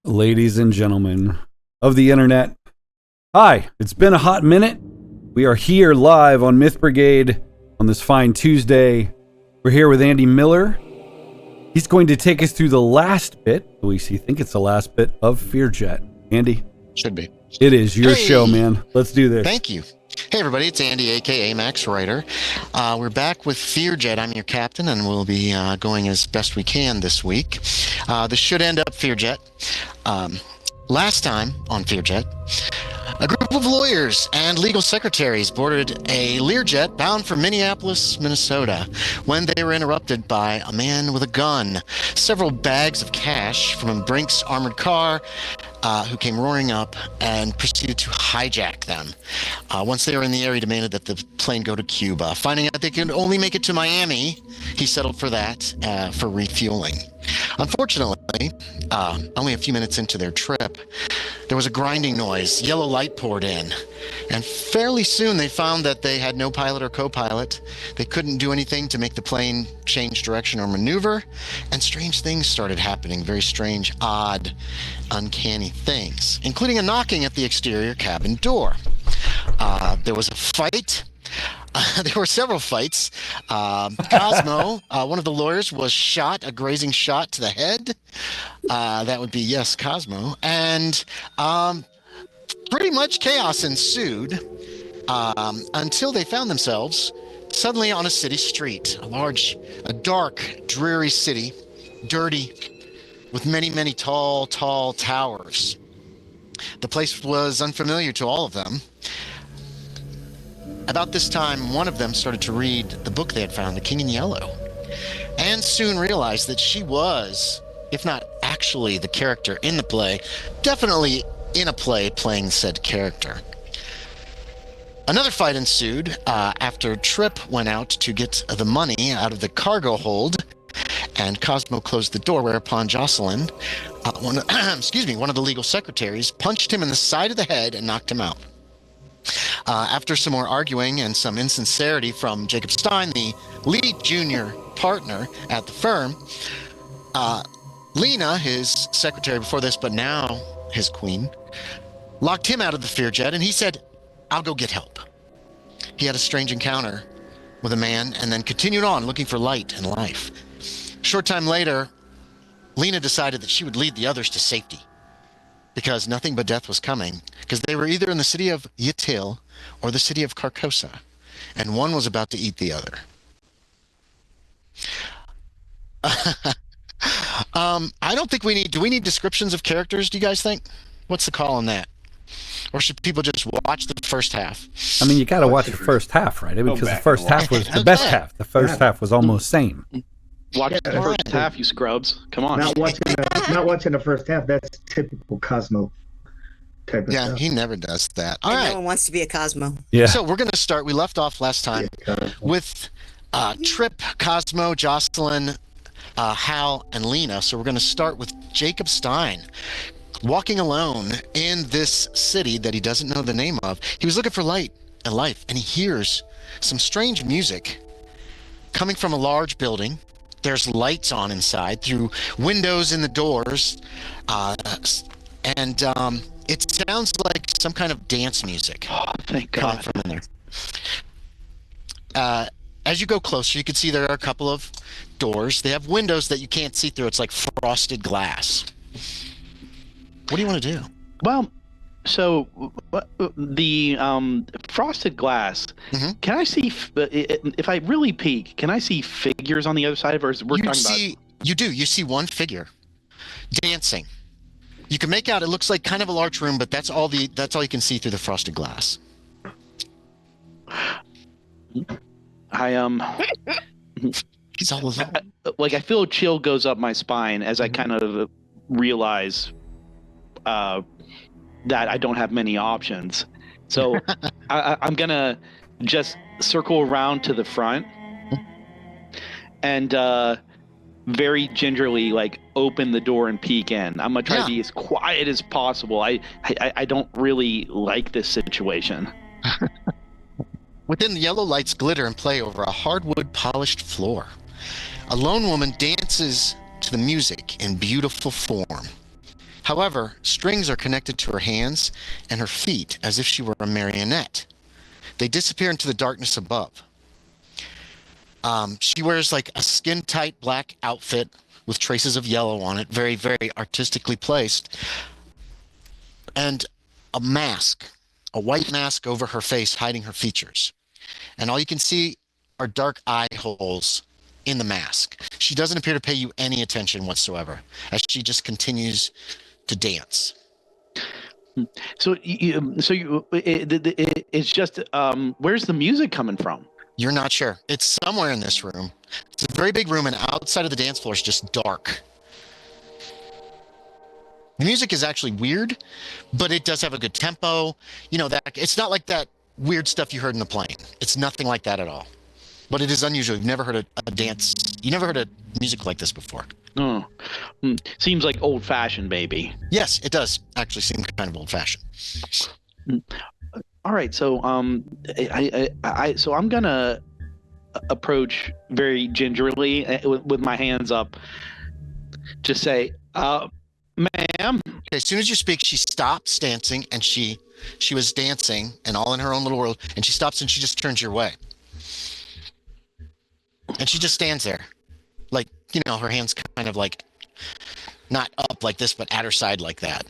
ladies and gentlemen of the internet. Hi, it's been a hot minute. We are here live on Myth Brigade on this fine Tuesday. We're here with Andy Miller. He's going to take us through the last bit, at least you think it's the last bit, of FearJet. Andy? Should be. It is your show, man. Let's do this. Thank you. Hey, everybody. It's Andy, a.k.a. Max Writer. We're back with FearJet. I'm your captain, and we'll be going as best we can this week. This should end up FearJet. Last time on FearJet, a group of lawyers and legal secretaries boarded a Learjet bound for Minneapolis, Minnesota, when they were interrupted by a man with a gun, several bags of cash from a Brinks armored car, who came roaring up and proceeded to hijack them. Once they were in the area, demanded that the plane go to Cuba. Finding out they could only make it to Miami, he settled for that, for refueling. Unfortunately, only a few minutes into their trip, there was a grinding noise. Yellow light poured in, and fairly soon they found that they had no pilot or co-pilot. They couldn't do anything to make the plane change direction or maneuver, and strange things started happening. Very strange, odd, uncanny things, including a knocking at the exterior cabin door. There was a fight. There were several fights. Cosmo, one of the lawyers, was shot, a grazing shot to the head. That would be, yes, Cosmo. And pretty much chaos ensued until they found themselves suddenly on a city street. A dark, dreary city, dirty, with many, many tall towers. The place was unfamiliar to all of them. About this time, one of them started to read the book they had found, The King in Yellow, and soon realized that she was, if not actually the character in the play, definitely in a play playing said character. Another fight ensued after Trip went out to get the money out of the cargo hold, and Cosmo closed the door, whereupon Jocelyn, one of the legal secretaries, punched him in the side of the head and knocked him out. After some more arguing and some insincerity from Jacob Stein, the lead junior partner at the firm, Lena, his secretary before this, but now his queen, locked him out of the FearJet, and he said, "I'll go get help." He had a strange encounter with a man and then continued on looking for light and life. A short time later, Lena decided that she would lead the others to safety, because nothing but death was coming, because they were either in the city of Yatil or the city of Carcosa, and one was about to eat the other. I don't think do we need descriptions of characters, do you guys think? What's the call on that? Or should people just watch the first half? I mean, you got to watch the first half, right? Because the first half was the best half. The first half was almost same. Watch the first half, you scrubs. Come on. Not watching the first half. That's typical Cosmo type of stuff. Yeah, he never does that. All right. No one wants to be a Cosmo. Yeah. So we're going to start. We left off last time with Trip, Cosmo, Jocelyn, Hal, and Lena. So we're going to start with Jacob Stein. Walking alone in this city that he doesn't know the name of, he was looking for light and life, and he hears some strange music coming from a large building. There's lights on inside through windows in the doors, and it sounds like some kind of dance music. Oh, thank coming God. from in there. As you go closer, you can see there are a couple of doors. They have windows that you can't see through. It's like frosted glass. What do you want to do? Well, so the frosted glass. Mm-hmm. Can I see if I really peek? Can I see figures on the other side of it? You do. You see one figure dancing. You can make out it looks like kind of a large room, but that's all you can see through the frosted glass. He's all alone. I feel a chill goes up my spine as I kind of realize that I don't have many options. So I'm gonna just circle around to the front and very gingerly open the door and peek in. I'm gonna try to be as quiet as possible. I don't really like this situation. Within, the yellow lights glitter and play over a hardwood polished floor. A lone woman dances to the music in beautiful form. However, strings are connected to her hands and her feet as if she were a marionette. They disappear into the darkness above. She wears like a skin-tight black outfit with traces of yellow on it, very, very artistically placed, and a mask, a white mask over her face hiding her features. And all you can see are dark eye holes in the mask. She doesn't appear to pay you any attention whatsoever as she just continues to dance. It's just where's the music coming from? You're not sure. It's somewhere in this room. It's a very big room, and outside of the dance floor is just dark. The music is actually weird, but it does have a good tempo. You know, that it's not like that weird stuff you heard in the plane. It's nothing like that at all. But it is unusual. You've never heard a dance. You never heard a music like this before. Oh, seems like old-fashioned, baby. Yes, it does actually seem kind of old-fashioned. All right, so so I'm gonna approach very gingerly with my hands up. Just say, "Ma'am." As soon as you speak, she stops dancing, and she was dancing and all in her own little world, and she stops and she just turns your way, and she just stands there, like, you know, her hands kind of like not up like this, but at her side like that,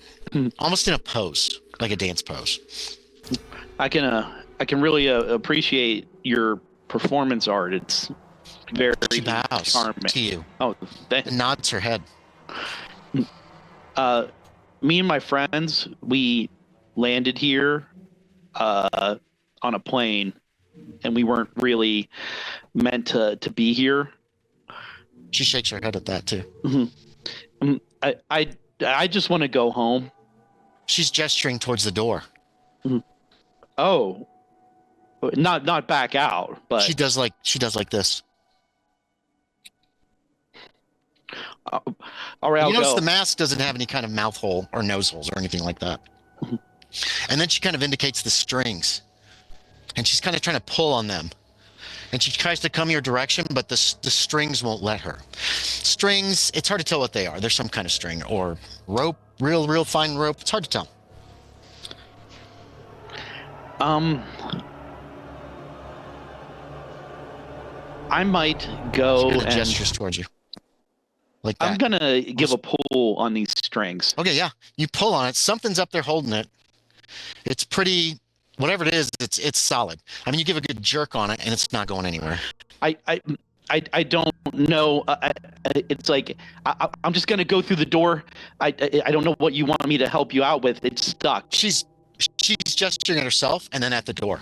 almost in a pose, like a dance pose. I can really appreciate your performance art. It's very She bows charming to you. Oh, And nods her head. Me and my friends, we landed here on a plane, and we weren't really meant to be here. She shakes her head at that too. Mm-hmm. I just want to go home. She's gesturing towards the door. Mm-hmm. Oh, not back out, but She does like this. All right, I'll You notice go. the mask doesn't have any kind of mouth hole or nose holes or anything like that. And then she kind of indicates the strings, and she's kind of trying to pull on them. And she tries to come your direction, but the strings won't let her. Strings, it's hard to tell what they are. They're some kind of string or rope, real fine rope. It's hard to tell. I might go She kind of and gestures towards you. Like that. I'm gonna give a pull on these strings. Okay, yeah. You pull on it. Something's up there holding it. It's pretty, whatever it is, it's solid. I mean, you give a good jerk on it, and it's not going anywhere. I don't know. It's like I'm just gonna go through the door. I don't know what you want me to help you out with. It's stuck. She's gesturing at herself and then at the door.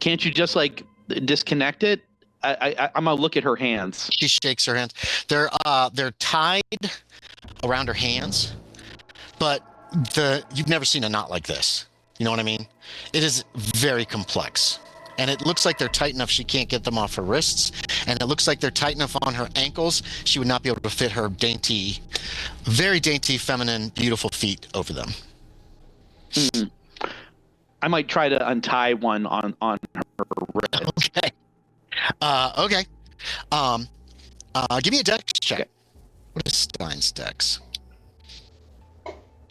Can't you just like disconnect it? I'm gonna look at her hands. She shakes her hands. They're tied around her hands, but you've never seen a knot like this. You know what I mean? It is very complex. And it looks like they're tight enough she can't get them off her wrists. And it looks like they're tight enough on her ankles she would not be able to fit her dainty, very dainty, feminine, beautiful feet over them. I might try to untie one on her wrist. Okay. Okay. Give me a dex check. Okay. What is Stein's dex?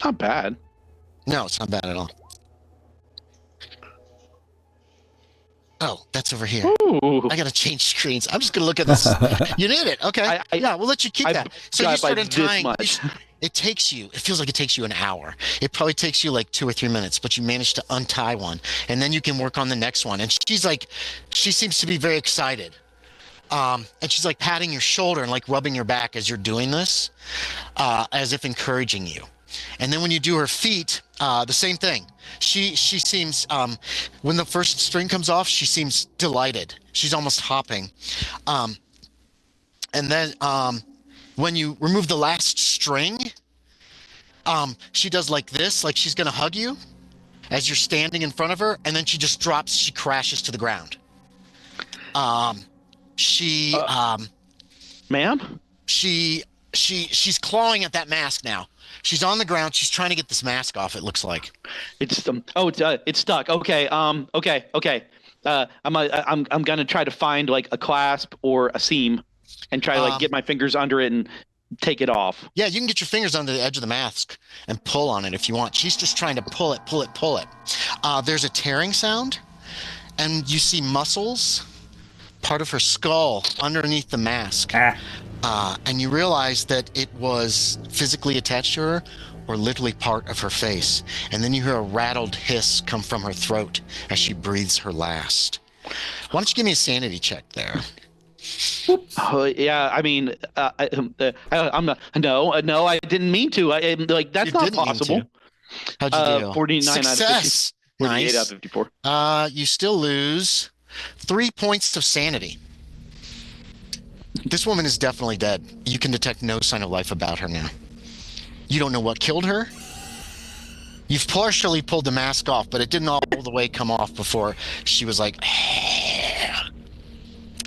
Not bad. No, it's not bad at all. Oh, that's over here. Ooh. I gotta change screens. I'm just gonna look at this. You did it. Okay. Yeah, we'll let you keep that. So you start untying. It feels like it takes you an hour. It probably takes you like 2 or 3 minutes, but you manage to untie one, and then you can work on the next one. And she seems to be very excited. And she's like patting your shoulder and like rubbing your back as you're doing this, as if encouraging you. And then when you do her feet, the same thing. She seems, when the first string comes off, she seems delighted. She's almost hopping. And then when you remove the last string, she does like this, like she's going to hug you as you're standing in front of her. And then she just drops, she crashes to the ground. Ma'am? She's clawing at that mask now. She's on the ground. She's trying to get this mask off. It looks like it's stuck. Okay. Okay. I'm gonna try to find like a clasp or a seam, and try to like get my fingers under it and take it off. Yeah, you can get your fingers under the edge of the mask and pull on it if you want. She's just trying to pull it. There's a tearing sound, and you see muscles, part of her skull underneath the mask. And you realize that it was physically attached to her or literally part of her face. And then you hear a rattled hiss come from her throat as she breathes her last. Why don't you give me a sanity check there? Yeah, I mean, I'm not. No, I didn't mean to. That's You not didn't mean possible. to. How'd you do? 49 Success. out of 50. 48 Nice. out of 54. You still lose 3 points of sanity. This woman is definitely dead. You can detect no sign of life about her now. You don't know what killed her. You've partially pulled the mask off, but it didn't all the way come off before she was like,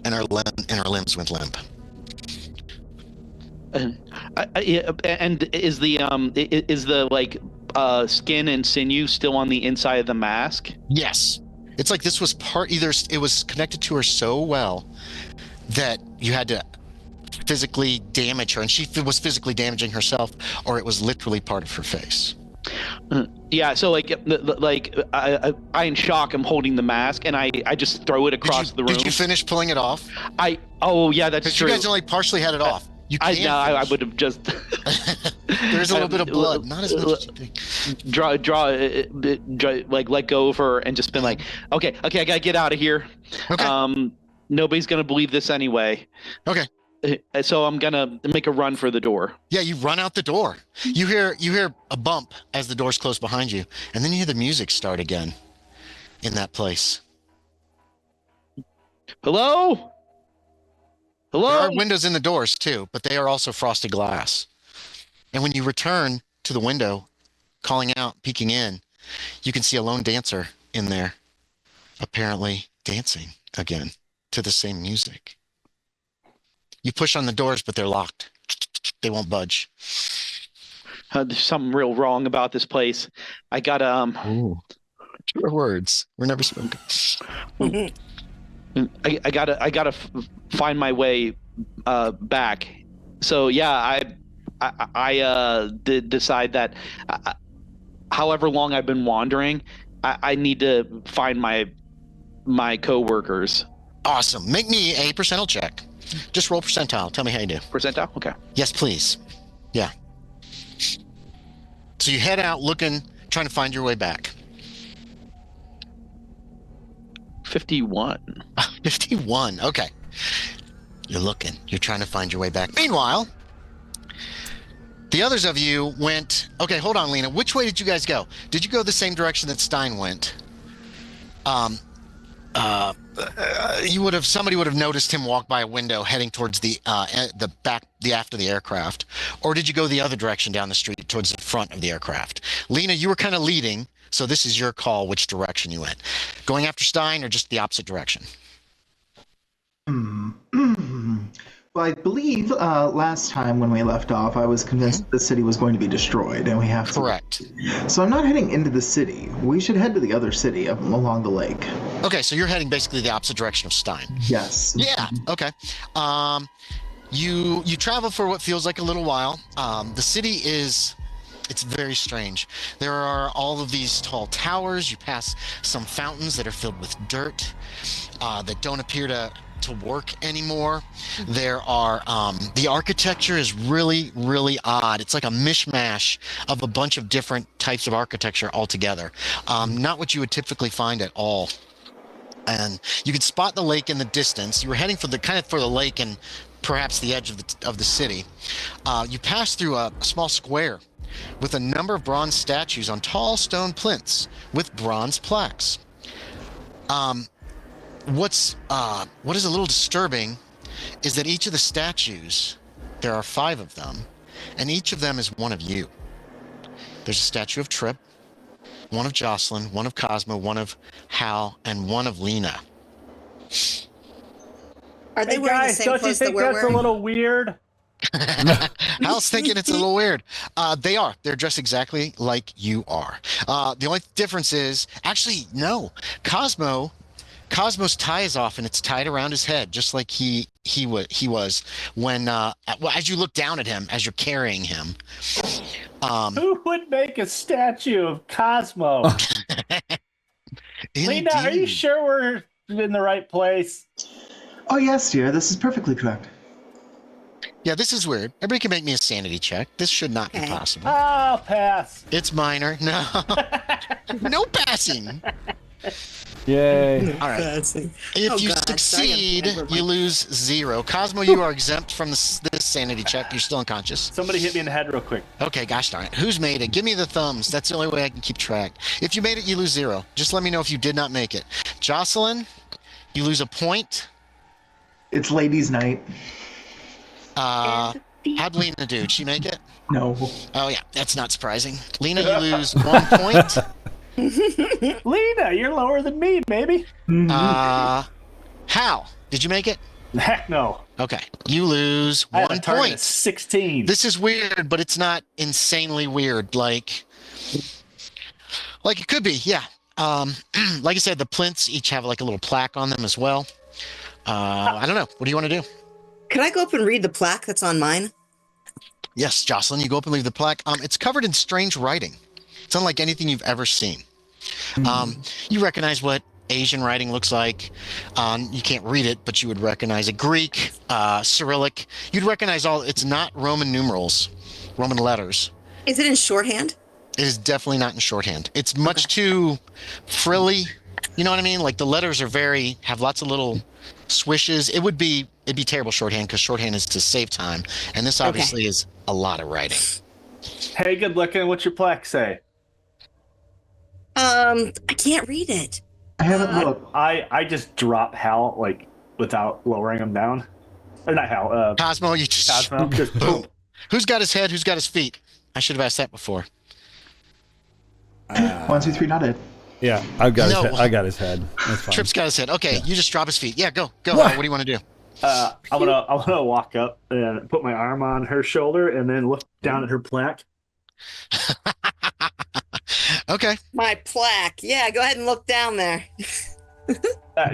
and her limbs went limp. And is the skin and sinew still on the inside of the mask? Yes. It's like this was it was connected to her so well that you had to physically damage her, and she was physically damaging herself, or it was literally part of her face. Yeah, so I in shock, I'm holding the mask, and I just throw it across the room. Did you finish pulling it off? Oh yeah, that's Because true. you guys only partially had it off. You I can't would have just There's a little bit of blood, not as much as you think. let go of her and just been like, okay, I gotta get out of here. Okay. Nobody's gonna believe this anyway. Okay. So I'm gonna make a run for the door. Yeah, you run out the door. You hear a bump as the doors close behind you, and then you hear the music start again in that place. Hello? There are windows in the doors too, but they are also frosted glass. And when you return to the window, calling out, peeking in, you can see a lone dancer in there, apparently dancing again to the same music. You push on the doors, but they're locked. They won't budge. There's something real wrong about this place. I gotta Ooh. True words were never spoken. I gotta find my way back. So yeah, I did decide that however long I've been wandering, I need to find my coworkers. Awesome. Make me a percentile check. Just roll percentile. Tell me how you do. Percentile? Okay. Yes, please. Yeah. So you head out looking, trying to find your way back. 51. 51. Okay. You're looking. You're trying to find your way back. Meanwhile, the others of you went... Okay, hold on, Lena. Which way did you guys go? Did you go the same direction that Stein went? Somebody would have noticed him walk by a window heading towards the aft of the aircraft, or did you go the other direction down the street towards the front of the aircraft? Lena, you were kind of leading, so this is your call which direction you went. Going after Stein or just the opposite direction? Well, I believe last time when we left off, I was convinced the city was going to be destroyed, and we have to. Correct. So I'm not heading into the city. We should head to the other city up along the lake. Okay, so you're heading basically the opposite direction of Stein. Yes. Yeah. Okay. You travel for what feels like a little while. The city it's very strange. There are all of these tall towers. You pass some fountains that are filled with dirt that don't appear to work anymore. There are the architecture is really, really odd. It's like a mishmash of a bunch of different types of architecture altogether. Not what you would typically find at all. And you can spot the lake in the distance. You were heading for the lake and perhaps the edge of the city. You pass through a small square with a number of bronze statues on tall stone plinths with bronze plaques. What is a little disturbing is that each of the statues, there are 5 of them, and each of them is one of you. There's a statue of Trip, one of Jocelyn, one of Cosmo, one of Hal, and one of Lena. Are they Hey wearing guys, the same don't you clothes that think we're that's wearing? a little weird? Hal's thinking it's a little weird. They are. They're dressed exactly like you are. The only difference is, actually, no. Cosmo Cosmo's tie is off, and it's tied around his head, just like he was when as you look down at him as you're carrying him. Who would make a statue of Cosmo? Lena, are you sure we're in the right place? Oh, yes, dear. This is perfectly correct. Yeah, this is weird. Everybody can make me a sanity check. This should not be possible. I'll pass. It's minor. No. No passing. Yay. All right. If you succeed, you lose 0. Cosmo, you are exempt from this sanity check. You're still unconscious. Somebody hit me in the head real quick. Okay, gosh darn it. Who's made it? Give me the thumbs. That's the only way I can keep track. If you made it, you lose 0. Just let me know if you did not make it. Jocelyn, you lose a point. It's ladies' night. How'd Lena do? Did she make it? No. Oh, yeah. That's not surprising. Lena, you lose 1 point. Lena, you're lower than me, baby. Hal, did you make it? Heck no. Okay. You lose I had 1 a target of point. 16. This is weird, but it's not insanely weird. Like it could be, yeah. Like I said, the plinths each have like a little plaque on them as well. I don't know. What do you want to do? Can I go up and read the plaque that's on mine? Yes, Jocelyn, you go up and leave the plaque. It's covered in strange writing. It's unlike anything you've ever seen. You recognize what Asian writing looks like. You can't read it, but you would recognize it. Greek, Cyrillic. You'd recognize all. It's not Roman numerals, Roman letters. Is it in shorthand? It is definitely not in shorthand. It's much too frilly. You know what I mean? Like the letters are have lots of little swishes. It'd be terrible shorthand because shorthand is to save time, and this obviously is a lot of writing. Hey, good looking. What's your plaque say? I can't read it. I haven't looked. I just drop Hal like without lowering him down. Or not Hal. Cosmo, you just Cosmo. Just boom. Who's got his head? Who's got his feet? I should have asked that before. 1, 2, 3, not it. Yeah, I got his head. That's fine. Trip's got his head. Okay, you just drop his feet. Yeah, go. What do you want to do? I'm gonna walk up and put my arm on her shoulder and then look down at her plaque. Okay. My plaque. Yeah, go ahead and look down there.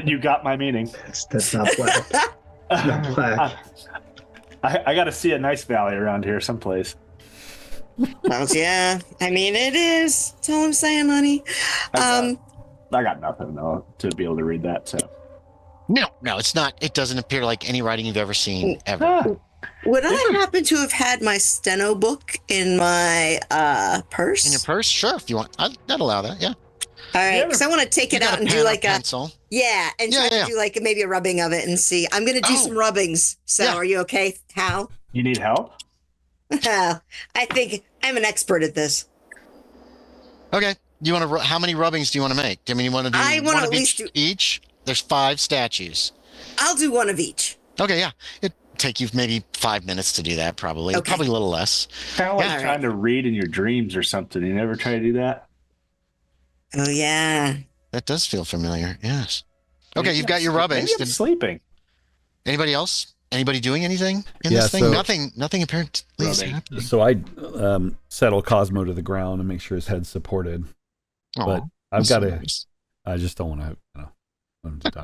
You got my meaning. That's not black. Not black. I got to see a nice valley around here someplace. Yeah, I mean it is. That's all I'm saying, honey. I got nothing though to be able to read that. So No, it's not. It doesn't appear like any writing you've ever seen ever. Would I happen to have had my steno book in my purse? In your purse? Sure, if you want. I'd allow that. Yeah. All right, because I want to take it out and do like a pencil. and try to do like maybe a rubbing of it and see. I'm going to do some rubbings. So are you okay, Hal? You need help? I think I'm an expert at this. Okay. You want to? How many rubbings do you want to make? I mean, you want to do one of each? There's 5 statues. I'll do one of each. Okay, yeah. It'd take you maybe 5 minutes to do that, probably. Okay. Probably a little less. Kind of like trying to read in your dreams or something. You never try to do that? Oh, yeah. That does feel familiar, yes. Okay, you've got your rubbings. Maybe I'm sleeping. Anybody else? Anybody doing anything in this thing? Nothing apparently is happening. So I settle Cosmo to the ground and make sure his head's supported. But I've got to. Nice. I just don't want to.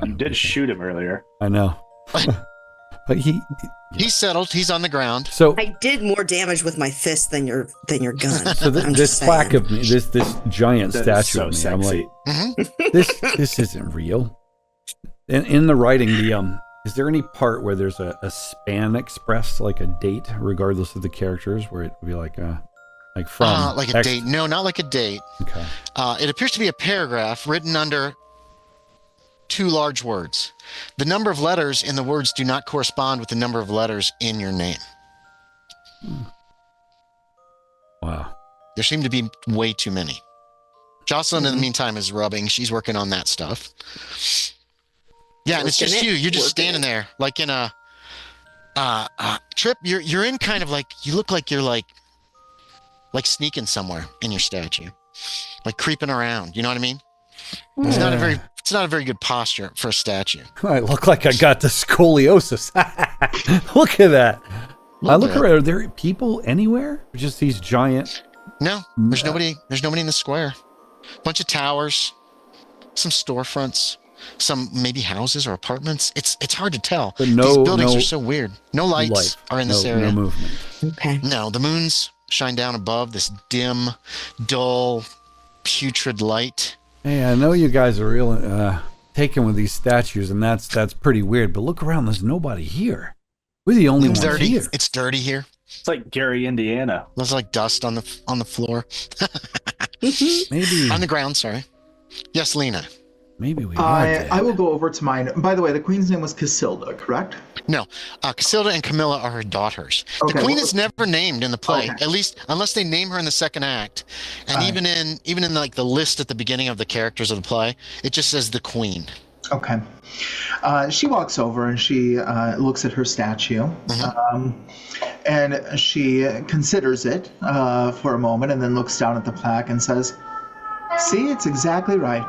You did shoot him earlier. I know. But he's settled. He's on the ground. So I did more damage with my fist than your gun. So this plaque of me, this giant statue of me, sexy. I'm like, this isn't real. In the writing, is there any part where there's a span expressed, like a date, regardless of the characters, where it would be like from like a date? No, not like a date. Okay. It appears to be a paragraph written under 2 large words. The number of letters in the words do not correspond with the number of letters in your name. Wow. There seem to be way too many. Jocelyn, in the meantime, is rubbing. She's working on that stuff. Yeah, and it's just you. You're just standing there, like in a Trip. You're in kind of like, you look like you're like sneaking somewhere in your statue, like creeping around. You know what I mean? It's not a very good posture for a statue. I look like I got the scoliosis. Look at that. I look around. Are there people anywhere? Just these giant. No, there's nobody. There's nobody in the square. Bunch of towers, some storefronts. Some maybe houses or apartments. It's hard to tell. But These buildings are so weird. No lights life. are in this area. No movement. Okay. No, the moons shine down above this dim, dull, putrid light. Hey, I know you guys are real taken with these statues, and that's pretty weird. But look around. There's nobody here. We're the only ones Dirty. here. It's dirty here. It's like Gary, Indiana. There's like dust on the floor. Maybe On the ground, sorry. Yes, Lena. maybe we are dead. I will go over to mine. By the way, the queen's name was Casilda, correct? No, Casilda and Camilla are her daughters. Okay, the queen well- is never named in the play, Okay. at least unless they name her in the second act. And even in like the list at the beginning of the characters of the play, it just says the queen. Okay. She walks over and she looks at her statue. And she considers it for a moment and then looks down at the plaque and says, "See, it's exactly right."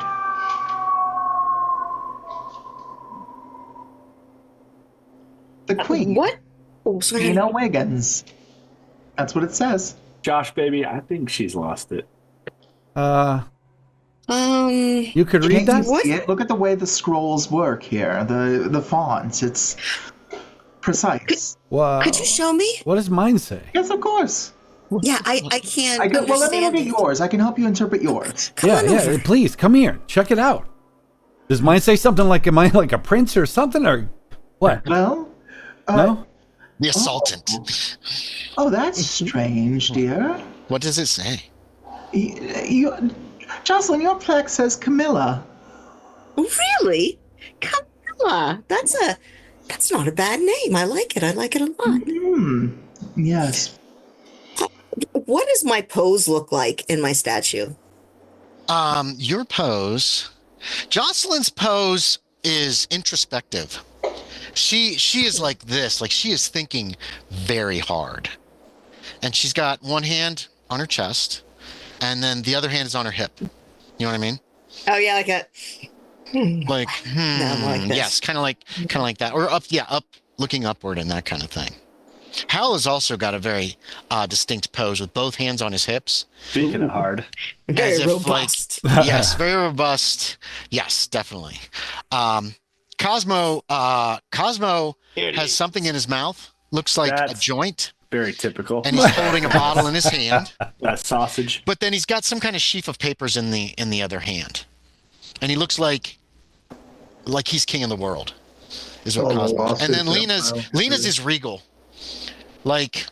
The queen. What? Oh, sorry. Nina Wiggins. That's what it says. Josh, baby, I think she's lost it. You could read Can't that? you see it? Look at the way the scrolls work here. The fonts. It's precise. Wow. Could you show me? What does mine say? Yes, of course. Yeah, I can't Well, let me look understand at yours. I can help you interpret yours. Come on over. Please come here. Check it out. Does mine say something like, am I like a prince or something, or what? Well, No? The assaultant. oh, that's strange, dear. What does it say? Jocelyn, your plaque says Camilla. Really? Camilla. That's not a bad name. I like it. I like it a lot. Yes. What does my pose look like in my statue? Your pose, Jocelyn's pose is introspective. She is like this, like she is thinking very hard. And she's got one hand on her chest, and then the other hand is on her hip. You know what I mean? Oh yeah, like a Like, No, more like this. yes, kind of like that, or up, looking upward and that kind of thing. Hal has also got a very distinct pose with both hands on his hips. Speaking of hard, very As if, robust. Yes, very robust. Yes, definitely. Cosmo has something in his mouth. Looks like a That's- joint, very typical. and he's holding a bottle in his hand. That sausage. But then he's got some kind of sheaf of papers in the other hand, and he looks like he's king of the world. Is what Cosmo. And then Lena's is regal, like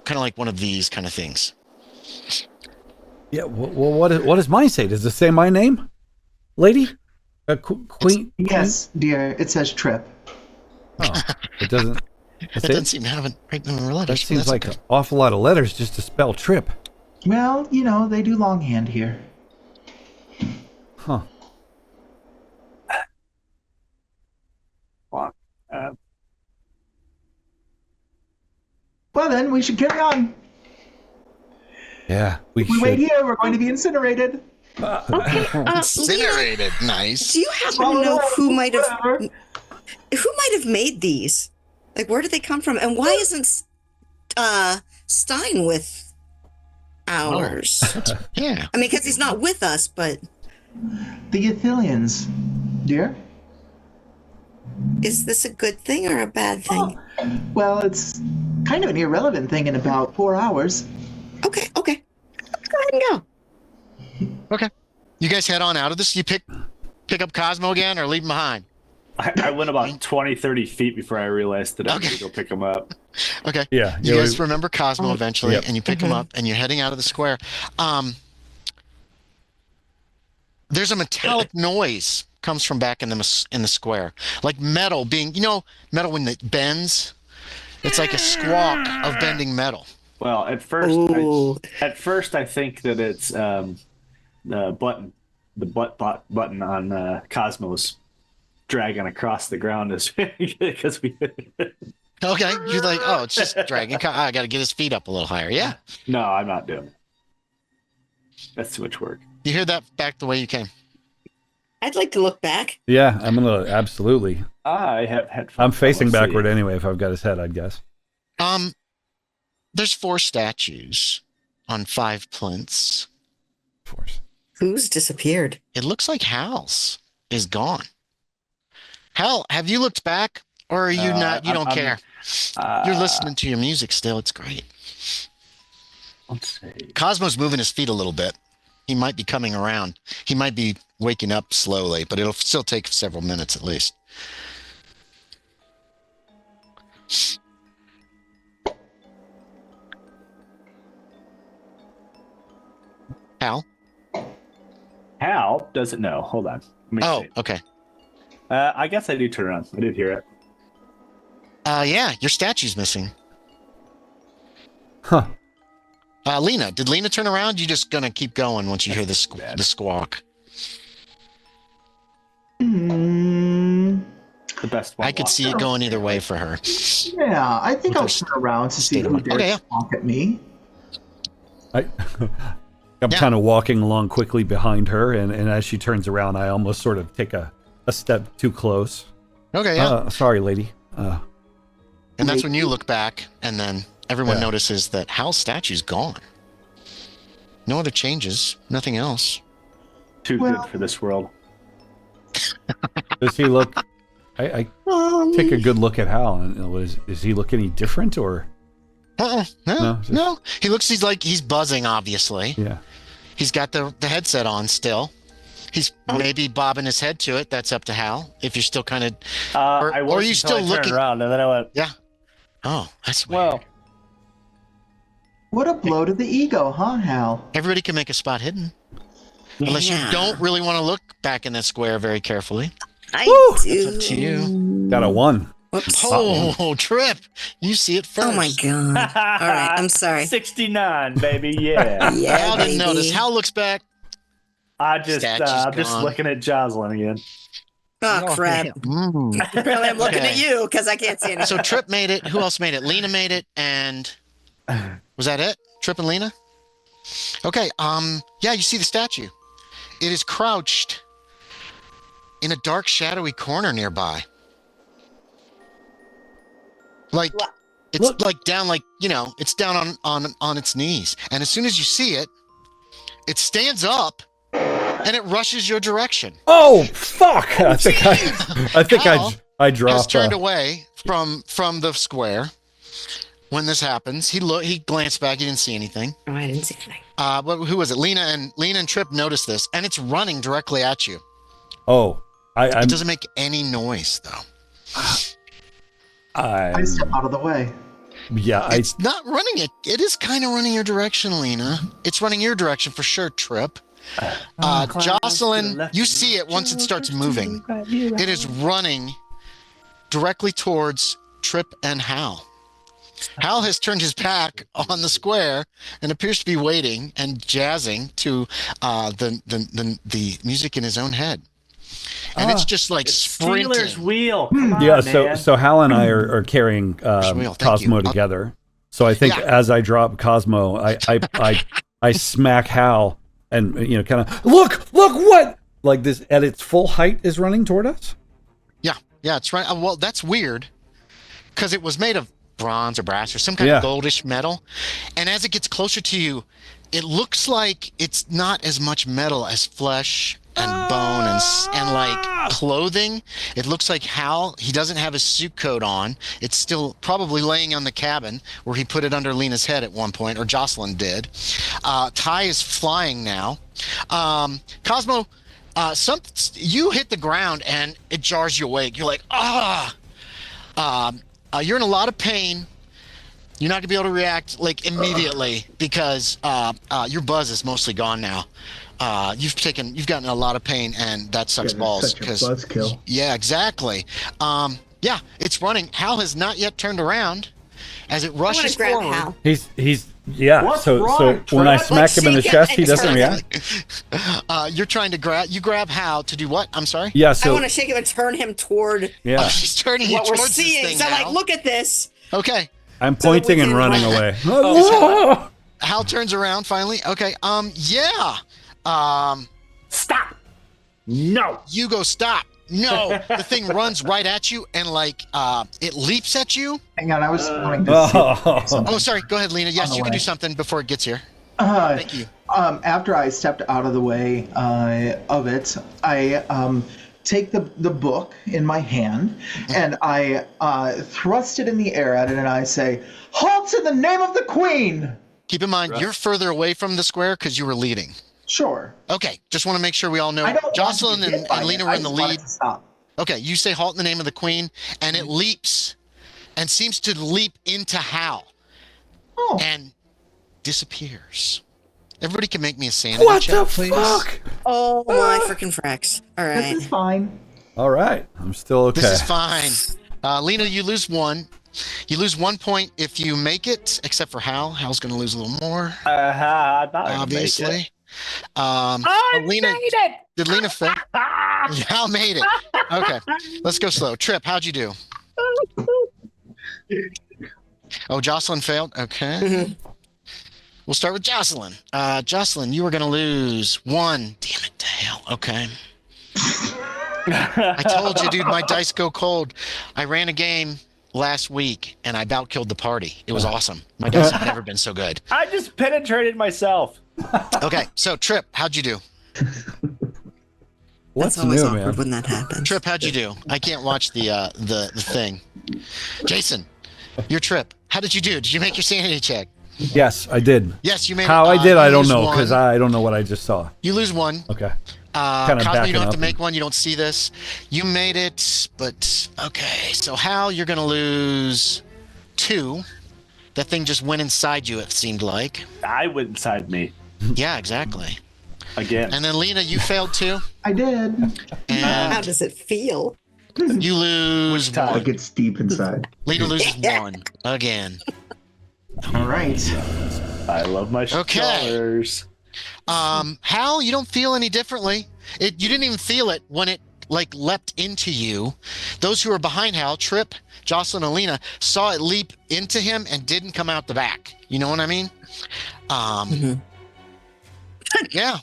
kind of like one of these kind of things. Yeah. Well, what does mine say? Does it say my name, lady? Queen? Yes, dear. It says Trip. Oh, it doesn't. It doesn't seem to have it right in the letters. That but seems that's like okay. an awful lot of letters just to spell trip. Well, they do longhand here. Huh. Well, then we should carry on. Yeah, we If we should. wait here, we're going to be incinerated. Incinerated. Nice. Do you happen to know who might Whatever. have made these? Like, where did they come from? And why isn't Stein with ours? Yeah. I mean, because he's not with us, but The Athelians, dear. is this a good thing or a bad thing? Well, it's kind of an irrelevant thing in about 4 hours. Okay. Go ahead and go. Okay. You guys head on out of this. You pick up Cosmo again or leave him behind? I went about 20, 30 feet before I realized that I need to go pick him up. Okay. Yeah. You guys remember Cosmo eventually, Yep. and you pick him up, and you're heading out of the square. There's a metallic noise comes from back in the square, like metal being, metal when it bends. It's like a squawk of bending metal. Well, at Ooh. first, I think that it's the button, the button on Cosmo's dragging across the ground is because we. Okay, you're like, oh, it's just dragging. I got to get his feet up a little higher. Yeah. No, I'm not doing it. That's too much work. You hear that back the way you came. I'd like to look back. Yeah, I'm gonna absolutely. I have had fun. I'm facing Let's see. backward anyway. If I've got his head, I'd guess. There's 4 statues on 5 plinths. Of course. Who's disappeared? It looks like Hal's. is gone. Hal, have you looked back, or are you not? You don't care. You're listening to your music still. It's great. Let's see. Cosmo's moving his feet a little bit. He might be coming around. He might be waking up slowly, but it'll still take several minutes at least. Hal? Hal doesn't know. Hold on. Let me see. Okay. I guess I do turn around. I did hear it. Yeah, your statue's missing. Huh. Lena, did Lena turn around? You just gonna keep going once you hear the squawk? Mm, The best one. I could see it going either way for her. yeah, I think I'll turn around to see who dares talk at me. I'm kind of walking along quickly behind her, and as she turns around, I almost sort of take a step too close. Okay, yeah. Sorry, lady. And that's when you look back, and then everyone notices that Hal's statue's gone. No other changes, nothing else. Too good for this world. Does he look... I take a good look at Hal, and is he look any different, or... No. He's like he's buzzing, obviously. Yeah. He's got the headset on still. He's maybe bobbing his head to it. That's up to Hal. If you're still kind of... or are you still looking... around, and then I went... Yeah. Oh, that's weird. Well... What a blow to the ego, huh, Hal? Everybody can make a spot hidden. Unless you don't really want to look back in that square very carefully. I do. It's up to you. Got a 1. Whoops. Oh, Trip. You see it first. Oh my god. All right, I'm sorry. 69, baby. Yeah. Yeah, Hal didn't baby. notice. Hal looks back. I'm just gone. looking at Jocelyn again. Oh crap. Apparently I'm looking Okay. at you because I can't see anything. So Trip made it. Who else made it? Lena made it, and was that it? Trip and Lena? Okay. Yeah, you see the statue. It is crouched in a dark, shadowy corner nearby. Like it's like down, like it's down on its knees. And as soon as you see it, it stands up and it rushes your direction. Oh fuck! I think Hal I dropped. has turned away from the square. When this happens, he glanced back. He didn't see anything. Oh, I didn't see anything. Who was it? Lena and Trip noticed this, and it's running directly at you. Oh, It doesn't make any noise though. I step out of the way. Yeah, It's not running it. It is kind of running your direction, Lena. It's running your direction for sure, Trip. Jocelyn, you see it once it starts moving. It is running directly towards Trip and Hal. Hal has turned his back on the square and appears to be waiting and jazzing to the music in his own head. And it's just like sprinting. Steelers wheel. Come on, yeah. man. So Hal and I are carrying Thank Cosmo you. together. So I think as I drop Cosmo, I smack Hal and kind of look what like this at its full height is running toward us. Yeah, it's right. Well, that's weird because it was made of bronze or brass or some kind of goldish metal. And as it gets closer to you, it looks like it's not as much metal as flesh and bone and like clothing. It looks like Hal, he doesn't have his suit coat on. It's still probably laying on the cabin where he put it under Lena's head at one point, or Jocelyn did. Ty is flying now. Cosmo, you hit the ground and it jars you awake. You're like, you're in a lot of pain. You're not gonna be able to react like immediately because your buzz is mostly gone now. You've gotten a lot of pain, and that sucks balls. Such a buzzkill. Yeah, exactly. Yeah, it's running. Hal has not yet turned around as it I want rushes to grab forward. Hal. He's yeah. What's So wrong, when I Trip? smack him in the shake chest, it he and doesn't turn react. You're trying to grab Hal to do what? I'm sorry. Yeah. I So want to shake him and turn him toward yeah, She's turning you what we're towards this seeing. thing, So I'm like, Hal. look at this. Okay. I'm so that pointing we and can running run. away. Oh, Hal turns around finally. Okay. Yeah. Stop. No. You go stop. No, the thing runs right at you and like it leaps at you. Hang on, I was wanting to see Oh, sorry. Go ahead, Lena. Yes, the you can way. do something before it gets here. Thank you. After I stepped out of the way of it, I take the book in my hand, and I thrust it in the air at it, and I say, "Halt in the name of the Queen!" Keep in mind, you're further away from the square because you were leading. Sure. Okay, just want to make sure we all know. I don't Jocelyn want to be hit by and Lena it. were I in the just want it lead. to stop. Okay, you say halt in the name of the Queen, and it leaps and seems to leap into Hal Oh. and disappears. Everybody can make me a sanity What check, the please. fuck? Oh my freaking fracks! All This right. is fine. All right, I'm still okay. This is fine. Lena, you lose 1. You lose 1 point if you make it, except for Hal. Hal's going to lose a little more, obviously. Lena, made it. did Lena fail? Hal made it. Okay, let's go slow. Trip, how'd you do? Oh, Jocelyn failed? Okay. Mhm. We'll start with Jocelyn. Jocelyn, you were going to lose 1. Damn it to hell. Okay. I told you, dude, my dice go cold. I ran a game last week, and I about killed the party. It was awesome. My dice have never been so good. I just penetrated myself. Okay, so Trip, how'd you do? What's That's always new, awkward man? when that happens. Trip, how'd you do? I can't watch the thing. Jason, your Trip, how did you do? Did you make your sanity check? Yes, I did. Yes, you made How it. I did, I You don't lose know, 1. because I don't know what I just saw. You lose 1. Okay. Cosmo, you backing don't have up to make one. You don't see this. You made it, but okay. So Hal, you're going to lose 2. That thing just went inside you, it seemed like. I went inside me Yeah, exactly. again. And then Lena, you failed too. I did. How And does it feel? you lose Which time? 1. Like it's deep inside. Lena loses 1 again. All right. I love my Okay. stars. Hal, you don't feel any differently. You didn't even feel it when it like leapt into you. Those who were behind Hal, Trip, Jocelyn, and Lena, saw it leap into him and didn't come out the back. You know what I mean? Yeah.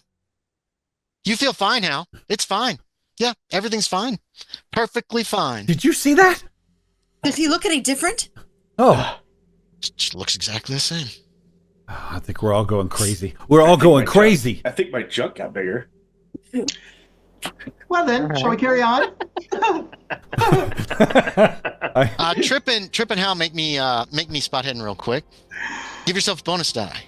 You feel fine, Hal. It's fine. Yeah, everything's fine. Perfectly fine. Did you see that? Does he look any different? Oh, It looks exactly the same. I think we're all going crazy. We're all going crazy. I think my junk got bigger. Well then, shall we carry on? Trip and Hal make me spot hidden real quick. Give yourself a bonus die.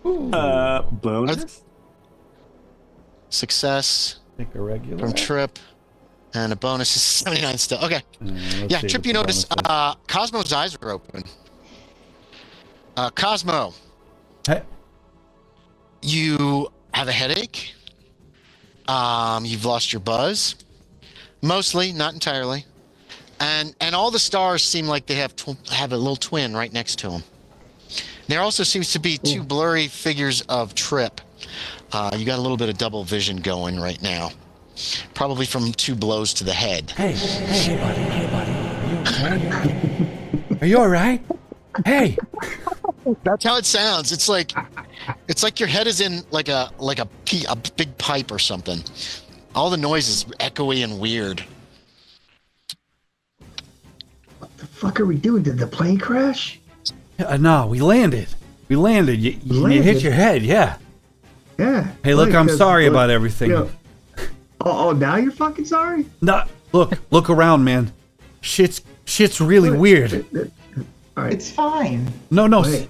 Bonus? Success Take a regular. from Trip, and a bonus is 79 still. Okay. Let's Yeah, see Trip, what you the notice bonus is. Cosmo's eyes are open. Cosmo, Hey, you have a headache. You've lost your buzz. Mostly, not entirely. And all the stars seem like they have a little twin right next to them. There also seems to be 2 blurry figures of Trip. You got a little bit of double vision going right now. Probably from 2 blows to the head. hey, buddy. Are you all right? Hey. That's how it sounds. It's like your head is in like a big pipe or something. All the noise is echoey and weird. What the fuck are we doing? Did the plane crash? No, we landed. You hit Landed? your head, yeah. Yeah. Hey, look, Why? I'm 'Cause, sorry look, about everything. you know- oh, now you're fucking sorry? No, look around, man. Shit's really weird. All right. It's fine. No, Wait.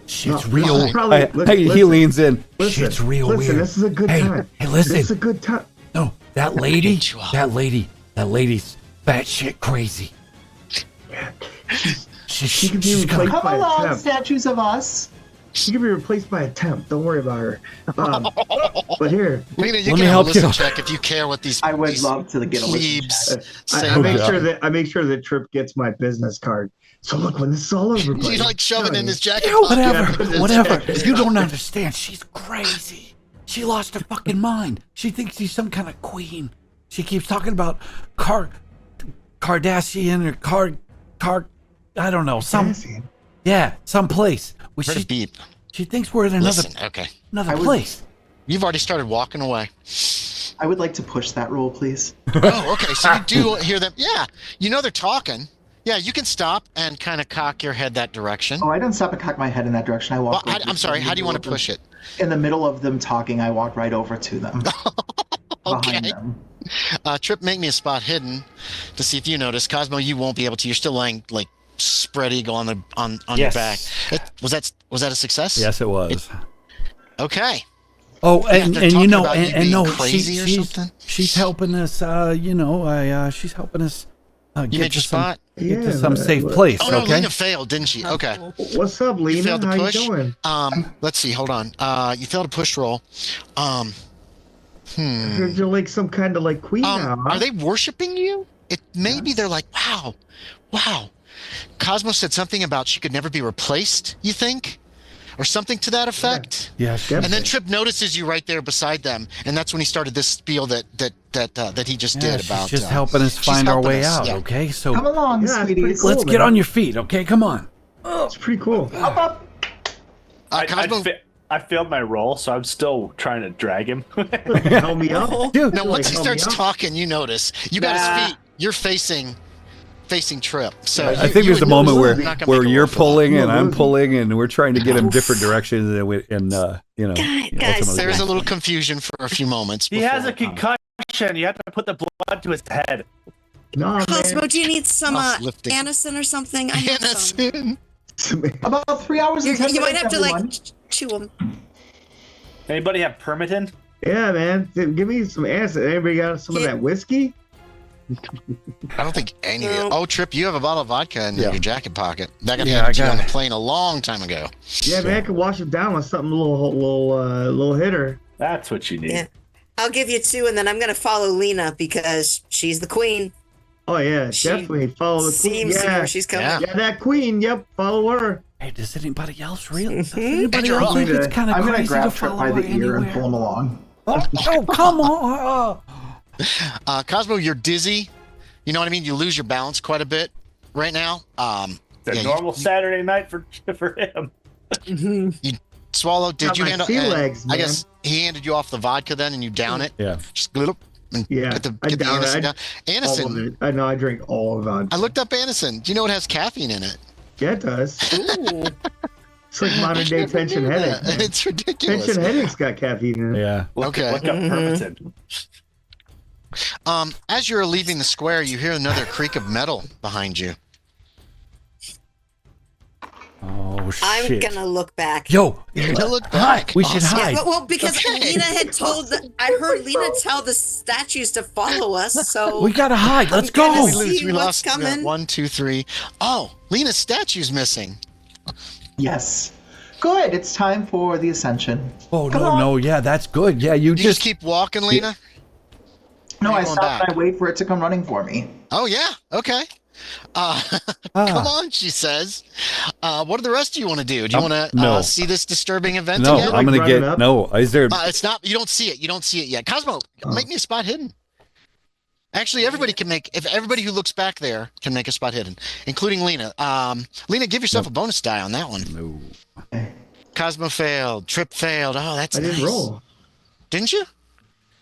shit's No, real. no, probably- He listen, leans in. Listen, Shit's real listen, weird. this is a good Hey, time. hey, listen. This is a good time. No, that lady, Get you up. that lady's batshit crazy. She can be She's replaced got, Come by a along, temp. statues of us. She can be replaced by a temp. Don't worry about her. But here, Lena, you Let me can have a help listen you. check if you care what these I would these love to get a listen plebes check. say. I make God. sure that Trip gets my business card. So look, when this is all over, buddy, You like shoving in his jacket yeah, pocket. whatever. You don't understand. She's crazy. She lost her fucking mind. She thinks she's some kind of queen. She keeps talking about Kardashian or I don't know, some place. Well, Heard a beep. she thinks we're in another Listen, okay. place. You've already started walking away. I would like to push that roll, please. Oh, okay. So you do hear them. Yeah. You know they're talking. Yeah, you can stop and kind of cock your head that direction. Oh, I don't stop and cock my head in that direction. I walk. Well, I'm sorry. How do you want to push it? In the middle of them talking, I walked right over to them. Behind them. Trip, make me a spot hidden to see if you notice. Cosmo, you won't be able to. You're still lying like spread eagle on your back. Was that a success? Yes, it was. Okay. Oh, and you know, and no, she's helping us. She's helping us get to some safe place. Oh no, okay. Lena failed, didn't she? Okay. What's up, Lena? You failed to How push. you doing? Let's see. Hold on. You failed a push roll. I heard you're like some kind of like queen now. Huh? Are they worshiping you? Maybe they're like, wow. Cosmo said something about she could never be replaced. You think? Or something to that effect. Yeah. And then Trip notices you right there beside them, and that's when he started this spiel that he just did about. She's just helping us find our way out. Yeah. Okay, so Come along, sweeties. Cool, let's get on your feet. Okay, come on. It's pretty cool. Up. Cosmo, I failed my roll, so I'm still trying to drag him. Help me up, Dude. now once he help me starts out. talking, you notice you got his feet. You're facing Trip. So I think there's a moment where you're pulling and I'm losing. pulling, and we're trying to get him different directions, and Guys, ultimately- There's a little confusion for a few moments. He has before- a concussion. You have to put the blood to his head. No, Cosmo, man. do you need some Mouth lifting. Anacin or something? I have some. About 3 hours and 10 You might minutes, have to everyone. like chew them. Anybody have Permitin? Yeah, man. Give me some acid. Anybody got some of that whiskey? I don't think any of No. it. Oh, Trip, you have a bottle of vodka in your jacket pocket. That got Yeah, handed I to you got on the it. plane a long time ago. Yeah, man. I could wash it down with something little hitter. That's what you need. Yeah. I'll give you 2, and then I'm gonna follow Lena because she's the queen. Oh yeah, She definitely follow the queen. Seems to know Yeah, where she's coming. Yeah. yeah, that queen. Yep, follow her. Hey, does anybody else really? Does Mhm. anybody you're else up. think it's kind of I'm crazy gonna grab to Trip follow by the her ear and anywhere? pull him along. Oh, come on! Cosmo, you're dizzy. You know what I mean? You lose your balance quite a bit right now. It's a normal Saturday night for him. Swallow, did Got you my handle sea legs, I man. guess he handed you off the vodka then and you down it? Yeah. Just a little. And Yeah, get the I down it. Anacin down. All of Anacin. it. I know. I drink all of it. I looked up Anacin. Do you know it has caffeine in it? Yeah, it does. Ooh. It's like modern day tension headache. man. It's ridiculous. Tension headache's got caffeine in it. Yeah. Okay. Look up Permitin. As you're leaving the square, you hear another creak of metal behind you. Oh I'm shit! gonna look back. Yo, Now look hi. back. We should Awesome. hide. Well, because Okay. Lena had told I heard Lena tell the statues to follow us, so We gotta hide. Let's I'm gonna go. see We what's lost coming. 1, 2, 3. Oh, Lena's statue's missing. Yes. Good. It's time for the ascension. Oh Come no, on. no, yeah, that's good. Yeah, you You just just keep walking, Lena? No, Are I you going stop back? and I wait for it to come running for me. Oh, yeah. Okay. Come on, she says. What do the rest of you want to do? Do you want to no. see this disturbing event no. again? I'm gonna running get up? no. Is there? It's not. You don't see it. You don't see it yet. Cosmo, make me a spot hidden. Actually, everybody can make. If everybody who looks back there can make a spot hidden, including Lena. Lena, give yourself a bonus die on that one. No. Cosmo failed. Trip failed. Oh, that's I didn't nice. roll. Didn't you?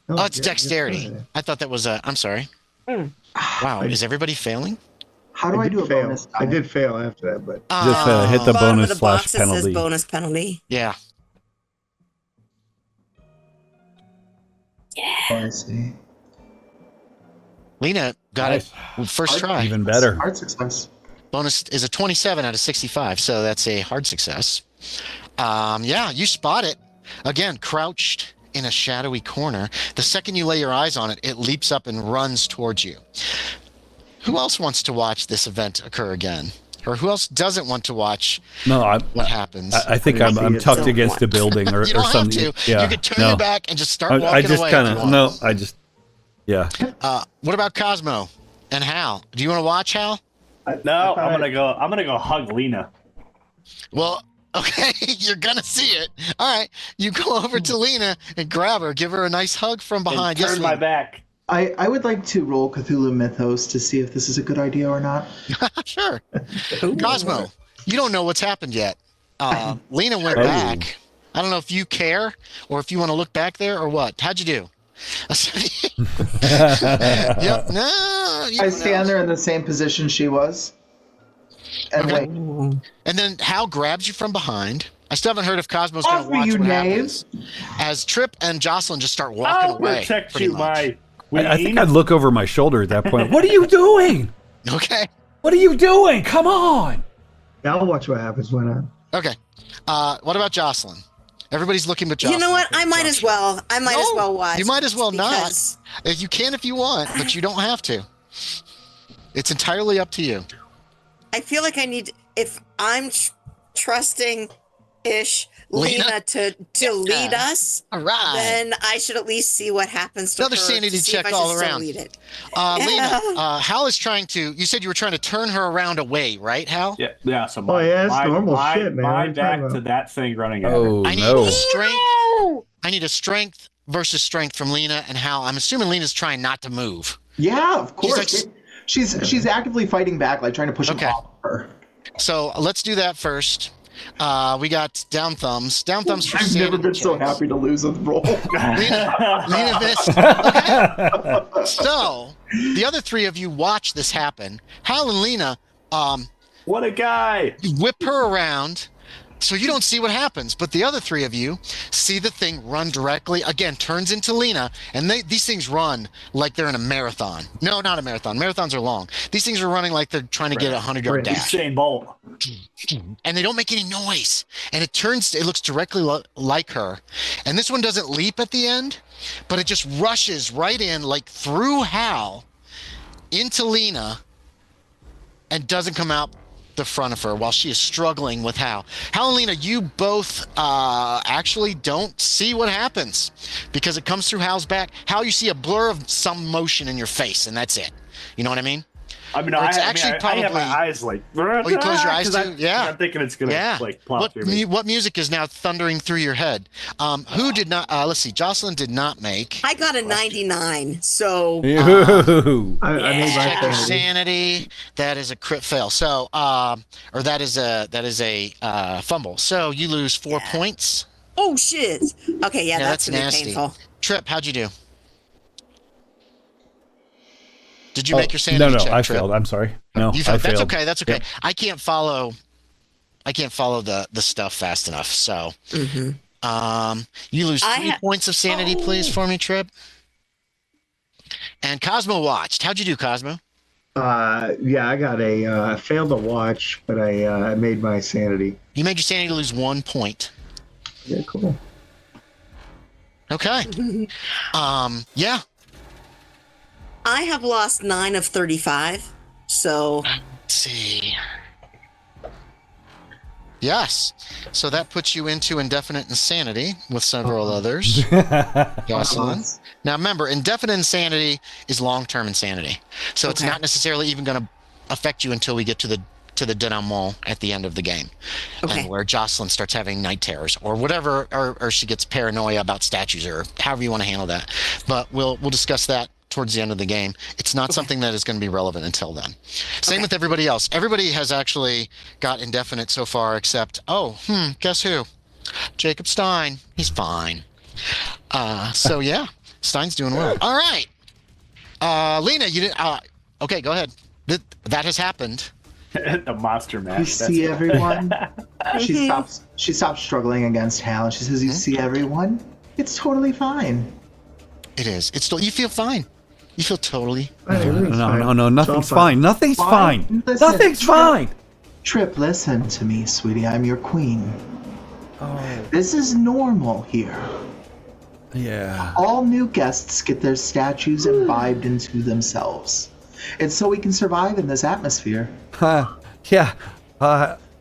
No, Oh, it's yeah, dexterity. yeah. I thought that was. I'm sorry. Hmm. Wow, is everybody failing? How do I, do a fail. bonus? I did fail after that, but Just hit the bottom of bonus the slash box it says penalty. bonus penalty. Yeah. Oh, I see. Lena got Nice. it first try. Even better. Hard success. Bonus is a 27 out of 65, so that's a hard success. Yeah, you spot it. Again, crouched in a shadowy corner. The second you lay your eyes on it, it leaps up and runs towards you. Who else wants to watch this event occur again? Or who else doesn't want to watch No, what happens? I think I'm tucked Don't against want a building or you don't have something. to. Yeah. You could turn no. your back and just start walking I just away. kind if you of want. no. I just yeah. What about Cosmo and Hal? Do you want to watch Hal? No, I'm gonna go hug Lena. Well, okay, you're gonna see it. All right, you go over to Lena and grab her, give her a nice hug from behind. And turn my Lena. back. I would like to roll Cthulhu Mythos to see if this is a good idea or not. Sure. Cosmo, you don't know what's happened yet. Lena went Oh. back. I don't know if you care or if you want to look back there or what. How'd you do? Yep. No. I stand there in the same position she was. And Okay. wait. And then Hal grabs you from behind. I still haven't heard if Cosmo's going to Offer watch you what knaves. happens. As Trip and Jocelyn just start walking I'll away. protect pretty you, much. my I think I'd look over my shoulder at that point. What are you doing? Okay. What are you doing? Come on. Yeah, I'll watch what happens. Why not? Okay. What about Jocelyn? Everybody's looking but Jocelyn. You know what? I might as well. I might as well watch. You might as well because not. You can if you want, but you don't have to. It's entirely up to you. I feel like I need, if I'm trusting Ish Lena to lead us, All right. then I should at least see what happens to Another her sanity to see check if I all should still around. lead it. Lena, Hal is trying to, you said you were trying to turn her around away, right, Hal? Yeah. So Oh, yeah, that's normal shit, man. What are My you back talking to about? that thing running at her. Oh, I need no. strength. I need a strength versus strength from Lena and Hal. I'm assuming Lena's trying not to move. Yeah, of course. like- She's actively fighting back, like trying to push him Okay. off her. So let's do that first. We got down thumbs. Down thumbs for I've never sanity been so checks. happy to lose a roll. Lena missed. Okay. So the other three of you watch this happen. Hal and Lena, What a guy! you whip her around so you don't see what happens, but the other three of you see the thing run directly, again, turns into Lena, and these things run like they're in a marathon. No, not a marathon. Marathons are long. These things are running like they're trying to get a 100-yard Right. dash. Usain Bolt. And they don't make any noise. And it looks directly like her. And this one doesn't leap at the end, but it just rushes right in, like through Hal, into Lena, and doesn't come out the front of her while she is struggling with Hal. Hal and Lena, you both actually don't see what happens because it comes through Hal's back. Hal, you see a blur of some motion in your face, and that's it. You know what I mean? I mean, Or I it's have probably. my eyes like. Oh, you close your eyes 'cause too? Yeah. I'm thinking it's gonna Yeah. like plop through me. What music is now thundering through your head? Who did not? Let's see. Jocelyn did not make. I got a 99, so Ew. I made my Check your sanity. sanity. That is a crit fail. So, or that is a fumble. So you lose 4 points. oh shit. Okay, yeah, that's gonna be nasty. painful. Trip, how'd you do? Did you make your sanity No, check? I Trip? failed. I'm sorry. No, You I failed. failed. That's okay. That's okay. Yep. I can't follow the stuff fast enough. So, you lose 3 points of sanity, please, for me, Trip. And Cosmo watched. How'd you do, Cosmo? Yeah, I got a failed to watch, but I made my sanity. You made your sanity lose 1 point. Yeah, cool. Okay. Yeah. I have lost 9 of 35, so Let's see. Yes. So that puts you into indefinite insanity with several others. Jocelyn. Now remember, indefinite insanity is long-term insanity. So it's Okay. not necessarily even going to affect you until we get to the denouement at the end of the game. Okay. And where Jocelyn starts having night terrors or whatever, or she gets paranoia about statues or however you want to handle that. But we'll discuss that towards the end of the game. It's not something that is going to be relevant until then. Same with everybody else. Everybody has actually got indefinite so far except, guess who? Jacob Stein. He's fine. So yeah, Stein's doing well. All right. Lena, you didn't, okay, go ahead. That has happened. The monster mash. You that's see what- everyone? She stops struggling against Hal and she says, you see everyone? It's totally fine. It is. It's still, you feel fine. You feel totally. No, nothing's fine. Nothing's Fine. fine. Listen, Nothing's Trip. fine. Trip, listen to me, sweetie. I'm your queen. This is normal here. Yeah. All new guests get their statues imbibed into themselves. It's so we can survive in this atmosphere. Yeah.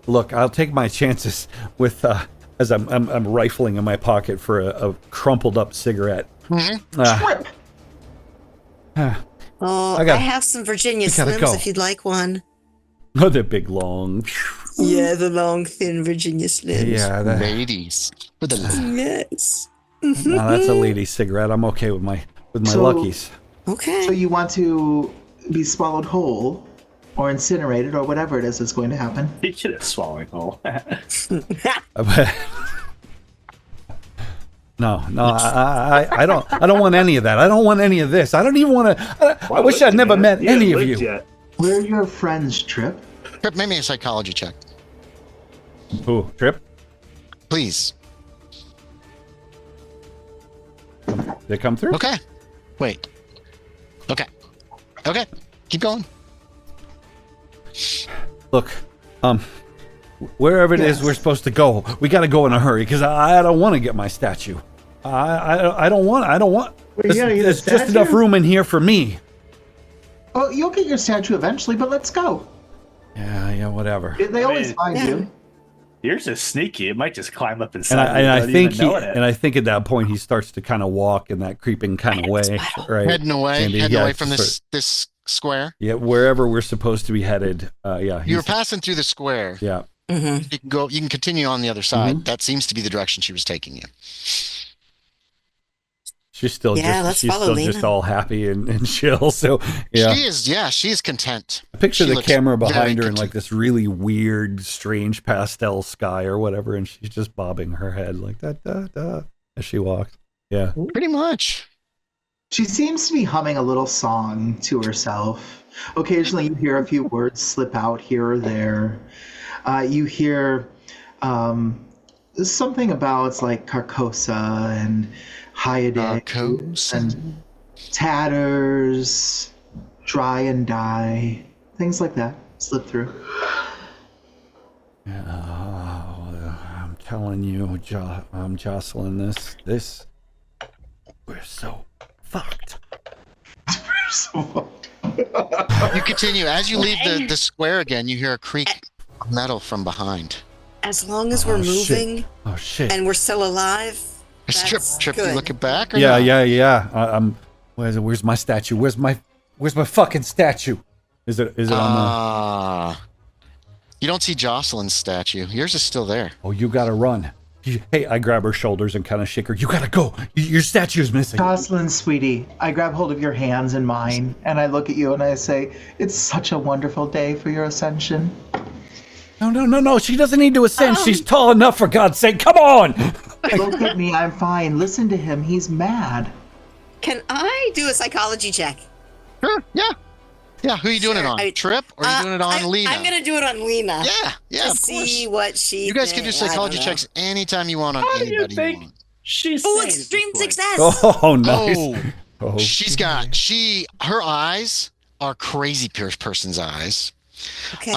Look, I'll take my chances with as I'm rifling in my pocket for a crumpled up cigarette. Trip! oh, I I, got- have some Virginia I gotta Slims go. if you'd like one. Oh, the big long. Yeah, the long, thin Virginia Slims. Yeah, Ladies. With the Yes. no, that's a lady cigarette. I'm okay with my So- luckies. Okay. So you want to be swallowed whole or incinerated or whatever it is that's going to happen? You get it swallowing whole. No, I don't want any of that. I don't want any of this. I don't even want to. I wish I'd never met any of you. Yet. We're your friends, Trip. Trip, make me a psychology check. Ooh, Trip. Please. They come through? Okay. Wait. Okay. Okay. Keep going. Look, wherever it is we're supposed to go, we got to go in a hurry because I don't want to get my statue. I don't want. Well, you gotta get a There's just enough statue? room in here for me. Oh, you'll get your statue eventually, but let's go. Yeah, whatever. They always find you. Yours is sneaky. It might just climb up And inside. I think at that point he starts to kind of walk in that creeping kind of way, right? Heading away. Andy, Heading yeah, away from just this square. Yeah, wherever we're supposed to be headed. Yeah. You were passing through the square. Yeah. Mm-hmm. You can go. You can continue on the other side. That seems to be the direction she was taking you. She's still let's follow Lena. just all happy and chill. So yeah. She is content. I picture She the looks camera very behind her in content. like this really weird, strange pastel sky or whatever, and she's just bobbing her head like that as she walks. Yeah. Pretty much. She seems to be humming a little song to herself. Occasionally, you hear a few words slip out here or there. You hear something about it's like Carcosa and Hyade Carcosa. and tatters, dry and die, things like that slip through. I'm telling you, Jocelyn, this we're so fucked. You continue. As you leave the square again, you hear a creak of metal from behind. As long as we're moving Oh shit. and we're still alive, that's Trip, you good. looking back? Or Yeah. not? Where's my statue? Where's my fucking statue? Is it on You don't see Jocelyn's statue. Yours is still there. the? Oh, you gotta run. Hey, I grab her shoulders and kind of shake her. You gotta go. Your statue's missing. Jocelyn, sweetie, I grab hold of your hands in mine, and I look at you and I say, "It's such a wonderful day for your ascension." No. She doesn't need to ascend. She's tall enough, for God's sake. Come on. Look at me, I'm fine. Listen to him, he's mad. Can I do a psychology check? Sure. Yeah. Yeah. Who are you doing it on? I- Trip? Or are you doing it on Lena? I'm gonna do it on Lena. Yeah. To Of see course. what she. You guys can do thinks. I don't psychology know. checks anytime you want on How do you anybody you think want. she's Oh, saying at extreme this point? success. Oh, nice. Oh, she's got her eyes are crazy person's eyes. Okay.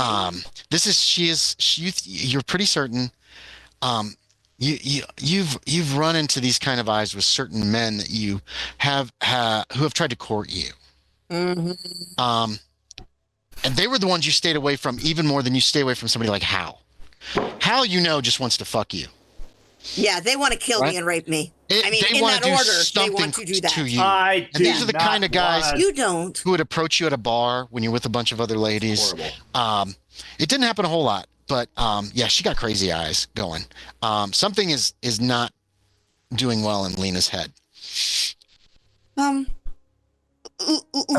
You're pretty certain. You've run into these kind of eyes with certain men that you have who have tried to court you. Mm-hmm. And they were the ones you stayed away from even more than you stay away from somebody like Hal. Hal, just wants to fuck you. Yeah, they want to kill Right? me and rape me. They in wanna that do order, they something want to do that. to you. I And these are the do kind of not guys want- You don't. who would approach you at a bar when you're with a bunch of other ladies. Horrible. It didn't happen a whole lot, but yeah, she got crazy eyes going. Something is not doing well in Lena's head. I'm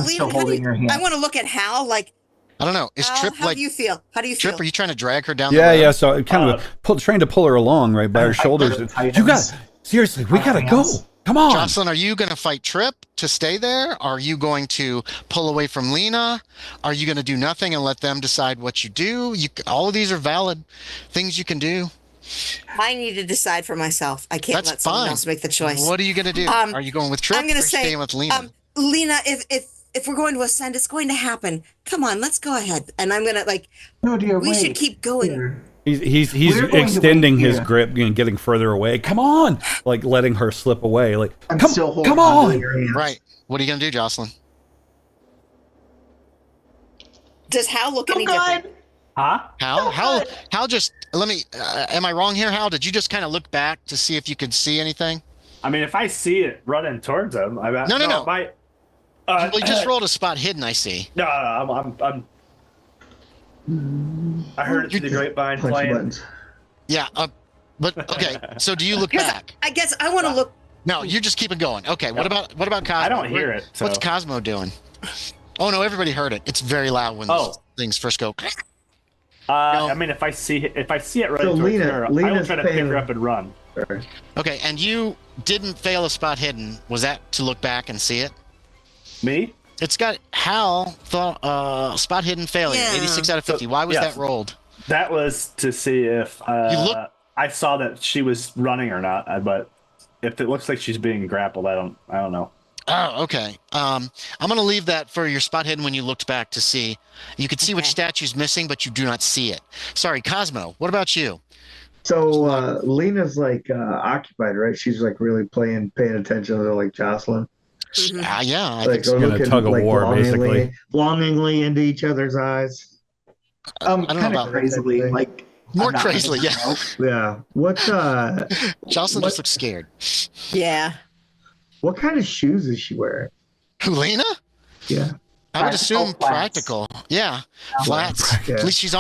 still holding your hand. I want to look at Hal. Like, I don't know. Is Hal, Trip how like do you feel? How do you Trip? feel? Are you trying to drag her down? the Yeah, road? yeah. So I'm kind of trying to pull her along, right, by her shoulders. You got seriously. We gotta go. Come on. Jocelyn, are you going to fight Trip to stay there? Are you going to pull away from Lena? Are you going to do nothing and let them decide what you do? All of these are valid things you can do. I need to decide for myself. I can't That's let someone fine. else make the choice. What are you going to do? Are you going with Trip I'm going or to say, staying with Lena? Lena, if we're going to ascend, it's going to happen. Come on, let's go ahead. And I'm going to No, dear, we wait. should keep going. Here. He's We're going to extending wait his here. grip and getting further away. Come on, like letting her slip away. Like I'm come, still holding come onto on. your hands. Right. What are you going to do, Jocelyn? Does Hal look any different? Huh? Hal just, let me, am I wrong here, Hal? Did you just kind of look back to see if you could see anything? I mean, if I see it running towards him, No. My, Well, you just rolled a spot hidden, I see. No, I'm. I heard it through the grapevine Punch playing. buttons. Yeah, but okay. So do you look back? I guess I want to look. No, you're just keeping going. Okay. What about Cosmo? I don't hear it. So. What's Cosmo doing? Oh no, everybody heard it. It's very loud when these things first go. I mean, if I see it running So towards her, I will Lena's try to pick her paying- up and run. Okay, and you didn't fail a spot hidden. Was that to look back and see it? Me? It's got Hal thought spot hidden failure, Yeah. 86 out of 50. Why was yeah. that rolled? That was to see if You look I saw that she was running or not, but if it looks like she's being grappled, I don't know. Oh, okay. I'm going to leave that for your spot hidden when you looked back to see. You could see which statue's missing, but you do not see it. Sorry, Cosmo, what about you? So Lena's like occupied, right? She's like really paying attention to like Jocelyn. Yeah, I Like think so. Gonna looking tug of like war, basically. longingly into each other's eyes. I don't know Kind of about crazily, that. like more I'm not crazily, gonna yeah. know. Yeah. What Jocelyn what- just looks scared. Yeah. what kind of shoes is she wearing? Helena? Yeah. I would Practical assume flats. practical. Yeah, flats. Yeah. At least she's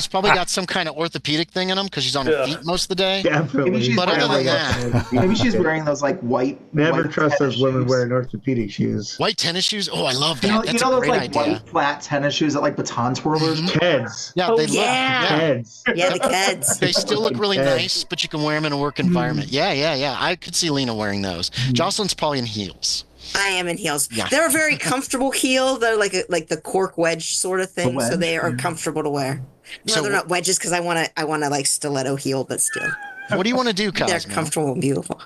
probably got some kind of orthopedic thing in them because she's on her feet most of the day. Definitely. Maybe she's But other wearing than like that, maybe she's wearing those like white. Never white trust tennis those women shoes. wearing orthopedic shoes. white tennis shoes. Oh, I love that. You know, That's you know a those great like idea. white flat tennis shoes that like baton twirlers. Keds. Yeah, Oh, they look. yeah. Yeah, Keds. Yeah, the kids. they still look really Keds. nice, but you can wear them in a work environment. Yeah. I could see Lena wearing those. Jocelyn's probably in heels. I am in heels. Yeah. They're a very comfortable heel. They're like the cork wedge sort of thing, so wedge, they are comfortable to wear. No, So they're not wedges because I want to like stiletto heel, but still, What do you want to do, they're Cosmo? comfortable and beautiful.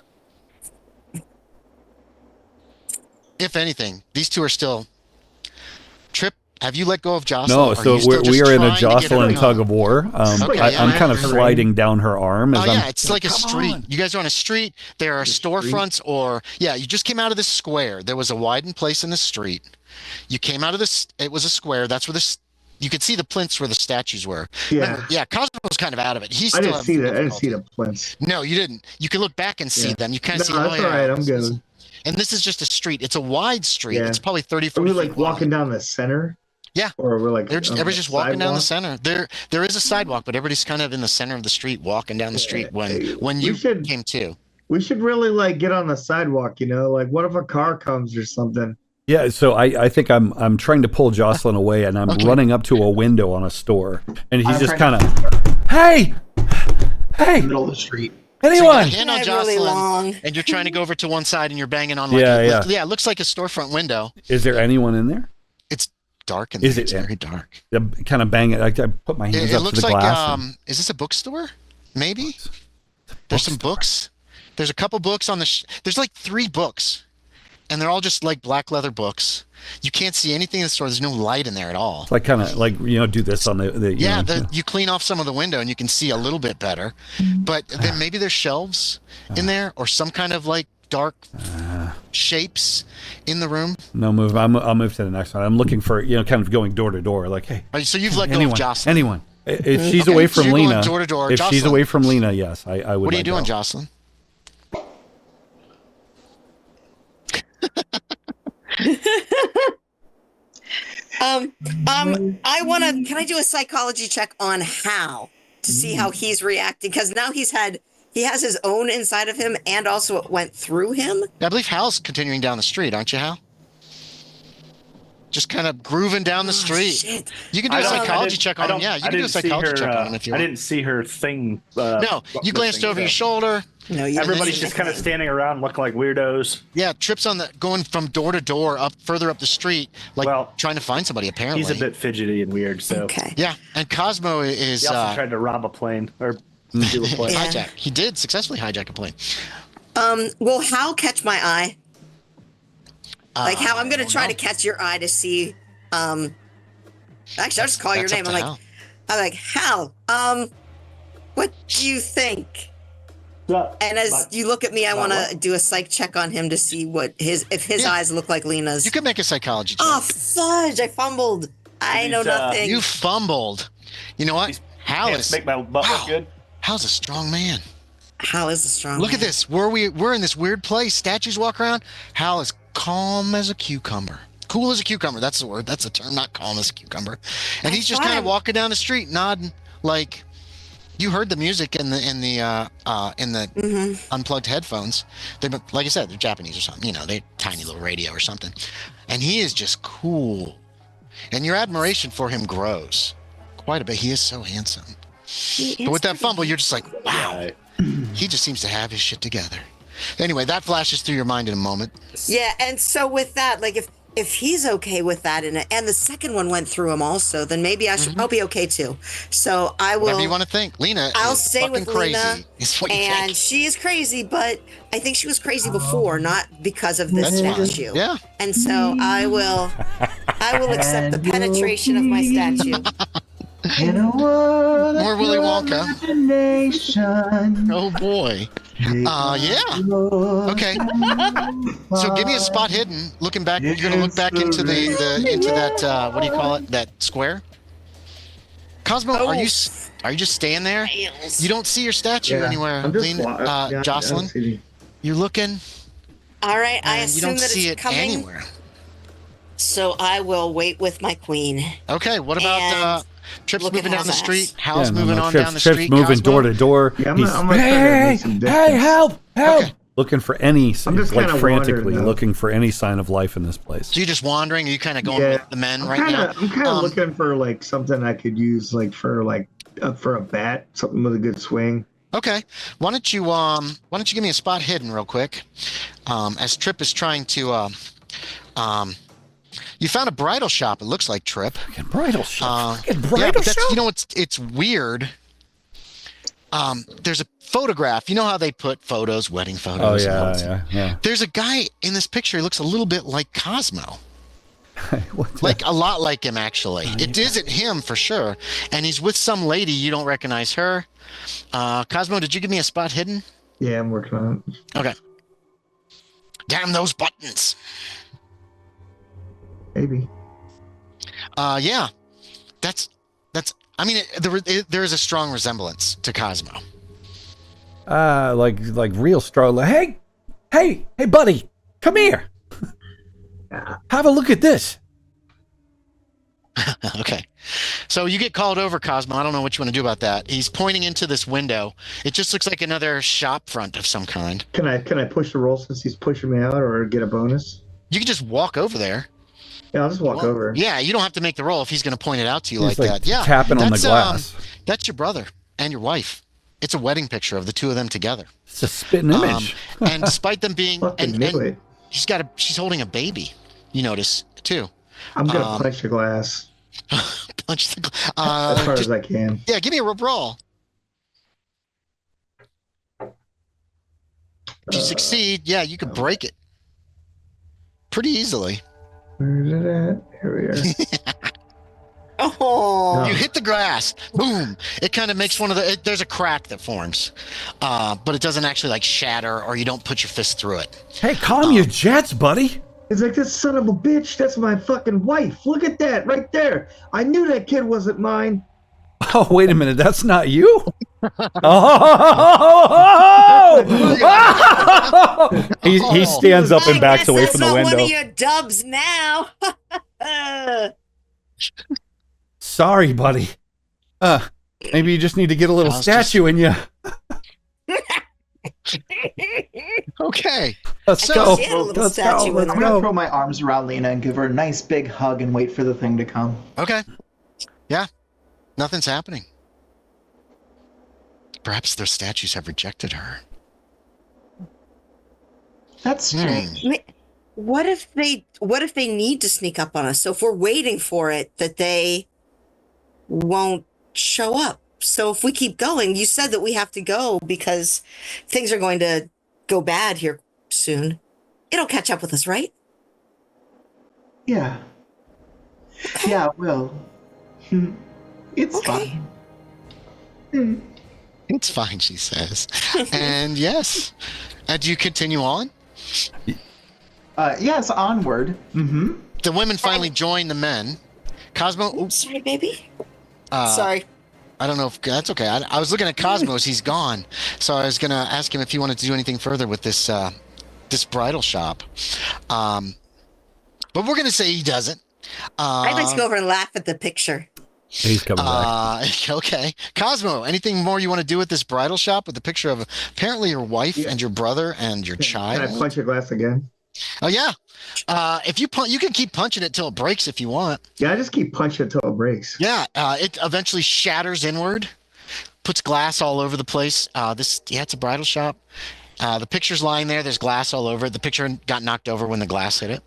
If anything, these two are still. Trip, have you let go of Jocelyn? No, Or so you still we just are in a trying to get her Jocelyn home? tug of war. Okay, I'm yeah. kind of sliding down her arm as Oh yeah, I'm. it's like a street. You guys are on a street. There are storefronts, or you just came out of this square. There was a widened place in the street. You came out of this. It was a square. That's where this. You could see the plinths where the statues were. Yeah. Yeah. Cosmo was kind of out of it. He's I still didn't see that. I didn't see the plinths. No, you didn't. You can look back and see Yeah. them. You kind No, of see. that's all right. I'm good. And this is just a street. It's a wide street. Yeah. It's probably 30, Are 40 we like feet wide. walking down the center? Yeah. Or we're like Everybody's just walking down the sidewalk? center. There is a sidewalk, but everybody's kind of in the center of the street, walking down the street when We you should- came to. We should really like get on the sidewalk, like what if a car comes or something? Yeah, so I think I'm trying to pull Jocelyn away, and I'm running up to a window on a store, and he's I'm just trying kind of, hey, Middle of the street. So you anyone? got a hand on They're really Jocelyn, long. and you're trying to go over to one side, and you're banging on. Like Yeah. Yeah, it looks like a storefront window. Is there anyone in there? It's dark in there. Is it- It's very dark. Kind of bang it. I put my hands It up to looks the like glass. and- is this a bookstore? Maybe. There's some books. There's a couple books on the. There's like 3 books, and they're all just like black leather books. You can't see anything in the store. There's no light in there at all. like kind of like do this on the Yeah, you clean off some of the window and you can see a little bit better. But then maybe there's shelves in there or some kind of like dark shapes in the room. no move. I'll move to the next one. I'm looking for kind of going door to door, like hey, All right, so you've let go anyone, of Jocelyn. anyone. If she's Okay, away so from you're going Lena, door to door. if she's Jocelyn. away from Lena, yes, I would. What are you let doing, go. Jocelyn? I want to. Can I do a psychology check on Hal to see how he's reacting? Because now he has his own inside of him, and also it went through him. I believe Hal's continuing down the street, aren't you, Hal? Just kind of grooving down the street. Shit. You can do a psychology check on him. Yeah, you can do a psychology check on him if you I want. didn't see her thing. No, you glanced over your shoulder. No, you Everybody's didn't. just kind of standing around looking like weirdos. Yeah, Tripp's on the going from door to door up further up the street, like Well, trying to find somebody. Apparently, He's a bit fidgety and weird, so Okay. Yeah, and Cosmo is he also tried to rob a plane or do a plane. Yeah. hijack. He did successfully hijack a plane. Will Hal catch my eye? Like how I'm gonna don't try know. to catch your eye to see. Actually, I'll just call your That's up name. to I'm like Hal. Hal. What do you think? And as you look at me, I want to do a psych check on him to see if his Yeah. eyes look like Lena's. You can make a psychology check. Oh fudge! I fumbled. I know nothing. You fumbled. You know what? Hal Can't is make my butt look good. Hal's a strong man. Hal is a strong. Look at man. this. We're in this weird place. Statues walk around. Hal is calm as a cucumber. Cool as a cucumber. That's the word. That's the term. Not calm as a cucumber. And he's just kind of walking down the street, nodding like. You heard the music in the unplugged headphones. They, like I said, they're Japanese or something. They tiny little radio or something. And he is just cool. And your admiration for him grows quite a bit. He is so handsome. But with that fumble, you're just like, wow. He just seems to have his shit together. Anyway, that flashes through your mind in a moment. Yeah, and so with that, like if he's okay with that, and the second one went through him also, then maybe I'll be okay too. So I will. Whatever you want to think. Lena I'll is stay fucking with Lena, crazy. Is what you and think. she is crazy, but I think she was crazy before, not because of this That's fine. statue. Yeah. And so I will accept the penetration of my statue. In a world More of Willy your Wonka. imagination. Oh boy. Yeah. Okay. So give me a spot hidden. Looking back, you're gonna look back into into that what do you call it? That square. Cosmo, are you just staying there? You don't see your statue anywhere, I'm just Jocelyn. You're looking. All right, I and you assume don't that see it's it coming. anywhere. So I will wait with my queen. Okay. What about Trip's look moving at down the Hal's street? ass. Hal's moving on Trip's, down the Trip's street. moving Cosmo? door to door. Yeah, I'm He's, gonna try to make some distance. help! Okay. Looking for any, I'm just like kinda frantically wandering, though. looking for any sign of life in this place. So you're just wandering? Are you kind of going with the men right now? I'm kind of looking for like something I could use for a bat, something with a good swing. Okay. Why don't you give me a spot hidden real quick? As Trip is trying to you found a bridal shop, it looks like, Trip. Fucking bridal shop. Fucking Yeah, bridal but that's, shop. you know, it's weird. There's a photograph. You know how they put photos, wedding Oh photos. and all that? yeah. There's a guy in this picture. He looks a little bit like Cosmo. What the- Like a lot like him, actually. It isn't him for sure. And he's with some lady. You don't recognize her. Cosmo, did you give me a spot hidden? Yeah, I'm working on it. Okay. Damn those buttons. Maybe. Yeah. That's. I mean, there is a strong resemblance to Cosmo. like real strong. Hey, buddy, come here. Have a look at this. Okay. So you get called over, Cosmo. I don't know what you want to do about that. He's pointing into this window. It just looks like another shop front of some kind. Can I push the roll since he's pushing me out, or get a bonus? You can just walk over there. Yeah, I'll just walk over. Yeah, you don't have to make the roll if he's going to point it out to you He's like like that. Yeah, tapping on the glass. That's your brother and your wife. It's a wedding picture of the two of them together. It's a spitting image. And despite them being, Fucking midway. she's holding a baby. You notice too. I'm gonna punch the glass Punch the. as far as I can. Yeah, give me a roll. If you succeed, yeah, you could break it pretty easily. Where is it at? Here we are. Oh, You hit the glass, boom! It kind of makes there's a crack that forms, but it doesn't actually like shatter, or you don't put your fist through it. Hey, calm your jets, buddy. It's like, this son of a bitch. That's my fucking wife. Look at that right there. I knew that kid wasn't mine. Oh, wait a minute. That's not you? He stands up and I backs guess away that's from the not window. One of your dubs now. Sorry, buddy. Maybe you just need to get a little I was statue in you. Okay, Let's So- go. She had a little Let's statue go. in Let's I'm gonna go. throw my arms around Lena and give her a nice big hug and wait for the thing to come. okay, yeah, nothing's happening. Perhaps their statues have rejected her. That's strange. What if they need to sneak up on us? So if we're waiting for it, that they won't show up. So if we keep going, you said that we have to go because things are going to go bad here soon. It'll catch up with us, right? Yeah. Yeah, it will. It's Okay. fine. It's fine, she says. And yes, do you continue on? Yes, onward. Mm-hmm. The women finally join the men. Cosmo, oops, Sorry, baby. Sorry. I don't know if that's okay. I was looking at Cosmos. He's gone. So I was going to ask him if he wanted to do anything further with this bridal shop. But we're going to say he doesn't. I'd like to go over and laugh at the picture. He's coming back. Okay. Cosmo, anything more you want to do with this bridal shop with the picture of apparently your wife and your brother and your Can I child? punch your glass again? Oh, yeah. If you you can keep punching it till it breaks if you want. Yeah, I just keep punching until it breaks. Yeah, it eventually shatters inward, puts glass all over the place. It's a bridal shop. The picture's lying there. There's glass all over it. The picture got knocked over when the glass hit it.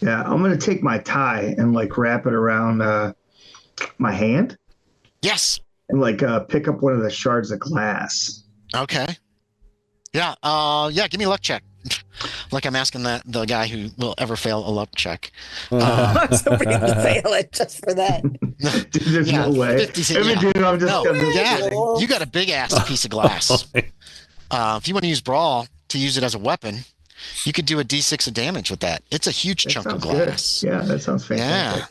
Yeah, I'm gonna take my tie and like wrap it around my hand Yes. and like pick up one of the shards of glass. Okay. Yeah. Yeah. Give me a luck check. Like I'm asking the guy who will ever fail a luck check. Somebody will fail it just for that. Dude, there's Yeah, no way. 50, If you yeah. do, I'm just No, gonna yeah. kidding. You got a big ass piece of glass. If you want to use brawl to use it as a weapon, you could do a D6 of damage with that. It's a huge That chunk of sounds good. glass. Yeah, that sounds fantastic.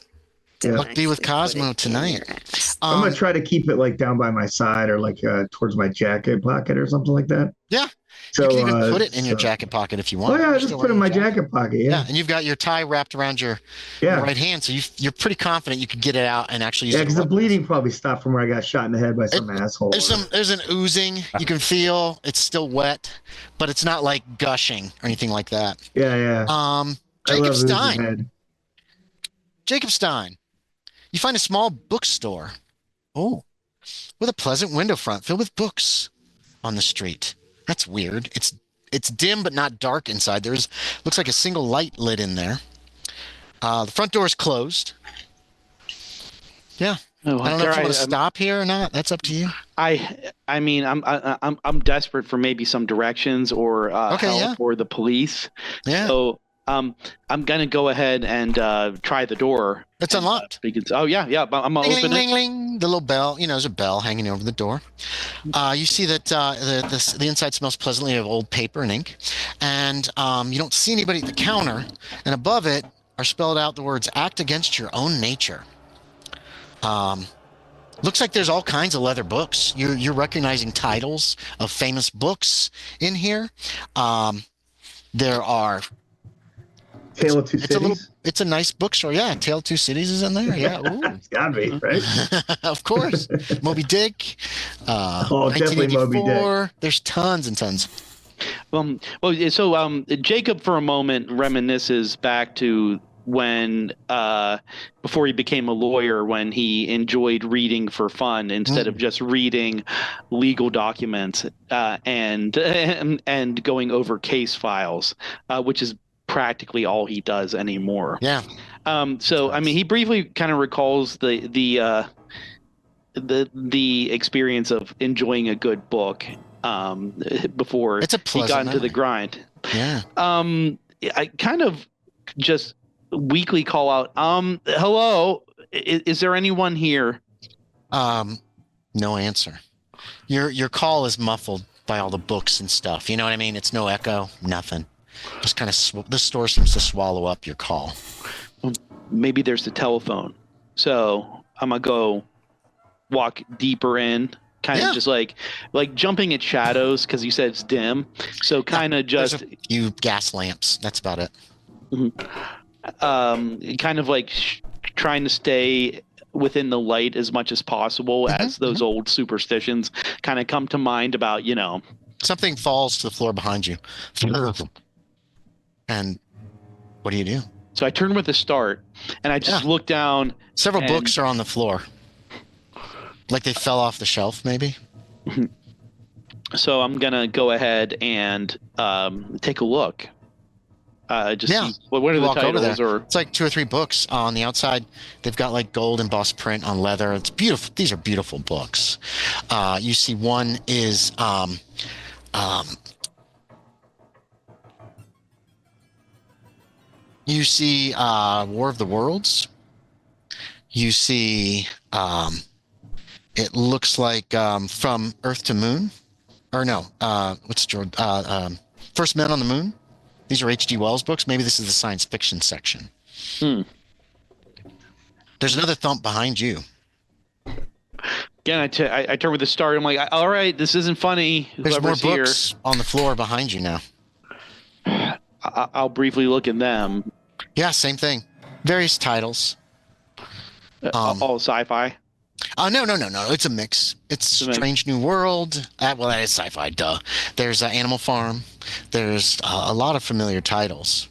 Yeah. Yeah. Luck be with Cosmo tonight. I'm gonna try to keep it like down by my side or like towards my jacket pocket or something like that. Yeah. So You can even put it in your jacket pocket if you want. Oh yeah, You're just still put it in wearing my your jacket pocket. Yeah, Yeah. and you've got your tie wrapped around your Yeah. right hand, so you're pretty confident you could get it out and actually use Yeah, it. because the bleeding probably stopped from where I got shot in the head by some asshole. There's an oozing you can feel. It's still wet, but it's not like gushing or anything like that. Yeah, yeah. I Jacob love oozing Stein. head. Jacob Stein. You find a small bookstore. Oh, with a pleasant window front filled with books on the street. That's weird. It's dim but not dark inside. There's looks like a single light lit in there. The front door is closed. Yeah. Oh, I don't know if you want to stop here or not. That's up to you. I mean, I'm desperate for maybe some directions or help or the police. Yeah. So I'm gonna go ahead and try the door. It's unlocked. Oh yeah. I'm gonna open Ling, it. ling. The little bell. There's a bell hanging over the door. You see that the inside smells pleasantly of old paper and ink, and you don't see anybody at the counter. And above it are spelled out the words "Act against your own nature." Looks like there's all kinds of leather books. You're recognizing titles of famous books in here. There are. Tale of Two Cities. It's a nice bookstore. Yeah, Tale of Two Cities is in there. Yeah, It's gotta be, right? of course. Moby Dick. Definitely Moby Dick. There's tons and tons. So Jacob for a moment reminisces back to when before he became a lawyer, when he enjoyed reading for fun instead of just reading legal documents and going over case files, which is practically all he does anymore. Yeah. So I mean, he briefly kind of recalls the experience of enjoying a good book before he got into the grind. Yeah. I kind of just weekly call out, hello, is there anyone here? No answer. Your call is muffled by all the books and stuff. You know what I mean? It's no echo, nothing. Just kind of the store seems to swallow up your call. Maybe there's the telephone. So I'm gonna go walk deeper in, kind of just like jumping at shadows because you said it's dim. So kind of just a few gas lamps. That's about it. Kind of like trying to stay within the light as much as possible as those old superstitions kind of come to mind about, something falls to the floor behind you. And what do you do? So I turn with a start and I just look down. Several books are on the floor. Like they fell off the shelf, maybe. So I'm going to go ahead and take a look. See what are the titles? Or it's like 2 or 3 books on the outside. They've got like gold embossed print on leather. It's beautiful. These are beautiful books. You see one is you see War of the Worlds. You see it looks like From Earth to Moon. Or no, what's George? First Men on the Moon. These are H.G. Wells books. Maybe this is the science fiction section. There's another thump behind you. Again, I turn with a start. I'm like, all right, this isn't funny. There's Whoever's more books on the floor behind you now. I'll briefly look at them. Yeah, same thing. Various titles. All sci-fi? No. It's a mix. It's Strange New World. Well, that is sci-fi, duh. There's Animal Farm. There's a lot of familiar titles.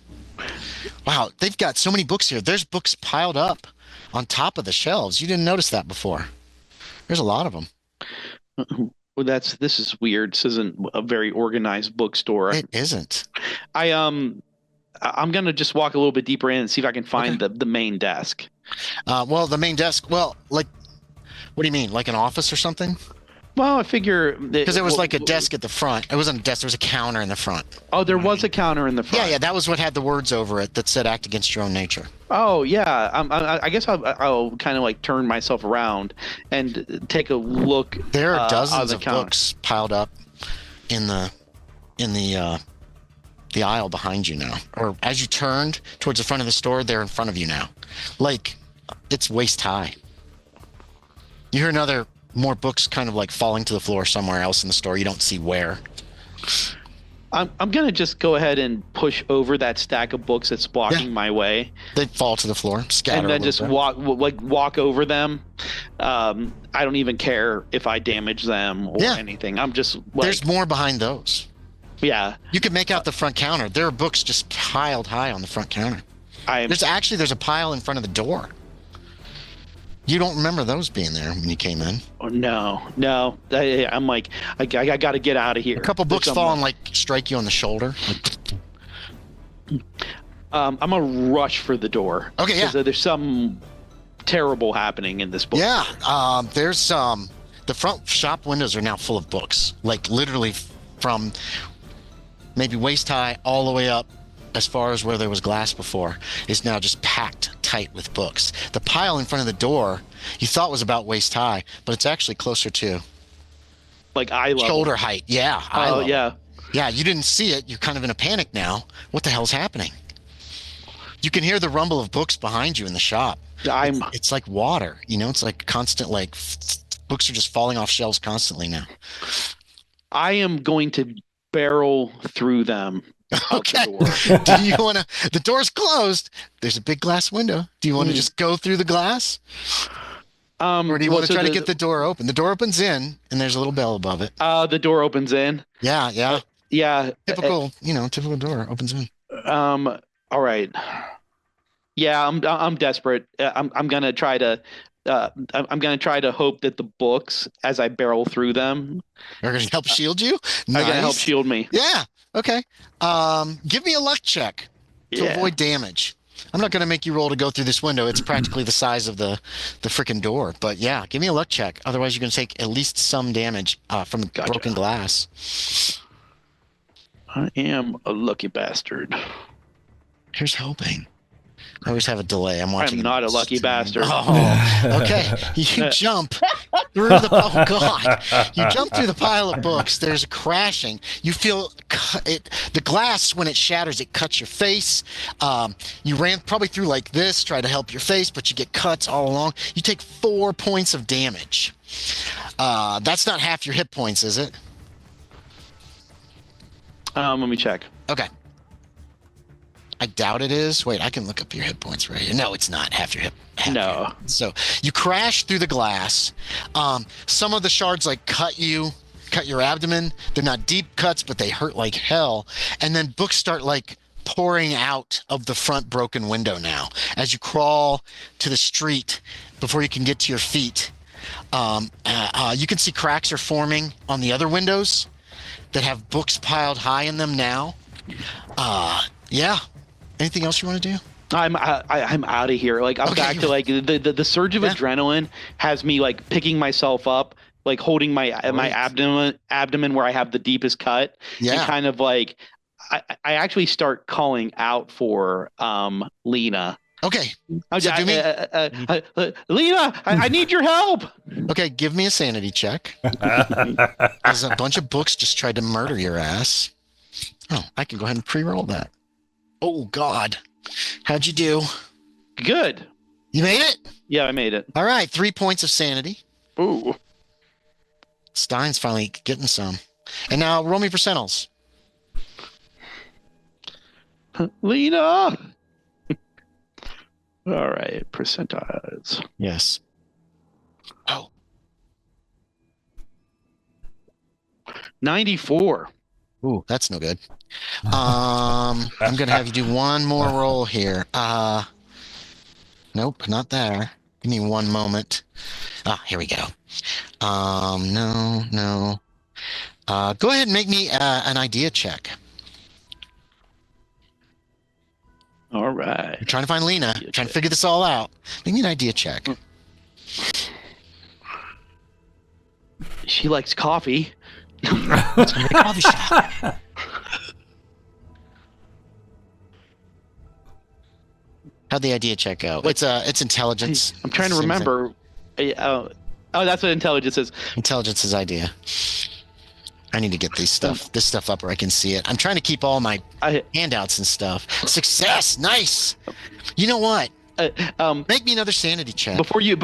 Wow, they've got so many books here. There's books piled up on top of the shelves. You didn't notice that before. There's a lot of them. Well, this is weird. This isn't a very organized bookstore. It isn't. I I'm gonna just walk a little bit deeper in and see if I can find the main desk. Well, the main desk. Well, like, what do you mean? Like an office or something? Well, I figure Because there was like a desk at the front. It wasn't a desk. There was a counter in the front. Oh, there was a counter in the front. Yeah. That was what had the words over it that said "Act against your own nature." Oh yeah. I guess I'll kind of like turn myself around and take a look. There are dozens the of counter. books piled up in the aisle behind you now, or as you turned towards the front of the store, they're in front of you now. Like, it's waist high. You hear more books kind of like falling to the floor somewhere else in the store. You don't see where. I'm gonna just go ahead and push over that stack of books that's blocking my way. They fall to the floor, scatter, and then just bit. walk over them. I don't even care if I damage them or anything. I'm just like, there's more behind those. Yeah, you can make out the front counter. There are books just piled high on the front counter. There's a pile in front of the door. You don't remember those being there when you came in? Oh, no. I'm like, I got to get out of here. A couple books fall and like strike you on the shoulder. I'm gonna rush for the door. Okay, yeah. There's something terrible happening in this book. Yeah, there's the front shop windows are now full of books, like literally from maybe waist high all the way up as far as where there was glass before is now just packed tight with books. The pile in front of the door you thought was about waist high, but it's actually closer to like eye level. Shoulder height. Yeah. Oh, yeah. Yeah, you didn't see it. You're kind of in a panic now. What the hell's happening? You can hear the rumble of books behind you in the shop. It's like water, it's like constant, like books are just falling off shelves constantly now. I am going to barrel through them. Okay. Do you want to? The door's closed. There's a big glass window. Do you want to just go through the glass? Or do you want to try to get the door open? The door opens in, and there's a little bell above it. The door opens in. Yeah. Yeah. Typical door opens in. All right. Yeah, I'm desperate. I'm gonna try to. I'm gonna try to hope that the books, as I barrel through them, are gonna help shield you. Nice. Are gonna help shield me. Yeah. Okay. Give me a luck check to avoid damage. I'm not gonna make you roll to go through this window. It's practically the size of the freaking door. But yeah, give me a luck check. Otherwise, you're gonna take at least some damage from the broken glass. I am a lucky bastard. Here's hoping. I always have a delay. I'm watching. I'm not a lucky bastard. Oh, okay. You jump through oh God! You jump through the pile of books. There's a crashing. You feel it. The glass, when it shatters, it cuts your face. You ran probably through like this, try to help your face, but you get cuts all along. You take 4 points of damage. That's not half your hit points, is it? Let me check. Okay. I doubt it is. Wait, I can look up your hit points right here. No, it's not half your hit. No. So you crash through the glass. Some of the shards like cut your abdomen. They're not deep cuts, but they hurt like hell. And then books start like pouring out of the front broken window now. As you crawl to the street before you can get to your feet, you can see cracks are forming on the other windows that have books piled high in them now. Yeah. Anything else you want to do? I'm out of here. Like I'm back to like the surge of adrenaline has me like picking myself up, like holding my abdomen where I have the deepest cut. Yeah. And kind of like I actually start calling out for Lena. Okay. Lena, I need your help. Okay, give me a sanity check. As a bunch of books just tried to murder your ass. Oh, I can go ahead and pre-roll that. Oh, God. How'd you do? Good. You made it? Yeah, I made it. All right, 3 points of sanity. Ooh. Stein's finally getting some. And now roll me percentiles. Lena. All right, percentiles. Yes. Oh. 94. Ooh, that's no good. I'm gonna have you do one more roll here. Nope, not there. Give me one moment. Here we go. No. Go ahead and make me an idea check. All right. You're trying to find Lena. You're trying to figure this all out. Make me an idea check. She likes coffee. Let's find a coffee shop. How'd the idea check go? It's intelligence. I'm trying to remember. Oh, that's what intelligence is. Intelligence's idea. I need to get this stuff up where I can see it. I'm trying to keep all my handouts and stuff. Success, nice. You know what? Make me another sanity check. Before you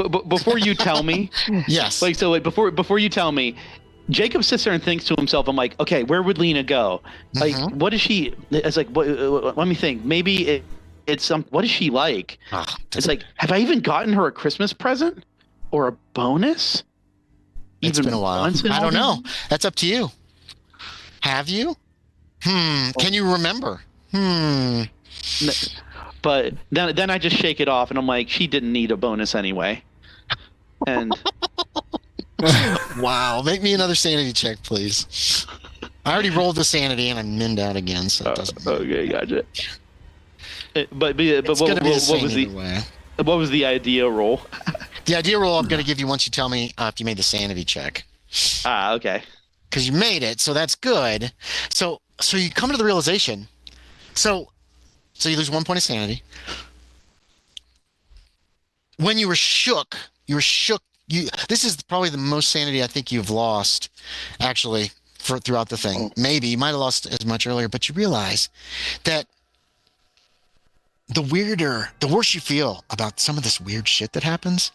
tell me. Yes. Before you tell me, Jacob sits there and thinks to himself, I'm like, okay, where would Lena go? Like, what is she? It's like, let me think. Maybe it's some. What is she like? It's like, have I even gotten her a Christmas present or a bonus? It's been a while. I don't know. That's up to you. Have you? Can you remember? But then I just shake it off and I'm like, she didn't need a bonus anyway. And wow, make me another sanity check, please. I already rolled the sanity and I minned out again, so it doesn't matter. Okay, gotcha. But what was the idea roll? The idea roll I'm going to give you once you tell me if you made the sanity check. Okay. Because you made it, so that's good. So you come to the realization. So you lose 1 point of sanity. When you were shook. This is probably the most sanity I think you've lost, actually, throughout the thing. Maybe you might have lost as much earlier, but you realize that the worse you feel about some of this weird shit that happens,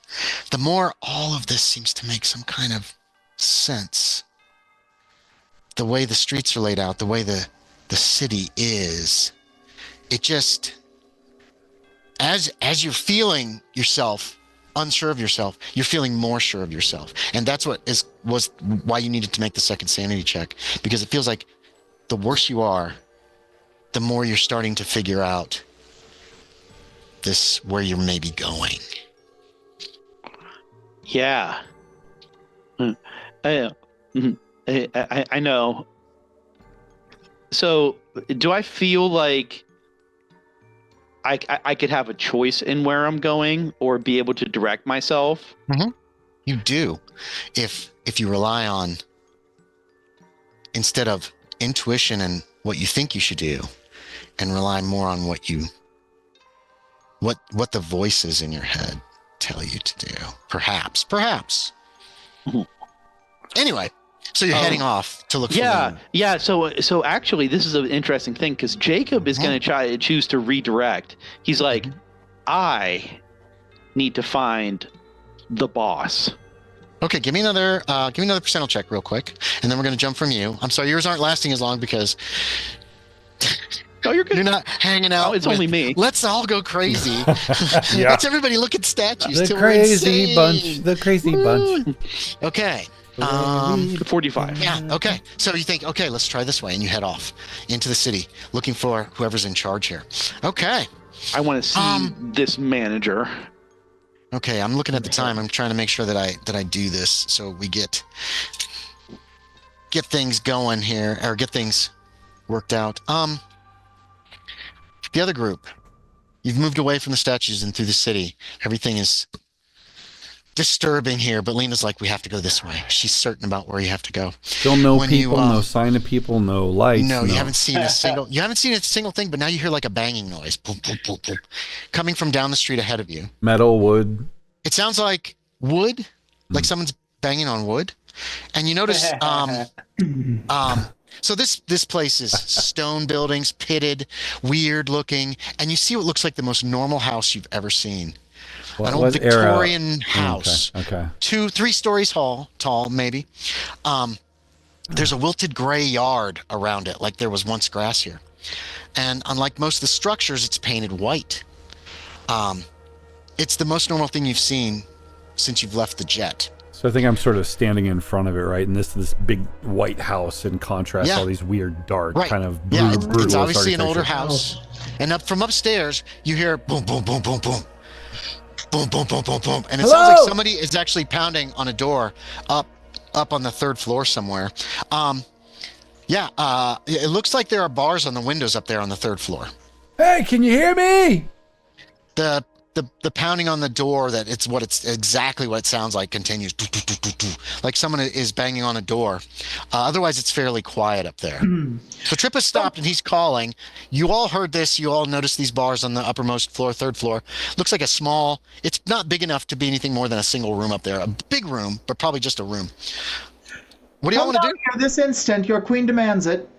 the more all of this seems to make some kind of sense. The way the streets are laid out, the way the city is, it just, as you're feeling yourself unsure of yourself, you're feeling more sure of yourself, and that's was why you needed to make the second sanity check, because it feels like the worse you are, the more you're starting to figure out where you're maybe going. Yeah. I know. So, do I feel like I could have a choice in where I'm going or be able to direct myself? Mm-hmm. You do. If you rely on, instead of intuition and what you think you should do, and rely more on what the voices in your head tell you to do. Perhaps. Mm-hmm. Anyway, so you're heading off to look for Lena. Yeah. So actually, this is an interesting thing, because Jacob is going to choose to redirect. He's like, I need to find the boss. Okay, give me another percentile check real quick, and then we're going to jump from you. I'm sorry, yours aren't lasting as long because Oh, you're good. You're not hanging out. Oh, it's only me. Let's all go crazy. Yeah. Let's everybody look at statues. The till crazy we're bunch. insane. The crazy bunch. Okay. 45. Yeah. Okay. So you think, okay, let's try this way, and you head off into the city, looking for whoever's in charge here. Okay. I want to see this manager. Okay. I'm looking at the time. I'm trying to make sure that I do this so we get things going here, or get things worked out. The other group, you've moved away from the statues and through the city. Everything is disturbing here, but Lena's like, we have to go this way. She's certain about where you have to go. Still no people, no sign of people, no lights. No, you haven't seen a single thing, but now you hear like a banging noise. Boom, boom, boom, boom, coming from down the street ahead of you. Metal, wood. It sounds like wood, like someone's banging on wood. And you notice so this place is stone buildings, pitted, weird looking, and you see what looks like the most normal house you've ever seen. An old Victorian house. Okay. 2-3 stories tall, maybe. There's a wilted gray yard around it, like there was once grass here. And unlike most of the structures, it's painted white. It's the most normal thing you've seen since you've left the jet. So I think I'm sort of standing in front of it, right? And this big white house, in contrast, all these weird, dark, kind of brutal. It's obviously an older house. And from upstairs, you hear boom, boom, boom, boom, boom. Boom, boom, boom, boom, boom. And it sounds like somebody is actually pounding on a door up on the third floor somewhere. It looks like there are bars on the windows up there on the third floor. Hey, can you hear me? The pounding on the door, it's exactly what it sounds like, continues. Like someone is banging on a door. Otherwise, it's fairly quiet up there. So Trip has stopped and he's calling. You all heard this. You all noticed these bars on the uppermost floor, third floor. Looks like a small, it's not big enough to be anything more than a single room up there. A big room, but probably just a room. What do y'all want to do? Here this instant. Your queen demands it.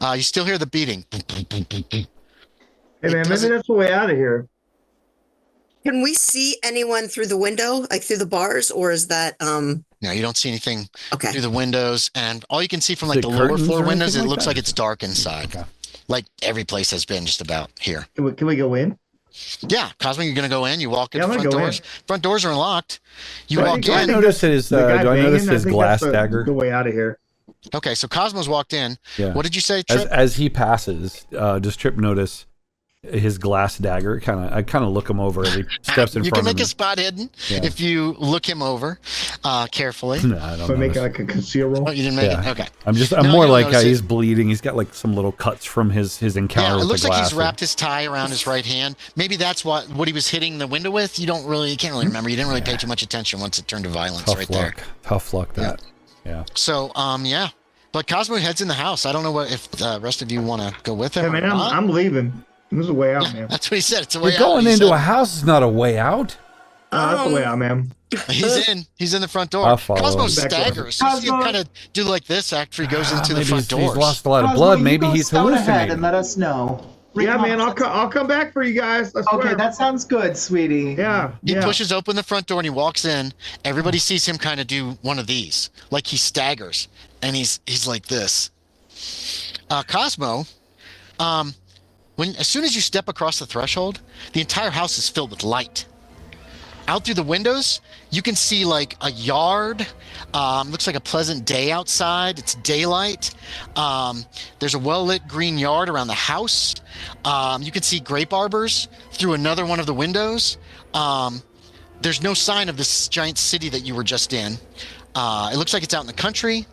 You still hear the beating. Hey, man, maybe that's the way out of here. Can we see anyone through the window, like through the bars, or is that No, you don't see anything okay? through the windows, and all you can see from like the Is it lower curtains floor or windows, it anything like looks that? like it's dark inside. Okay. Like every place has been just about here. Can we go in? Yeah, Cosmo, you're gonna go in. You walk in Yeah, the I'm front gonna go doors. Front doors are unlocked. You Right, walk Do I in. notice his? Do The guy I banging, notice I his think glass that's dagger? the way out of here. Okay, so Cosmo's walked in. Yeah. What did you say, As Trip? as he passes, does Trip notice his glass dagger? I kind of look him over as he steps in You front can of make me. a spot hidden Yeah. if you look him over carefully. No, I don't So I make notice. like a conceal roll. Oh, you didn't make Yeah. it? Okay. I'm No, more you don't like notice it. he's bleeding. He's got like some little cuts from his encounter Yeah, it with looks the like glass. he's wrapped his tie around his right hand. Maybe that's what he was hitting the window with. You can't really remember. You didn't really pay too much attention once it turned to violence Tough right luck. there. Tough luck. That. Yeah. So, yeah. But Cosmo heads in the house. I don't know if the rest of you want to go with him Hey, or man, not. I'm leaving. This is the way out, Yeah, man. that's what he said. It's a way You're out. going He into said- a house is not a way out. That's the way out, man. He's in. He's in the front door. I'll follow Cosmo him. staggers. You see him Cosmo- kind of do like this after he goes into the Maybe front he's doors. lost a lot of Cosmo, blood. you Maybe go he's scout ahead hallucinating. and let us know. Yeah, man, I'll come back for you guys. I swear. Okay, that sounds good, sweetie. Yeah. He yeah. pushes open the front door and he walks in. Everybody sees him kind of do one of these, like he staggers, and he's like this. Cosmo, as soon as you step across the threshold, the entire house is filled with light. Out through the windows, you can see like a yard. Looks like a pleasant day outside. It's daylight. There's a well-lit green yard around the house. You can see grape arbors through another one of the windows. There's no sign of this giant city that you were just in. It looks like it's out in the country.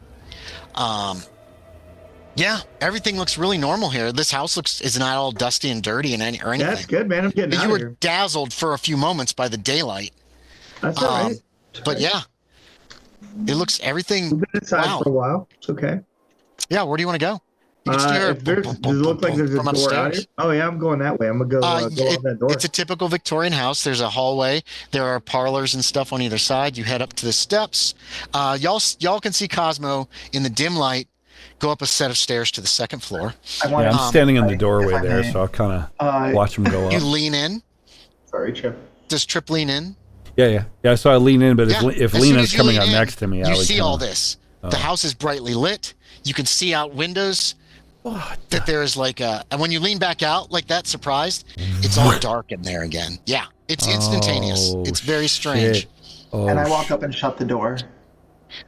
Yeah, everything looks really normal here. This house is not all dusty and dirty or anything. That's good, man. I'm getting out You of were here. dazzled for a few moments by the daylight. That's all right. But yeah, it looks everything. We've been inside Wow. for a while. It's okay. Yeah, where do you want to go? You can still hear Does it look like there's a from door out upstairs. here? Oh yeah, I'm going that way. I'm gonna go out that door. It's a typical Victorian house. There's a hallway. There are parlors and stuff on either side. You head up to the steps. Y'all can see Cosmo in the dim light go up a set of stairs to the second floor. Yeah, I'm standing in the doorway if I there, may. so I'll kind of watch him go You up. lean in. Sorry, Chip. Does Trip lean in? Yeah. So I lean in, but Yeah. if As soon Lena's as you coming lean up in, next to me, I you would see kinda- all this. The house is brightly lit. You can see out windows. What? That there is like and when you lean back out like that, surprised, it's all dark in there again. Yeah, it's instantaneous. Oh, It's very strange. shit. Oh, And I walk up and shut the door.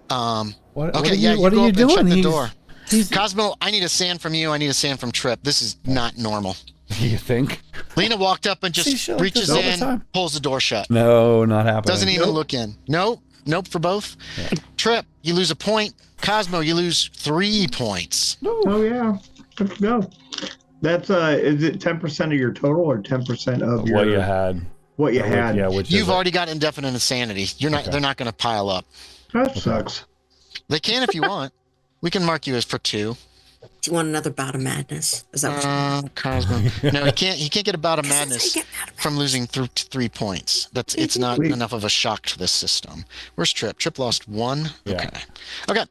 What Okay, are yeah, you, what you are go you up and doing? shut the door. He's, Cosmo, I need a sand from you. I need a sand from Trip. This is not normal. you think? Lena walked up and See just shit like reaches this all the in, time. pulls the door shut. No, not happening. Doesn't even look in. Nope for both. Trip, you lose a point. Cosmo, you lose 3 points. Oh yeah. Let's go. That's is it 10% of your total or 10% of your what you had. what you had? Yeah, which You've is already got indefinite insanity. You're not. Okay. They're not going to pile up. That sucks. They can if you want. We can mark you as for 2. Do you want another bout of madness? Is that what you Cosmo. No, he can't. He can't get a bout of That's how madness you get out of from losing 3 points. It's not Wait. enough of a shock to this system. Where's Trip? Trip lost 1. Yeah. Okay.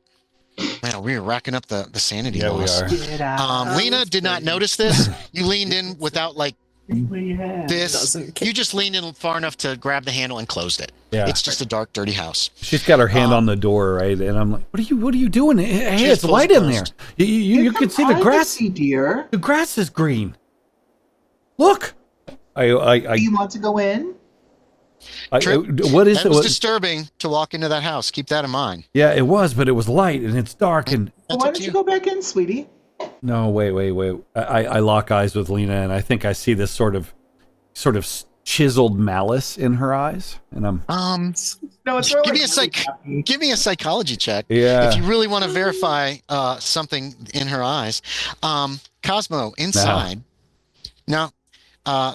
Man, we're racking up the sanity Yeah, we loss. are. Get out. Lena did not notice this. You leaned in without like this. Doesn't care. You just leaned in far enough to grab the handle and closed it. Yeah. It's just a dark, dirty house. She's got her hand on the door, right? And I'm like, what are you doing? Hey, She's it's full light in there. exposed. You can see the grass. Privacy, dear. The grass is green. Look. I Do you want to go in? Trip, what is That was it? disturbing to walk into that house. Keep that in mind. Yeah, it was, but it was light and it's dark and Well, That's why up to don't you go back in, sweetie? no, wait. I lock eyes with Lena and I think I see this sort of chiseled malice in her eyes, and I'm No, it's Give me a psychology check. Yeah. If you really want to verify something in her eyes. Cosmo, inside, No.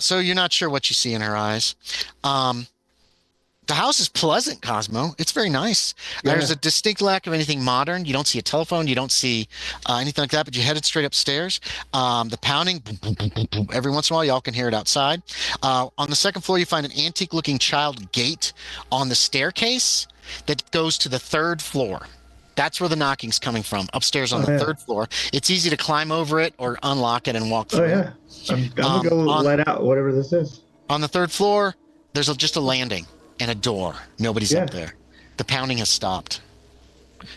So you're not sure what you see in her eyes. The house is pleasant, Cosmo. It's very nice. Yeah. There's a distinct lack of anything modern. You don't see a telephone. You don't see anything like that, but you headed straight upstairs. The pounding, boom, boom, boom, boom, boom. Every once in a while, y'all can hear it outside. On the second floor, you find an antique-looking child gate on the staircase that goes to the third floor. That's where the knocking's coming from, upstairs on the third floor. It's easy to climb over it or unlock it and walk through. Oh, yeah. I'm going to go let out whatever this is. On the third floor, there's just a landing and a door. Nobody's up there. The pounding has stopped.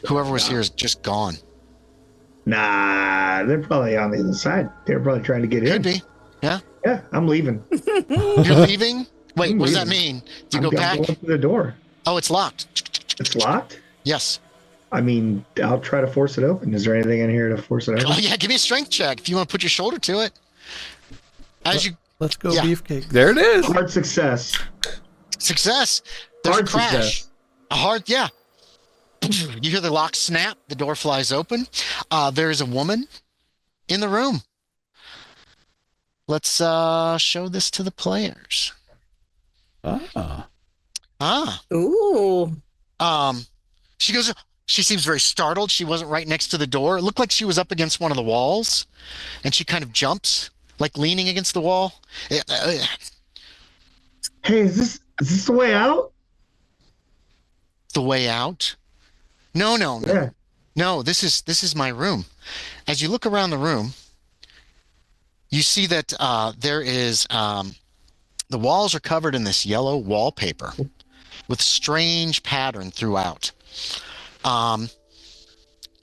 Whoever was here is just gone. Nah, they're probably on the other side. They're probably trying to get in. Could be. Yeah. Yeah, I'm leaving. You're leaving? Wait, I'm what does leaving. that mean? Do you go back? I'm going to the door. Oh, it's locked. It's locked? Yes. I mean, I'll try to force it open. Is there anything in here to force it open? Oh, yeah. Give me a strength check if you want to put your shoulder to it. Let's go, beefcake. There it is. Hard success. Success. There's Hard a crash. success. A hard, yeah. You hear the lock snap. The door flies open. There is a woman in the room. Let's show this to the players. Ooh. She seems very startled. She wasn't right next to the door. It looked like she was up against one of the walls, and she kind of jumps, like leaning against the wall. Hey, is this the way out? The way out? No. Yeah. No, this is my room. As you look around the room, you see that there is the walls are covered in this yellow wallpaper with strange pattern throughout.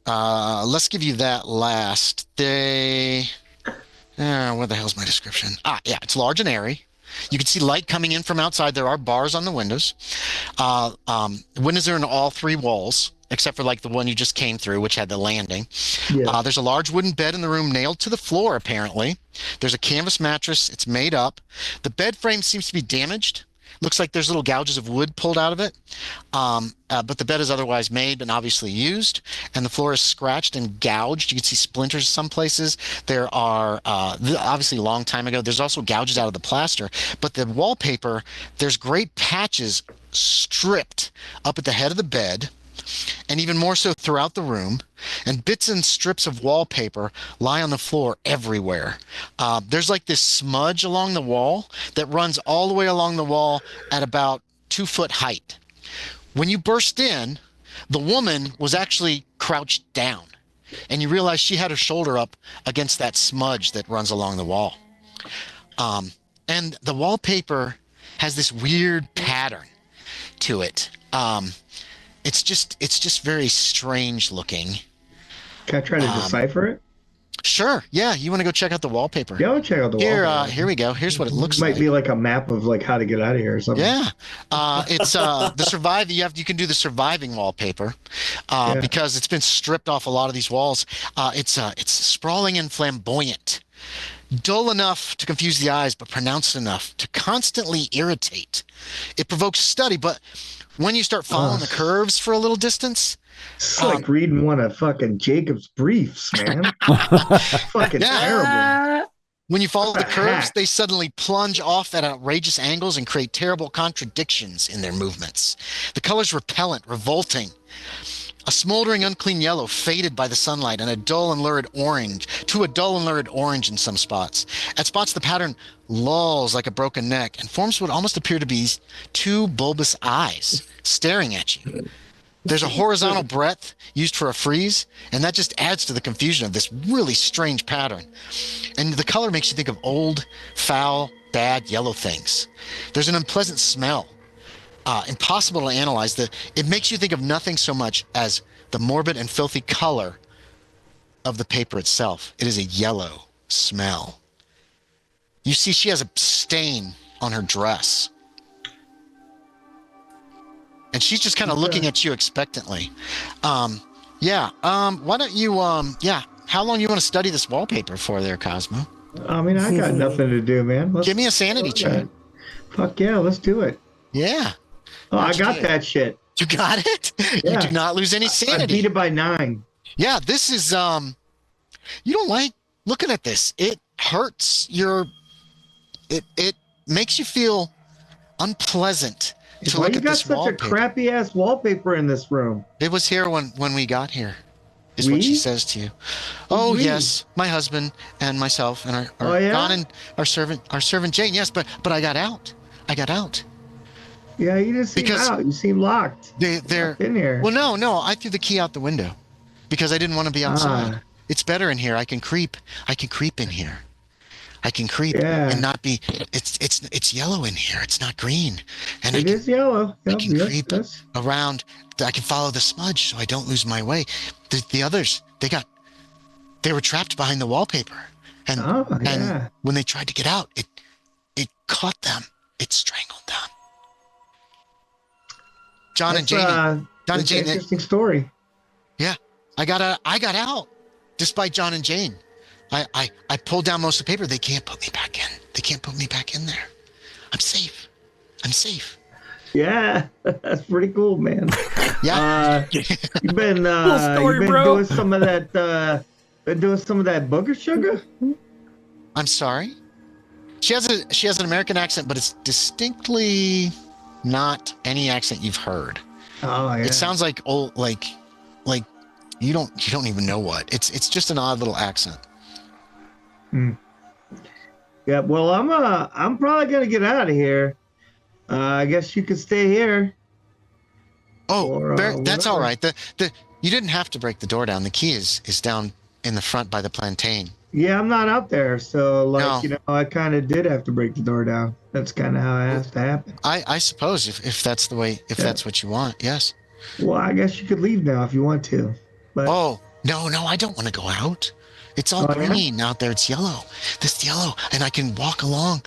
Let's give you that last. Where the hell's my description? Yeah, it's large and airy. You can see light coming in from outside. There are bars on the windows. Windows are in all three walls, except for like the one you just came through, which had the landing. Yeah. There's a large wooden bed in the room nailed to the floor, apparently. There's a canvas mattress. It's made up. The bed frame seems to be damaged. Looks like there's little gouges of wood pulled out of it. But the bed is otherwise made and obviously used. And the floor is scratched and gouged. You can see splinters some places. There are, obviously a long time ago, there's also gouges out of the plaster. But the wallpaper, there's great patches stripped up at the head of the bed, and even more so throughout the room, and bits and strips of wallpaper lie on the floor everywhere. There's like this smudge along the wall that runs all the way along the wall at about 2 foot height. When you burst in, the woman was actually crouched down, and you realize she had her shoulder up against that smudge that runs along the wall. And the wallpaper has this weird pattern to it. It's just very strange looking. Can I try to decipher it? Sure. Yeah. You want to go check out the wallpaper? Yeah, I'll check out the wallpaper. Here we go. Here's what it looks Might like. be like a map of like how to get out of here or something. Yeah. It's the survive. You can do the surviving wallpaper because it's been stripped off a lot of these walls. It's sprawling and flamboyant. Dull enough to confuse the eyes, but pronounced enough to constantly irritate. It provokes study, but when you start following the curves for a little distance, it's like reading one of fucking Jacob's briefs, man. Fucking terrible. When you follow the curves, they suddenly plunge off at outrageous angles and create terrible contradictions in their movements. The color's repellent, revolting. A smoldering, unclean yellow, faded by the sunlight, and a dull and lurid orange in some spots. At spots, the pattern lolls like a broken neck and forms what almost appear to be two bulbous eyes staring at you. There's a horizontal breadth used for a frieze, and that just adds to the confusion of this really strange pattern. And the color makes you think of old, foul, bad yellow things. There's an unpleasant smell. Impossible to analyze. It makes you think of nothing so much as the morbid and filthy color of the paper itself. It is a yellow smell. You see she has a stain on her dress. And she's just kind of looking at you expectantly. Why don't you, how long you want to study this wallpaper for there, Cosmo? I mean, I got nothing to do, man. Give me a sanity check. Fuck yeah, let's do it. Yeah. Oh, I got that shit. You got it? Yeah. You do not lose any sanity. I beat it by 9. Yeah, this is, you don't like looking at this. It hurts your it makes you feel unpleasant to Why look you at got this such wallpaper. a crappy ass wallpaper in this room? It was here when we got here, is what she We? says to you. Oh we? yes, my husband and myself and our Oh, yeah? Don and our servant Jane. Yes, but I got out. Yeah, you didn't seem Because out. You seem locked. They're in here. Well, no, I threw the key out the window because I didn't want to be outside. It's better in here. I can creep in here. I can creep and not be. It's yellow in here. It's not green, and It is yellow. I can creep around. I can follow the smudge so I don't lose my way. The others, they were trapped behind the wallpaper, and when they tried to get out, it caught them. It strangled them. John and Jane. Interesting story. Yeah, I got out, despite John and Jane. I pulled down most of the paper. They can't put me back in. They can't put me back in there. I'm safe. Yeah, that's pretty cool, man. Yeah. You've been story, you've been bro. doing some of that booger sugar. I'm sorry. She has an American accent, but it's distinctly not any accent you've heard. Oh yeah. It sounds like old, like you don't even know what. It's just an odd little accent. Yeah. Well, I'm probably gonna get out of here. I guess you could stay here. Oh, Or, that's whatever. all right. You didn't have to break the door down. The key is down in the front by the plantain. Yeah, I'm not out there, so No. I kind of did have to break the door down. That's kind of how it has to happen. I suppose if that's the way, if that's what you want, yes. Well, I guess you could leave now if you want to. But Oh, no, I don't want to go out. It's all Oh, yeah? green out there. It's yellow. This yellow, and I can walk along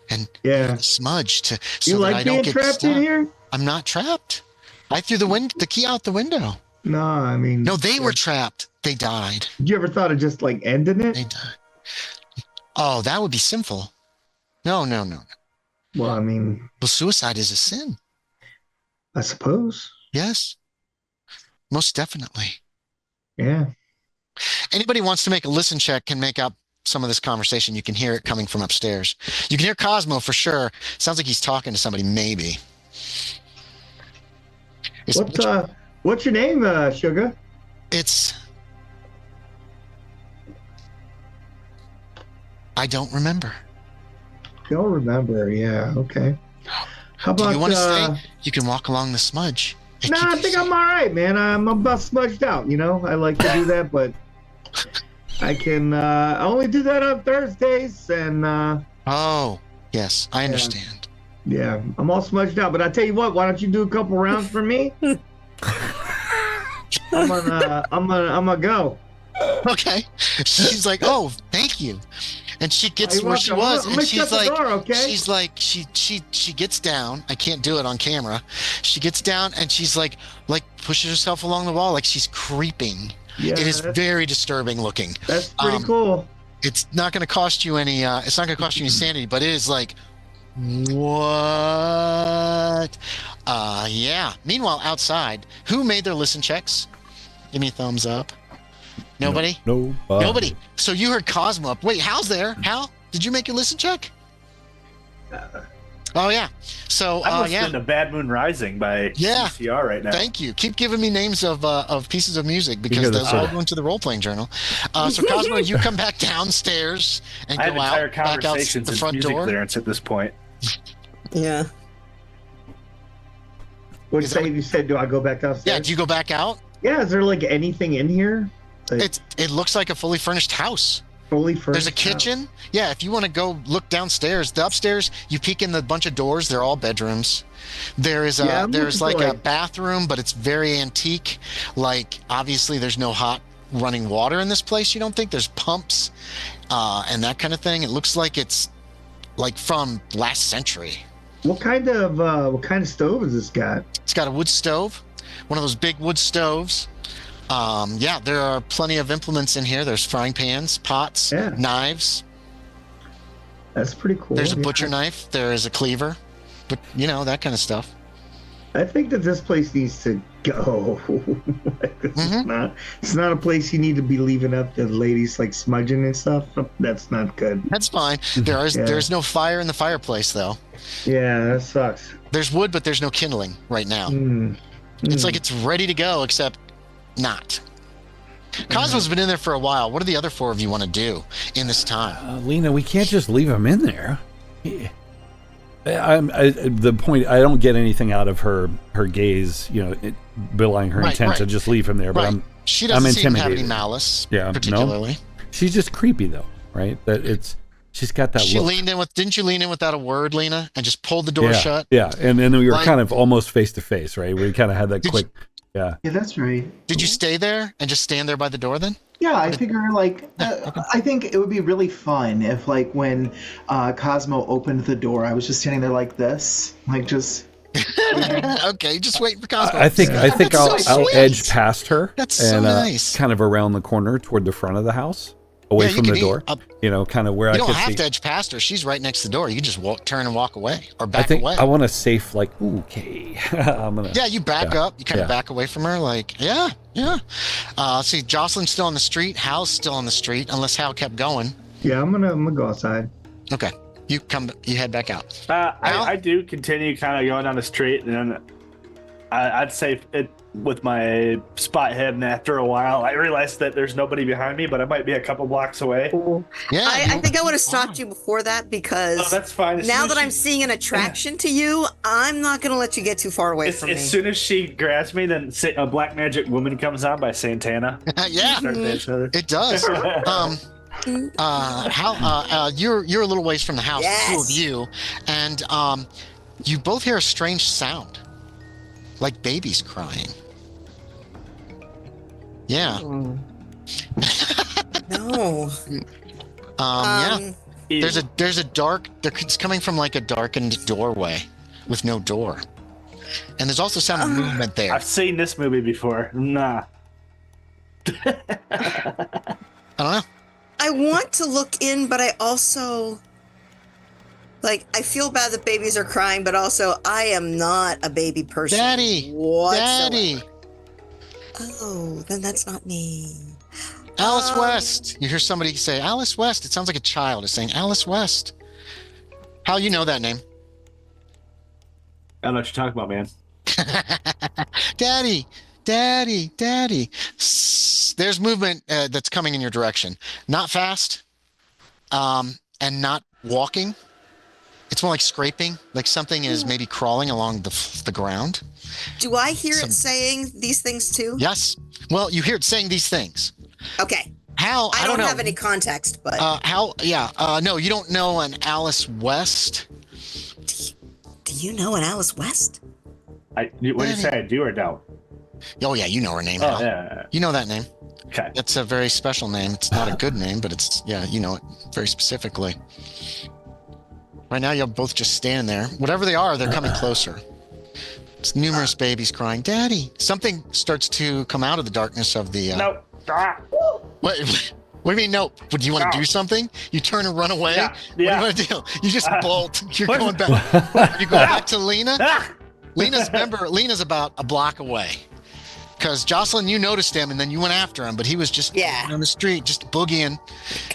and yeah, smudge so you that like I don't being get trapped stuck. in here? I'm not trapped. I threw the key out the window. No, I mean, No, they were trapped. They died. Did you ever thought of just like ending it? They died. Oh, that would be sinful. No. Well, I mean, Well, suicide is a sin. I suppose. Yes. Most definitely. Yeah. Anybody wants to make a listen check can make out some of this conversation. You can hear it coming from upstairs. You can hear Cosmo for sure. Sounds like he's talking to somebody, maybe. What's your name, Sugar? I don't remember. Don't remember. Yeah. Okay. How about Do you want to stay? You can walk along the smudge. No, I think I'm all right, man. I'm about smudged out. I like to do that, but I can only do that on Thursdays, and Oh, yes, I understand. yeah, I'm all smudged out. But I tell you what, why don't you do a couple rounds for me? I'm gonna go. Okay. She's like, "Oh, thank you," and she gets You're where she welcome. was, I'm and gonna she's shut the like, door, okay? she's like, she gets down. I can't do it on camera. She gets down and she's like pushes herself along the wall like she's creeping. Yeah, It is very disturbing looking. that's pretty um, cool. It's not going to cost you any. It's not going to cost you any sanity, but it is like, what? Yeah. Meanwhile, outside, who made their listen checks? Give me a thumbs up. Nobody? Nobody. So you heard Cosmo up. Wait, Hal's there. Hal, did you make your listen check? Oh, yeah. So, I'm listening yeah. to Bad Moon Rising by CCR right now. Thank you. Keep giving me names of pieces of music because those all go into the role-playing journal. So, Cosmo, you come back downstairs and I have go entire out, back out conversations the and front music door. clearance at this point. Yeah. What Is that you said? Do I go back downstairs? Yeah, do you go back out? Yeah. Is there like anything in here? Like, It looks like a fully furnished house. fully furnished. There's a kitchen. Yeah, if you want to go look downstairs, the upstairs, you peek in the bunch of doors. They're all bedrooms. There is Yeah, I'm there's looking like for, a bathroom, but it's very antique. Like obviously, there's no hot running water in this place. You don't think there's pumps and that kind of thing. It looks like it's like from last century. What kind of stove has this got? It's got a wood stove, one of those big wood stoves. Yeah, there are plenty of implements in here. There's frying pans, pots, knives. That's pretty cool. There's a butcher knife. There is a cleaver, but that kind of stuff. I think that this place needs to go. It's not a place you need to be leaving up the ladies like smudging and stuff. That's not good. That's fine. There's no fire in the fireplace though. Yeah, that sucks. There's wood, but there's no kindling right now. It's like it's ready to go, except not. Cosmo's been in there for a while. What do the other four of you want to do in this time? Lena, we can't just leave him in there. The point, I don't get anything out of her gaze, belying her intent to just leave him there. But she doesn't I'm seem to have any intimidated. malice, No? particularly. She's just creepy though, right? She's got that look. Didn't you lean in without a word, Lena, and just pulled the door shut? Yeah, and then we were kind of almost face to face, right? We kind of had that quick. Yeah, that's right. Did you stay there and just stand there by the door then? Yeah, I figure I think it would be really fun if when Cosmo opened the door, I was just standing there like this, just. Okay, just wait for Cosmo. I think I'll edge past her. That's so nice. Kind of around the corner toward the front of the house, away from the door. Kind of where I could see. You don't have to edge past her. She's right next to the door. You can just turn and walk away or back away. I want a safe, okay. You back up. You kind of back away from her, yeah. See, Jocelyn's still on the street. Hal's still on the street, unless Hal kept going. Yeah, I'm gonna go outside. Okay, you head back out. I do continue kind of going down the street, and then I'd say it with my spot hidden. After a while, I realized that there's nobody behind me, but I might be a couple blocks away. Yeah, I think I would have stopped you before that because that's fine. Now that I'm seeing an attraction to you, I'm not going to let you get too far away from me. As soon as she grabs me, then a Black Magic Woman comes on by Santana. Yeah, it does. How you're a little ways from the house, the two of you, and you both hear a strange sound, like babies crying. Yeah. No. Yeah. There's a dark. It's coming from a darkened doorway, with no door, and there's also sound of movement there. I've seen this movie before. Nah. I don't know. I want to look in, but I also I feel bad that babies are crying, but also I am not a baby person. Daddy. Oh, then that's not me. Alice West. You hear somebody say Alice West. It sounds like a child is saying Alice West. How you know that name? I don't know what you're talking about, man. Daddy. There's movement that's coming in your direction. Not fast, and not walking. It's more like scraping, like something is maybe crawling along the ground. Do I hear it saying these things too? Yes. Well, you hear it saying these things. Okay. How? I don't know. have any context, but how? Yeah. No, you don't know an Alice West. Do you know an Alice West? What do you say? I do or don't? Oh yeah, you know her name. Oh yeah. You know that name. Okay. It's a very special name. It's not a good name, but you know it very specifically. Right now, you're both just standing there. Whatever they are, they're coming closer. It's numerous babies crying, "Daddy!" Something starts to come out of the darkness of the. Nope. What do you mean, nope? Would you want to do something? You turn and run away? Yeah. What do you want to do? You just bolt. You're going back. You go back to Lena? Lena's about a block away. Because Jocelyn, you noticed him, and then you went after him, but he was just on the street, just boogieing.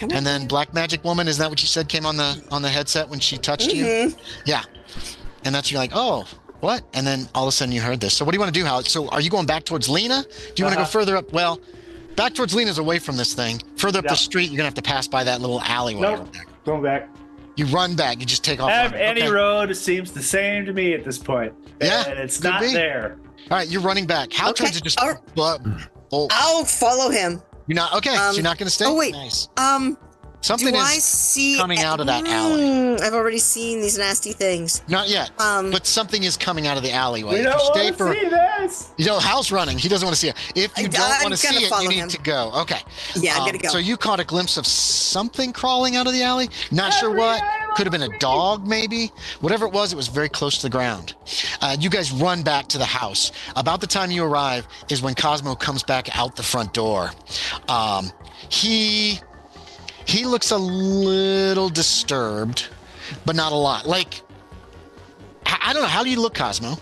And then Black Magic Woman, is that what you said came on the headset when she touched you? Yeah. And that's you're like, oh, what? And then all of a sudden you heard this. So what do you want to do, Hal? So are you going back towards Lena? Do you want to go further up? Well, back towards Lena's away from this thing. Further up the street, you're going to have to pass by that little alleyway. Nope. Going back. You run back. You just take off. Any road seems the same to me at this point. Yeah. And it's not there. All right, you're running back. How turns it just... I'll follow him. You're not... Okay, so you're not going to stay? Oh, wait. Nice. Something is coming out of that alley. I've already seen these nasty things. Not yet, but something is coming out of the alleyway. We don't want to see this. You know, Hal's running. He doesn't want to see it. If you don't want to see it, you need to go. Okay. Yeah, I'm going to go. So you caught a glimpse of something crawling out of the alley? Not sure what. Could have been a dog, maybe. Whatever it was very close to the ground. You guys run back to the house. About the time you arrive is when Cosmo comes back out the front door. He looks a little disturbed, but not a lot. Like, I don't know. How do you look, Cosmo?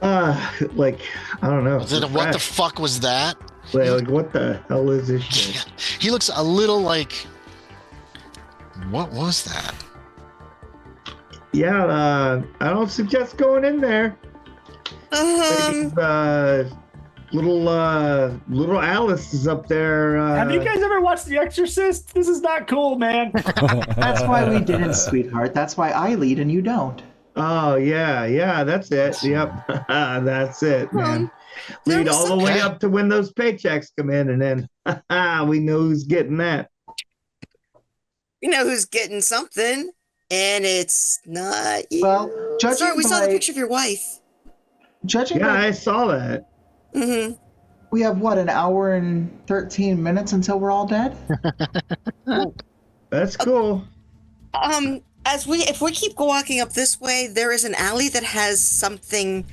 Like, I don't know. Is it a, what the fuck was that? Like, what the hell is this shit? He looks a little like. What was that? Yeah, I don't suggest going in there. Little Alice is up there. Have you guys ever watched The Exorcist? This is not cool, man. That's why we didn't, sweetheart. That's why I lead and you don't. Oh yeah, that's it. Yep, that's it, man. There Lead was all some- the way up to when those paychecks come in, and then we know who's getting that. You know who's getting something, and it's not you. Well, judging Sorry, we saw the by- picture of your wife. Judging Yeah, by, I saw that. Mm-hmm. we have what, an hour and 13 minutes until we're all dead? That's cool. If we keep walking up this way, there is an alley that has something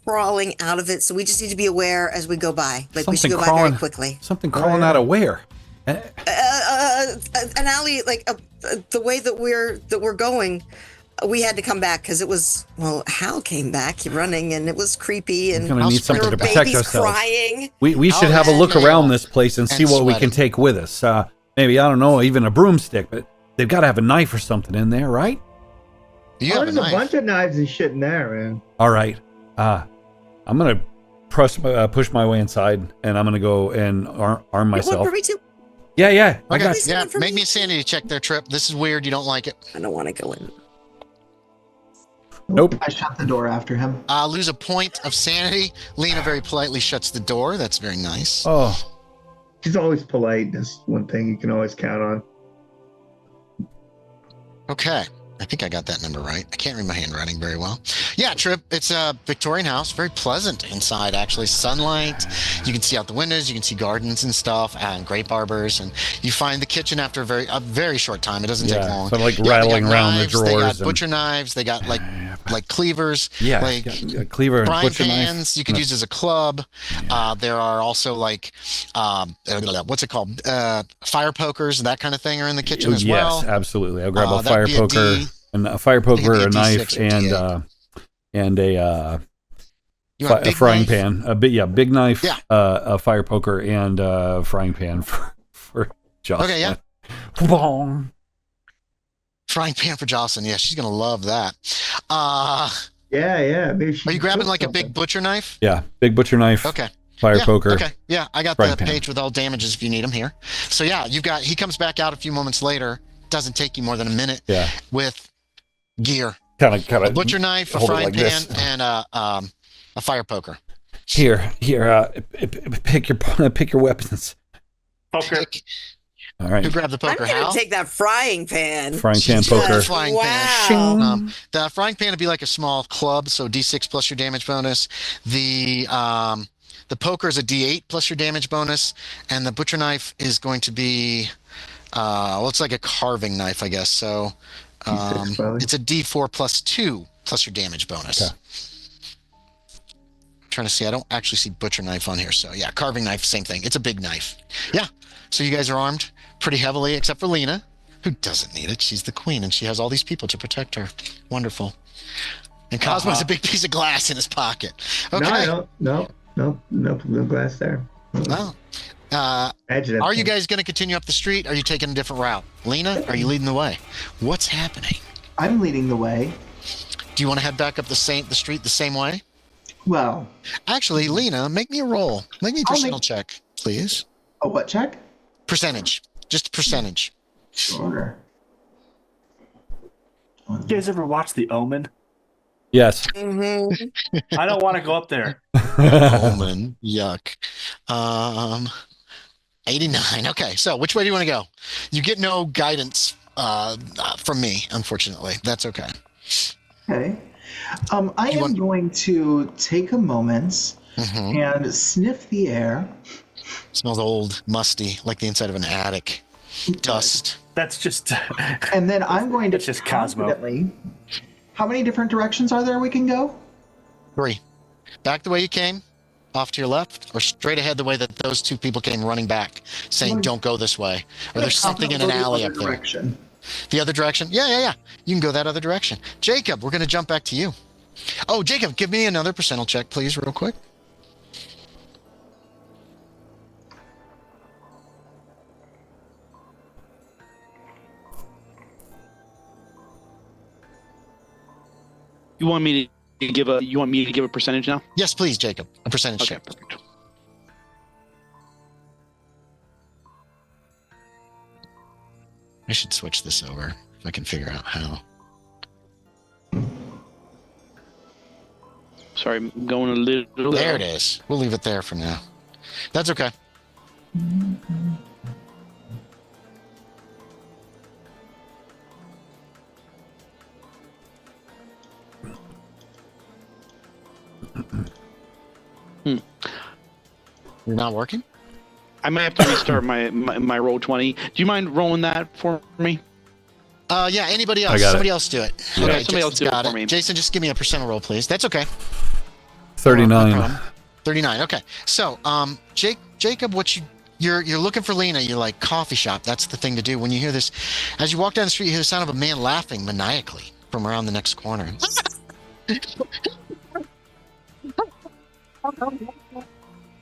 crawling out of it, so we just need to be aware as we go by. Like, we should go by very quickly. Something crawling out of where? An alley, like the way that we're going. We had to come back because it was, well, Hal came back running and it was creepy and We're gonna need there something were to protect babies ourselves. crying. We should have a look around this place and see what we can take with us. Maybe, I don't know, even a broomstick, but they've got to have a knife or something in there, right? There's a bunch of knives and shit in there, man. All right. I'm going to push my way inside, and I'm going to go and arm myself. You want me to? Yeah. I Okay. got Yeah, make me a sanity check there, Trip. This is weird. You don't like it. I don't want to go in. Nope. I shut the door after him. Lose a point of sanity. Lena very politely shuts the door. That's very nice. Oh. She's always polite. That's one thing you can always count on. Okay. I think I got that number right. I can't read my handwriting very well. Yeah, Trip, it's a Victorian house. Very pleasant inside, actually. Sunlight. You can see out the windows. You can see gardens and stuff and grape arbors. And you find the kitchen after a very short time. It doesn't take long. So like Yeah, they rattling got around knives, the drawers. They got butcher knives. They got like cleavers. Yeah, like a cleaver and frying butcher knife. pans you could use as a club. There are also like what's it called? Fire pokers and that kind of thing are in the kitchen as well. Yes, absolutely. I'll grab a that'd fire be a poker, D. and a fire poker, be a a knife, D6 or and a You want a big frying knife? pan. Big knife. Yeah. A fire poker and a frying pan for Jocelyn. Okay, yeah. Bong. Frying pan for Jocelyn. Yeah, she's gonna love that. Yeah. Maybe she Are you can grabbing cook like a something. big butcher knife? Yeah, big butcher knife. Okay. Fire Yeah, poker. Okay. Yeah, I got frying the pan. page with all damages if you need them here. So yeah, he comes back out a few moments later. Doesn't take you more than a minute. Yeah. With gear. Kind of. A butcher knife, a hold it frying like pan, this. and a fire poker. Here. Pick your weapons. Poker. Pick- All right. Who grabbed the I'm poker? gonna Hal? take that frying pan. Frying pan She grabbed poker. the frying Wow. pan. The frying pan would be like a small club, so D6 plus your damage bonus. The poker is a D8 plus your damage bonus, and the butcher knife is going to be it's like a carving knife, I guess. So D6 probably. it's a D4 plus 2 plus your damage bonus. Okay. I'm trying to see, I don't actually see butcher knife on here, so yeah, carving knife, same thing. It's a big knife. Yeah. So you guys are armed pretty heavily, except for Lena, who doesn't need it. She's the queen, and she has all these people to protect her. Wonderful. And Cosmo has a big piece of glass in his pocket. Okay. No, I don't. No glass there. Well, Imagine are you guys going to continue up the street? Or are you taking a different route? Lena, are you leading the way? What's happening? I'm leading the way. Do you want to head back up the street the same way? Well, Actually, Lena, make me a roll. Make me a personal check, please. a what check? Percentage. Just percentage. Sure. You guys ever watch The Omen? Yes. Mm-hmm. I don't want to go up there. Omen. Yuck. 89. Okay, so which way do you want to go? You get no guidance from me, unfortunately. That's okay. Okay. I am going to take a moment Mm-hmm. and sniff the air. Smells old, musty, like the inside of an attic. Dust. That's just. And then I'm going to It's just Cosmo. confidently. How many different directions are there we can go? 3. Back the way you came, off to your left, or straight ahead the way that those two people came running back, saying, don't go this way. Or there's something in an alley up there. Direction. The other direction? Yeah. You can go that other direction. Jacob, we're going to jump back to you. Oh, Jacob, give me another percentile check, please, real quick. You want me to give a percentage now? Yes, please, Jacob. A percentage Okay, check. perfect. I should switch this over if I can figure out how. Sorry, I'm going a little. There it is. We'll leave it there for now. That's okay. You're not working? I might have to restart my roll 20. Do you mind rolling that for me? Yeah, anybody else? I got it. Somebody else do it. Yeah. Okay, Somebody else do it got for me. Jason, just give me a percentile roll, please. That's okay. 39. No problem. 39. Okay. So, Jacob, you're looking for Lena. You're like coffee shop. That's the thing to do. When you hear this, as you walk down the street, you hear the sound of a man laughing maniacally from around the next corner.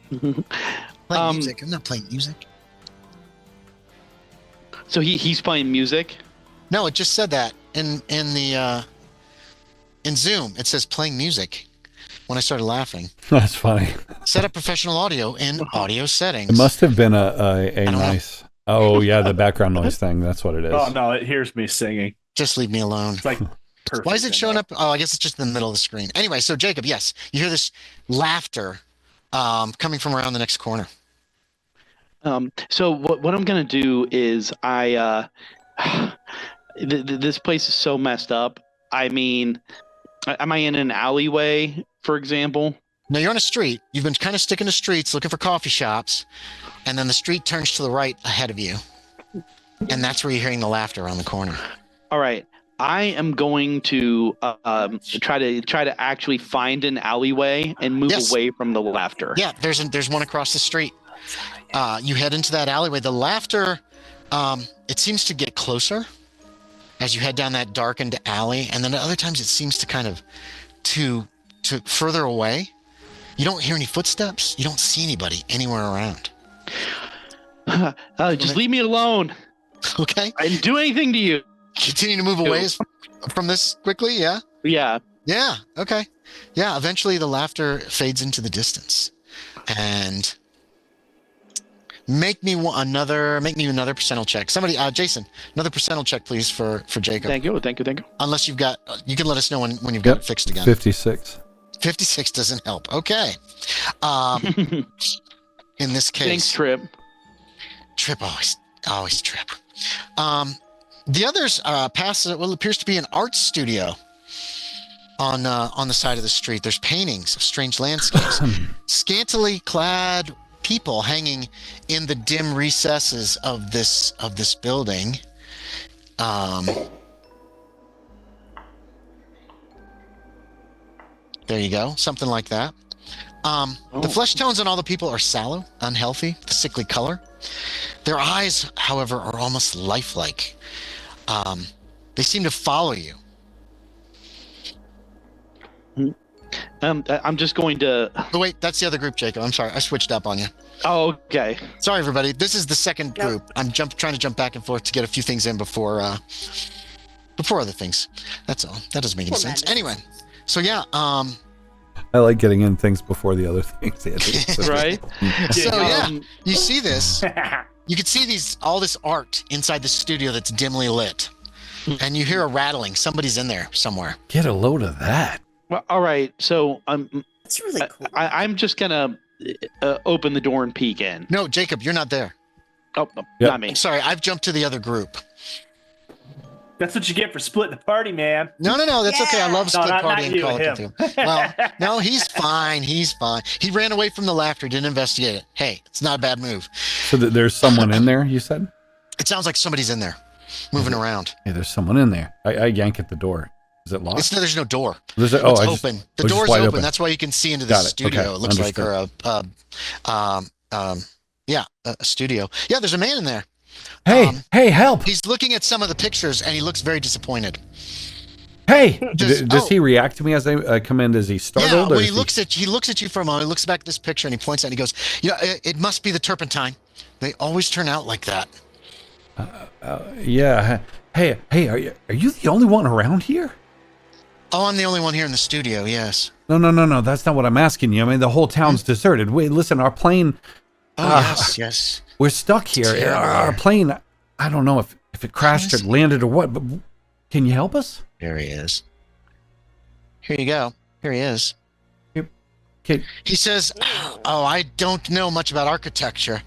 Playing music. I'm not playing music. So he's playing music. No, it just said that in Zoom. It says playing music. When I started laughing, That's funny. set up professional audio in audio settings. It must have been a don't know. nice. Oh yeah, the background noise thing. That's what it is. Oh no, it hears me singing. Just leave me alone. It's like perfect. Why is it showing up? Oh, I guess it's just in the middle of the screen. Anyway, so Jacob, yes, you hear this laughter coming from around the next corner. So what I'm gonna do is this place is so messed up. I mean, am I in an alleyway, for example? No, you're on a street. You've been kind of sticking to streets, looking for coffee shops, and then the street turns to the right ahead of you, and that's where you're hearing the laughter around the corner. All right. I am going to try to actually find an alleyway and move Yes. away from the laughter. Yeah, there's one across the street. You head into that alleyway. The laughter, it seems to get closer as you head down that darkened alley, and then at other times it seems to kind of to further away. You don't hear any footsteps. You don't see anybody anywhere around. Just leave me alone. Okay. I didn't do anything to you. Continue to move away from this quickly. Yeah. Yeah. Yeah. Okay. Yeah. Eventually, the laughter fades into the distance, and make me another percentile check. Somebody, Jason, another percentile check, please, for Jacob. Thank you. Unless you've got, you can let us know when you've got it fixed again. 56. 56 doesn't help. Okay. In this case, Thanks, Trip. Trip always Trip. The others pass what appears to be an art studio on the side of the street. There's paintings of strange landscapes, scantily clad people hanging in the dim recesses of this building. There you go, something like that. The flesh tones on all the people are sallow, unhealthy, the sickly color. Their eyes, however, are almost lifelike. They seem to follow you. I'm just going to. Oh, wait, that's the other group, Jacob. I'm sorry, I switched up on you. Oh, okay. Sorry, everybody. This is the second group. I'm trying to jump back and forth to get a few things in before other things. That's all. That doesn't make any sense. Anyway, so yeah. I like getting in things before the other things. Andy. Right. So yeah, you see this. You can see all this art inside the studio that's dimly lit, and you hear a rattling. Somebody's in there somewhere. Get a load of that. Well, all right. So That's really cool. I'm just gonna open the door and peek in. No, Jacob, you're not there. Oh, no, Yep. not me. I'm sorry. I've jumped to the other group. That's what you get for splitting the party, man. No, that's okay. I love No, split not party and you, Call of him. Cthulhu. Well, no, he's fine. He's fine. He ran away from the laughter. Didn't investigate it. Hey, it's not a bad move. So there's someone in there, you said? It sounds like somebody's in there, moving around. Hey, there's someone in there. I yank at the door. Is it locked? There's no door. It's It's open. The just door's wide open. That's why you can see into the Got it. studio. Okay. It looks like, Understood. a studio. Yeah, there's a man in there. Hey, help! He's looking at some of the pictures and he looks very disappointed. Hey, Just- does he react to me as I come in? Is he startled? Yeah, or when is he looks at you for a moment, he looks back at this picture and he points out and he goes, it must be the turpentine. They always turn out like that. Yeah. Hey, are you the only one around here? Oh, I'm the only one here in the studio, yes. No. That's not what I'm asking you. I mean, the whole town's deserted. Wait, listen, our plane. Oh, yes. We're stuck here. terrible. Our plane. I don't know if it crashed or landed or what. But can you help us? There he is. Here you go. Here he is. Okay. He says, "Oh, I don't know much about architecture."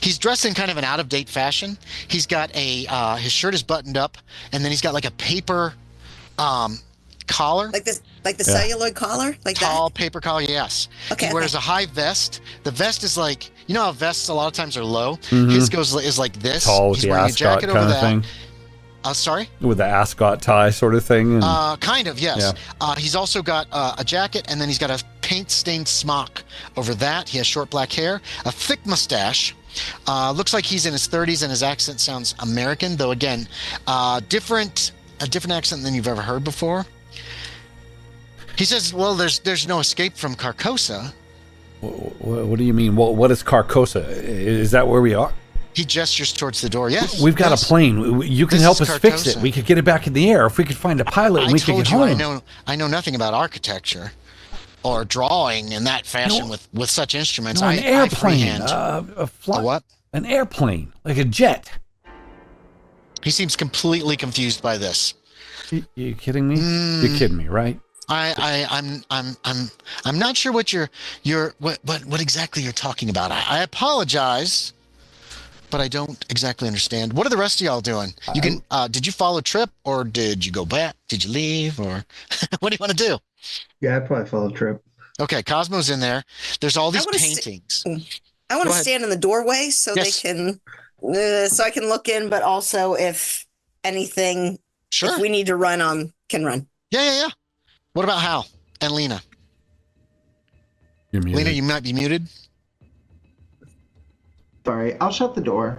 He's dressed in kind of an out-of-date fashion. He's got his shirt is buttoned up, and then he's got like a paper collar, Like the celluloid collar, like tall paper collar. Yes. Okay, He wears okay. a high vest. The vest is like, you know how vests a lot of times are low. Mhm. His is like this. Tall with He's the wearing a ascot jacket kind over of that. thing. Sorry. With the ascot tie sort of thing. And, Kind of, yes. He's also got a jacket, and then he's got a paint-stained smock over that. He has short black hair, a thick mustache. Looks like he's in his 30s, and his accent sounds American, though again, a different accent than you've ever heard before. He says, "Well, there's no escape from Carcosa." what do you mean? What is Carcosa? Is that where we are? He gestures towards the door. Yes, We've got yes. a plane. You can This help is us fix it. Carcosa. We could get it back in the air. If we could find a pilot, and I we could told get you home. I know nothing about architecture or drawing in that fashion with such instruments. No, an I airplane. freehand. A what? An airplane, like a jet. He seems completely confused by this. You kidding me? You're kidding me, right? I'm not sure what what exactly you're talking about. I apologize, but I don't exactly understand. What are the rest of y'all doing? Did you follow Trip, or did you go back? Did you leave, or what do you want to do? Yeah, I'd probably follow Trip. Okay, Cosmo's in there. There's all these wanna paintings. I want Go to ahead. stand in the doorway so Yes. they can, so I can look in, but also if anything, Sure. if we need to run, can run. Yeah. What about Hal and Lena? You're muted. Lena, you might be muted. Sorry, I'll shut the door.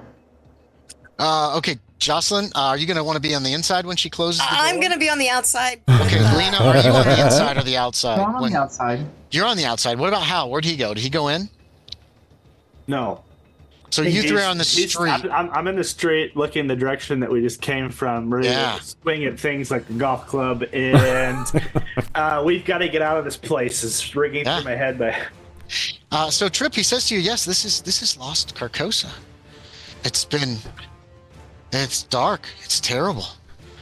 Okay, Jocelyn, are you going to want to be on the inside when she closes the door? I'm going to be on the outside. Okay, Lena, are you on the inside or the outside? No, I'm on When- the outside. You're on the outside. What about Hal? Where'd he go? Did he go in? No. So you three are on the street. I'm in the street looking the direction that we just came from. We're Yeah. swinging at things like the golf club, and we've got to get out of this place. It's ringing Yeah. through my head. But So Trip, he says to you, yes, this is Lost Carcosa. It's dark. It's terrible.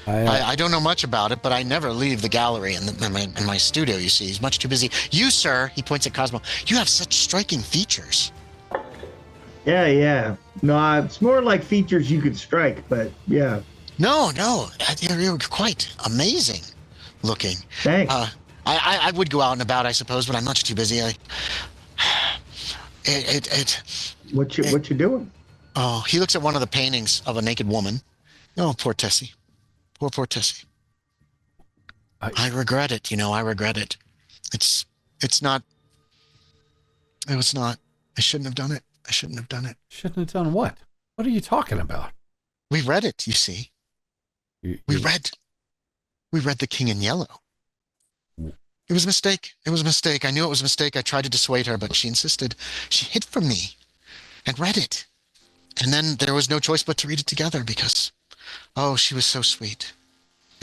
I don't know much about it, but I never leave the gallery in my studio, you see. He's much too busy. You, sir, he points at Cosmo, you have such striking features. Yeah. No, it's more like features you could strike, but yeah. No, you're quite amazing looking. Thanks. I would go out and about, I suppose, but I'm much too busy. What you doing? Oh, he looks at one of the paintings of a naked woman. Oh, poor Tessie. Poor Tessie. I regret it. I regret it. It was not. I shouldn't have done it. Shouldn't have done what? What are you talking about? We read it, you see. We read The King in Yellow. It was a mistake. I knew it was a mistake. I tried to dissuade her, but she insisted. She hid from me and read it. And then there was no choice but to read it together because, she was so sweet.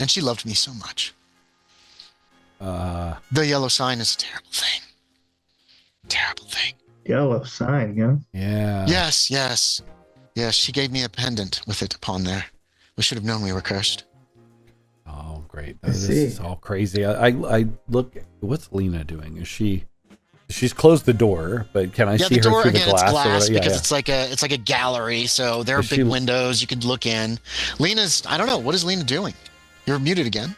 And she loved me so much. The yellow sign is a terrible thing. Terrible thing. Yellow sign, yeah. Yeah. Yes. She gave me a pendant with it upon there. We should have known we were cursed. Oh, great. I This see. is all crazy. I look. What's Lena doing? She's closed the door, but can I see the her door through again, the glass? it's glass or, because it's like a gallery, so there are Is big she- windows you could look in. Lena's, I don't know, what is Lena doing? You're muted again,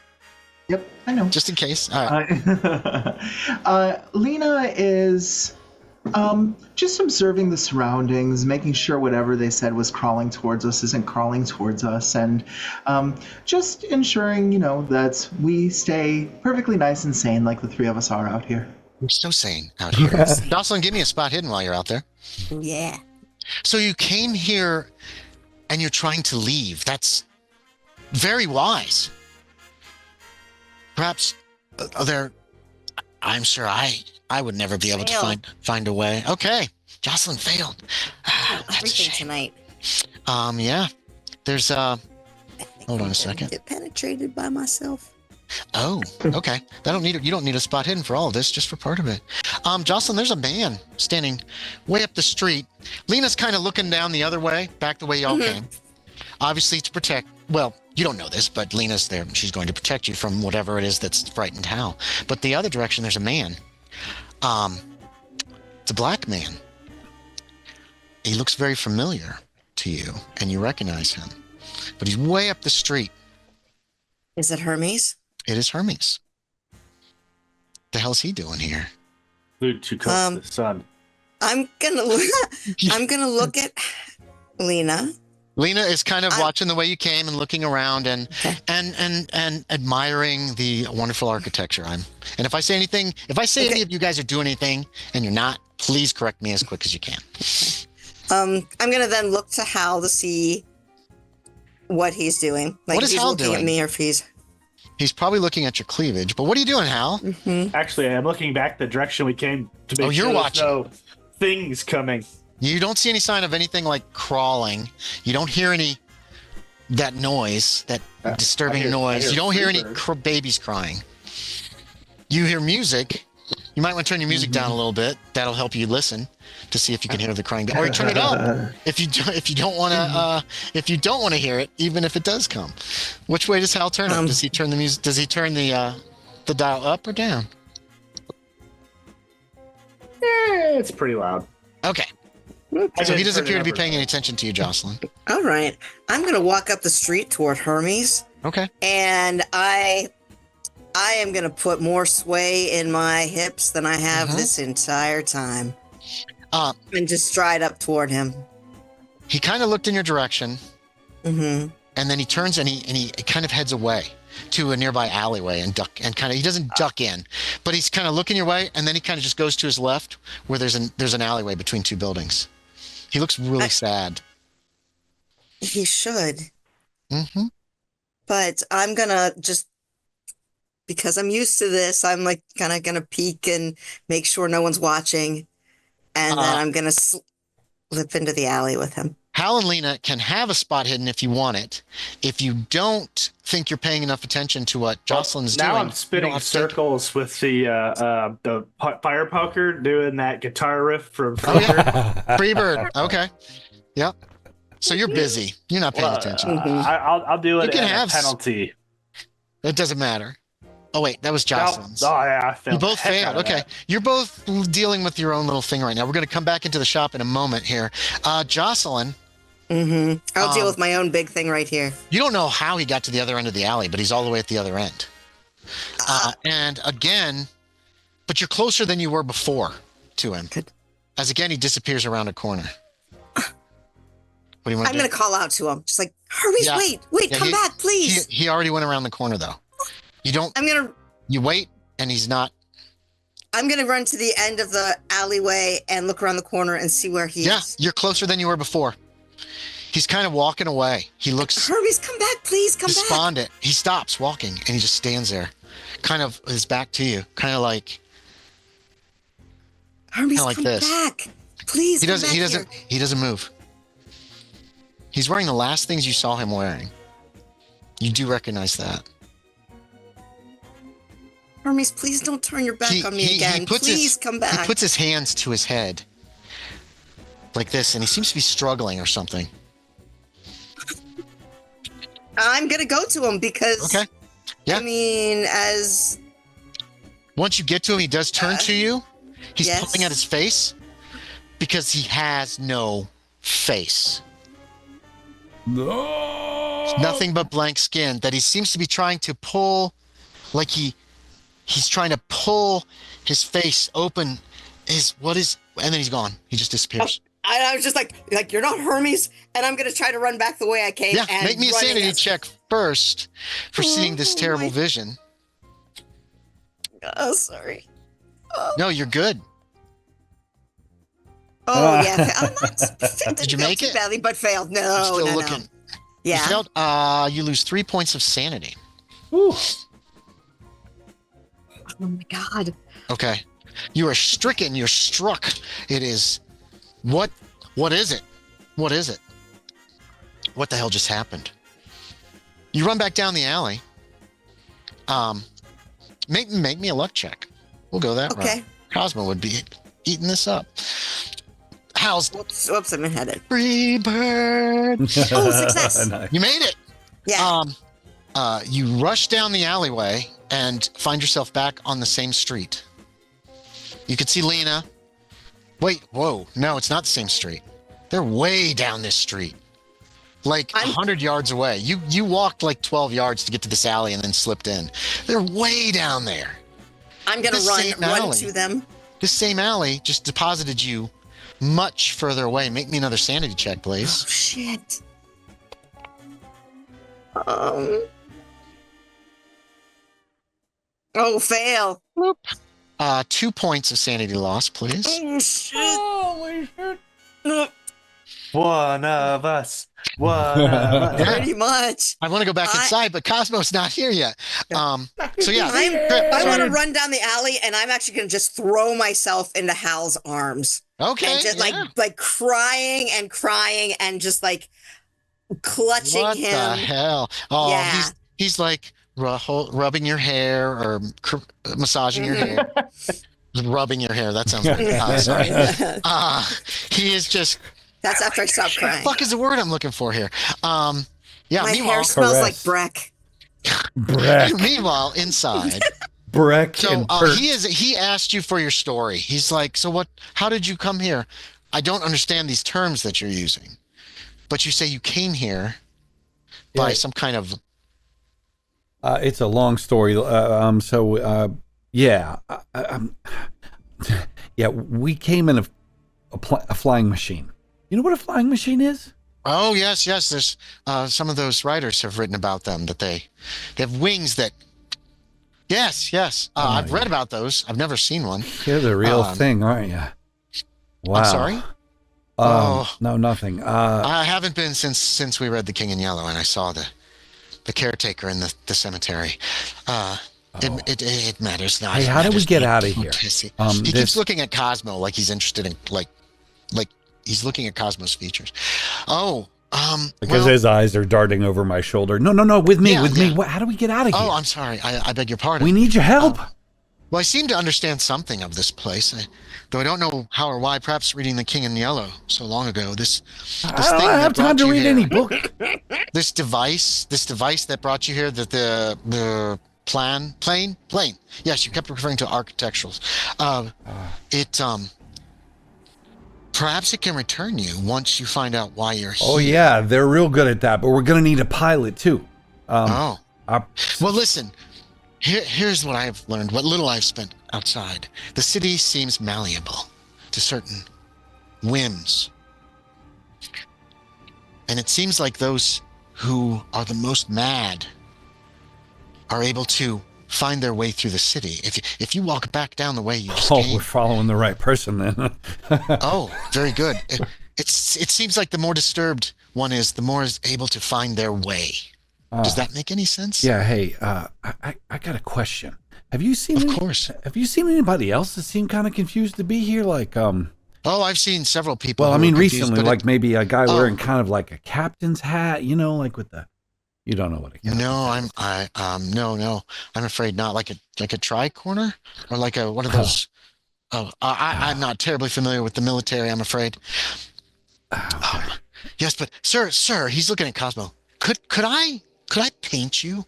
Yep, I know. just in case. All right. Lena is just observing the surroundings, making sure whatever they said was crawling towards us isn't crawling towards us, and just ensuring, that we stay perfectly nice and sane like the three of us are out here. You're so sane out here. Jocelyn, give me a spot hidden while you're out there. Yeah. So you came here and you're trying to leave. That's very wise. Perhaps there. I'm sure I would never be able to find a way. Okay, Jocelyn failed. That's a Everything shame. tonight. Yeah. There's I think Hold on I'm a gonna second. Get penetrated by myself. Oh, okay. You don't need a spot hidden for all of this, just for part of it. Jocelyn, there's a man standing way up the street. Lena's kind of looking down the other way, back the way y'all came. Obviously to protect, well, you don't know this, but Lena's there. She's going to protect you from whatever it is that's frightened Hal. But the other direction, there's a man. It's a black man. He looks very familiar to you, and you recognize him. But he's way up the street. Is it Hermes? It is Hermes. The hell's he doing here? Food too close to the sun. I'm gonna look at Lena. Lena is kind of watching the way you came and looking around and admiring the wonderful architecture. And if I say anything, any of you guys are doing anything and you're not, please correct me as quick as you can. I'm gonna then look to Hal to see what he's doing. Like, what is if he's Hal looking doing? at me, or if He's probably looking at your cleavage. But what are you doing, Hal? Actually, I'm looking back the direction we came to make you're sure watching. there's no things coming. You don't see any sign of anything like crawling. You don't hear that noise, that disturbing noise. You don't hear any babies crying. You hear music. You might want to turn your music down a little bit. That'll help you listen to see if you can hear the crying. Or you turn it up if you don't want to hear it, even if it does come. Which way does Hal turn it? Does he turn the music? Does he turn the dial up or down? It's pretty loud. Okay. So he doesn't appear to be paying any attention to you, Jocelyn. All right. I'm going to walk up the street toward Hermes. Okay. And I am going to put more sway in my hips than I have this entire time. And just stride up toward him. He kind of looked in your direction. Mm-hmm. And then he turns and he kind of heads away to a nearby alleyway and he doesn't duck in, but he's kind of looking your way, and then he kind of just goes to his left where there's an alleyway between two buildings. He looks really sad. He should. Mm-hmm. But I'm gonna just, because I'm used to this, I'm like kind of gonna peek and make sure no one's watching, and then I'm gonna slip into the alley with him. Hal and Lena can have a spot hidden if you want it. If you don't think you're paying enough attention to what Jocelyn's doing, now I'm spinning circles with the fire poker, doing that guitar riff from Freebird. Freebird. Okay. Yep. So you're busy. You're not paying attention. I'll do it You can as have a penalty. It doesn't matter. Oh wait, that was Jocelyn's. Oh yeah, I failed. You both failed. Okay. You're both dealing with your own little thing right now. We're going to come back into the shop in a moment here. Jocelyn. I'll deal with my own big thing right here. You don't know how he got to the other end of the alley, but he's all the way at the other end. And again, but you're closer than you were before to him. Good. As again, he disappears around a corner. What do you want to do? I'm going to call out to him. Just like, Hermes, wait, come back, please. He already went around the corner, though. You wait, and he's not. I'm going to run to the end of the alleyway and look around the corner and see where he is. Yeah, you're closer than you were before. He's kind of walking away. He looks Hermes, come back, please, come back. despondent. He stops walking, and he just stands there, kind of his back to you, kind of like Hermes, like come this. back, please. He doesn't move. He's wearing the last things you saw him wearing. You do recognize that. Hermes, please don't turn your back on me again. Please come back. He puts his hands to his head like this, and he seems to be struggling or something. I'm going to go to him because, okay. Yeah. I mean, as... Once you get to him, he does turn to you. He's yes. pulling at his face because he has no face. No. It's nothing but blank skin that he seems to be trying to pull, like he's trying to pull his face open. And then he's gone. He just disappears. I was just like you're not Hermes, and I'm going to try to run back the way I came. Yeah, and make me a sanity check first for seeing this terrible vision. Oh, sorry. No, you're good. Oh, yeah. I'm not, Did you make it? Badly, but failed. No, You're still no, looking. no. Yeah. You failed. You lose 3 points of sanity. Ooh. Oh my God. Okay. You are stricken. You're struck. It is. What is it? What is it? What the hell just happened? You run back down the alley. Make me a luck check. We'll go that route. Okay. Cosmo would be eating this up. How's Whoops, I'm headed. free bird? Oh, success. Nice. You made it. Yeah. You rush down the alleyway and find yourself back on the same street. You can see Lena. Wait, whoa. No, it's not the same street. They're way down this street. Like 100 yards away. You walked like 12 yards to get to this alley and then slipped in. They're way down there. I'm going to run to them. This same alley just deposited you much further away. Make me another sanity check, please. Oh, shit. Oh, fail. 2 points of sanity loss, please. Oh, shit. Holy shit. One of us. Pretty much. I want to go back inside, but Cosmo's not here yet. So yeah. I want to run down the alley, and I'm actually going to just throw myself into Hal's arms. Okay. And just like crying and just like clutching what him. What the hell? Oh, yeah. he's like rubbing your hair or massaging your hair. Rubbing your hair. That sounds like sorry. He is just. That's after I stop crying. What the fuck is the word I'm looking for here? Yeah. My meanwhile, hair smells like Breck. Meanwhile, inside. Breck. So he asked you for your story. He's like, so what? How did you come here? I don't understand these terms that you're using, but you say you came here by some kind of. It's a long story. Yeah, we came in a flying machine. You know what a flying machine is? Oh, yes. There's some of those writers have written about them, that they have wings that. Yes. I've read about those. I've never seen one. You're the real thing, aren't you? Wow. I'm sorry? No, nothing. I haven't been since we read The King in Yellow and I saw the caretaker in the cemetery. It matters not. Hey, how do we get out of here? He keeps looking at Cosmo like he's interested in like he's looking at Cosmo's features. Because his eyes are darting over my shoulder. No, with me. What, how do we get out of here? Oh, I'm sorry. I beg your pardon. We need your help. Well, I seem to understand something of this place, though I don't know how or why. Perhaps reading The King in Yellow so long ago. This I don't have time to read any book. This device that brought you here, that the plane. Yes, you kept referring to architecturals. Perhaps it can return you once you find out why you're here. Oh yeah, they're real good at that. But we're gonna need a pilot too. Well, listen. Here's what I've learned. What little I've spent outside. The city seems malleable to certain whims, and it seems like those who are the most mad are able to find their way through the city. If you walk back down the way you just came. We're following the right person then. Oh, very good. It seems like the more disturbed one is, the more is able to find their way. Does that make any sense? Yeah. Hey, I got a question. Have you seen? Of course. Have you seen anybody else that seemed kind of confused to be here? Like, Oh, I've seen several people. Well, I mean, recently, like maybe a guy wearing Oh. kind of like a captain's hat. You know, like with the. You don't know what a captain's hat is. No. I'm afraid not. Like a tri-corner or like one of those. I'm not terribly familiar with the military, I'm afraid. Yes, but sir, he's looking at Cosmo. Could I paint you?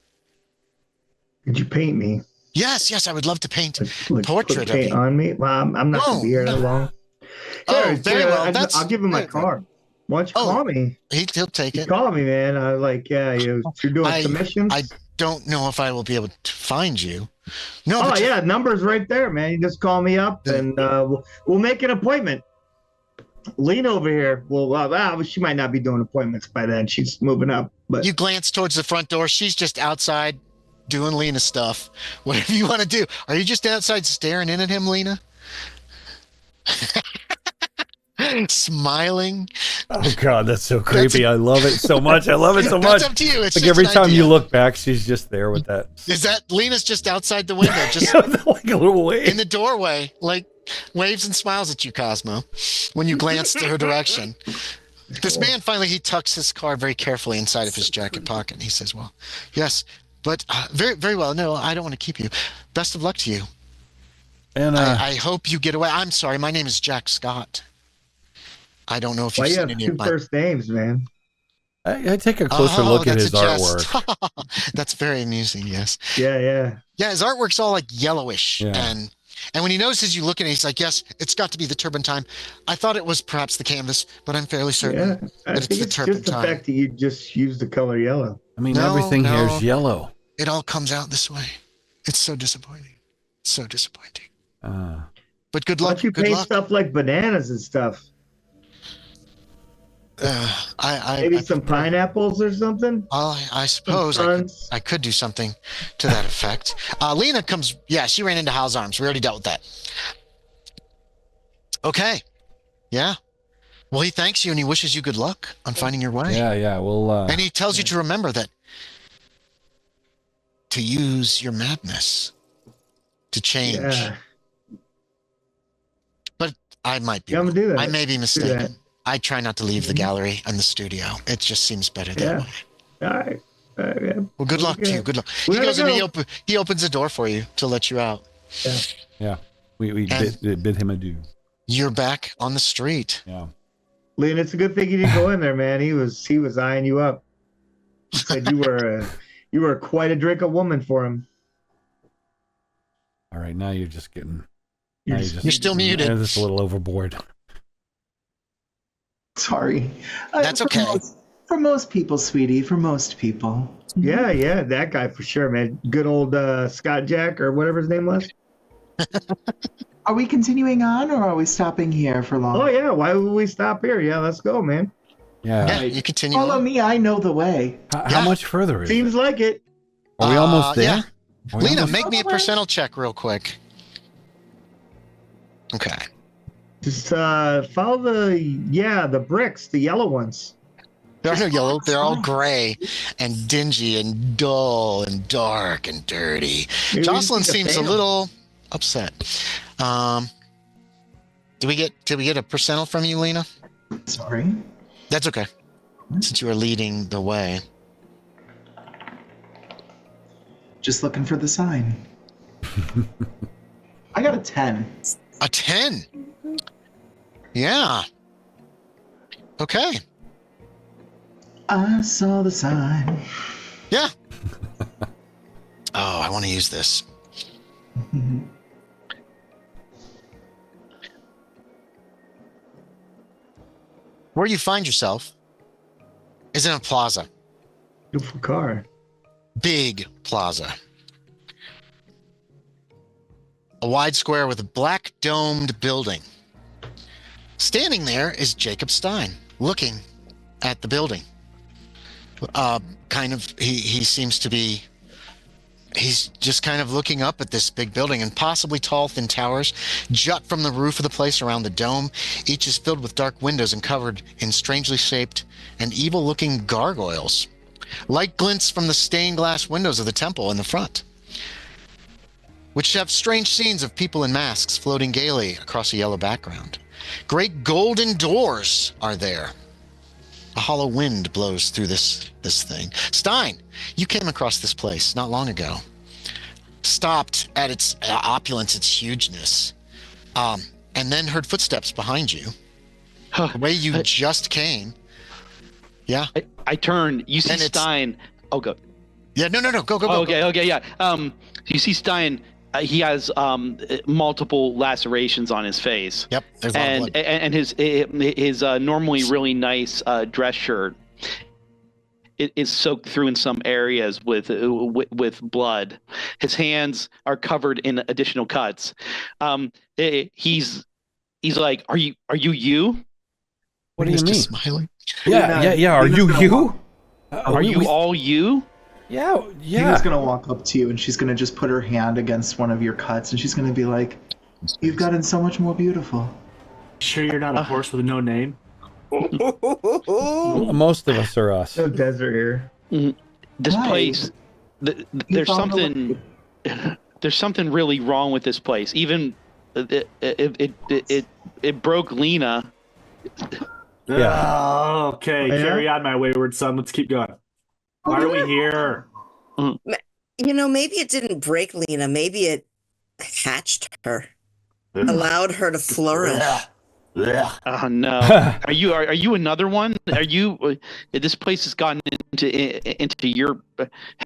Could you paint me? Yes, I would love to paint Like, portrait put of paint you. on me? Well, I'm not going to be here that long. Very well. I'll give him my card. Why don't you call me? He'll take it. Call me, man. You're doing submissions. I don't know if I will be able to find you. No. Oh but yeah, number's right there, man. You just call me up and we'll make an appointment. Lena over here. Well, she might not be doing appointments by then. She's moving up. But you glance towards the front door. She's just outside doing Lena stuff. Whatever you want to do. Are you just outside staring in at him, Lena? Smiling. Oh God, that's so creepy. I love it so much. I love it so much. That's up to you. It's like just every an time idea. you look back, she's just there with that. Is that Lena's just outside the window, just like a little wave in the doorway, like waves and smiles at you, Cosmo, when you glance to her direction. This man finally, he tucks his card very carefully inside of his jacket pocket. And he says, well, yes, but very, very well. No, I don't want to keep you. Best of luck to you. And I hope you get away. I'm sorry. My name is Jack Scott. I don't know if Why you've you seen have any two of my... first names, man? I take a closer look at that's his a jest. artwork. That's very amusing, yes. Yeah. Yeah, his artwork's all like yellowish. Yeah. And when he notices you looking at it, he's like, yes, it's got to be the turpentine. I thought it was perhaps the canvas, but I'm fairly certain Yeah, I that it's think the it's just the turpentine. fact that you just use the color yellow. I mean, No, everything here no. is yellow. It all comes out this way. It's so disappointing. So disappointing. But good Why luck. don't you Good paint luck. stuff like bananas and stuff? Maybe some pineapples or something? I suppose I could do something to that effect. Lena comes. Yeah, she ran into Hal's arms. We already dealt with that. Okay. Yeah. Well, he thanks you and he wishes you good luck on finding your way. Yeah. Well, And he tells you to remember that to use your madness to change. Yeah. But I might be. Yeah, I'm gonna do that. I may be Do mistaken. that. I try not to leave the gallery and the studio. It just seems better that Yeah. way. All right. Yeah. Well, good luck to you. Good luck. He We gotta goes and go. he opens the door for you to let you out. yeah. We And- bid him adieu. You're back on the street. Yeah. Leon, it's a good thing you didn't go in there, man. He was eyeing you up. He said you were quite a drink of woman for him. All right. Now you're just getting. You're now just- You're still muted. You're just a little overboard. Sorry. That's okay. For most people, sweetie. For most people. Yeah, that guy for sure, man. Good old Scott Jack or whatever his name was. Are we continuing on, or are we stopping here for long? Oh yeah, why would we stop here? Yeah, let's go, man. Yeah. Yeah, you continue. Follow on. me. I know the way. How much further is Seems it? like it. Are we almost there? Yeah. Are we Lena, almost- make me a percentile check real quick. Okay. Just follow the bricks, the yellow ones. There are no yellow. They're all gray and dingy and dull and dark and dirty. Maybe we Jocelyn need to seems a paint 'em. little upset. Did we get a percentile from you, Lena? Sorry. That's okay. Since you are leading the way. Just looking for the sign. I got a 10. A 10. Yeah. Okay. I saw the sign. Yeah. Oh, I want to use this. Where you find yourself is in a plaza. Beautiful car. Big plaza. A wide square with a black domed building. Standing there is Jacob Stein, looking at the building. He seems to be, he's just kind of looking up at this big building, and possibly tall, thin towers jut from the roof of the place around the dome. Each is filled with dark windows and covered in strangely shaped and evil-looking gargoyles. Light glints from the stained glass windows of the temple in the front, which have strange scenes of people in masks floating gaily across a yellow background. Great golden doors are there. A hollow wind blows through this thing. Stein, you came across this place not long ago. Stopped at its opulence, its hugeness, and then heard footsteps behind you. The way you just came. Yeah. I turn. You see And it's- Stein. Oh, go. Yeah. No. Go. Oh, okay. Yeah. You see Stein. He has multiple lacerations on his face. Yep. There's a lot of blood. and his normally really nice dress shirt is soaked through in some areas with blood. His hands are covered in additional cuts. He's like, are you? What do you He's mean? just smiling. Yeah. Are Lena's you gonna you? walk- Are you all you? Yeah. Lena's gonna walk up to you and she's gonna just put her hand against one of your cuts and she's gonna be like, "You've gotten so much more beautiful." Sure, you're not a horse with no name. Most of us are us. No desert here. This Why? place, there's found the something. There's something really wrong with this place. Even it broke Lena. Yeah. Okay, Yeah? carry on, my wayward son. Let's keep going. Why are we here? Maybe it didn't break Lena. Maybe it hatched her, allowed her to flourish. Oh no! Are you another one? Are you? This place has gotten into your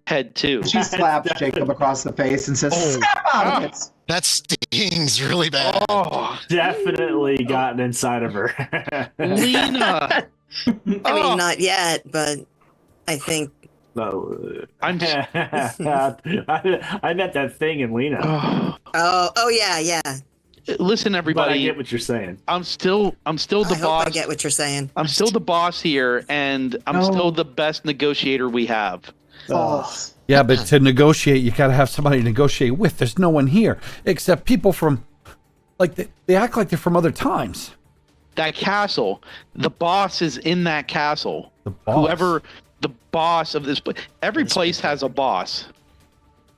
head too. She slaps Jacob across the face and says, "Snap out of it." That stings really bad. Oh, Definitely gotten inside of her. Lena! I mean, not yet, but I think. No. I'm just. I met that thing in Lena. Oh yeah. Listen, But I everybody. get what you're saying. I'm still the I hope boss. I get what you're saying. I'm still the boss here, and I'm No. still the best negotiator we have. False. Yeah, but to negotiate, you got to have somebody to negotiate with. There's no one here except people from, like, they act like they're from other times. That castle, the boss is in that castle. The boss. Whoever the boss of this place, every place has a boss.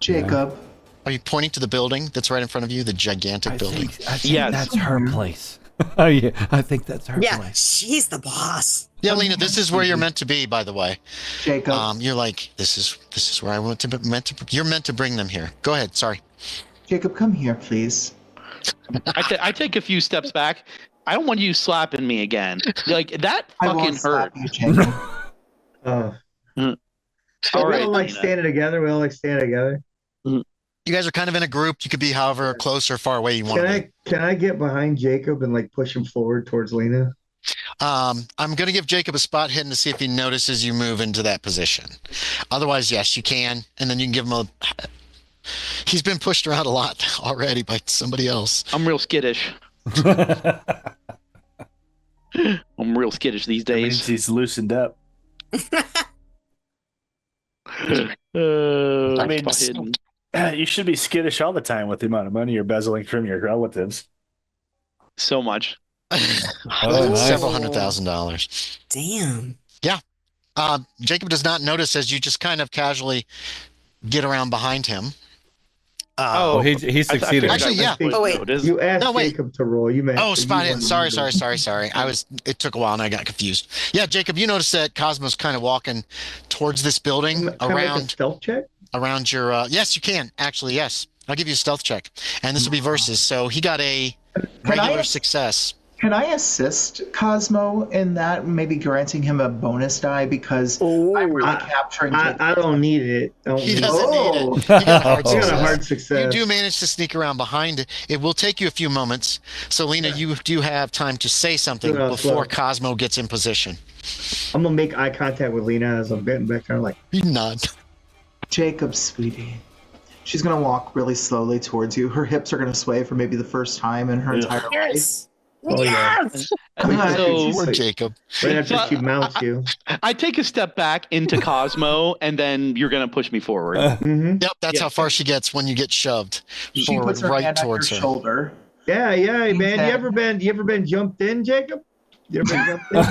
Jacob, Are you pointing to the building that's right in front of you, the gigantic building? I think Yes. that's her place. Oh, yeah, I think that's her Yeah, place. she's the boss. Yeah, Lena, this is where you're meant to be, by the way. Jacob. You're like, this is where I want to be you're meant to bring them here. Go ahead, sorry. Jacob, come here, please. I take a few steps back. I don't want you slapping me again. Like that I fucking won't hurt. slap you, Jacob. Oh. All we right, all like Lena. standing together. We all like standing together. You guys are kind of in a group. You could be however close or far away you want to be. Can I get behind Jacob and like push him forward towards Lena? I'm going to give Jacob a spot hidden to see if he notices you move into that position. Otherwise, yes, you can. And then you can give him he's been pushed around a lot already by somebody else. I'm real skittish. I'm real skittish these That means days. he's loosened up. I mean, You should be skittish all the time with the amount of money you're embezzling from your relatives. so much. Oh, nice. Several $100,000. Damn. Jacob does not notice as you just kind of casually get around behind him. Oh, he succeeded. Actually, yeah. Oh wait. You asked No, wait. Jacob to roll. You meant. Oh, spot you in. wanted Sorry. to- It took a while and I got confused. Yeah, Jacob, you notice that Cosmo's kind of walking towards this building Can I make a around stealth check? your. Yes, you can actually. Yes, I'll give you a stealth check, and this will be versus. So he got a regular success. Can I assist Cosmo in that? Maybe granting him a bonus die because I'm really capturing Jacob. I don't need it. He doesn't need it. He got a hard I got a success. hard You success. do manage to sneak around behind it. It will take you a few moments. So, Lena, you do have time to say something Yeah, before slow. Cosmo gets in position. I'm gonna make eye contact with Lena as I'm getting back there. Like, You nod. Jacob, sweetie. She's gonna walk really slowly towards you. Her hips are gonna sway for maybe the first time in her entire life. Yes. oh yeah. So Poor Jacob. Right after she mounts you. I take a step back into Cosmo, and then you're gonna push me forward. Mm-hmm. Yep, that's how far she gets when you get shoved She forward, puts her right hand on your towards her. shoulder. Yeah, man. Okay. You ever been jumped in, Jacob? You ever been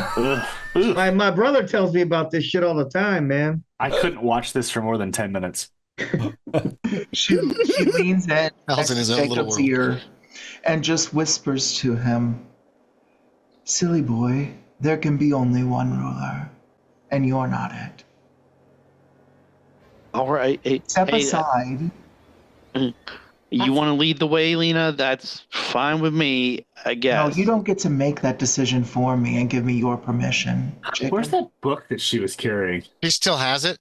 jumped in? My brother tells me about this shit all the time, man. I couldn't watch this for more than 10 minutes. She leans in Al's in his own little Jacob's world. ear and just whispers to him, "Silly boy, there can be only one ruler, and you're not it. All right. Hey, Step hey, aside." you want to lead the way, Lena? That's fine with me, I No, guess. you don't get to make that decision for me and give me your permission. Jacob. Where's that book that she was carrying? He still has it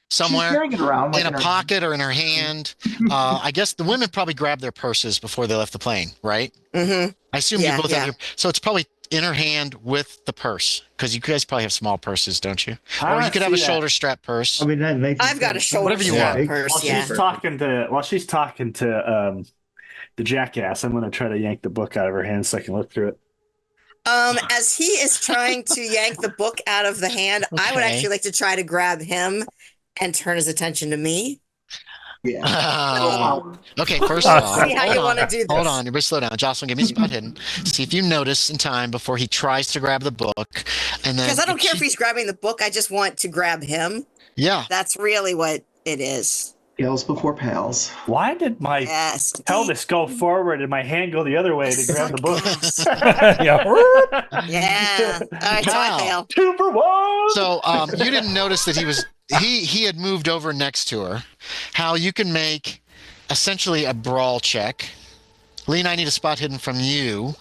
She's somewhere carrying it around like in a her- pocket or in her hand. I guess the women probably grabbed their purses before they left the plane, right? Mm-hmm. I assume Yeah, you both yeah. have your, so it's probably in her hand with the purse because you guys probably have small purses, don't you? Or you could have a shoulder strap purse. I mean, that makes I've got a shoulder Whatever you strap want. purse. While Yeah. she's talking to the jackass, I'm gonna try to yank the book out of her hand so I can look through it. As he is trying to yank the book out of the hand, I would Okay. actually like to try to grab him and turn his attention to me. Yeah. Okay, first off, See how you want to do this. hold on, everybody slow down. Jocelyn, give me spot hidden. See if you notice in time before he tries to grab the book. And then Because I don't care if he's grabbing the book. I just want to grab him. Yeah. That's really what it is. Scales before pales. Why did my Yes. pelvis go forward and my hand go the other way to grab the book? Yeah. Yeah. All right, so I Wow. fail. 2 for 1. So you didn't notice that he had moved over next to her. Hal, you can make essentially a brawl check. Lena, I need a spot hidden from you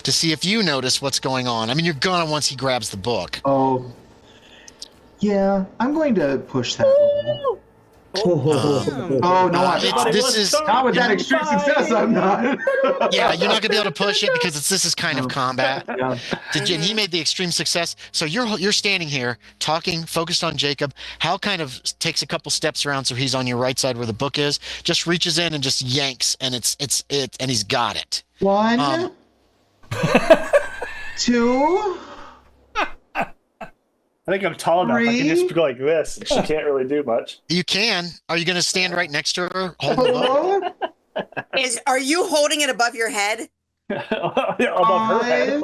to see if you notice what's going on. I mean, you're gone once he grabs the book. Oh. Yeah, I'm going to push that one. Oh, no, This is not with that extreme success, I'm not. yeah, you're not gonna be able to push it because this is kind of combat. Yeah. And he made the extreme success. So you're standing here talking, focused on Jacob. Hal kind of takes a couple steps around so he's on your right side where the book is. Just reaches in and just yanks, and it's and he's got it. 1, 2. I think I'm tall enough. I can just go like this. She can't really do much. You can. Are you gonna stand right next to her? Holding the book? 4. Are you holding it above your head? Above her head.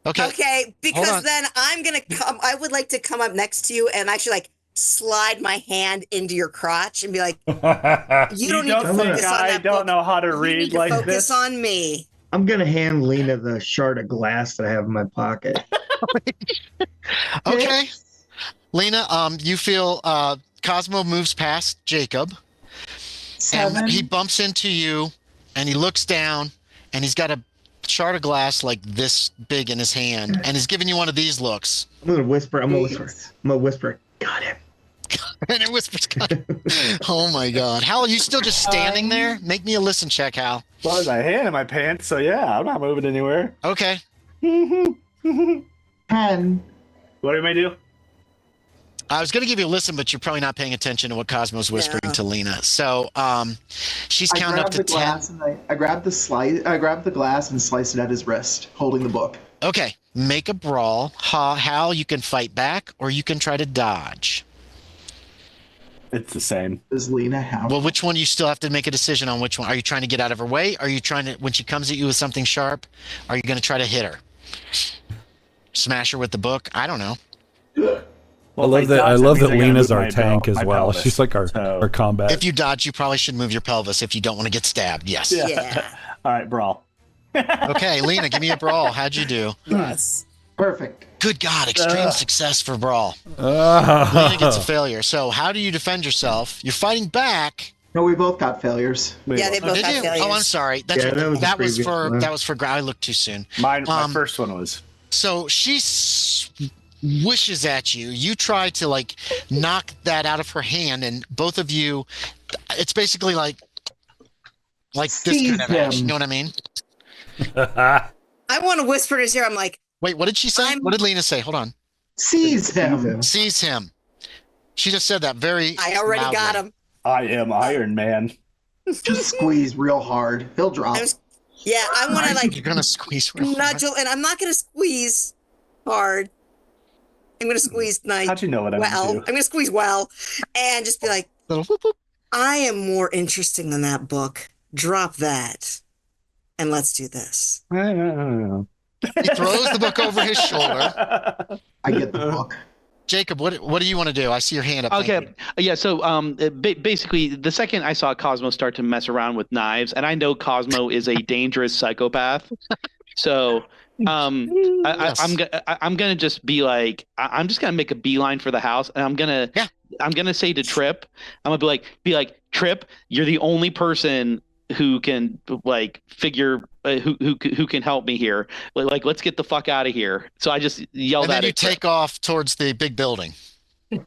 Okay. Okay, because on. then I'm gonna come. I would like to come up next to you and actually like slide my hand into your crotch and be like, "You don't need to focus on I that don't book. know how to You read need to like focus this. on me." I'm gonna hand Lena the shard of glass that I have in my pocket. Okay. Lena, you feel Cosmo moves past Jacob, 7. and he bumps into you, and he looks down, and he's got a shard of glass like this big in his hand, and he's giving you one of these looks. I'm gonna whisper. Got him. And it whispers, God. Oh my God. Hal, are you still just standing there? Make me a listen check, Hal. Well, there's my hand in my pants, so yeah, I'm not moving anywhere. Okay. 10. What do I do? I was going to give you a listen, but you're probably not paying attention to what Cosmo's whispering to Lena. So she's counting up to 10. I grabbed the glass and sliced it at his wrist, holding the book. Okay. Make a brawl. Hal, you can fight back or you can try to dodge. It's the same. Does Lena have? Well, which one you still have to make a decision on which one. Are you trying to get out of her way? Are you trying to, when she comes at you with something sharp, are you going to try to hit her? Smash her with the book? I don't know. Well, I love that means I gotta Lena's move our my tank as my well. pelvis. She's like our combat. If you dodge, you probably should move your pelvis if you don't want to get stabbed. Yes. Yeah. All right, brawl. Okay, Lena, give me a brawl. How'd you do? Yes. Perfect. Good God, extreme success for brawl. Lena gets a Ah. failure. So how do you defend yourself? You're fighting back. No, we both got failures. Yeah, they both Did have you? failures. Oh, I'm sorry. That's Yeah, that was the previous one. that was for. I looked too soon. My first one was. So she wishes at you. You try to like knock that out of her hand, and both of you. It's basically like this kind of match. You know what I mean? I want to whisper in his ear. I'm like, Wait, what did she say? What did Lena say? Hold on. Seize him. Seize him. She just said that very. I already loudly. got him. I am Iron Man. Just squeeze real hard. He'll drop. Yeah, I want to like You're gonna squeeze real hard. nudge, and I'm not going to squeeze hard. I'm going to squeeze nice. How'd you know what I well? would I'm going to squeeze well, and just be like, Little whoop, whoop. I am more interesting than that book. Drop that, and let's do this. do? He throws the book over his shoulder. I get the book. Jacob, what do you want to do? I see your hand up. Okay, yeah. So, basically, the second I saw Cosmo start to mess around with knives, and I know Cosmo is a dangerous psychopath, so Yes. I'm gonna just be like, I'm just gonna make a beeline for the house, and I'm gonna say to Trip, I'm gonna be like, Trip, you're the only person who can like figure who can help me here. Like, let's get the fuck out of here. So I just yelled And then at you it. take off towards the big building.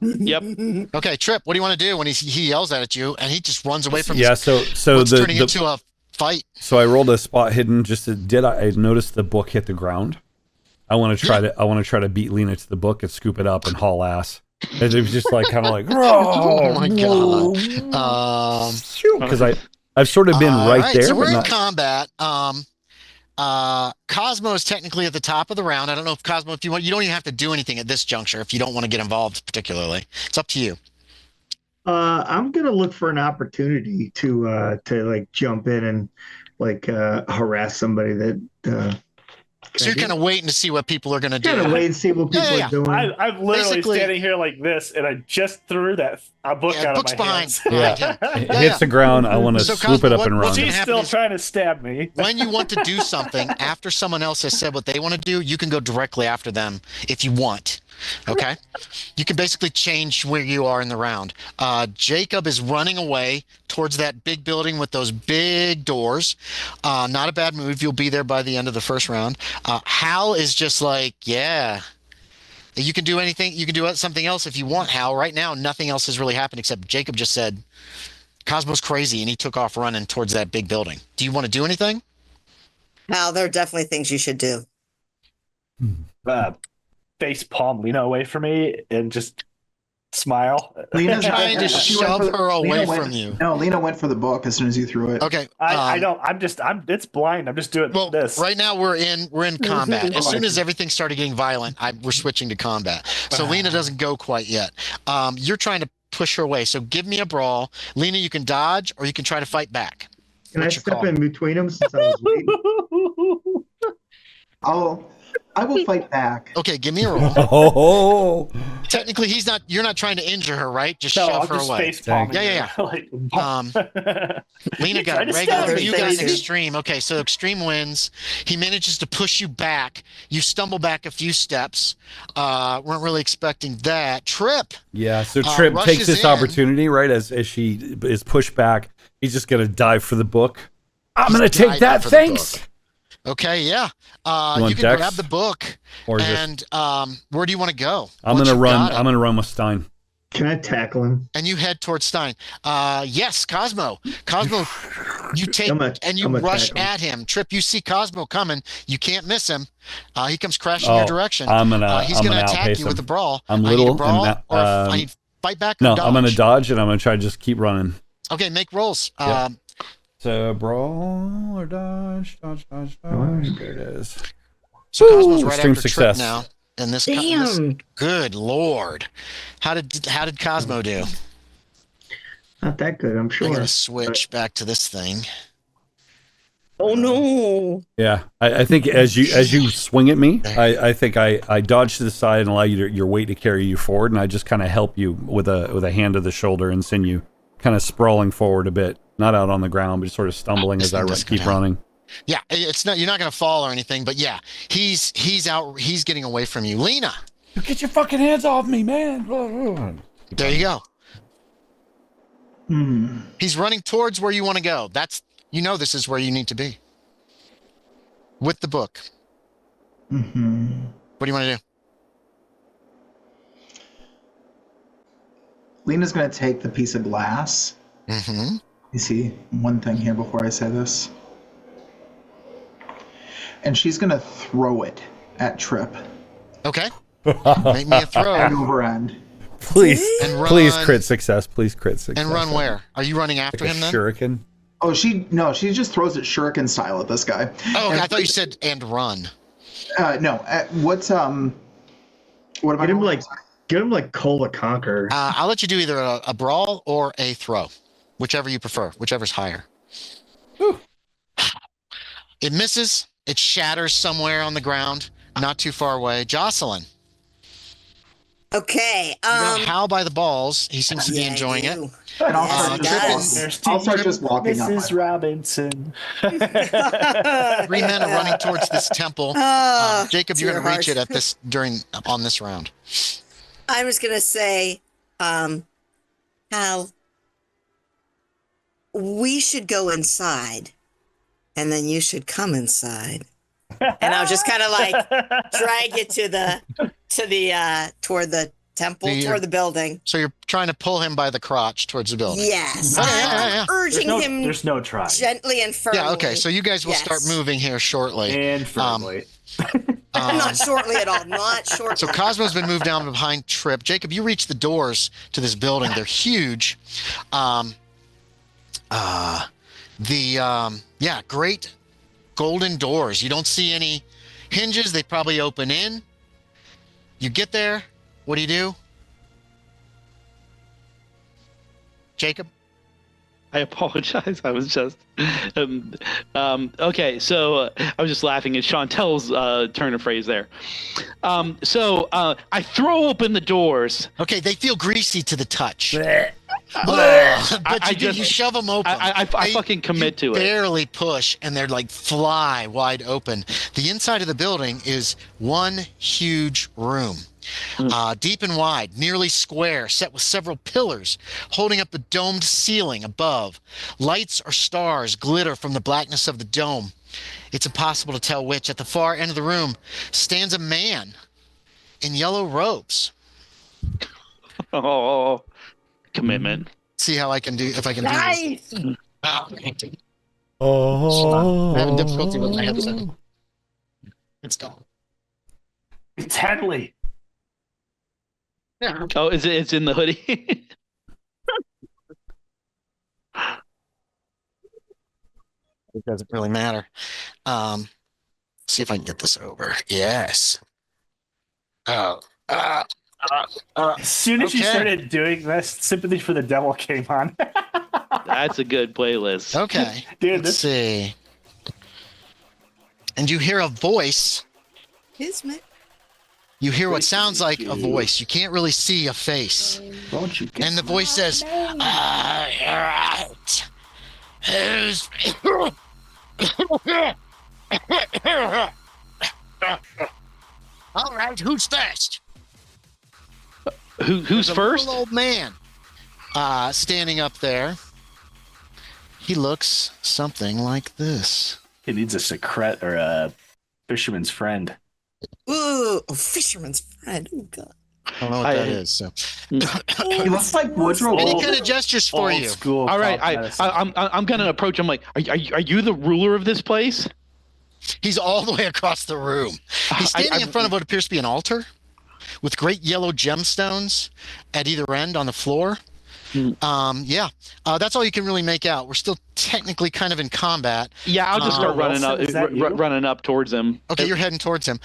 Yep. Okay, Trip, what do you want to do when he yells at you and he just runs away from Yeah, you? so What's turning into a fight? So I rolled a spot hidden just to, I noticed the book hit the ground. I want to try to beat Lena to the book and scoop it up and haul ass. And it was just like kind of like, Oh my God. because I've sort of been right there. So we're but in not, combat. Cosmo is technically at the top of the round. I don't know if Cosmo, if you want, you don't even have to do anything at this juncture if you don't want to get involved particularly. It's up to you. I'm gonna look for an opportunity to like jump in and like harass somebody that. So you're kind of waiting to see what people are going to do. Kind of wait and see what people Yeah. are doing. I'm literally Basically- standing here like this, and I just threw a book out of book's my behind. hands. Yeah. Yeah. It hits the ground. I want to So, swoop Cosmo, it up what- and what's run. gonna She's happen still is- trying to stab me. When you want to do something after someone else has said what they want to do, you can go directly after them if you want. Okay? You can basically change where you are in the round. Jacob is running away towards that big building with those big doors. Not a bad move. You'll be there by the end of the first round. Hal is just like, yeah. You can do anything. You can do something else if you want, Hal. Right now, nothing else has really happened except Jacob just said, Cosmo's crazy, and he took off running towards that big building. Do you want to do anything? Hal, there are definitely things you should do. Face palm Lena away from me and just smile. Lena's Trying to she went shove for the- her away Lena went- from you. No, Lena went for the book as soon as you threw it. Okay. I don't. It's blind. I'm just doing Well, this. right now we're in combat. As soon as everything started getting violent, we're switching to combat. So Lena doesn't go quite yet. You're trying to push her away. So give me a brawl. Lena, you can dodge or you can try to fight back. Can I What's your step call? in between them since I was waiting? I will fight back. Okay, give me a roll. Oh, Technically, you're not trying to injure her, right? Just No, shove I'm her just away. face palming. Yeah. her. Like, Lena got Trying to regular. stab You me. got Thank you. extreme. Okay, so extreme wins. He manages to push you back. You stumble back a few steps. Weren't really expecting that. Trip. yeah. So Trip rushes takes this in. opportunity, right? As she is pushed back, he's just gonna dive for the book. I'm He's gonna take diving that. for the Thanks. book. Okay, yeah. want You can Dex? grab the book. Or just And where do you want to go? I'm Once gonna you've run. got it. I'm gonna run with Stein. Can I tackle him? And you head towards Stein. Yes, Cosmo. Cosmo, you take I'm a- and you I'm a rush tackle. at him. Trip, you see Cosmo coming. You can't miss him. He comes crashing your direction. I'm gonna. He's I'm going gonna to attack outpace you him. with a brawl. I'm I need little a brawl, and or I need fight back. Or no, dodge. I'm gonna dodge and I'm gonna try to just keep running. Okay, make rolls. Yeah. So brawl or dodge. There it is. So Cosmo's Woo, right extreme after success. Trip now. And this, Damn. good lord, how did Cosmo do? Not that good, I'm I sure. gotta switch back to this thing. Oh no. Yeah, I think as you swing at me, I think I dodge to the side and allow your weight to carry you forward, and I just kind of help you with a hand to the shoulder and send you kind of sprawling forward a bit, not out on the ground, but sort of stumbling as I Just keep go down. running. Yeah, it's not. You're not gonna fall or anything, but yeah, he's out. He's getting away from you, Lena. Get your fucking hands off me, man! There you go. Hmm. He's running towards where you want to go. This is where you need to be. With the book. Mm-hmm. What do you want to do? Lena's going to take the piece of glass. Mm-hmm. You see one thing here before I say this. And she's going to throw it at Trip. Okay. Make me a End throw. over end. Please, And run- please crit success. Please crit success. And run where? Are you running after Like a him then? shuriken. Oh, she just throws it shuriken style at this guy. Oh, okay, I thought you said and run. No. What am I Get him rolling? like Cola Conquer. I'll let you do either a brawl or a throw, whichever you prefer, whichever's higher. Whew. It misses. It shatters somewhere on the ground, not too far away. Jocelyn. Okay. You got Hal by the balls. He seems to be yeah, enjoying it. you. And I'll Yes, start he just does. walking. There's I'll start just walking up. Mrs. Robinson. 3 men are running towards this temple. Oh, Jacob, you're dear going to reach heart. it on this round. I was gonna say, Hal, we should go inside, and then you should come inside, and I'll just kind of like drag you to the toward the temple, toward the building. So you're trying to pull him by the crotch towards the building. Yes, Yeah. urging him There's no try. gently and firmly. Yeah, okay. So you guys will Yes. start moving here shortly. And firmly. Not shortly at all. Not shortly. So Cosmo's been moved down behind Trip. Jacob, you reach the doors to this building. They're huge. Great golden doors. You don't see any hinges. They probably open in. You get there. What do you do? Jacob. I apologize. I was just okay. So I was just laughing at Chantel's turn of phrase there. I throw open the doors. Okay, they feel greasy to the touch. But you shove them open. I fucking commit to it. Barely push, and they're like fly wide open. The inside of the building is one huge room. Deep and wide, nearly square, set with several pillars holding up the domed ceiling above. Lights or stars glitter from the blackness of the dome. It's impossible to tell which. At the far end of the room stands a man in yellow robes. Oh, commitment. See how I can do, if I can do this. Oh. I'm having difficulty with my headset. It's gone. It's Hadley. Yeah. Oh, it's in the hoodie? It doesn't really matter. See if I can get this over. Yes. As soon as you Okay. started doing this, Sympathy for the Devil came on. That's a good playlist. Okay. Dude, Let's see. And you hear a voice. Kismet. You hear what sounds like a voice. You can't really see a face. Won't you get And the voice says, all right. Who's... all right, who's first? Who's There's a first? little old man standing up there. He looks something like this. He needs a secret or a fisherman's friend. Ooh, a fisherman's friend. Oh god. I don't know what that is. So. He looks like Woodrow. Any Wilson. kind of gestures for Old you. school. All right, cop medicine. I'm gonna approach him like, are you the ruler of this place? He's all the way across the room. He's standing in front of what appears to be an altar with great yellow gemstones at either end on the floor. That's all you can really make out. We're still technically kind of in combat. Yeah, I'll just start running Wilson, is that you? running up towards him. Okay, you're heading towards him.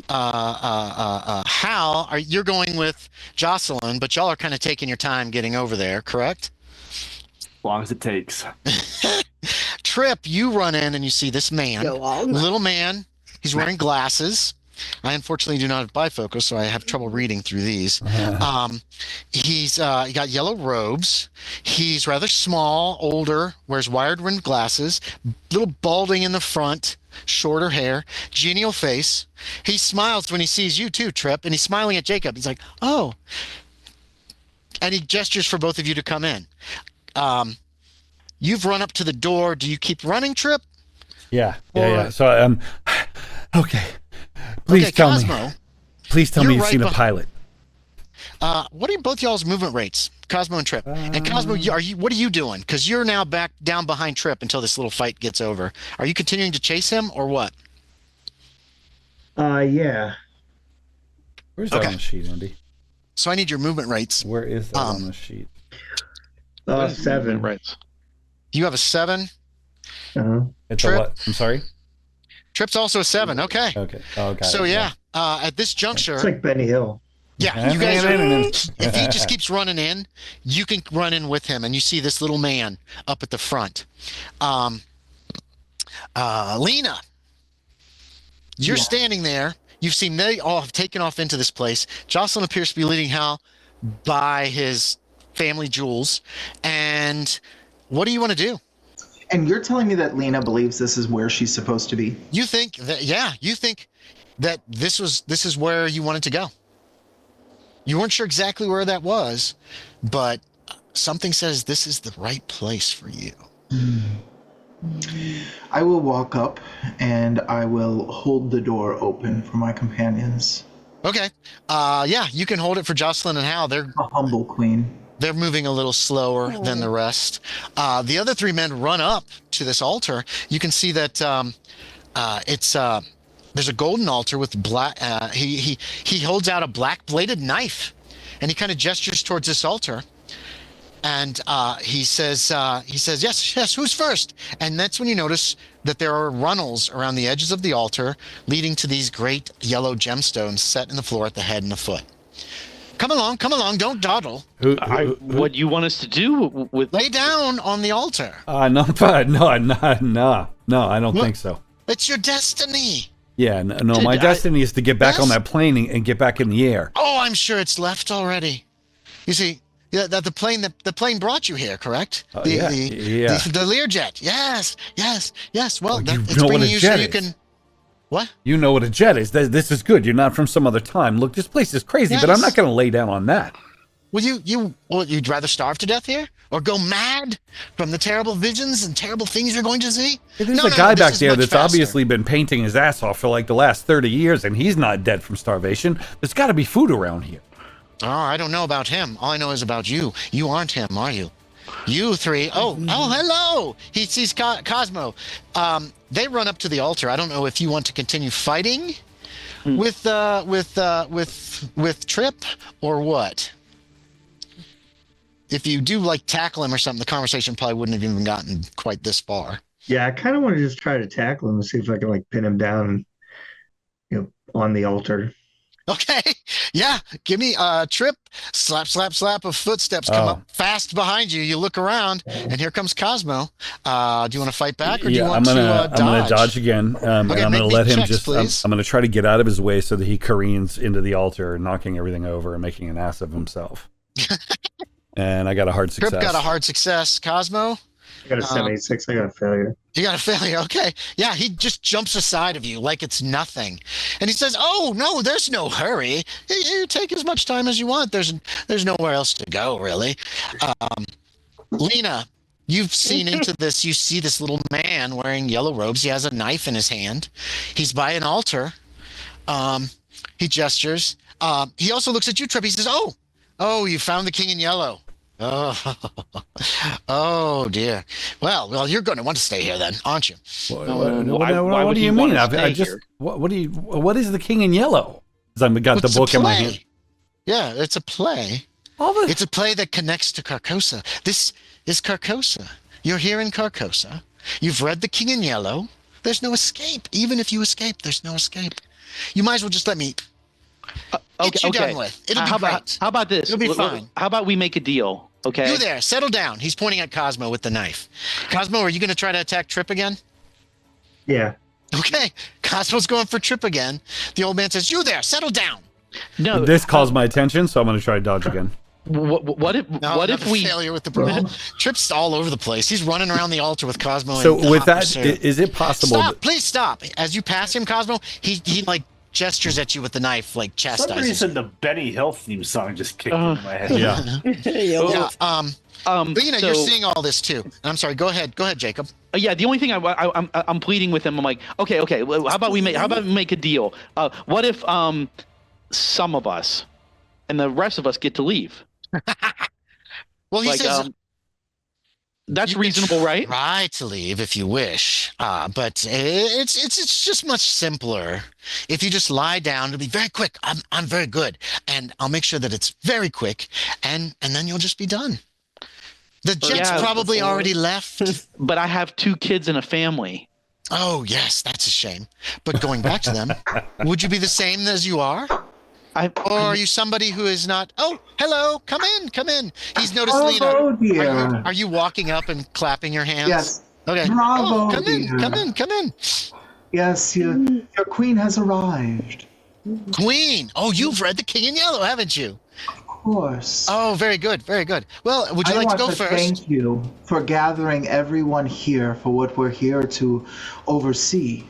Hal, you're going with Jocelyn, but y'all are kind of taking your time getting over there, correct? As long as it takes. Trip, you run in and you see this man, Go all night. little man. He's wearing glasses. I unfortunately do not have bifocus, so I have trouble reading through these. He's he got yellow robes. He's rather small, older, wears wired-rimmed glasses, little balding in the front, shorter hair, genial face. He smiles when he sees you too, Trip, and he's smiling at Jacob. He's like, "Oh," and he gestures for both of you to come in. You've run up to the door. Do you keep running, Trip? Yeah. So, okay. Please tell Cosmo, me. Please tell you're me you've right seen a behind- pilot. What are both y'all's movement rates, Cosmo and Trip? And Cosmo, what are you doing? Because you're now back down behind Trip until this little fight gets over. Are you continuing to chase him or what? Yeah. Where's that Okay. on the sheet, Andy? So I need your movement rates. Where is that on the sheet? 7. Right. You have a 7. Uh-huh. It's a Trip. what? I'm sorry? Trip's also a 7. Okay. Okay. Oh, got So it. yeah, at this juncture, It's like Benny Hill. yeah, you guys. If he just keeps running in, you can run in with him, and you see this little man up at the front. Lena, you're standing there. You've seen they all have taken off into this place. Jocelyn appears to be leading Hal by his family jewels. And what do you want to do? And you're telling me that Lena believes this is where she's supposed to be? You think that? Yeah, you think that this is where you wanted to go. You weren't sure exactly where that was, but something says this is the right place for you. I will walk up and I will hold the door open for my companions. Okay. Yeah, you can hold it for Jocelyn and Hal. They're A humble queen. moving a little slower than the rest. The other 3 men run up to this altar. You can see that there's a golden altar with black. He holds out a black bladed knife, and he kind of gestures towards this altar. And he says, yes, who's first? And that's when you notice that there are runnels around the edges of the altar leading to these great yellow gemstones set in the floor at the head and the foot. Come along, don't dawdle. What do you want us to do with? Lay down on the altar. No, I don't think so. It's your destiny. Yeah, no, my destiny is to get back on that plane and get back in the air. Oh, I'm sure it's left already. You see, the plane brought you here, correct? The Learjet. Yes. Well, it's bringing you so you can. What? You know what a jet is. This is good. You're not from some other time. Look, this place is crazy, but I'm not going to lay down on that. Well, you'd rather starve to death here, or go mad from the terrible visions and terrible things you're going to see? Hey, there's a guy back there that's obviously been painting his ass off for like the last 30 years, and he's not dead from starvation. There's got to be food around here. Oh, I don't know about him. All I know is about you. You aren't him, are you? You three. Oh, hello. He sees Cosmo. They run up to the altar. I don't know if you want to continue fighting with Trip or what. If you do like tackle him or something, the conversation probably wouldn't have even gotten quite this far. Yeah, I kind of want to just try to tackle him and see if I can like pin him down, on the altar. Okay. Yeah. Give me a Trip. Slap of footsteps come up fast behind you. You look around, and here comes Cosmo. Do you want to fight back, or do you want to dodge? I'm going to dodge again. And I'm going to let him I'm going to try to get out of his way so that he careens into the altar, knocking everything over and making an ass of himself. And I got a hard success. Trip got a hard success. Cosmo? I got a 76. I got a failure. You got a failure. Okay. Yeah, he just jumps aside of you like it's nothing. And he says, oh, no, there's no hurry. You take as much time as you want. There's nowhere else to go, really. Lena, you've seen into this. You see this little man wearing yellow robes. He has a knife in his hand. He's by an altar. He gestures. He also looks at you, Trip. He says, oh, you found the king in yellow. Oh dear. Well, you're going to want to stay here then, aren't you? What do you mean? What is the king in yellow? Because I've got the book in my hand. Yeah, it's a play. It's a play that connects to Carcosa. This is Carcosa. You're here in Carcosa. You've read The King in Yellow. There's no escape. Even if you escape, there's no escape. You might as well just let me get you done with. It'll be great. How about this? It'll be fine. How about we make a deal, okay? You there. Settle down. He's pointing at Cosmo with the knife. Cosmo, are you going to try to attack Trip again? Yeah. Okay. Cosmo's going for Trip again. The old man says, you there. Settle down. No. This calls my attention, so I'm going to try to dodge again. What if we failure with the broom? Trip's all over the place. He's running around the altar with Cosmo. So with that, is it possible? Please stop. As you pass him, Cosmo, he like gestures at you with the knife, like chastises. For some reason, the Benny Hill theme song just kicked in my head. Yeah. But you're seeing all this too. I'm sorry. Go ahead, Jacob. Yeah, the only thing I'm pleading with him. I'm like, okay. Well, how about we make a deal? What if some of us and the rest of us get to leave? Well, he says that's reasonable, right? Try to leave if you wish, but it's just much simpler if you just lie down. It'll be very quick. I'm very good, and I'll make sure that it's very quick, and then you'll just be done. The jet's probably already left. But I have 2 kids and a family. Oh yes, that's a shame. But going back to them, would you be the same as you are? Or are you somebody who is not? Oh, hello, come in. He's noticed Lena. Oh dear. Are you walking up and clapping your hands? Yes. Okay. Bravo, come in. Yes, your queen has arrived. Queen. Oh, you've read The King in Yellow, haven't you? Of course. Oh, very good. Well, would you like to go first? Thank you for gathering everyone here for what we're here to oversee.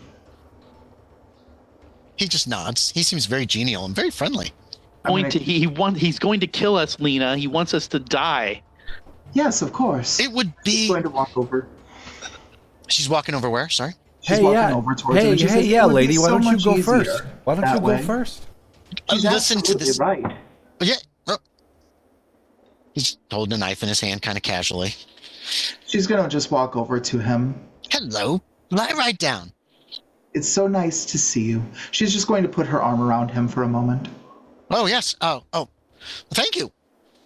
He just nods. He seems very genial and very friendly. He's going to kill us, Lena. He wants us to die. Yes, of course. It would be. She's going to walk over. She's walking over where? Sorry. She's walking over towards him. Lady. Why don't you go first? Listen to this. Right. Yeah. He's holding a knife in his hand, kind of casually. She's going to just walk over to him. Hello. Lie right down. It's so nice to see you. She's just going to put her arm around him for a moment. Oh, yes. Oh. Thank you.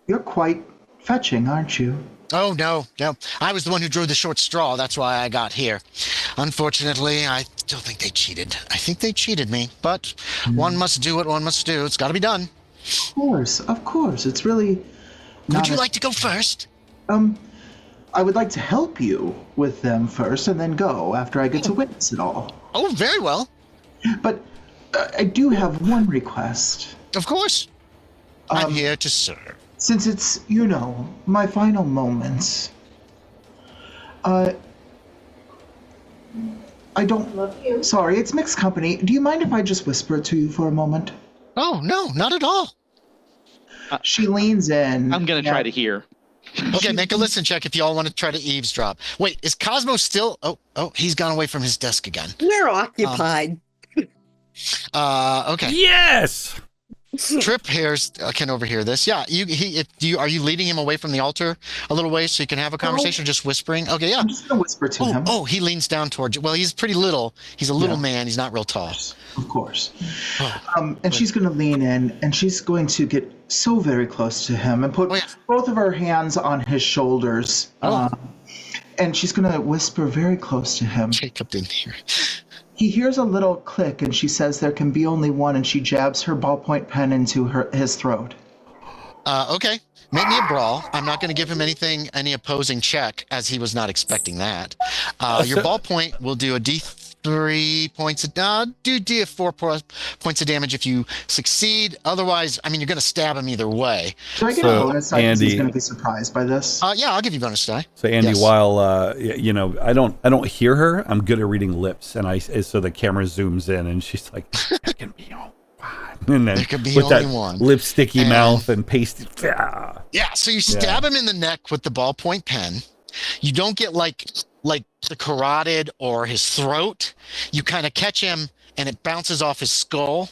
You're quite fetching, aren't you? Oh, no. I was the one who drew the short straw. That's why I got here. Unfortunately, I still think they cheated. I think they cheated me. But one must do what one must do. It's got to be done. Of course. It's really. Would you like to go first? I would like to help you with them first, and then go after I get to witness it all. Oh, very well. But I do have one request. Of course. I'm here to serve. Since it's, my final moments. I don't. Love you. Sorry, it's mixed company. Do you mind if I just whisper it to you for a moment? Oh, no, not at all. She leans in. I'm going to try to hear. Okay, make a listen check if y'all want to try to eavesdrop. Wait, is Cosmo still? Oh, he's gone away from his desk again. We're occupied. Okay. Yes. Trip can overhear this. Yeah, are you leading him away from the altar a little way so you can have a conversation, or just whispering? Okay, yeah. I'm just gonna whisper to him. Oh, he leans down towards you. Well, he's pretty little. He's a little man. He's not real tall. Of course. And she's gonna lean in, and she's going to get so very close to him and put both of her hands on his shoulders. And she's gonna whisper very close to him. Jacob didn't hear. He hears a little click, and she says there can be only one, and she jabs her ballpoint pen into his throat. Okay. Make me a brawl. I'm not going to give him any opposing check, as he was not expecting that. Your ballpoint will do a D3 points of do 4 points of damage if you succeed. Otherwise, you're going to stab him either way. Do I get a bonus die because he's going to be surprised by this? Yeah, I'll give you bonus die. So Andy, while I don't hear her, I'm good at reading lips, and so the camera zooms in, and she's like, "There can be only one," and then there could be with only that one lipsticky mouth and pasty. Yeah, so you stab him in the neck with the ballpoint pen. You don't get like the carotid or his throat. You kind of catch him, and it bounces off his skull,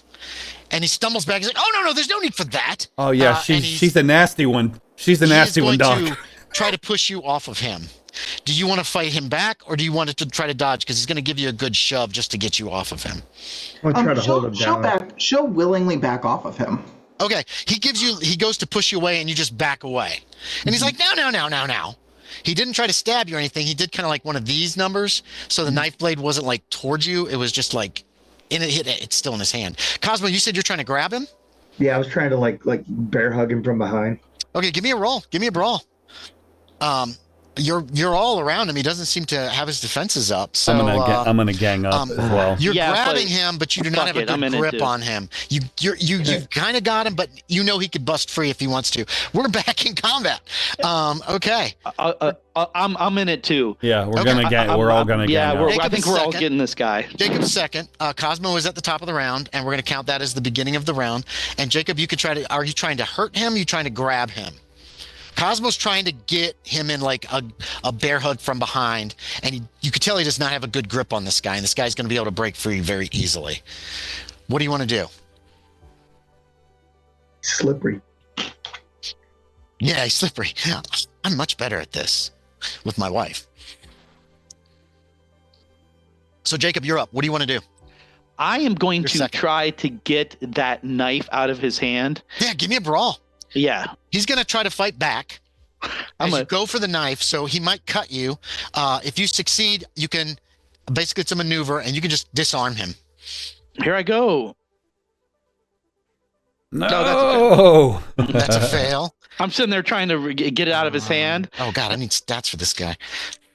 and he stumbles back. He's like, "Oh no, there's no need for that." Oh yeah, she's the nasty one. She's the nasty one, Doc. To try to push you off of him. Do you want to fight him back, or do you want to try to dodge? Because he's going to give you a good shove just to get you off of him. I'll try to hold him down. She'll willingly back off of him. Okay, he goes to push you away, and you just back away. And he's like, no. He didn't try to stab you or anything. He did kind of like one of these numbers. So the knife blade wasn't like towards you. It was just like, it's still in his hand. Cosmo, you said you're trying to grab him? Yeah, I was trying to like bear hug him from behind. Okay, give me a roll. Give me a brawl. You're all around him. He doesn't seem to have his defenses up. So I'm gonna gang up as well. You're grabbing him, but you do not have a good grip on him. You've kind of got him, but you know he could bust free if he wants to. We're back in combat. Okay. I'm in it too. Yeah, we're all gonna gang up. I think we're all getting this guy. Jacob's second. Cosmo is at the top of the round, and we're gonna count that as the beginning of the round. And Jacob, you could are you trying to hurt him? Are you trying to grab him? Cosmo's trying to get him in like a bear hug from behind, and you could tell he does not have a good grip on this guy, and this guy's going to be able to break free very easily. What do you want to do? Slippery. Yeah, he's slippery. I'm much better at this with my wife. So, Jacob, you're up. What do you want to do? I am going to try to get that knife out of his hand. Yeah, give me a brawl. Yeah. He's going to try to fight back. You go for the knife, so he might cut you. If you succeed, you can basically, it's a maneuver, and you can just disarm him. Here I go. No, that's a fail. I'm sitting there trying to get it out of his hand. Oh God, I need stats for this guy.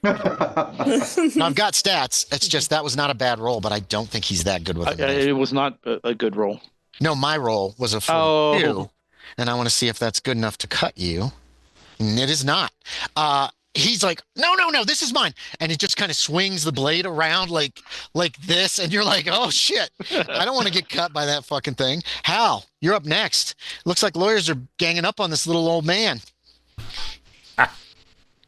No, I've got stats. It's just that was not a bad roll, but I don't think he's that good with it. It was not a good roll. No, my roll was a 42, and I want to see if that's good enough to cut you. And it is not. He's like, no, this is mine. And he just kind of swings the blade around like this. And you're like, oh shit, I don't want to get cut by that fucking thing. Hal, you're up next. Looks like lawyers are ganging up on this little old man.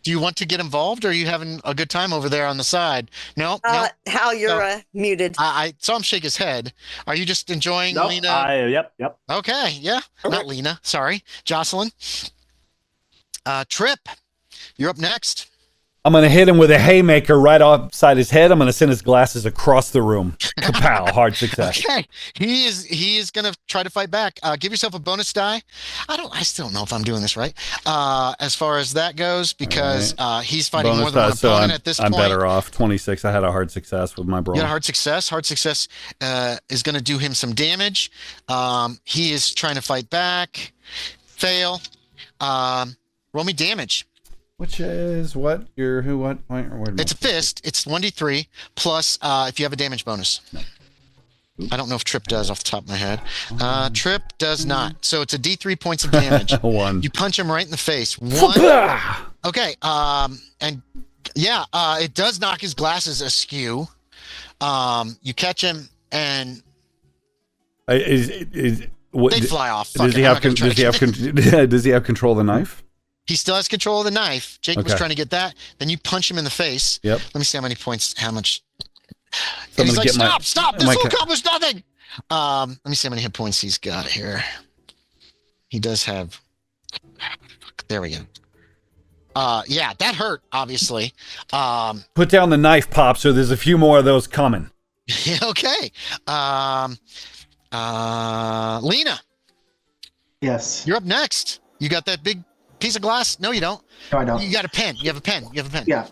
Do you want to get involved, or are you having a good time over there on the side? No. Hal, you're muted. I saw him shake his head. Are you just enjoying Lena? Yep. Okay, yeah. Okay. Not Lena, sorry. Jocelyn. Trip. You're up next. I'm going to hit him with a haymaker right upside his head. I'm going to send his glasses across the room. Kapow, hard success. Okay, he is gonna try to fight back. Give yourself a bonus die. I still don't know if I'm doing this right. As far as that goes, because he's fighting Bonus more than one die, so opponent at this I'm point. better off. 26. I had a hard success with my brawl. You got a hard success. Hard success is going to do him some damage. He is trying to fight back. Fail. Roll me damage. Which is what? What point? Or where It's a fist. It's 1d3 plus if you have a damage bonus. No. I don't know if Trip does off the top of my head. Trip does not. So it's a d3 points of damage. 1. You punch him right in the face. 1. Okay. And yeah, it does knock his glasses askew. You catch him and they fly off. Does he have control of the knife? He still has control of the knife. Jake was trying to get that. Then you punch him in the face. Yep. Let me see how many points, how much. So And he's like, stop. This will accomplish nothing. Let me see how many hit points he's got here. He does have. There we go. Yeah, that hurt, obviously. Put down the knife, Pop, so there's a few more of those coming. Okay. Lena, Yes. you're up next. You got that big piece of glass? No, you don't. No, I don't. You got a pen. You have a pen. Yeah.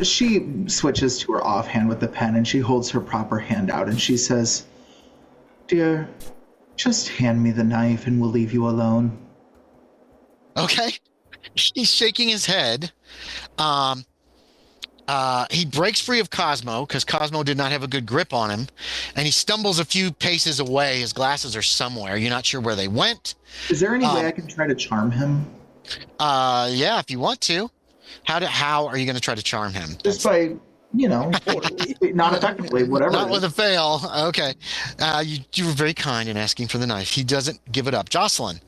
She switches to her offhand with the pen, and she holds her proper hand out, and she says, "Dear, just hand me the knife and we'll leave you alone." Okay. He's shaking his head. He breaks free of Cosmo because Cosmo did not have a good grip on him, and he stumbles a few paces away. His glasses are somewhere. You're not sure where they went. Is there any way I can try to charm him? Yeah, if you want to. How are you going to try to charm him? Just by, not effectively, whatever. Not with a fail. Okay. You were very kind in asking for the knife. He doesn't give it up. Jocelyn,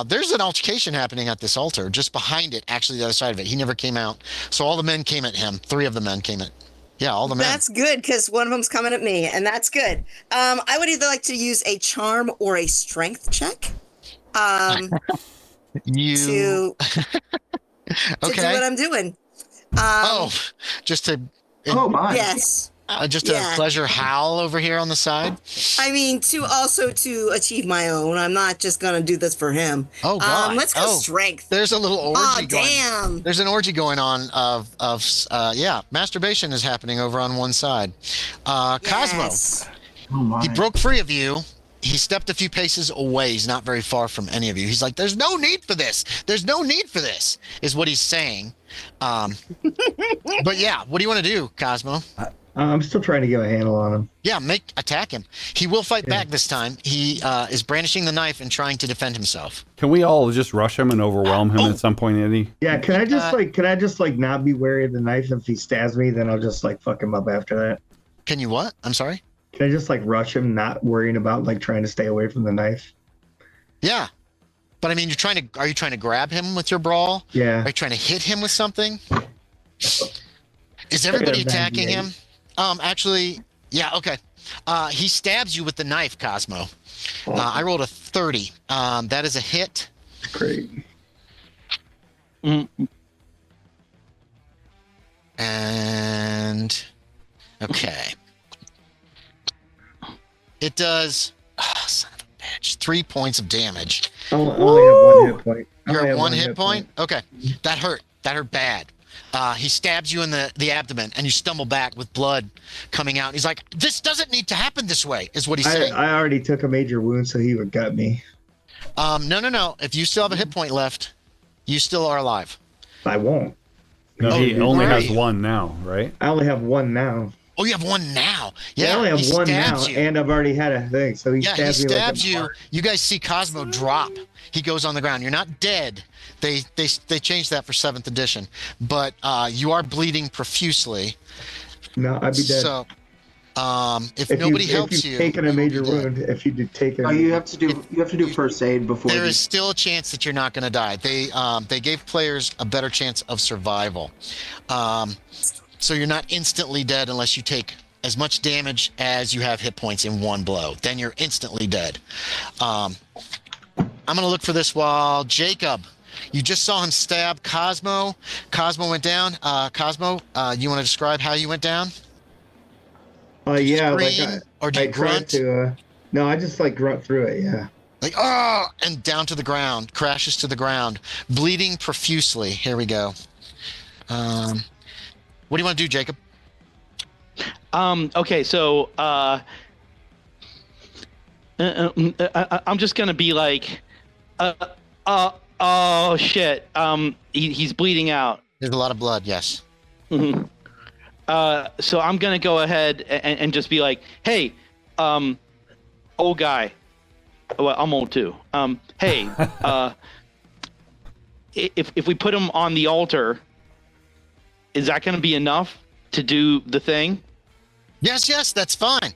there's an altercation happening at this altar, just behind it, actually the other side of it. He never came out. So all the men came at him. 3 of the men came at. Yeah, all the men. That's good because one of them's coming at me, and that's good. I would either like to use a charm or a strength check. To do what I'm doing. Just to. Oh my. Yes. Just a pleasure howl over here on the side. I mean, to achieve my own. I'm not just gonna do this for him. Oh God. Let's go strength. There's a little orgy going. Damn. There's an orgy going on of masturbation is happening over on one side. Yes. Cosmo. Oh my. He broke free of you. He stepped a few paces away. He's not very far from any of you. He's like, "There's no need for this. There's no need for this," is what he's saying. But yeah, what do you want to do, Cosmo? I'm still trying to get a handle on him. Yeah, attack him. He will fight back this time. He is brandishing the knife and trying to defend himself. Can we all just rush him and overwhelm him at some point, Eddie? Yeah, can I just not be wary of the knife? If he stabs me, then I'll just fuck him up after that. Can you what? I'm sorry? Can I just rush him, not worrying about trying to stay away from the knife? Yeah. But I mean, are you trying to grab him with your brawl? Yeah. Are you trying to hit him with something? Is everybody attacking him? Actually, yeah, okay. He stabs you with the knife, Cosmo. I rolled a 30. That is a hit. Great. And okay. It does son of a bitch, 3 points of damage. I only have 1 hit point. You're at 1 hit point? Okay. That hurt. That hurt bad. He stabs you in the abdomen, and you stumble back with blood coming out. He's like, "This doesn't need to happen this way," is what he's saying. I already took a major wound, so he would gut me. No. If you still have a hit point left, you still are alive. I won't. No, he only has 1 now, right? I only have 1 now. Oh, you have 1 now. Yeah, I only have 1 now, you. and I've already had a thing. So he stabs me. He stabs you. You guys see Cosmo drop. He goes on the ground. You're not dead. They changed that for 7th edition, but you are bleeding profusely. No, I'd be dead. So, if nobody helps you, taken a major wound. If you did take it, you have to do first aid before. There is still a chance that you're not going to die. They gave players a better chance of survival. So you're not instantly dead unless you take as much damage as you have hit points in 1 blow. Then you're instantly dead. I'm going to look for this while Jacob. You just saw him stab Cosmo. Cosmo went down. Cosmo, you want to describe how you went down? Yeah, Scream, or do I you tried grunt? to. No, I just like grunt through it. Yeah. Like, oh, and down to the ground, crashes to the ground, bleeding profusely. Here we go. What do you want to do, Jacob? Okay, so I'm just gonna be like, oh shit. He's bleeding out. There's a lot of blood. Yes. Mm-hmm. So I'm gonna go ahead and just be like, hey, old guy. Well, I'm old too. Hey, if we put him on the altar, is that gonna be enough to do the thing? Yes, that's fine.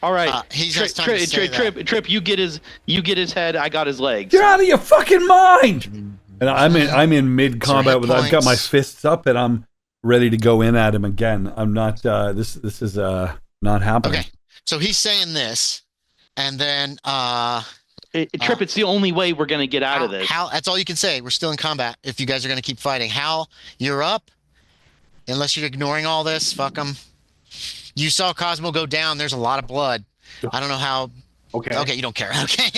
All right. Trip. You get his head. I got his legs. You're out of your fucking mind. And I'm in mid combat with. I've got my fists up and I'm ready to go in at him again. I'm not. This is not happening. Okay. So he's saying this, and then Trip. It's the only way we're gonna get out of this. Hal, that's all you can say. We're still in combat. If you guys are gonna keep fighting, Hal, you're up. Unless you're ignoring all this, fuck them. You saw Cosmo go down. There's a lot of blood. I don't know how. Okay, you don't care. Okay.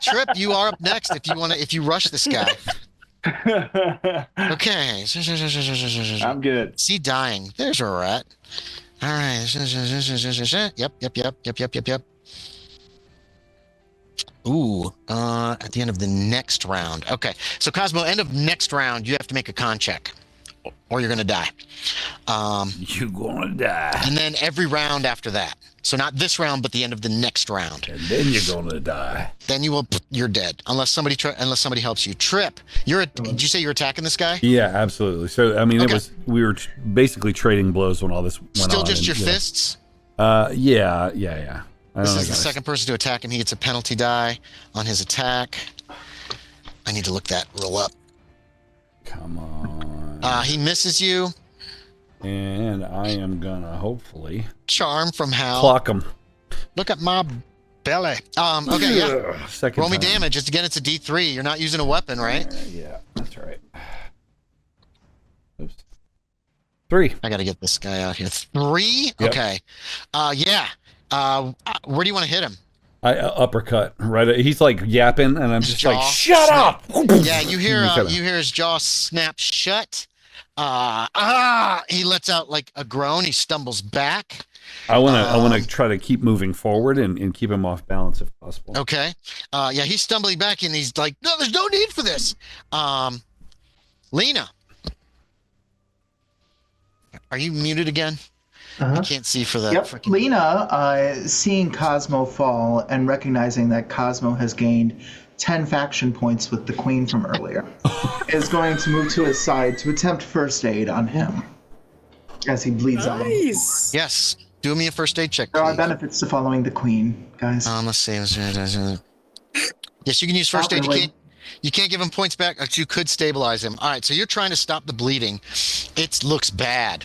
Trip, you are up next if you rush this guy. Okay. I'm good. See dying. There's a rat. All right. Yep. Ooh, at the end of the next round. Okay. So Cosmo, end of next round, you have to make a con check. Or you're gonna die. You're gonna die. And then every round after that. So not this round, but the end of the next round. And then you're gonna die. Then you're dead unless somebody helps you. Trip, did you say you're attacking this guy? Yeah, absolutely. So I mean, we were basically trading blows when all this went on. Still just your fists? Yeah. This is the second person to attack him. He gets a penalty die on his attack. I need to look that roll up. Come on. He misses you. And I am gonna hopefully charm from Hal. Clock him. Look at my belly. Okay, yeah. Second roll me time. damage. Again, it's a D3. You're not using a weapon, right? Yeah, that's right. Oops. 3. I gotta get this guy out here. 3? Yep. Okay. Yeah. Where do you want to hit him? I uppercut. Right. He's like yapping, and I'm His just jaw like, "Shut snap. up!" Yeah, you hear his jaw snap shut. He lets out like a groan. He stumbles back. I wanna try to keep moving forward and keep him off balance if possible. Okay. Yeah, he's stumbling back and he's like, no, there's no need for this. Lena. Are you muted again? I can't see for that. Yep. Lena, seeing Cosmo fall and recognizing that Cosmo has gained 10 faction points with the Queen from earlier, is going to move to his side to attempt first aid on him as he bleeds out. Nice. Yes. Do me a first aid check, There are please. benefits to following the Queen, guys. Let's see. Yes, you can use first aid. You can't give him points back, but you could stabilize him. All right, so you're trying to stop the bleeding. It looks bad.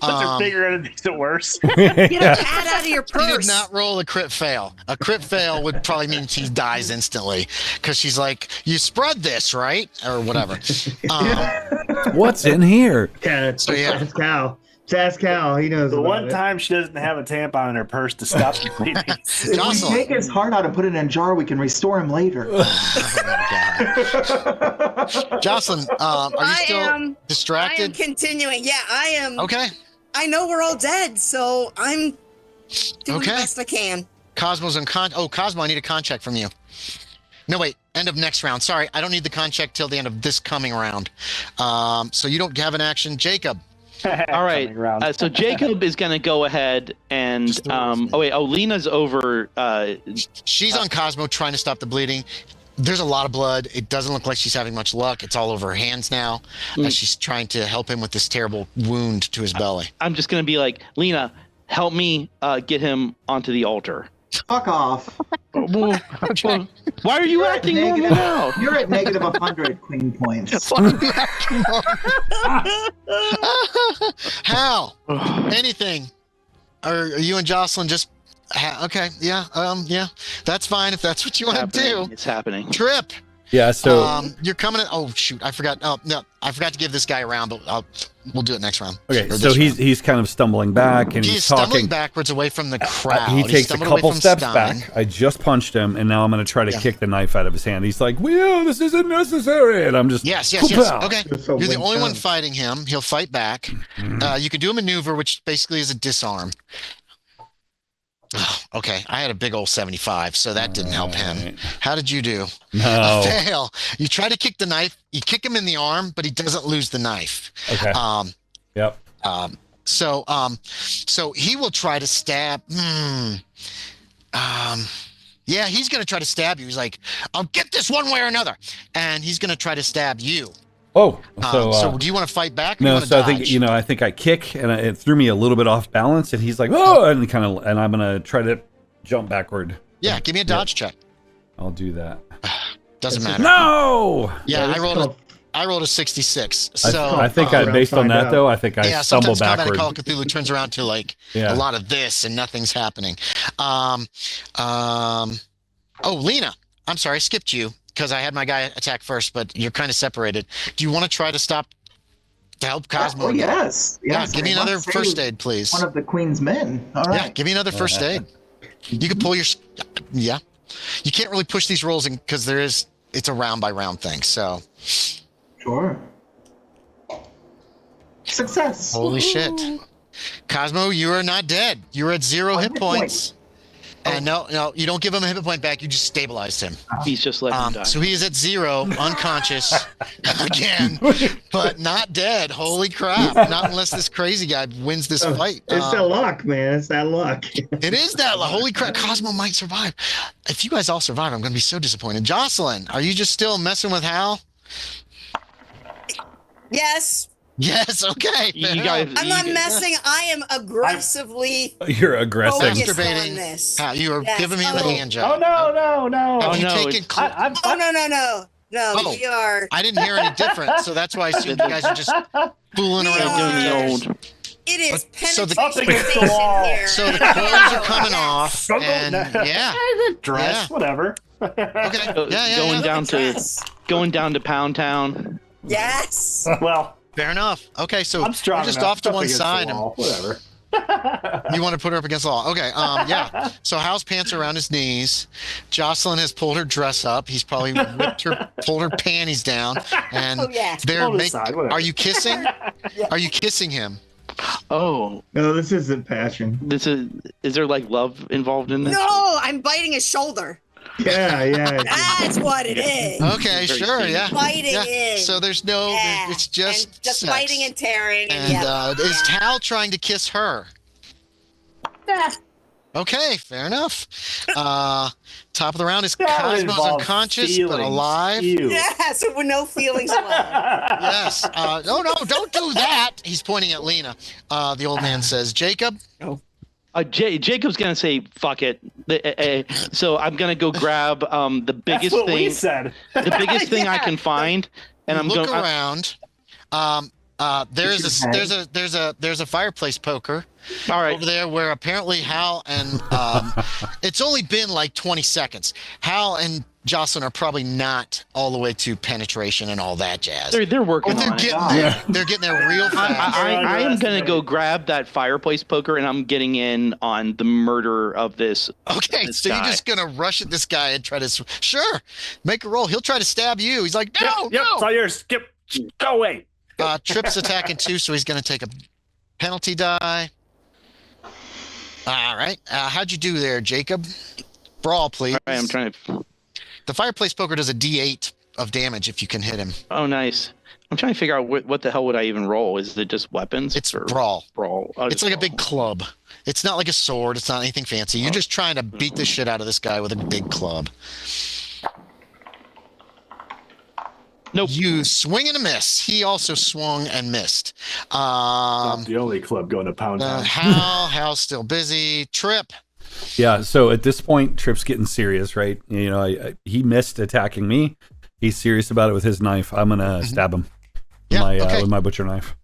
But they're figuring it makes it worse. Get a cat out of your She did purse. not roll a crit fail. A crit fail would probably mean she dies instantly because she's like, you spread this, right? Or whatever. What's in here? Yeah, So, yeah. Ask Cal. Ask Cal. He knows. The about one it. time she doesn't have a tampon in her purse to stop the bleeding. If we Jocelyn. take his heart out and put it in a jar, we can restore him later. Jocelyn, are you still distracted? I am continuing. Yeah, I am. Okay. I know we're all dead, so I'm doing the Okay. best I can. Cosmo's in Cosmo, I need a con check from you. No, wait. End of next round. Sorry, I don't need the con check till the end of this coming round. So you don't have an action. Jacob. All right. So Jacob is going to go ahead and Lena's over. She's on Cosmo trying to stop the bleeding. There's a lot of blood. It doesn't look like she's having much luck. It's all over her hands now as she's trying to help him with this terrible wound to his belly. I'm just going to be like, Lena, help me get him onto the altar. Fuck off. Why are you acting normal now? You're at negative 100 Queen points. Hal, anything? Are you and Jocelyn just... Okay, yeah, that's fine if that's what you want to do. It's happening. Trip, Yeah, so you're coming in. Oh shoot, I forgot. Oh no, I forgot to give this guy a round, but we'll do it next round. okay, Or so this round. he's kind of stumbling back and He's he's stumbling talking. backwards away from the crowd. He takes a stumbled away couple from steps Stein. back. I just punched him, and now I'm going to try to kick the knife out of his hand. He's like, "Well, this isn't necessary," and I'm just Yes. Pow! Okay, Just a you're the wink only one down. fighting him. He'll fight back. You can do a maneuver, which basically is a disarm. Oh, okay, I had a big old 75, so that didn't help him. Right. How did you do? No. A fail. You try to kick the knife. You kick him in the arm, but he doesn't lose the knife. Okay. Yep. So he will try to stab. Yeah, he's going to try to stab you. He's like, I'll get this one way or another. And he's going to try to stab you. Oh, So do you want to fight back? Or no. you want to So dodge? I think I kick, and it threw me a little bit off balance, and he's like, "Oh," and and I'm gonna try to jump backward. Yeah, give me a dodge check. I'll do that. Doesn't matter. No. Yeah, this I rolled a 66. I So think round based on find that out. though, I think I yeah, stumble sometimes combat in backward. Call of Cthulhu turns around to like Yeah. a lot of this and nothing's happening. Oh, Lena, I'm sorry, I skipped you because I had my guy attack first, but you're kind of separated. Do you want to try to help Cosmo? Oh, yes. Yeah, Yes. give me I another must save first aid, please. One of the Queen's men. All Yeah, right. give me another first aid. You can pull your. Yeah, you can't really push these rolls because it's a round by round thing. So Sure. Success. holy shit, Cosmo, you are not dead. You're at 0 hit points. And no, you don't give him a hit point back. You just stabilized him. He's just letting him die. So he is at 0, unconscious again, but not dead. Holy crap! Not unless this crazy guy wins this fight. It's that luck, man. It's that luck. It is that. Holy crap! Cosmo might survive. If you guys all survive, I'm going to be so disappointed. Jocelyn, are you just still messing with Hal? Yes. Yes. Okay. You fair guys- enough. I'm not messing. I am aggressively You're aggressive. focused on Masturbating. this. Hal, you are Yes. giving me the Oh. hand job. Oh no! Have Oh, you no, taken? it's- I'm Oh no! Oh. We are. I didn't hear any different, so that's why I assumed you guys are just fooling We around. are. doing the old. It is So the- penetration Up against the station wall. here. So the clothes are coming off, Struggle? and yeah. Dress, Yeah. whatever. Okay. Yeah. Going down to Yes. Pound Town. Yes. Well, Fair enough. Okay, so I'm strong we're just enough. off to Up one against the side. And wall, whatever. you want to put her up against the wall. Okay, yeah. So Hal's pants are around his knees. Jocelyn has pulled her dress up. He's probably pulled her panties down. And Oh, yeah. they're Pulled aside, whatever. Are you kissing? Are you kissing him? Oh, No, this isn't passion. is there like love involved in this? No, I'm biting his shoulder. Yeah. That's what it is. Okay, Very sure, cute. yeah. Biting Yeah. in. So there's no, Yeah. it's just and just sex. biting and tearing. And yeah. is Hal trying to kiss her? Yeah. Okay, fair enough. Top of the round is That Cosmo's involves unconscious but feelings. alive. Ew. Yeah, so with no feelings allowed. Yes. No, don't do that. He's pointing at Lena. The old man says, Jacob. Jacob's gonna say fuck it. So I'm gonna go grab the That's biggest what we thing, said. the biggest thing I Yeah. can find, and I'm Look going. around. There's a fireplace poker All right. over there where apparently Hal and it's only been like 20 seconds. Hal and Jocelyn are probably not all the way to penetration and all that jazz. They're working But they're on it. getting there. They're getting there real fast. I am gonna go grab that fireplace poker, and I'm getting in on the murder of this. Okay, this so guy. you're just gonna rush at this guy and try to sure make a roll. He'll try to stab you. He's like, no, Yep, it's all yours. Skip. Go away. Tripp's attacking too, so he's gonna take a penalty die. All right, how'd you do there, Jacob? Brawl, please. All right, I'm trying to. The fireplace poker does a D8 of damage if you can hit him. Oh, nice. I'm trying to figure out what the hell would I even roll? Is it just weapons? It's or brawl. brawl? It's like a big club. It's not like a sword. It's not anything fancy. You're just trying to beat the shit out of this guy with a big club. Nope. You swing and a miss. He also swung and missed. Not the only club going to Pound Town. Hal's still busy. Trip. Yeah, so at this point, Trip's getting serious, right? You know, he missed attacking me. He's serious about it with his knife. I'm gonna stab him Yeah, okay. with my butcher knife.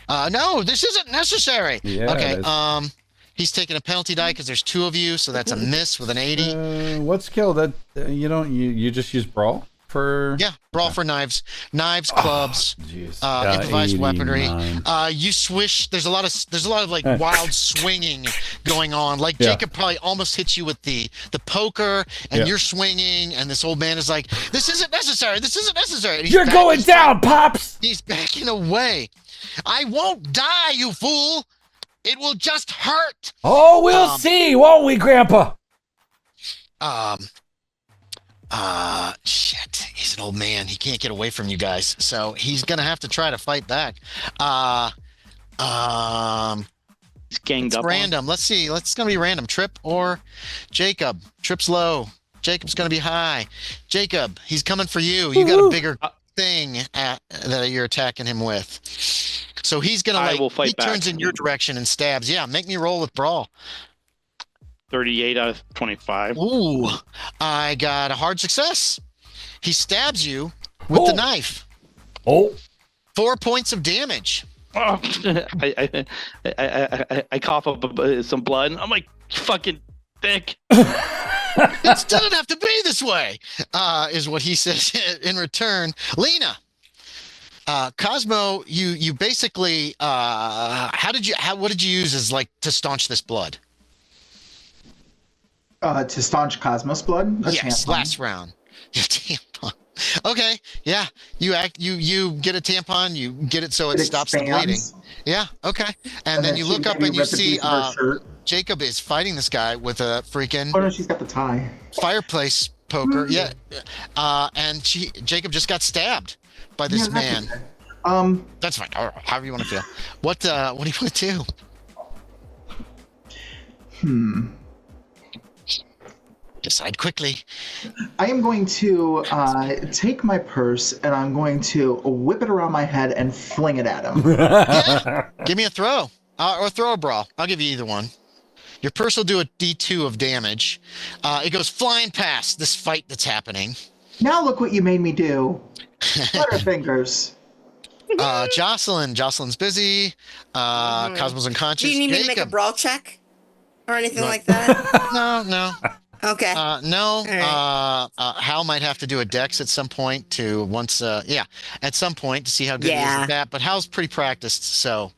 No, this isn't necessary. Yeah, okay. it is. He's taking a penalty die because there's 2 of you, so that's a miss with an 80. What skill? That you don't? You just use brawl? for? Yeah, brawl for knives, clubs, Jeez. improvised weaponry. 89. You swish. There's a lot of like wild swinging going on. Like Jacob probably almost hits you with the poker, and you're swinging, and this old man is like, "This isn't necessary. This isn't necessary." You're going down, Pops. He's backing away. I won't die, you fool. It will just hurt. Oh, we'll see, won't we, Grandpa? Shit. He's an old man. He can't get away from you guys, so he's gonna have to try to fight back. He's ganged It's up. random. Let's see. It's gonna be random. Trip or Jacob. Trip's low. Jacob's gonna be high. Jacob, he's coming for you. You got a bigger thing that you're attacking him with. So he's gonna will fight he back. turns in your direction and stabs. Yeah, make me roll with brawl. 38 out of 25. Ooh, I got a hard success. He stabs you with the knife. 4 points of damage. Oh, I cough up some blood. I'm like, fucking dick. It doesn't have to be this way, is what he says in return. Lena, Cosmo, you basically, what did you use as like to staunch this blood? To staunch Cosmos blood? Yes, tampon. last round. Your tampon. Okay, yeah. You get a tampon, you get it so it stops the bleeding. expands. Yeah, okay. And then you she look up maybe and you ripped a see piece of her shirt. Jacob is fighting this guy with a freaking Oh no, she's got the tie. fireplace poker. Yeah. And Jacob just got stabbed by this Yeah, that's man. okay. That's fine. Or however you want to feel. What do you want to do? Decide quickly. I am going to take my purse and I'm going to whip it around my head and fling it at him. Yeah. Give me a throw. Or throw a brawl. I'll give you either one. Your purse will do a D2 of damage. It goes flying past this fight that's happening. Now look what you made me do. Butterfingers. Jocelyn's busy. Cosmo's unconscious. Do you need me to make a brawl check or anything like that? No. Okay. No. All Hal might have to do a dex at some point at some point to see how good he is at that. But Hal's pretty practiced, so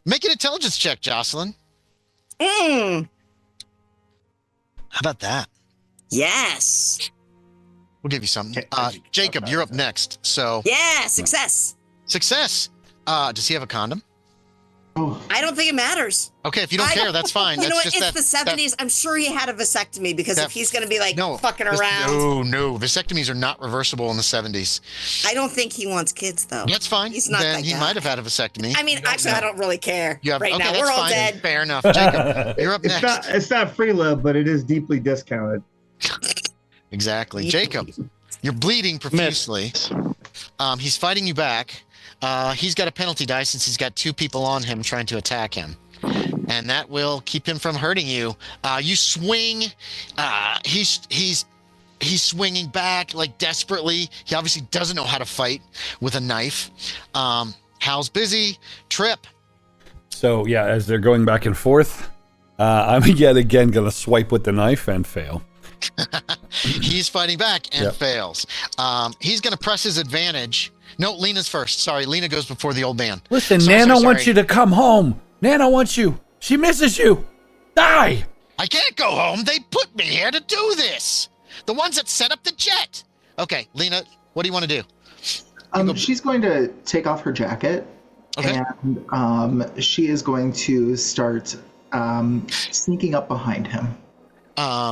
make an intelligence check, Jocelyn. How about that? Yes. We'll give you something. Jacob, you're up next. So Yeah, success. success. Does he have a condom? Oh, I don't think it matters. Okay, if you don't care, that's fine. You know what? That's It's just the 70s. I'm sure he had a vasectomy because if he's going to be like fucking around. No. Vasectomies are not reversible in the 70s. I don't think he wants kids, though. That's fine. He's not then that he guy. might have had a vasectomy. I mean, actually, I don't really care right okay, now. that's We're all fine. dead. Fair enough. Jacob, you're up It's next. not free love, but it is deeply discounted. Exactly. Jacob, you're bleeding profusely. He's fighting you back. He's got a penalty die since he's got two people on him trying to attack him. And that will keep him from hurting you. You swing. He's swinging back like desperately. He obviously doesn't know how to fight with a knife. Hal's busy. Trip. So yeah, as they're going back and forth, I'm yet again gonna swipe with the knife and fail. He's fighting back and fails. He's going to press his advantage. No, Lena's first. Sorry, Lena goes before the old man. Listen, Nana wants you to come home. Nana wants you. She misses you. Die. I can't go home. They put me here to do this. The ones that set up the jet. Okay, Lena, what do you want to do? She's going to take off her jacket. Okay. And she is going to start sneaking up behind him.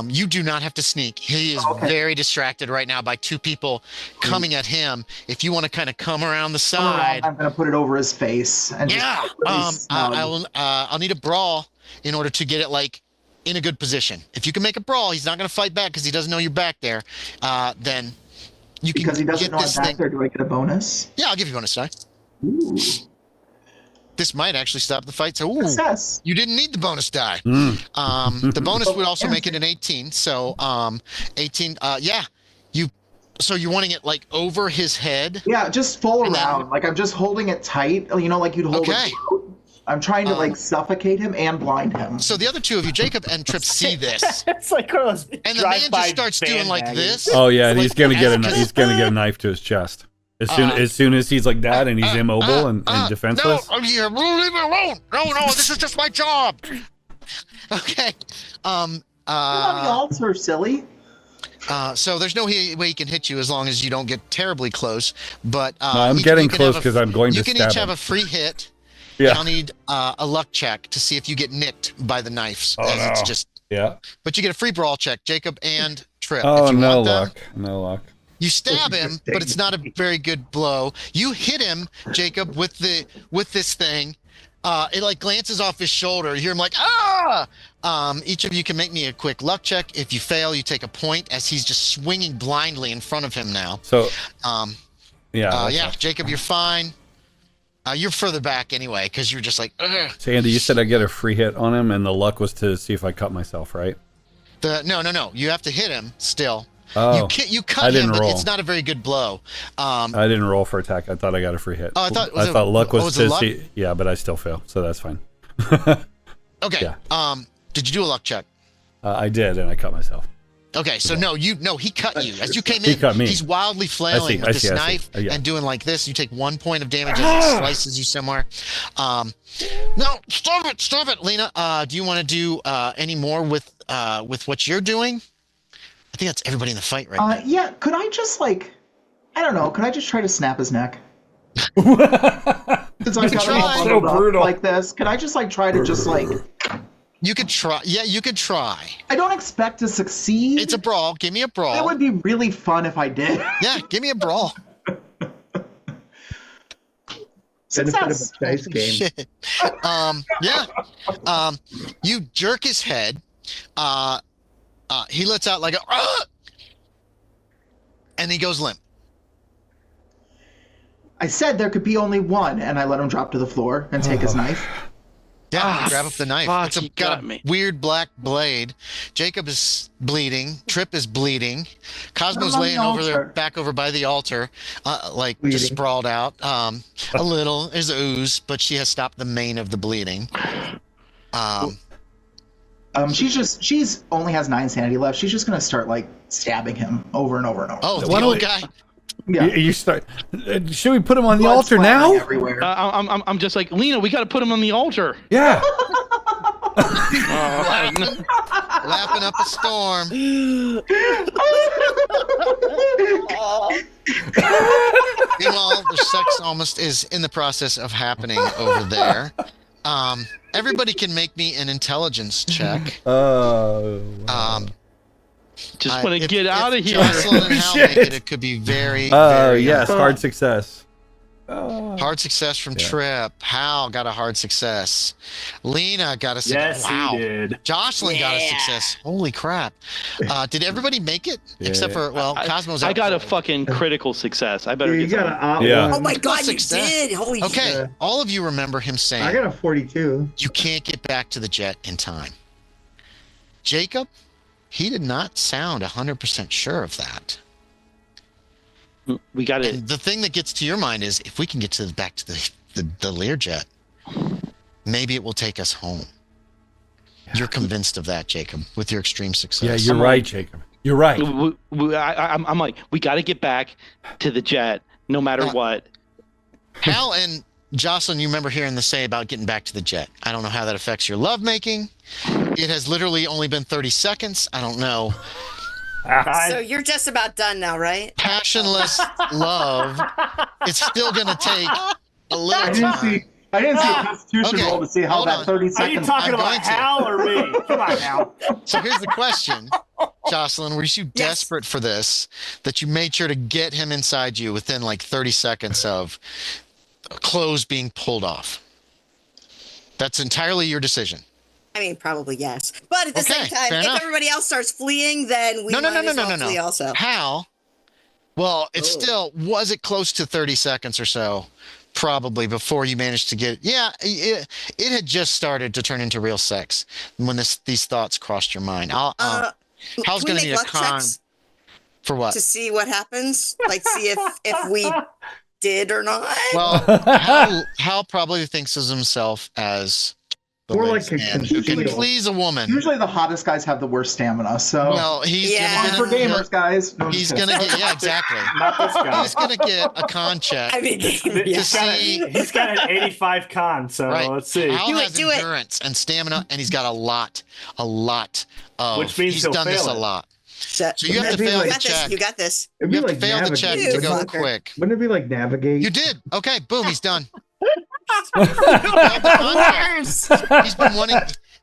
You do not have to sneak. He is very distracted right now by two people coming at him. If you want to kind of come around the side. I'm going to put it over his face. And I'll need a brawl in order to get it like in a good position. If you can make a brawl, he's not going to fight back because he doesn't know you're back there. Then you can because he doesn't get know I'm this back thing. there. Do I get a bonus? Yeah, I'll give you a bonus die. Ooh. This might actually stop the fight. So, Success. you didn't need the bonus die. The bonus would also make it an 18. So, 18. So you're wanting it like over his head. Yeah, just full And around. Like I'm just holding it tight. You know, like you'd hold Okay. a coat. I'm trying to like suffocate him and blind him. So the other two of you, Jacob and Trip, see this, It's like one of those and the man just starts doing like this. Oh yeah, and Like, he's gonna get as- a knife to his chest as soon as he's like that and he's immobile and defenseless. No, leave me alone. No, this is just my job. Okay. You're on the altar, silly. So there's no way he can hit you as long as you don't get terribly close. But No, I'm getting close because I'm going to You stab can each him. have a free hit. Yeah. I'll need a luck check to see if you get nicked by the knives. Oh, no. It's just, Yeah. but you get a free brawl check, Jacob and Trip. Oh, if you no want them. luck. No luck. You stab him, but it's not a very good blow. You hit him, Jacob, with this thing. It like glances off his shoulder. You hear him like, ah! Each of you can make me a quick luck check. If you fail, you take a point as he's just swinging blindly in front of him now. So, Yeah, yeah. Jacob, you're fine. You're further back anyway because you're just like, ugh. So Andy, you said I get a free hit on him, and the luck was to see if I cut myself, right? No. You have to hit him still. Oh, You cut I didn't him, but roll. it's not a very good blow. I didn't roll for attack. I thought I got a free hit. Oh, I thought luck was it to luck? see. Yeah, but I still fail, so that's fine. Okay. Yeah. Did you do a luck check? I did, and I cut myself. Okay, so he cut you as you came He in. cut me. He's wildly flailing with this knife Yeah. and doing like this. You take 1 point of damage as it slices you somewhere. No, stop it, Lena. Do you want to do any more with what you're doing? I think that's everybody in the fight right now. Yeah, could I just like, I don't know, could I just try to snap his neck? Since I've got him all So bundled up brutal. like this, could I just like try to just like? You could try. Yeah, you could try. I don't expect to succeed. It's a brawl. Give me a brawl. It would be really fun if I did. Yeah, give me a brawl. Benefit of Success. a dice game. Shit. Yeah. You jerk his head. He lets out like a, and he goes limp. I said there could be only one, and I let him drop to the floor and take his knife. Yeah, grab up the knife. fuck, It's he got got a me. weird black blade. Jacob is bleeding. Trip is bleeding. Cosmo's I'm on the laying over there, altar. back over by the altar, like just Bleeding. sprawled out. A little. There's ooze, but she has stopped the main of the bleeding. She's only has 9 sanity left. She's just gonna start like stabbing him over and over and over. Oh, the Why don't old we- guy. yeah. You start. Should we put him on the Blood altar splattering now? Everywhere. I'm just like, Lena, we got to put him on the altar. Yeah. Laughing up a storm. Meanwhile, the sex almost is in the process of happening over there. Everybody can make me an intelligence check. Just want to get out of here. Jocelyn and Hal Shit. make it, it could be very, Oh very yes, hard success. hard success from Yeah. Trip. Hal got a hard success. Lena got a success. Yes, Wow. he did. Jocelyn got a Yeah. success. Holy crap. Did everybody make it? Yeah. Except for, well, Cosmo's I out got a for- fucking critical success. I Yeah, better you get got some. an odd Yeah. one. Oh my god, you Success. did! Holy Okay, shit. all of you remember him saying, I got a 42. you can't get back to the jet in time. Jacob, he did not sound 100% sure of that. We got it. And the thing that gets to your mind is, if we can get back to the Learjet, maybe it will take us home. You're convinced of that, Jacob, with your extreme success. Yeah, you're right, Jacob. You're right. I'm like, we got to get back to the jet, no matter what. Hal and Jocelyn, you remember hearing the say about getting back to the jet. I don't know how that affects your lovemaking. It has literally only been 30 seconds. I don't know. So you're just about done now, right? Passionless love. It's still going to take a little I didn't time. see a Constitution Okay, roll to see how hold that on. 30 Are you seconds. talking I'm about going to. Hal or me? Come on now. So here's the question, Jocelyn. Were you desperate for this that you made sure to get him inside you within like 30 seconds of clothes being pulled off? That's entirely your decision. I mean, probably yes. But at the Okay, same time, fair if enough. everybody else starts fleeing, then we No, might as well flee no. also. Hal, well, it's still, was it close to 30 seconds or so? Probably before you managed to get, it had just started to turn into real sex when these thoughts crossed your mind. Hal's Can we going to make need a luck con checks for what? to see what happens? Like, see if we did or not. Well, Hal probably thinks of himself as the More ladies' like a man who can conceal. please a woman. Usually the hottest guys have the worst stamina, so Well, he's Yeah. for gonna get gamers, guys. No, I'm he's just gonna kidding. get exactly. Not this guy. He's gonna get a con check. I mean, He's yeah. he's got an 85 con, so Right. let's see. Hal Do it, has do it. endurance and stamina, and he's got a lot of. Which means he's he'll done this fail a it. lot. So So you have to That'd be fail you the got this. check. You got this. It'd You be have like to fail the check Navigate. to go Fucker. quick. Wouldn't it be like navigate? You did. Okay, boom, he's done. Worse. He's been wanting.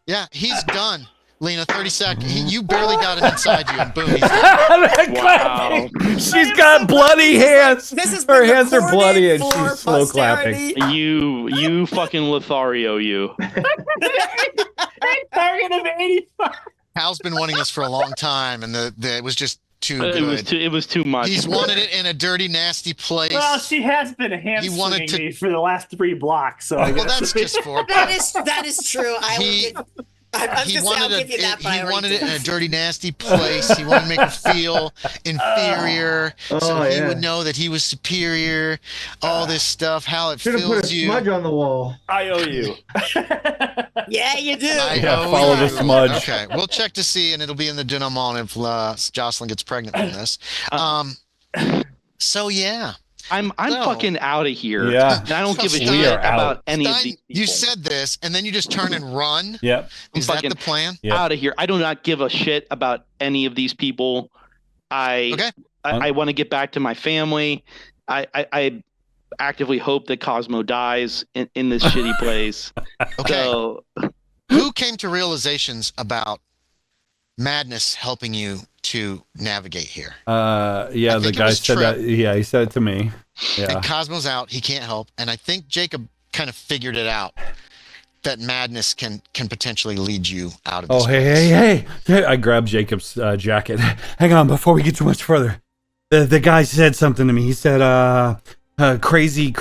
Yeah, he's done. Lena, 30 seconds. You barely got him inside you, and boom, he's done. Wow. She's got bloody hands. This is Her hands are bloody and for she's slow clapping. posterity. You fucking Lothario, you. Target of 85. Hal's been wanting this for a long time, and it was just too good. It was too much. He's wanted it in a dirty, nasty place. Well, she has been hand wanted swinging to- me for the last 3 blocks, so I Well, guess. that's just for. That is true. I He- will give, I was He gonna say I'll wanted give you that, but I he already wanted it did. in a dirty, nasty place. He wanted to make her feel inferior, so Oh, he yeah. would know that he was superior. All this stuff, how it Should have put a fills you. smudge on the wall. I owe you. Yeah, you do. I Yeah, owe follow you. the smudge. Okay, we'll check to see, and it'll be in the denouement if Jocelyn gets pregnant from this. So yeah, I'm No. fucking out of here. Yeah. And I don't give a We shit are out. about any of Stein, these you people. said this, and then you just turn and run. Yep. Is that fucking the plan? Yeah. out of here. I do not give a shit about any of these people. Okay. I want to get back to my family. I actively hope that Cosmo dies in this shitty place. Okay. So Who came to realizations about madness helping you to navigate here? Yeah, I the think it guy was said Trip. that. Yeah, he said it to me. Yeah. And Cosmo's out; he can't help. And I think Jacob kind of figured it out that madness can potentially lead you out of this. Oh, hey. I grabbed Jacob's jacket. Hang on, before we get too much further. The guy said something to me. He said, crazy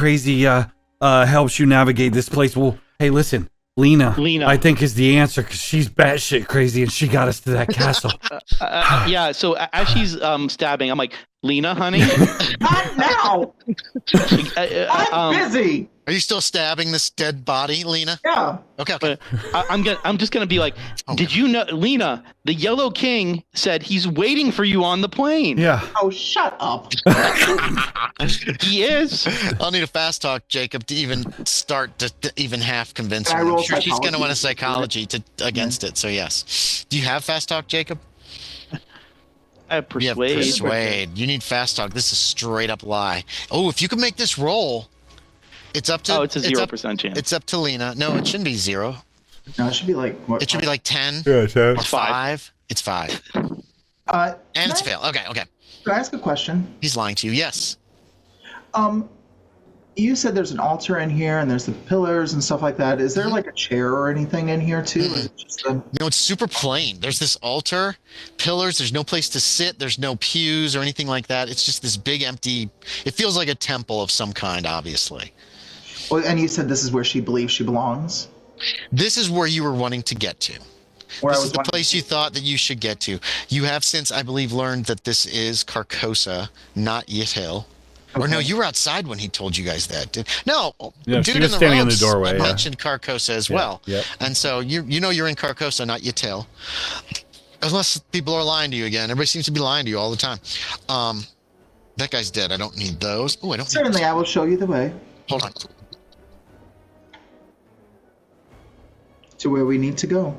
helps you navigate this place. Well, hey, listen, Lena, I think is the answer because she's batshit crazy and she got us to that castle. yeah. So as she's stabbing, I'm like, Lena, honey. Not now. I'm busy. Are you still stabbing this dead body, Lena? Yeah. Okay. I'm just gonna be like, did you know, Lena? The Yellow King said he's waiting for you on the plane. Yeah. Oh, shut up. He is. I'll need a fast talk, Jacob, to even start to even half convince Can I her. I'm roll sure she's going to psychology? want a psychology against it. So yes. Do you have fast talk, Jacob? I have You have persuade. persuade. You need fast talk. This is straight up lie. Oh, if you can make this roll, it's up to. Oh, it's a 0% chance. It's up to Lena. No, it shouldn't be 0. No, it should be like what? It should be like 10 Yeah, or Five. 5. It's 5, And and it's a fail. Okay. Can I ask a question? He's lying to you. Yes. You said there's an altar in here and there's the pillars and stuff like that. Is there like a chair or anything in here too? Or is it just a... No, it's super plain. There's this altar, pillars. There's no place to sit. There's no pews or anything like that. It's just this big empty. It feels like a temple of some kind, obviously. Well, and you said this is where she believes she belongs? This is where you were wanting to get to. Where This I was is the wondering- place you thought that you should get to. You have since, I believe, learned that this is Carcosa, not Yithill. Or no, Okay. you were outside when he told you guys that. No, Yeah, dude she in was the standing in the robes doorway, yeah. mentioned Carcosa as well. Yep. And so you know you're in Carcosa, not Yithill. Unless people are lying to you again. Everybody seems to be lying to you all the time. That guy's dead. I don't need those. Oh, I don't need Certainly, those. I will show you the way Hold on. to where we need to go.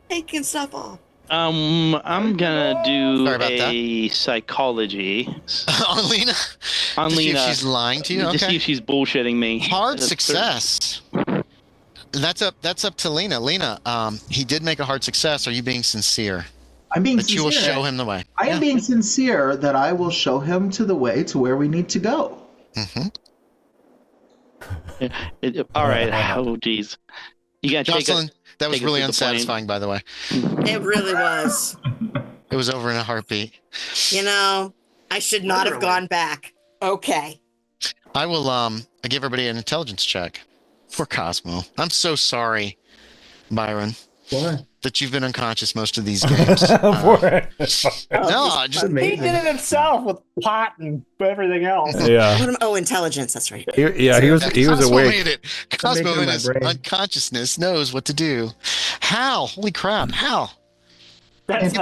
Taking stuff off. I'm gonna do Sorry about a psychology On Lena? on To see if Lena she's lying to you? to see Okay. if she's bullshitting me. Hard That's success. That's up to Lena. Lena, he did make a hard success. Are you being sincere? I'm being That sincere. you will show him the way. I am being sincere that I will show him to the way to where we need to go. Mm-hmm. All right. Oh, jeez. You gotta take Jocelyn, that was take us really to the plane. unsatisfying, by the way. It really was. It was over in a heartbeat. You know, I should not have gone back. Okay. I will I give everybody an intelligence check for Cosmo. I'm so sorry, Byron. What? that you've been unconscious most of these games. No, just He did it himself with pot and everything else. Yeah. Oh, intelligence. That's right. He was Cosmo awake. made it. Cosmo making in my his brain. unconsciousness knows what to do. Hal, holy crap, Hal. That's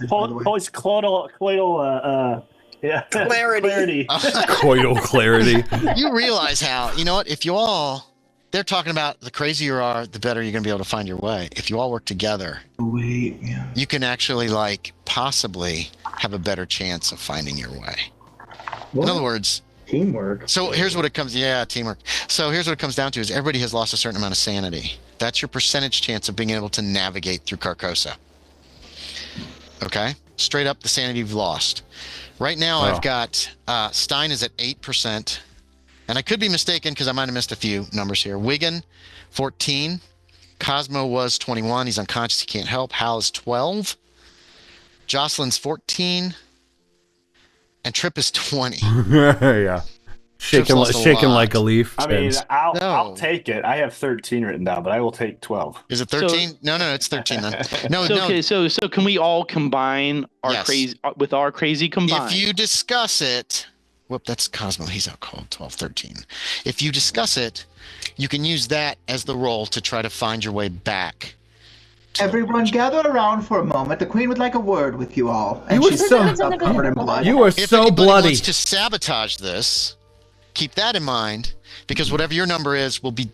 Hoy's colloidal yeah. Clarity. Coital clarity. You realize how, you know what, if you all, they're talking about the crazier you are, the better you're going to be able to find your way. If you all work together, Wait, yeah. you can actually possibly have a better chance of finding your way. What? In other words, Teamwork. so here's what it comes, teamwork. So here's what it comes down to is everybody has lost a certain amount of sanity. That's your percentage chance of being able to navigate through Carcosa. Okay? Straight up the sanity you've lost. Right now I've got, Stein is at 8%. And I could be mistaken because I might have missed a few numbers here. Wigan, 14. Cosmo was 21. He's unconscious. He can't help. Hal is 12. Jocelyn's 14. And Trip is 20. Yeah. Shaking like a leaf. I mean, I'll No. take it. I have 13 written down, but I will take 12. Is it 13? No, it's 13 then. No, So, no. okay, so can we all combine our Yes. crazy with our crazy combined? If you discuss it, that's Cosmo. He's out cold. 12, 13. If you discuss it, you can use that as the roll to try to find your way back. Everyone gather around for a moment. The queen would like a word with you all. And You were she so- stands up covered in blood. You are If so anybody bloody. wants to sabotage this, keep that in mind, because whatever your number is will be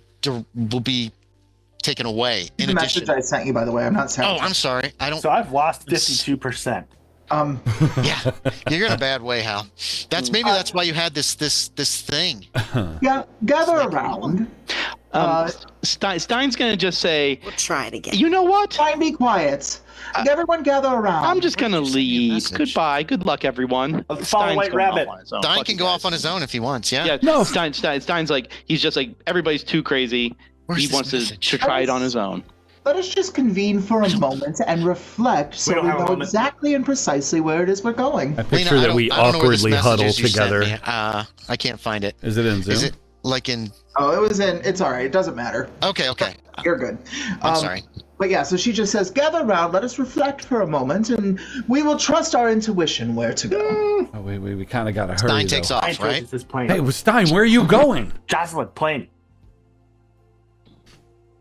taken away. The In message addition, I sent you, by the way. I'm not saying. oh, I'm sorry. I don't. So I've lost 52%. Yeah, you're in a bad way, Hal. That's why you had this thing. Yeah, gather around. Stein's gonna just say, We'll try it again. you know what? Try and be quiet. Everyone gather around. I'm just gonna leave. message? Goodbye. Good luck, everyone. Follow Stein's White going Rabbit. off on his own. Stein Fuck can you go guys. off on his own if he wants. Yeah. Yeah, No. Stein's like, he's just like, everybody's too crazy. Where's He this wants message? to try it on his own. Let us just convene for a moment and reflect so don't we have a know moment. exactly and precisely where it is we're going. I Lena, picture that we I don't know where this awkwardly message huddle is you sent together. me. I can't find it. Is it in Zoom? Is it like in? Oh, it was in. It's all right. It doesn't matter. Okay. You're good. I'm sorry. But yeah, so she just says, gather around, let us reflect for a moment, and we will trust our intuition where to go. Oh, we kind of got to hurry. Stein takes though. off, right? This plane. Hey, Stein, where are you going? Jocelyn, plane.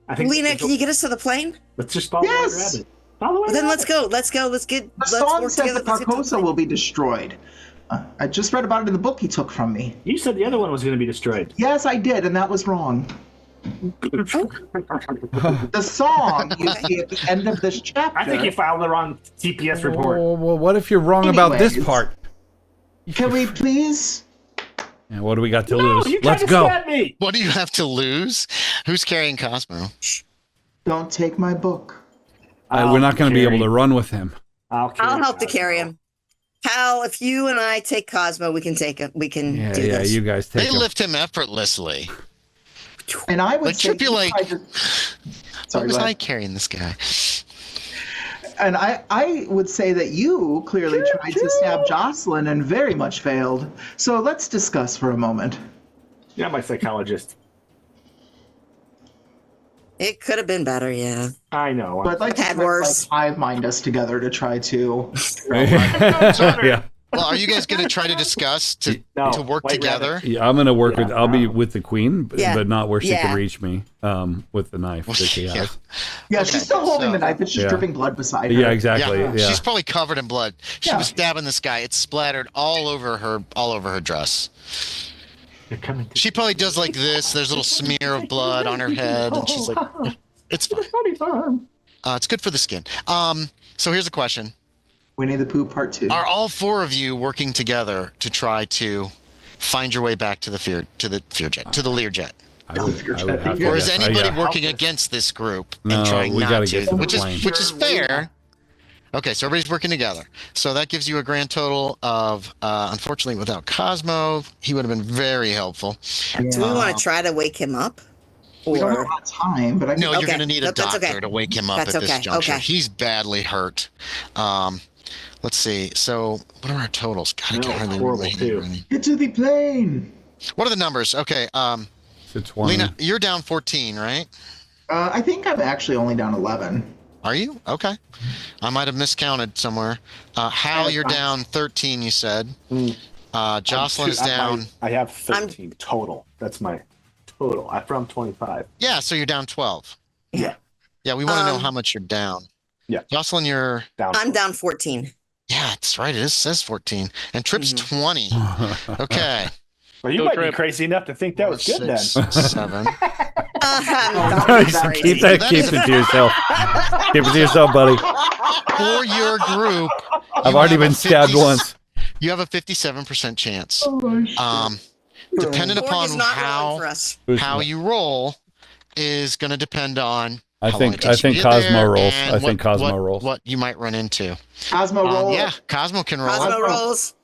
I think Lena, can you get us to the plane? let's just follow Yes! White Rabbit. Follow White Then Rabbit. let's go. Let's The let's song work said together. the Let's get to the Carcosa plane. will be destroyed. I just read about it in the book he took from me. You said the other one was going to be destroyed. Yes, I did, and that was wrong. The song you see at the end of this chapter. I think you filed the wrong TPS report. Well, what if you're wrong about this Anyways. part? Can we please? Yeah, what do we got to No, lose? you tried Let's to go. stab me. What do you have to lose? Who's carrying Cosmo? Don't take my book. We're not going to be able to run with him. I'll help to carry him. Hal, if you and I take Cosmo, we can take it. We can Yeah, do yeah, this. you guys take They him. lift him effortlessly. And I would Like say, Trip, you're like, Sorry, Why was go I ahead. carrying this guy? And I would say that you clearly tried to stab Jocelyn and very much failed. So let's discuss for a moment. Yeah, my psychologist. It could have been better, yeah. I know. But I'd like to Had try to, worse. hive mind us together to try to. Yeah. Well, are you guys going to try to discuss to work White together? Rabbit. Yeah, I'm gonna work with. I'll be with the queen, Yeah. but not where she Yeah. can reach me. With the knife that she Yeah. has. Yeah, Okay, she's still holding so- the knife. It's just Yeah. dripping blood beside her. Yeah, exactly. Yeah. She's probably covered in blood. She Yeah. was stabbing this guy. It splattered all over her dress. You're coming to She probably does like this. There's a little smear of blood on her head, and she's like, "It's fine. It's good for the skin." So here's a question: Winnie the Pooh Part 2. are all four of you working together to try to find your way back to the FearJet, to the Learjet? I would have to Or is guess. anybody Yeah. working against this group No, and trying we not gotta to? get to the which plane. is fair. Okay, so everybody's working together. So that gives you a grand total of, unfortunately, without Cosmo, he would have been very helpful. Do we want to try to wake him up? We don't have Or a lot of time, but I No, think you're going to need a Nope, that's doctor okay. to wake him up That's at this okay, juncture. okay. He's badly hurt. Let's see. So what are our totals? God, I No, can't hardly horrible, read too. anything. get to the plane. What are the numbers? Okay, It's 20. Lena, you're down 14, right? I think I'm actually only down 11. Are you? Okay. I might have miscounted somewhere. Hal, you're down 13, you said. Jocelyn is down. I have 13 total. That's my total. I'm 25. Yeah, so you're down 12. Yeah. Yeah, we want to know how much you're down. Yeah. Jocelyn, you're down. I'm down 14. Yeah, that's right. It says 14. And Trip's 20. Okay. Well, you might be crazy enough to think that was good then. 7. Keep it to yourself. Keep it to yourself, buddy. For your group, I've already been stabbed once. You have a 57% chance. Dependent upon how you roll is going to depend on. I think Cosmo rolls. I think Cosmo rolls. What you might run into. Cosmo roll. Yeah, Cosmo can roll. Cosmo rolls.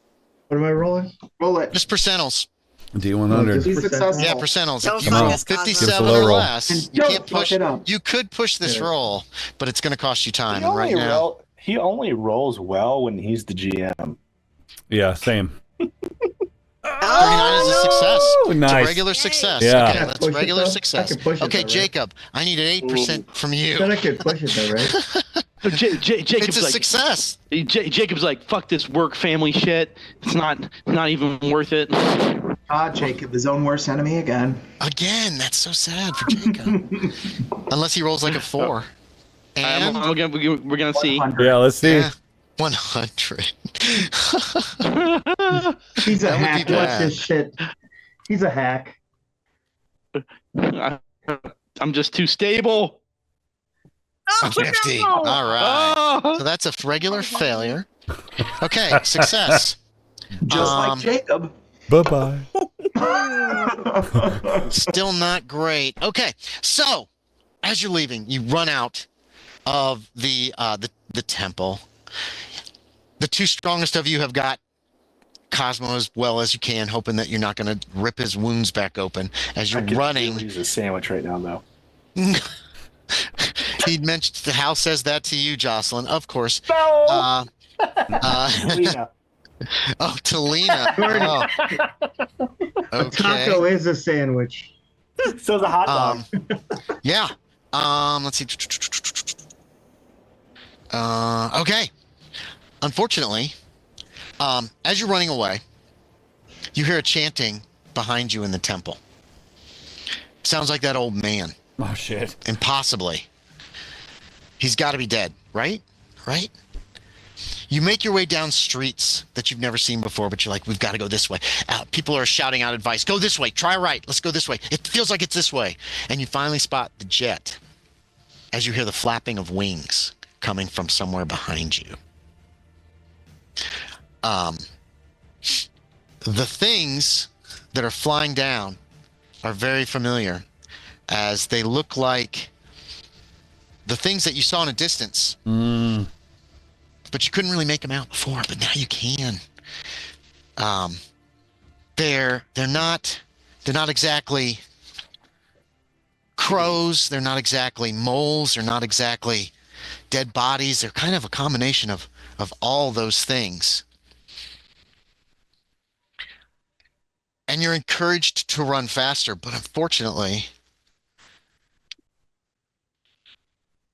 What am I rolling? Roll it. Just percentals. D100. Be successful. Yeah, percentals. Don't If you fuck roll us, Cosmo. 57 low or roll. less, you can't push. It up. You could push this roll, but it's going to cost you time. And right now, He only rolls well when he's the GM. Yeah, same. 39 is a success. Oh, nice. It's a regular success. Yeah. Okay, that's Push it, regular though? success. I can push it, Okay, though, right? Jacob, I need an 8% from you. Then I could push it though, right? Jacob's It's a like, success. Jacob's like, fuck this work family shit. It's not even worth it. Jacob, his own worst enemy again. Again, that's so sad for Jacob. Unless he rolls like a 4. And We're gonna see. 100. Yeah, let's see. yeah, 100. He's a That would be hack. Watch bad. this shit. He's a hack. I'm just too stable. 50. All right. Oh! So that's a regular failure. Okay, success. Just like Jacob. Bye-bye. Still not great. Okay, so as you're leaving, you run out of the temple. The two strongest of you have got Cosmo as well as you can, hoping that you're not going to rip his wounds back open as you're running. He's a sandwich right now, though. He mentioned the house says that to you, Jocelyn. Of course. No. Lena. Oh, to Lena. Oh. A taco is a sandwich. So the hot dog. Yeah. Let's see. Okay. Unfortunately, as you're running away, you hear a chanting behind you in the temple. Sounds like that old man. Oh, shit. Impossibly. He's got to be dead, right? Right? You make your way down streets that you've never seen before, but you're like, we've got to go this way. People are shouting out advice. Go this way. Try right. Let's go this way. It feels like it's this way. And you finally spot the jet as you hear the flapping of wings coming from somewhere behind you. The things that are flying down are very familiar, as they look like the things that you saw in a distance. But you couldn't really make them out before, but now you can. They're not exactly crows. They're not exactly moles. They're not exactly dead bodies. They're kind of a combination of all those things. And you're encouraged to run faster, but unfortunately,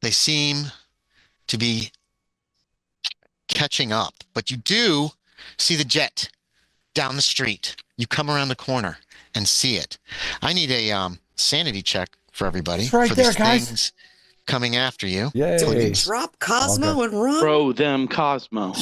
they seem to be catching up. But you do see the jet down the street. You come around the corner and see it. I need a sanity check for everybody. It's right for there, these guys. things coming after you. Yay. Drop Cosmo Okay. and run. Throw them Cosmo.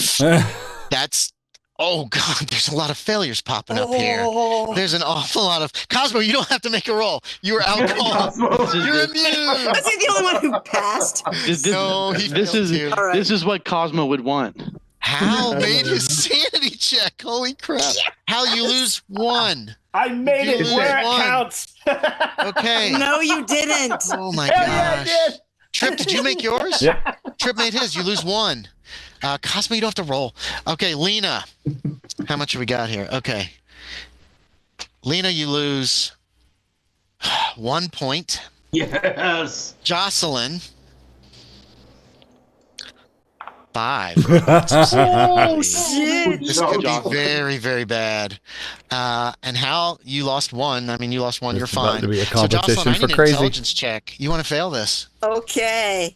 That's, oh God, there's a lot of failures popping up here. Oh. There's an awful lot of, Cosmo, you don't have to make a roll. You were out cold. You're immune. Was he the only one who passed? No, he This failed is too. All right. this is what Cosmo would want. Hal made his sanity check. Holy crap. Hal, you lose 1. I made You it lose where it 1. counts. Okay. No, you didn't. Oh my Hell yeah, I gosh. did. Trip, did you make yours? Yep. Trip made his. You lose 1. Cosmo, you don't have to roll. Okay, Lena. How much have we got here? Okay. Lena, you lose 1 point. Yes. Jocelyn, 5. Oh shit! This could be very, very bad. And Hal, you lost 1. I mean, you lost 1. This You're is about fine. to be a So Jocelyn, competition I for need an crazy. intelligence check. You want to fail this? Okay.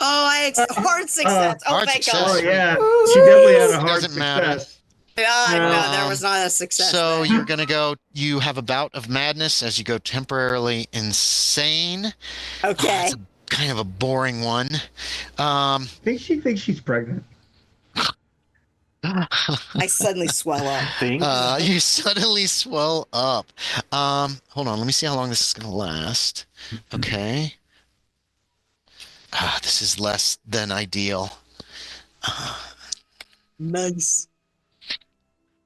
hard success. Oh, hard thank success. Oh God. yeah, she definitely had a hard Doesn't matter. success. No, there was not a success. So there. you're gonna go. You have a bout of madness as you go temporarily insane. Okay. It's kind of a boring one. I think she thinks she's pregnant. I suddenly swell up. You suddenly swell up. Hold on. Let me see how long this is gonna last. Okay. This is less than ideal. Nice.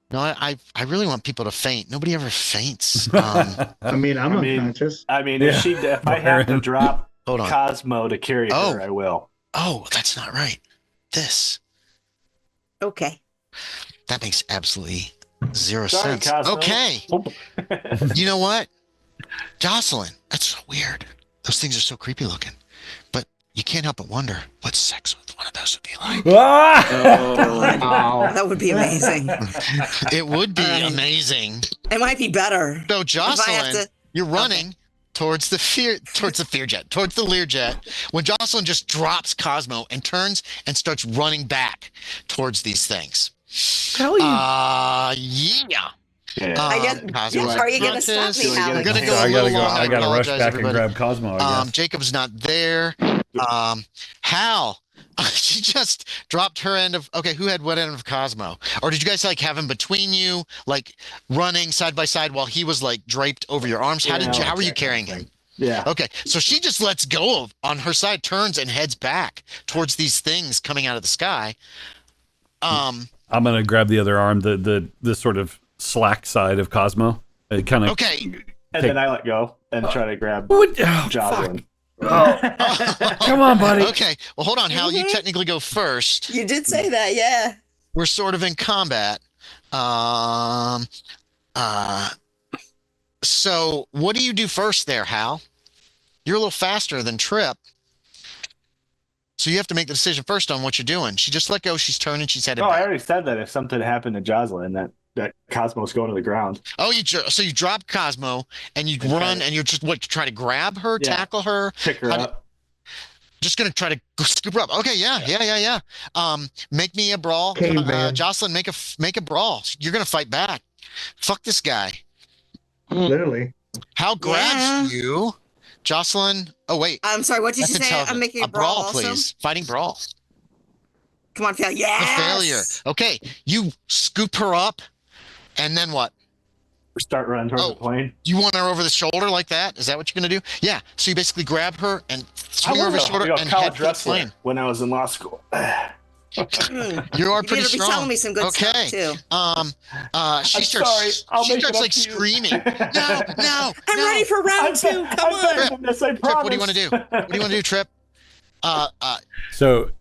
No, I really want people to faint. Nobody ever faints. I mean, I'm unconscious. If I have to drop Hold on. Cosmo to carry her, I will. Oh, that's not right. This. Okay. That makes absolutely zero Sorry, sense. Cosmo. Okay. You know what? Jocelyn, that's so weird. Those things are so creepy looking. But you can't help but wonder what sex with one of those would be like. That would be amazing. It would be amazing. It might be better. So If I have Jocelyn, to- you're running towards the FearJet, towards the Learjet, when Jocelyn just drops Cosmo and turns and starts running back towards these things. Hell yeah. I guess. Cosmo's Are you going to unconscious. stop me, Do I Howard? We're gonna So go a I little gotta go. long. I gotta rush apologize, back everybody. and grab Cosmo. I guess. Jacob's not there. Hal, she just dropped her end of. Okay, who had what end of Cosmo? Or did you guys like have him between you, like running side by side while he was like draped over your arms? How were you carrying him? Yeah. Okay, so she just lets go of on her side, turns and heads back towards these things coming out of the sky. I'm gonna grab the other arm, the sort of slack side of Cosmo. It kind of Okay. And then I let go and try to grab Jocelyn. Come on, buddy. Okay. Well, hold on, Hal. You technically go first. You did say that, yeah. We're sort of in combat. So what do you do first there, Hal? You're a little faster than Trip. So you have to make the decision first on what you're doing. She just let go. She's turning. She's headed Oh, I back. already said that if something happened to Jocelyn, that Cosmo's going to the ground. Oh, so you drop Cosmo and you run and you're just try to grab her, tackle her, pick her up. Just gonna try to scoop her up. Okay, yeah. Make me a brawl. Caveman. Jocelyn, make a brawl. You're gonna fight back. Fuck this guy. Literally. Hal grabs you. Jocelyn. Oh wait. I'm sorry, what did That's you say? intelligent. I'm making a brawl also? please. Fighting brawl. Come on, Phil. A Yes! failure. Okay, you scoop her up, and then what? Start running towards the plane. You want her over the shoulder like that? Is that what you're gonna do? Yeah. So you basically grab her and swing her over the shoulder and head for the plane. When I was in law school. You are You pretty better be strong. telling me some good stuff, too. She sorry. I'll she make it starts up like to you. screaming. No. I'm ready for round two. Come on. This, I Trip, what do you want promise. to do? What do you want to do, Trip? So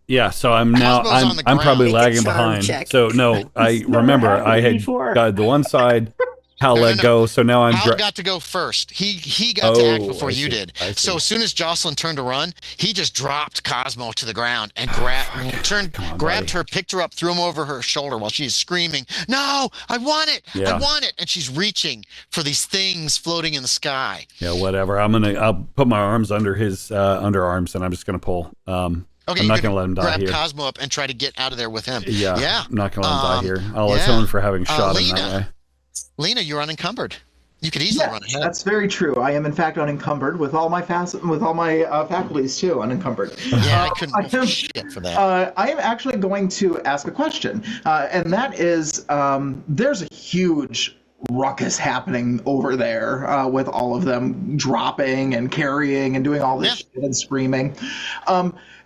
I'm now Cosmo's on the I'm probably ground. lagging Make a charm behind. check. So no, I remember happened I had before. got the one side. Hal No, let no. go. So now I'm. Hal got to go first. He got to act before I you see. did. I see. So as soon as Jocelyn turned to run, he just dropped Cosmo to the ground and grabbed buddy. her, picked her up, threw him over her shoulder while she is screaming, "No, I want it! I Yeah. want it!" And she's reaching for these things floating in the sky. Yeah, whatever. I'll put my arms under his underarms and I'm just gonna pull. Okay, I'm you're not gonna let him die grab here. Cosmo up and try to get out of there with him. Yeah. I'm not gonna let him die here. I'll yeah. atone for having shot him Lena. that way. Lena, you're unencumbered. You could easily run Yes, ahead. that's very true. I am in fact unencumbered with all my faculties too, unencumbered. Yeah, I couldn't I roll am- shit for that. I am actually going to ask a question, and that is, there's a huge ruckus happening over there with all of them dropping and carrying and doing all this shit and screaming.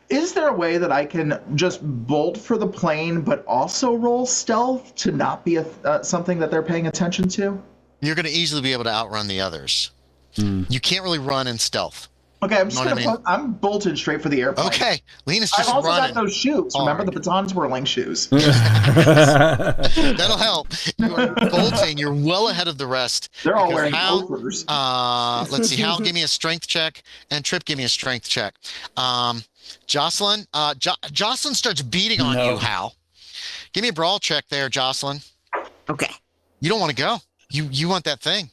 Is there a way that I can just bolt for the plane, but also roll stealth to not be something that they're paying attention to? You're going to easily be able to outrun the others. You can't really run in stealth. Okay, I'm just Know what gonna. I mean? I'm bolted straight for the airplane. Okay, Lena's I've just also running. got those shoes. Remember the baton twirling shoes? That'll help. You are bolting. You're well ahead of the rest. They're all because wearing Hal, loafers. let's see. Hal, give me a strength check, and Trip, give me a strength check. Jocelyn, Jocelyn starts beating on you, Hal. Give me a brawl check there, Jocelyn. Okay. You don't want to go. You want that thing.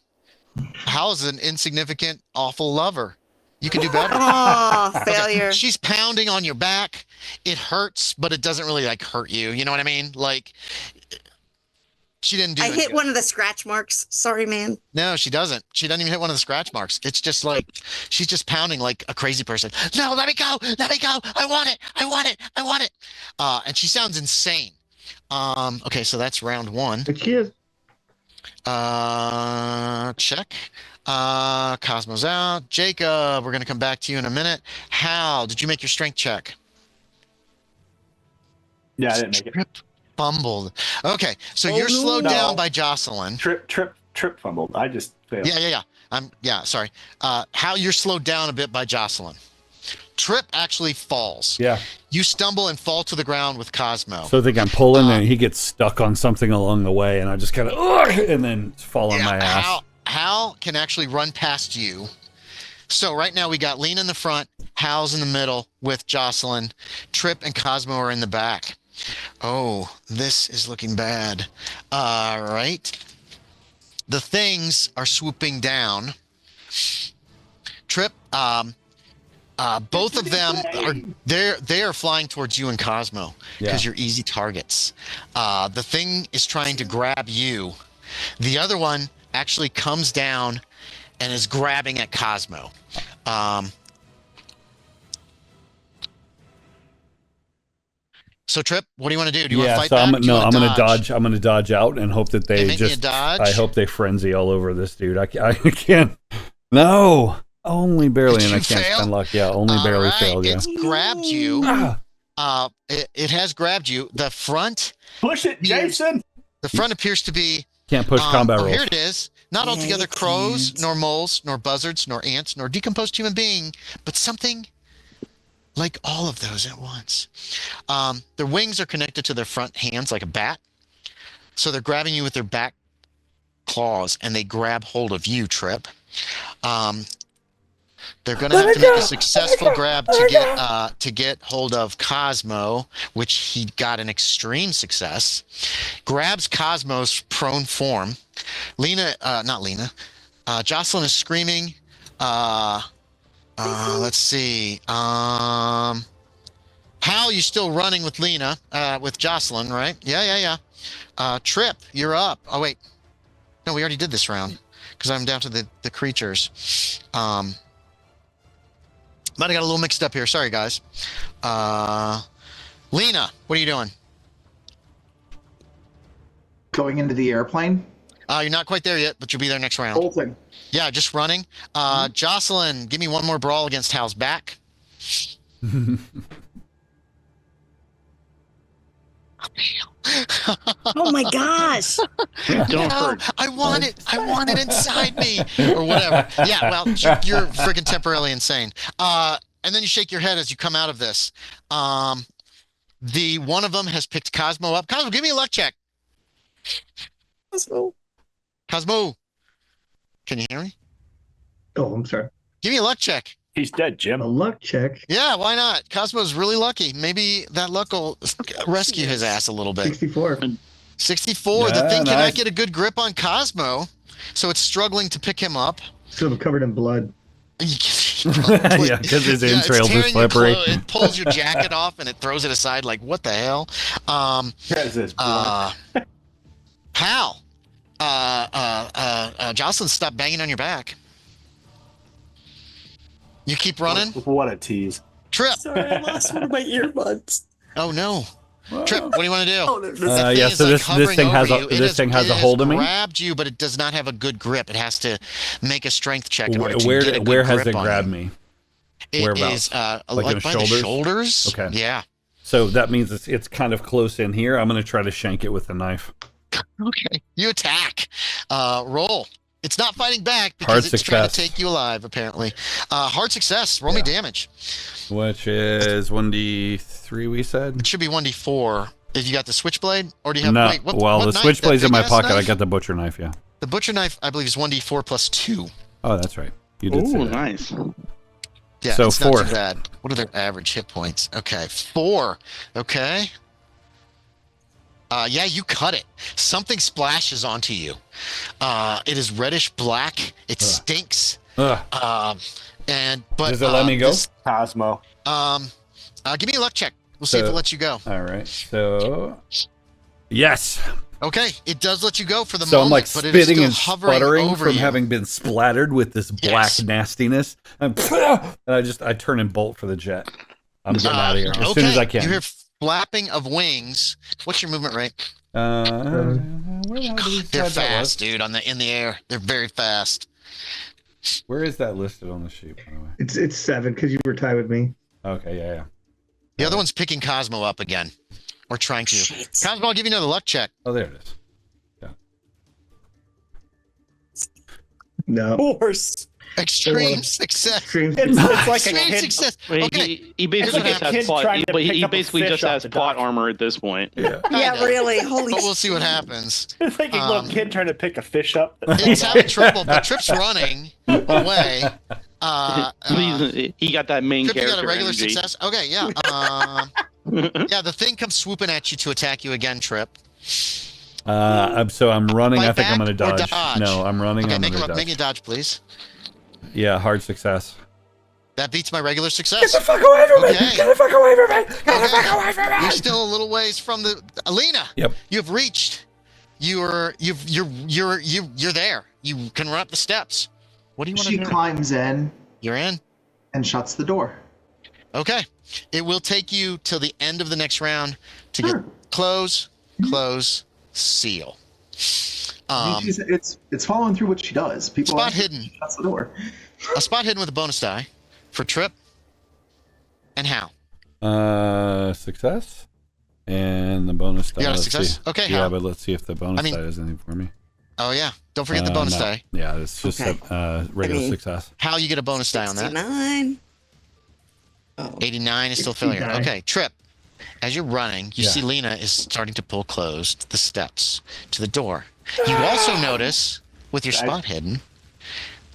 Hal is an insignificant, awful lover. You can do better. Oh, failure. She's pounding on your back. It hurts, but it doesn't really like hurt you. You know what I mean? Like she didn't do I it hit good. one of the scratch marks. Sorry, man. No, she doesn't. She doesn't even hit one of the scratch marks. It's just like she's just pounding like a crazy person. No, let me go. Let me go. I want it. I want it. I want it. And she sounds insane. Okay, so that's round 1. But she is. Check. Cosmo's out. Jacob, we're gonna come back to you in a minute. Hal, did you make your strength check? Yeah, I didn't make it. Trip fumbled. Okay, so you're slowed down by Jocelyn. Trip fumbled. I just failed. Yeah. Sorry. Hal, you're slowed down a bit by Jocelyn. Trip actually falls. Yeah. You stumble and fall to the ground with Cosmo. So I think I'm pulling, and he gets stuck on something along the way, and I just kind of, and then fall on my ass. Hal can actually run past you. So right now we got Lena in the front, Hal's in the middle with Jocelyn. Trip and Cosmo are in the back. Oh, this is looking bad. All right. The things are swooping down. Trip, both of them they are flying towards you and Cosmo because you're easy targets. The thing is trying to grab you. The other one actually comes down and is grabbing at Cosmo. So Trip, what do you want to do? Do you want to fight back? I'm gonna dodge. I'm gonna dodge out and hope that they just. Dodge? I hope they frenzy all over this dude. I can't. No, only barely, and I can't spend luck. Yeah, only barely failed. Yeah, it's grabbed you. It has grabbed you. The front. Push it, Jason. The front appears to be. Can't push combat rolls. Here it is. Not altogether crows, nor moles, nor buzzards, nor ants, nor decomposed human being, but something like all of those at once. Their wings are connected to their front hands like a bat. So they're grabbing you with their back claws, and they grab hold of you, Trip. They're going to have to make a successful grab to get hold of Cosmo, which he got an extreme success. Grabs Cosmo's prone form. Jocelyn is screaming. Let's see. Hal, you still running with Lena, with Jocelyn, right? Yeah. Trip, you're up. Oh, wait. No, we already did this round because I'm down to the creatures. Might have got a little mixed up here. Sorry, guys. Lena, what are you doing? Going into the airplane. You're not quite there yet, but you'll be there next round. Whole thing. Yeah, just running. Jocelyn, give me one more brawl against Hal's back. Oh my gosh. Don't hurt. I want it inside me. Or whatever. Yeah, well, you're freaking temporarily insane. And then you shake your head as you come out of this. The one of them has picked Cosmo up. Cosmo, give me a luck check. Cosmo. Can you hear me? Oh, I'm sorry. Give me a luck check. He's dead, Jim. A luck check. Yeah, why not? Cosmo's really lucky. Maybe that luck will rescue his ass a little bit. 64. 64. The thing cannot get a good grip on Cosmo, so it's struggling to pick him up. Sort of covered in blood. Yeah, because his entrails are slippery. It pulls your jacket off and it throws it aside like, what the hell? Hal, Jocelyn, stop banging on your back. You keep running? What a tease. Trip. Sorry, I lost one of my earbuds. Oh, no. Trip, what do you want to do? Oh, no, So this thing has a hold of me. It grabbed you, but it does not have a good grip. It has to make a strength check in order to get a good Where has grip it on grabbed you. me? It Whereabouts? is Like in by the the shoulders. Okay. Yeah. So that means it's kind of close in here. I'm going to try to shank it with a knife. Okay. You attack. Roll. It's not fighting back because it's trying to take you alive, apparently. Hard success. Roll me damage. Which is 1d3, we said? It should be 1d4. If you got the switchblade, or do you have? No. Wait, what the knife? switchblade's in my pocket. Knife? I got the butcher knife. Yeah. The butcher knife, I believe, is 1d4 plus 2. Oh, that's right. You did say that. Nice. Yeah, so it's 4. not too bad. What are their average hit points? Okay, 4. Okay. Yeah, you cut it. Something splashes onto you. It is reddish black. It stinks. But does it let me go? Cosmo. Give me a luck check. We'll see if it lets you go. All right. So, yes. Okay, it does let you go for the So moment, I'm like but it is spitting still and hovering sputtering over from you. having been splattered with this black nastiness. And I turn and bolt for the jet. I'm getting out of here as soon as I can. You hear flapping of wings. What's your movement rate? Where the hell did he They're decide that was? fast, dude. In the air, they're very fast. Where is that listed on the sheet, by the way? It's 7 because you were tied with me. Okay, yeah. The other one's picking Cosmo up again, or trying to. Shit. Cosmo, I'll give you another luck check. Oh, there it is. No. Horse. Extreme success. Extreme. It's like a Extreme kid. success. Wait, Okay. he basically Here's just what has plot. trying to He pick up a basically fish just off has the plot dock. armor at this point. Yeah. Yeah, Kinda. really. Holy But we'll see what happens. It's like a little kid trying to pick a fish up. It's having trouble, but Trip's running away. He got that main Trip, you character got a regular energy. success? Okay, yeah. Yeah, the thing comes swooping at you to attack you again, Trip. So I'm running. Fight I think I'm going to back or dodge. dodge? No, I'm running. Okay, I'm make going to a dodge. dodge, please. Yeah, hard success. That beats my regular success. Get the fuck away from me! Okay. Get the fuck away from me! Get the fuck away from me! You're still a little ways from the Alina. Yep. You've reached. You're there. You can run up the steps. What do you want to She do? climbs in You're in. and shuts the door. Okay. It will take you till the end of the next round to Sure. get close, seal. I mean, it's following through what she does. People Spot like it. hidden. She shuts the door. A spot hidden with a bonus die for Trip and Hal. Success. And the bonus die. You got a let's success? see. Okay, Yeah, Hal. but let's see if the bonus die does anything for me. Oh, yeah. Don't forget the bonus no. die. Yeah, it's just a regular success. Hal, you get a bonus die on that. 69. Oh. 89 is still failure. 69. Okay, Trip. As you're running, you Yeah. see Lena is starting to pull closed the steps to the door. You also notice, with your spot hidden,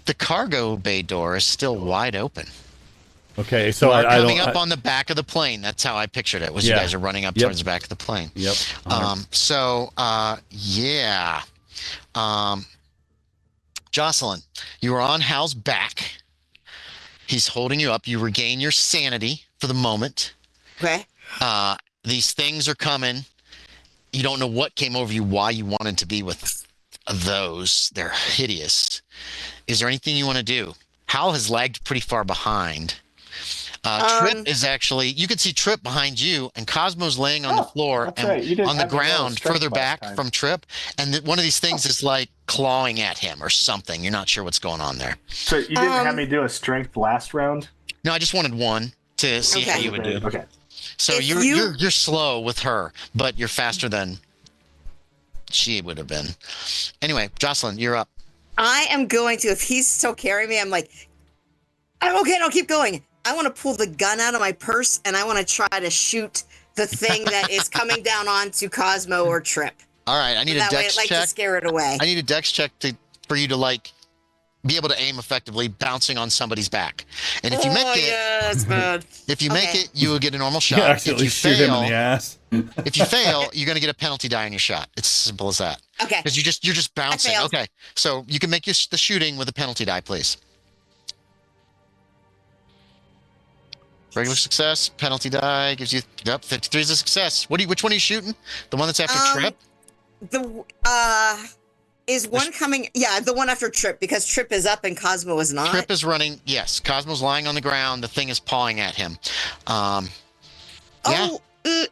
the cargo bay door is still wide open. Okay, so You are I coming don't. up on the back of the plane. That's how I pictured it. Was you Yeah. guys are running up Yep. towards the back of the plane. Yep. Yeah. Jocelyn, you are on Hal's back. He's holding you up. You regain your sanity for the moment. Okay. These things are coming. You don't know what came over you, why you wanted to be with those. They're hideous. Is there anything you want to do? Hal has lagged pretty far behind. Trip is actually, you can see Trip behind you, and Cosmo's laying on the floor that's and right. You didn't on the have me roll ground strength further last back time. from Trip. And one of these things is like clawing at him or something. You're not sure what's going on there. So you didn't have me do a strength last round? No, I just wanted one to see how Okay. you would do. Okay. So If you're slow with her, but you're faster than she would have been. Anyway, Jocelyn, you're up. I am going to, if he's still carrying me, I'm like, I'm okay, I'll keep going. I want to pull the gun out of my purse and I want to try to shoot the thing that is coming down onto Cosmo or Trip. All right, I need a That way, dex I'd like check. to scare it away. I need a dex check for you to like be able to aim effectively, bouncing on somebody's back. And if you make it, yeah, that's bad. if you make Okay. it, you will get a normal shot. You If accidentally you shoot him in fail, the ass. if you fail, you're going to get a penalty die on your shot. It's as simple as that. Okay. Because you're just bouncing. failed. Okay, so you can make the shooting with a penalty die, please. Regular success, penalty die gives you 53 is a success. Which one are you shooting? The one that's after Trip? Is one coming? Yeah, the one after Trip, because Trip is up and Cosmo is not. Trip is running. Yes, Cosmo's lying on the ground. The thing is pawing at him. Yeah. Oh,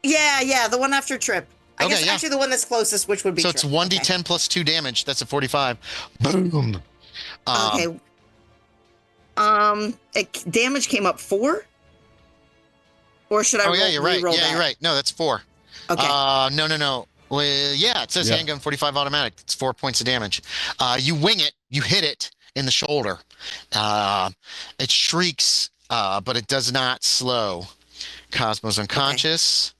yeah, the one after Trip. I Okay, guess yeah. actually the one that's closest, which would be So Trip. it's 1d10 plus 2 damage. That's a 45. Boom. Okay. Damage came up 4? Or should I Oh, yeah, you're right. re-roll Yeah, that? you're right. No, that's 4. Okay. No. Well, yeah, it says Yeah. handgun 45 automatic. It's 4 points of damage. You wing it. You hit it in the shoulder. It shrieks, but it does not slow. Cosmo's unconscious.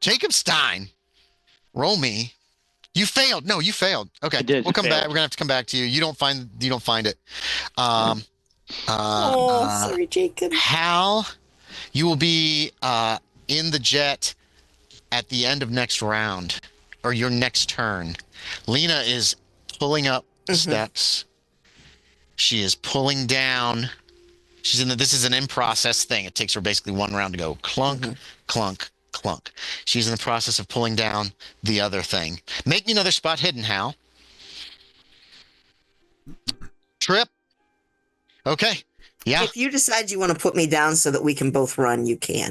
Jacob Stein, roll me. You failed. No, you failed. Okay, I did. We'll come Failed. back. We're gonna have to come back to you. You don't find it. Sorry, Jacob. Hal, you will be in the jet at the end of next round or your next turn. Lena is pulling up the steps. She is pulling down. She's in the. This is an in-process thing. It takes her basically one round to go clunk, clunk, clunk. She's in the process of pulling down the other thing. Make me another spot hidden, Hal. Trip. Okay. Yeah. If you decide you want to put me down so that we can both run, you can.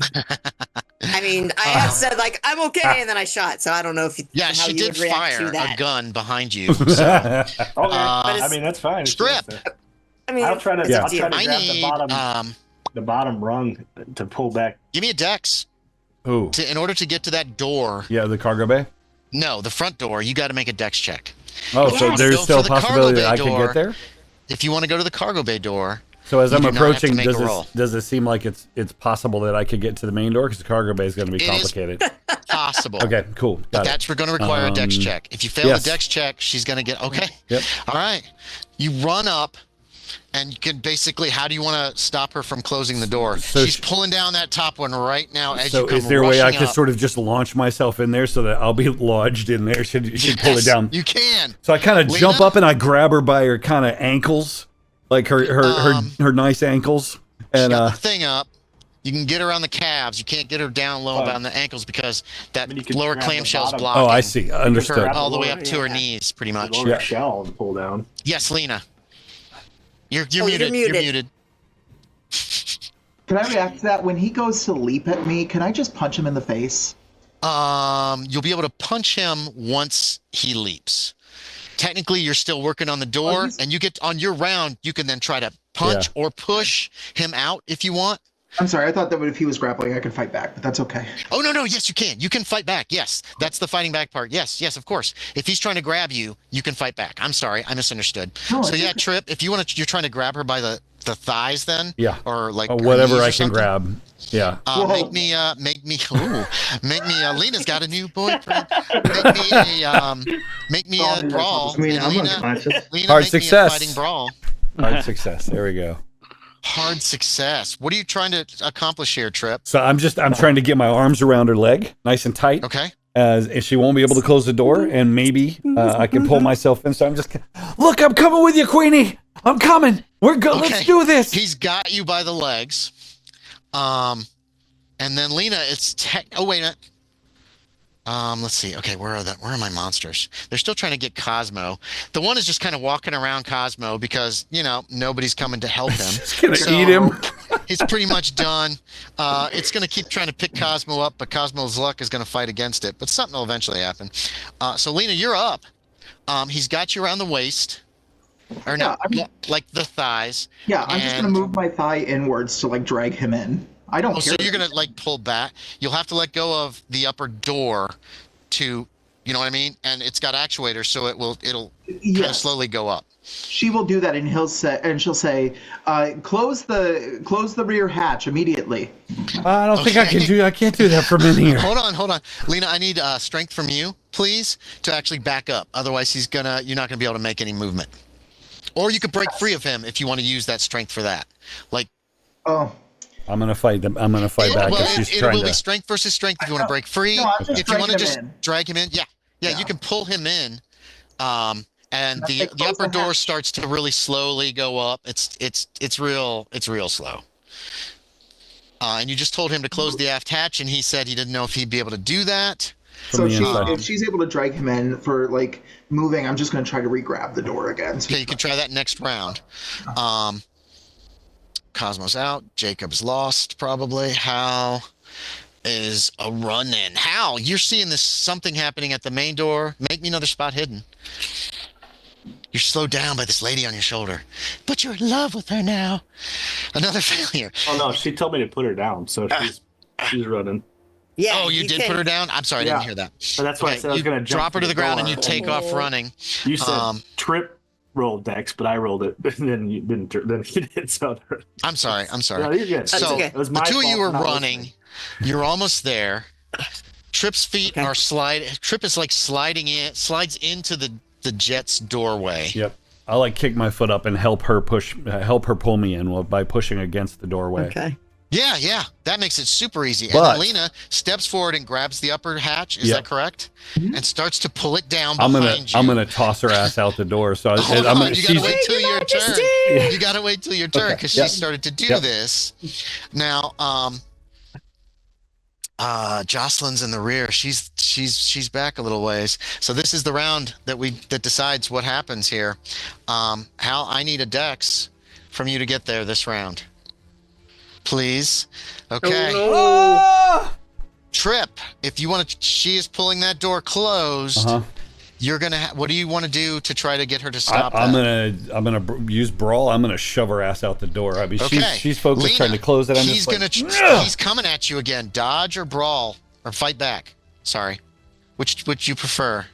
I mean, I have said like I'm okay, and then I shot. So I don't know if you, Yeah, how she you did would react fire to a that. gun behind you. So, Okay. it's- I mean, that's fine. Strip. I mean, I'll try to, it's up I'll to you. try to I grab need. the bottom rung to pull back. Give me a dex. Ooh. In order to get to that door. Yeah, the cargo bay. No, the front door. You got to make a dex check. Oh, If so you wanna there's go still for a the cargo possibility that bay I could door, get there. If you want to go to the cargo bay door. So as you I'm do not have to approaching, make a roll. does it seem like it's possible that I could get to the main door because the cargo bay is going to be It is complicated? Possible. Okay, cool. But Got it. that's going to require a dex check. If you fail yes. the dex check, she's going to get okay. Yep. All right. You run up, and you can basically. How do you want to stop her from closing the door? So She's pulling down that top one right now. As So you come is there a way I rushing could up. sort of just launch myself in there so that I'll be lodged in there? Should pull it Yes, down? You can. So I kind of Lena? jump up and I grab her by her kind of ankles, like her nice ankles, She's and got the thing up. You can get her on the calves. You can't get her down low on the ankles because that mean, you can lower grab the clamshell's bottom. blocking. oh, I see, understood. grab All the way Lower- up to her yeah. knees, pretty The much. lower Yeah. shell and pull down. Yes, Lena. You're Oh, you're muted. You're muted. muted. Can I react to that? When he goes to leap at me, can I just punch him in the face? You'll be able to punch him once he leaps. Technically, you're still working on the door, he's- and you get on your round. You can then try to punch or push him out if you want. I'm sorry, I thought that if he was grappling, I could fight back, but that's okay. Oh no, yes, you can. You can fight back. Yes, that's the fighting back part. Yes, of course. If he's trying to grab you, you can fight back. I'm sorry, I misunderstood. No, So it's yeah, okay. Trip. If you want to, you're trying to grab her by the thighs, then. Yeah. Or like Or her whatever knees or I can something? grab. Yeah. Whoa. Make me, Lena's got a new boyfriend. Make me a brawl. I mean, I'm Lena, unconscious. Lena, Hard make success. me a fighting brawl. Hard success. There we go. Hard success. What are you trying to accomplish here, Trip? So I'm trying to get my arms around her leg, nice and tight, Okay. as she won't be able to close the door, and maybe I can pull myself in. So I'm just, look, I'm coming with you, Queenie. I'm coming. We're good. Okay. Let's do this. He's got you by the legs. And then Lena, oh wait a minute. Let's see. Okay, where are my monsters? They're still trying to get Cosmo. The one is just kind of walking around Cosmo because, nobody's coming to help him. Just gonna eat him. He's pretty much done. It's going to keep trying to pick Cosmo up, but Cosmo's luck is going to fight against it. But something will eventually happen. So Lena, you're up. He's got you around the waist. Or no, like the thighs. Yeah, I'm just going to move my thigh inwards to, drag him in. I don't care. So you're going to, pull back. You'll have to let go of the upper door to, you know what I mean? And it's got actuators, so it'll kind of Yes. slowly go up. She will do that, and she'll say, close the rear hatch immediately. I don't think I can do. I can't do that from in here. Hold on. Lena, I need strength from you, please, to actually back up. Otherwise, you're not going to be able to make any movement. Or you could break free of him if you want to use that strength for that. Oh. I'm gonna fight them. I'm gonna fight back if she's It trying will be to. strength versus strength if you want to break free. No, I'm just if you want to dragging just him in. drag him in, yeah, you can pull him in. And the close upper the door hatch. starts to really slowly go up. It's real slow. And you just told him to close the aft hatch, and he said he didn't know if he'd be able to do that. So the inside. if she's able to drag him in for moving, I'm just going to try to re-grab the door again. So Okay, you can try that next round. Cosmo's out. Jacob's lost, probably. Hal is a run-in. Hal, you're seeing something happening at the main door. Make me another spot hidden. You're slowed down by this lady on your shoulder. But you're in love with her now. Another failure. Oh no, she told me to put her down, so she's running. Yeah. Oh, you did can- put her down? I'm sorry, I Yeah. didn't hear that. So that's why I said I was you gonna jump drop her to the ground and you take off running. You said Trip rolled Dex, but I rolled it, and then you didn't. Then you did. So I'm sorry. no, you're good. That's So okay. It was the my two of you fault are for not running. listening. You're almost there. Trip's feet Okay. are Trip is slides into the jet's doorway. Yep. I'll kick my foot up and help her pull me in by pushing against the doorway. Okay. Yeah. That makes it super easy. And But- then Lena steps forward and grabs the upper hatch. Is Yep. that correct? And starts to pull it down I'm behind you. gonna toss her ass out the door. So Hold I'm on, gonna, you gotta she's, wait till your turn. Majesty! You gotta wait till your turn Okay, because yep. she started to do Yep. this. Now, Jocelyn's in the rear. She's back a little ways. So this is the round that decides what happens here. Hal, I need a dex from you to get there this round, please. Okay. Ah! Trip. If you want to, she is pulling that door closed. Uh-huh. You're gonna. What do you want to do to try to get her to stop I'm that? gonna use brawl. I'm gonna shove her ass out the door. I mean, Okay. she's focused Lena, trying to close it. I'm he's just like, gonna. He's coming at you again. Dodge or brawl or fight back. Sorry, which would you prefer?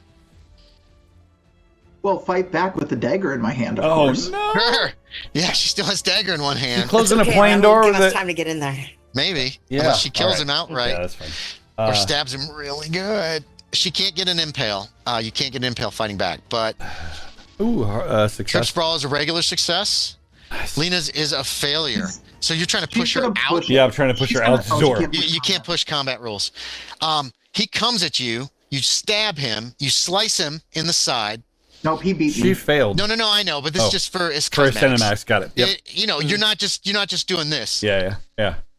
Well, fight back with the dagger in my hand, of oh course. no! Sure. Yeah, she still has dagger in one She's hand. closing Okay, a plain that door won't give with us it. time to get in there. Maybe. Yeah. Unless she kills All him right. outright Yeah, that's fine. or stabs him really good. She can't get an impale. You can't get an impale fighting back. But Success. Trip's brawl is a regular success. Lena's is a failure. So you're trying to push She's her gonna out. push- Yeah, I'm trying to push She's her gonna- out the oh, she door. can't- You can't push combat rules. He comes at you. You stab him. You slice him in the side. Nope, he beat She me. failed. No, I know, but this is just for For a Cinemax, got it. Yep. You're not just doing this Yeah.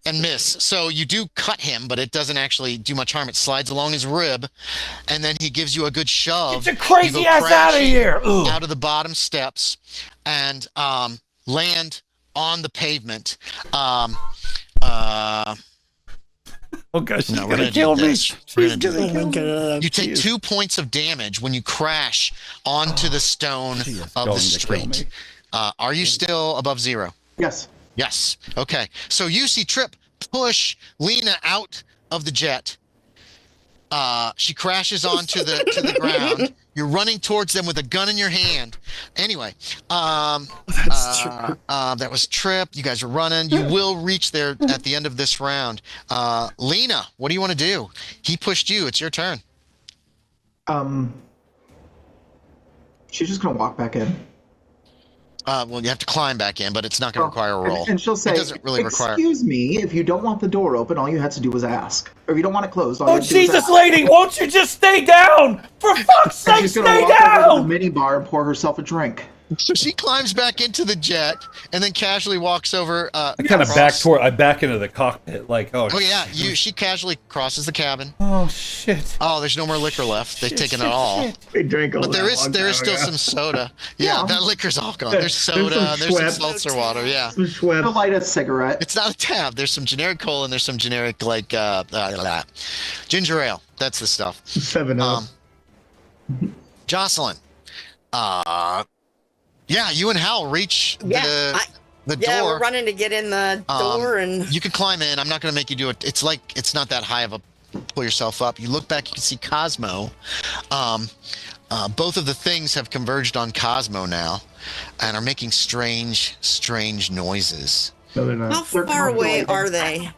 and miss. So you do cut him, but it doesn't actually do much harm. It slides along his rib, and then he gives you a good shove. Get your crazy You go ass out of crashing here! Ugh. Out of the bottom steps, and land on the pavement. Oh gosh, she's No, we're gonna gonna kill do me. this. We're She's gonna do gonna kill me. You take 2 points of damage when you crash onto the stone She is of going the to kill street. me. Are you still above 0? Yes. Yes. Okay. So you see Trip push Lena out of the jet. She crashes onto the ground. You're running towards them with a gun in your hand. Anyway, that was Trip. You guys are running. You will reach there at the end of this round. Lena, what do you want to do? He pushed you. It's your turn. She's just gonna walk back in. Well, you have to climb back in, but it's not going to require a roll. And she'll say, it doesn't really require. "Excuse me, if you don't want the door open, all you had to do was ask. Or if you don't want it closed, all you Oh had to do was Jesus, ask." lady, won't you just stay down? For fuck's sake, She's gonna stay walk over to down! the mini bar and pour herself a drink. So she climbs back into the jet and then casually walks over. I kind of back into the cockpit, like, oh. Oh yeah, she casually crosses the cabin. Oh shit. Oh, there's no more liquor left. They've taken it all. We drank all But there that is long still time ago. some soda. Yeah, that liquor's all gone. There's There's soda. some There's some Schweppes. seltzer water. Yeah, Some Schweppes. She'll light a cigarette. it's not a tab. There's some generic cola and there's some generic ginger ale. That's the stuff. 7-Up. Jocelyn. Yeah, you and Hal reach the door. Yeah, we're running to get in the door, and You can climb in. I'm not going to make you do it. It's not that high of a pull yourself up. You look back, you can see Cosmo. Both of the things have converged on Cosmo now and are making strange noises. No, they're not. how far away are they?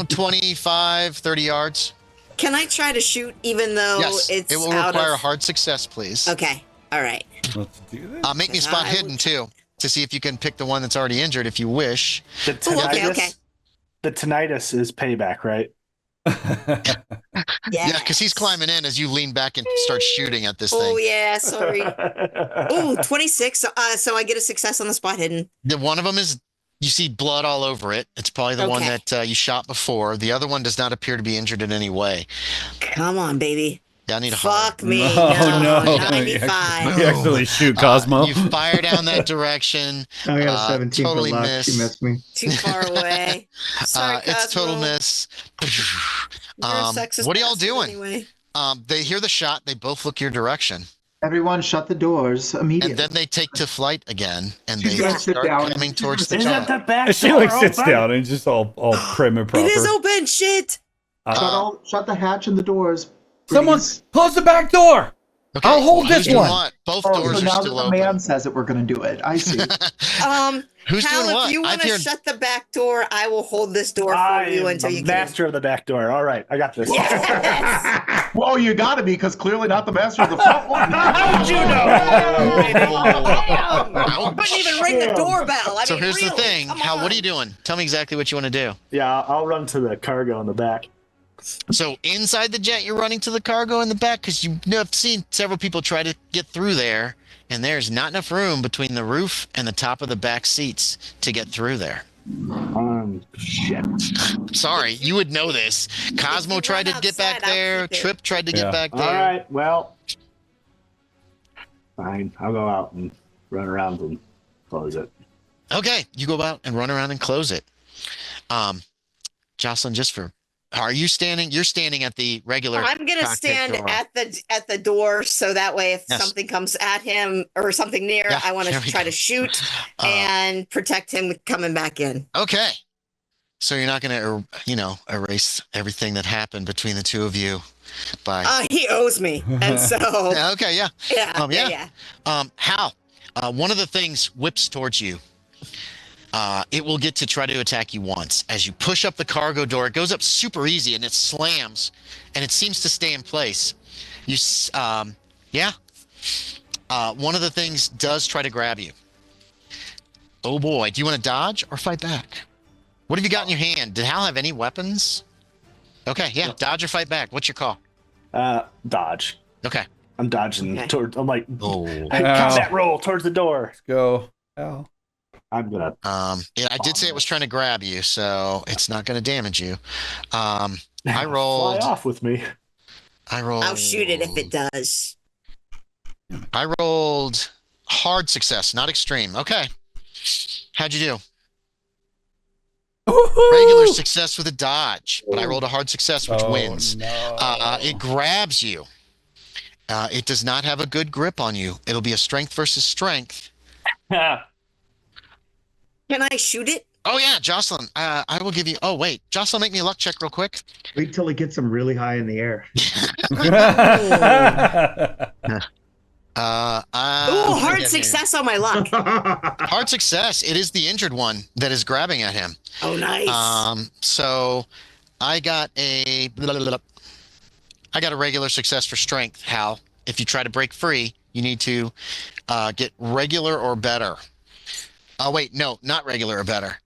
25, 30 yards. Can I try to shoot even though Yes, it's it will out require a of... hard success, please. Okay, all right. Let's do this. Make me spot I hidden would- too, to see if you can pick the one that's already injured if you wish. The Oh, okay, okay. The tinnitus is payback, right? Yeah, because he's climbing in as you lean back and start shooting at this Oh, thing. yeah, sorry. Oh, 26. So I get a success on the spot hidden. The one of them is, you see blood all over it. It's probably the one Okay. that you shot before. The other one does not appear to be injured in any way. Come on, baby. Yeah, I need a Fuck me. Oh, no. 95. You actually shoot Cosmo. You fire down that direction. I got a 17 totally for luck. miss. She missed me. Too far away. Sorry, It's total Cosmo. miss. You're a sexist What are y'all bastard doing? Anyway. They hear the shot. They both look your direction. Everyone shut the doors immediately. And then they take to flight again. And She's they gonna sit start down. coming towards the Isn't that jet. the back She door like sits open? down and just all prim and proper. It is open. Shit. Shut the hatch and the doors. Someone please. close the back door. Okay. I'll hold who's this doing one. what? Both Oh, doors so are now that still the open. man says it, we're going to do it. I see. Who's Hal, doing what? if you want to heard- shut the back door, I will hold this door for I you am until you the get in. master of the back door. All right, I got this. Yes! Well, you got to be, because clearly not the master of the front one. How did you know? I couldn't even ring the doorbell. So here's the really, thing. come Hal, what on. are you doing? Tell me exactly what you want to do. Yeah, I'll run to the cargo in the back. So inside the jet, you're running to the cargo in the back, because I've seen several people try to get through there, and there's not enough room between the roof and the top of the back seats to get through there. Shit. Sorry, you would know this. Cosmo you tried to run get back outside, I'll there. keep it. Trip tried to Yeah. get back All there. right, well, fine. I'll go out and run around and close it. Okay, you go out and run around and close it. Jocelyn, are you standing? You're standing at the regular. I'm gonna cockpit stand door. at the door so that way if Yes. something comes at him or something near, Yeah, I want there to we try go. to shoot Uh, and protect him coming back in. Okay. So you're not going to, erase everything that happened between the two of you by. He owes me, and so Yeah, okay, yeah. yeah. Hal, one of the things whips towards you. It will get to try to attack you once. As you push up the cargo door, it goes up super easy and it slams, and it seems to stay in place. One of the things does try to grab you. Oh boy, do you want to dodge or fight back? What have you got in your hand? Did Hal have any weapons? Okay, yeah, dodge or fight back. What's your call? Dodge. Okay. I'm dodging Okay. toward. I'm like, Oh. combat roll towards the door. Let's go. Hal. I'm gonna. Yeah, I did say it was trying to grab you, so it's not going to damage you. I Fly rolled. off with me. I'll shoot it if it does. I rolled hard success, not extreme. Okay. How'd you do? Regular success with a dodge, but I rolled a hard success, which wins. No. It grabs you. It does not have a good grip on you. It'll be a strength versus strength. Yeah. Can I shoot it? Oh, yeah, Jocelyn. I will give you. Oh, wait. Jocelyn, make me a luck check real quick. Wait till he gets them really high in the air. Hard success on my luck. Hard success. It is the injured one that is grabbing at him. Oh, nice. So I got a regular success for strength, Hal. If you try to break free, you need to get regular or better. Oh, wait, no, not regular or better.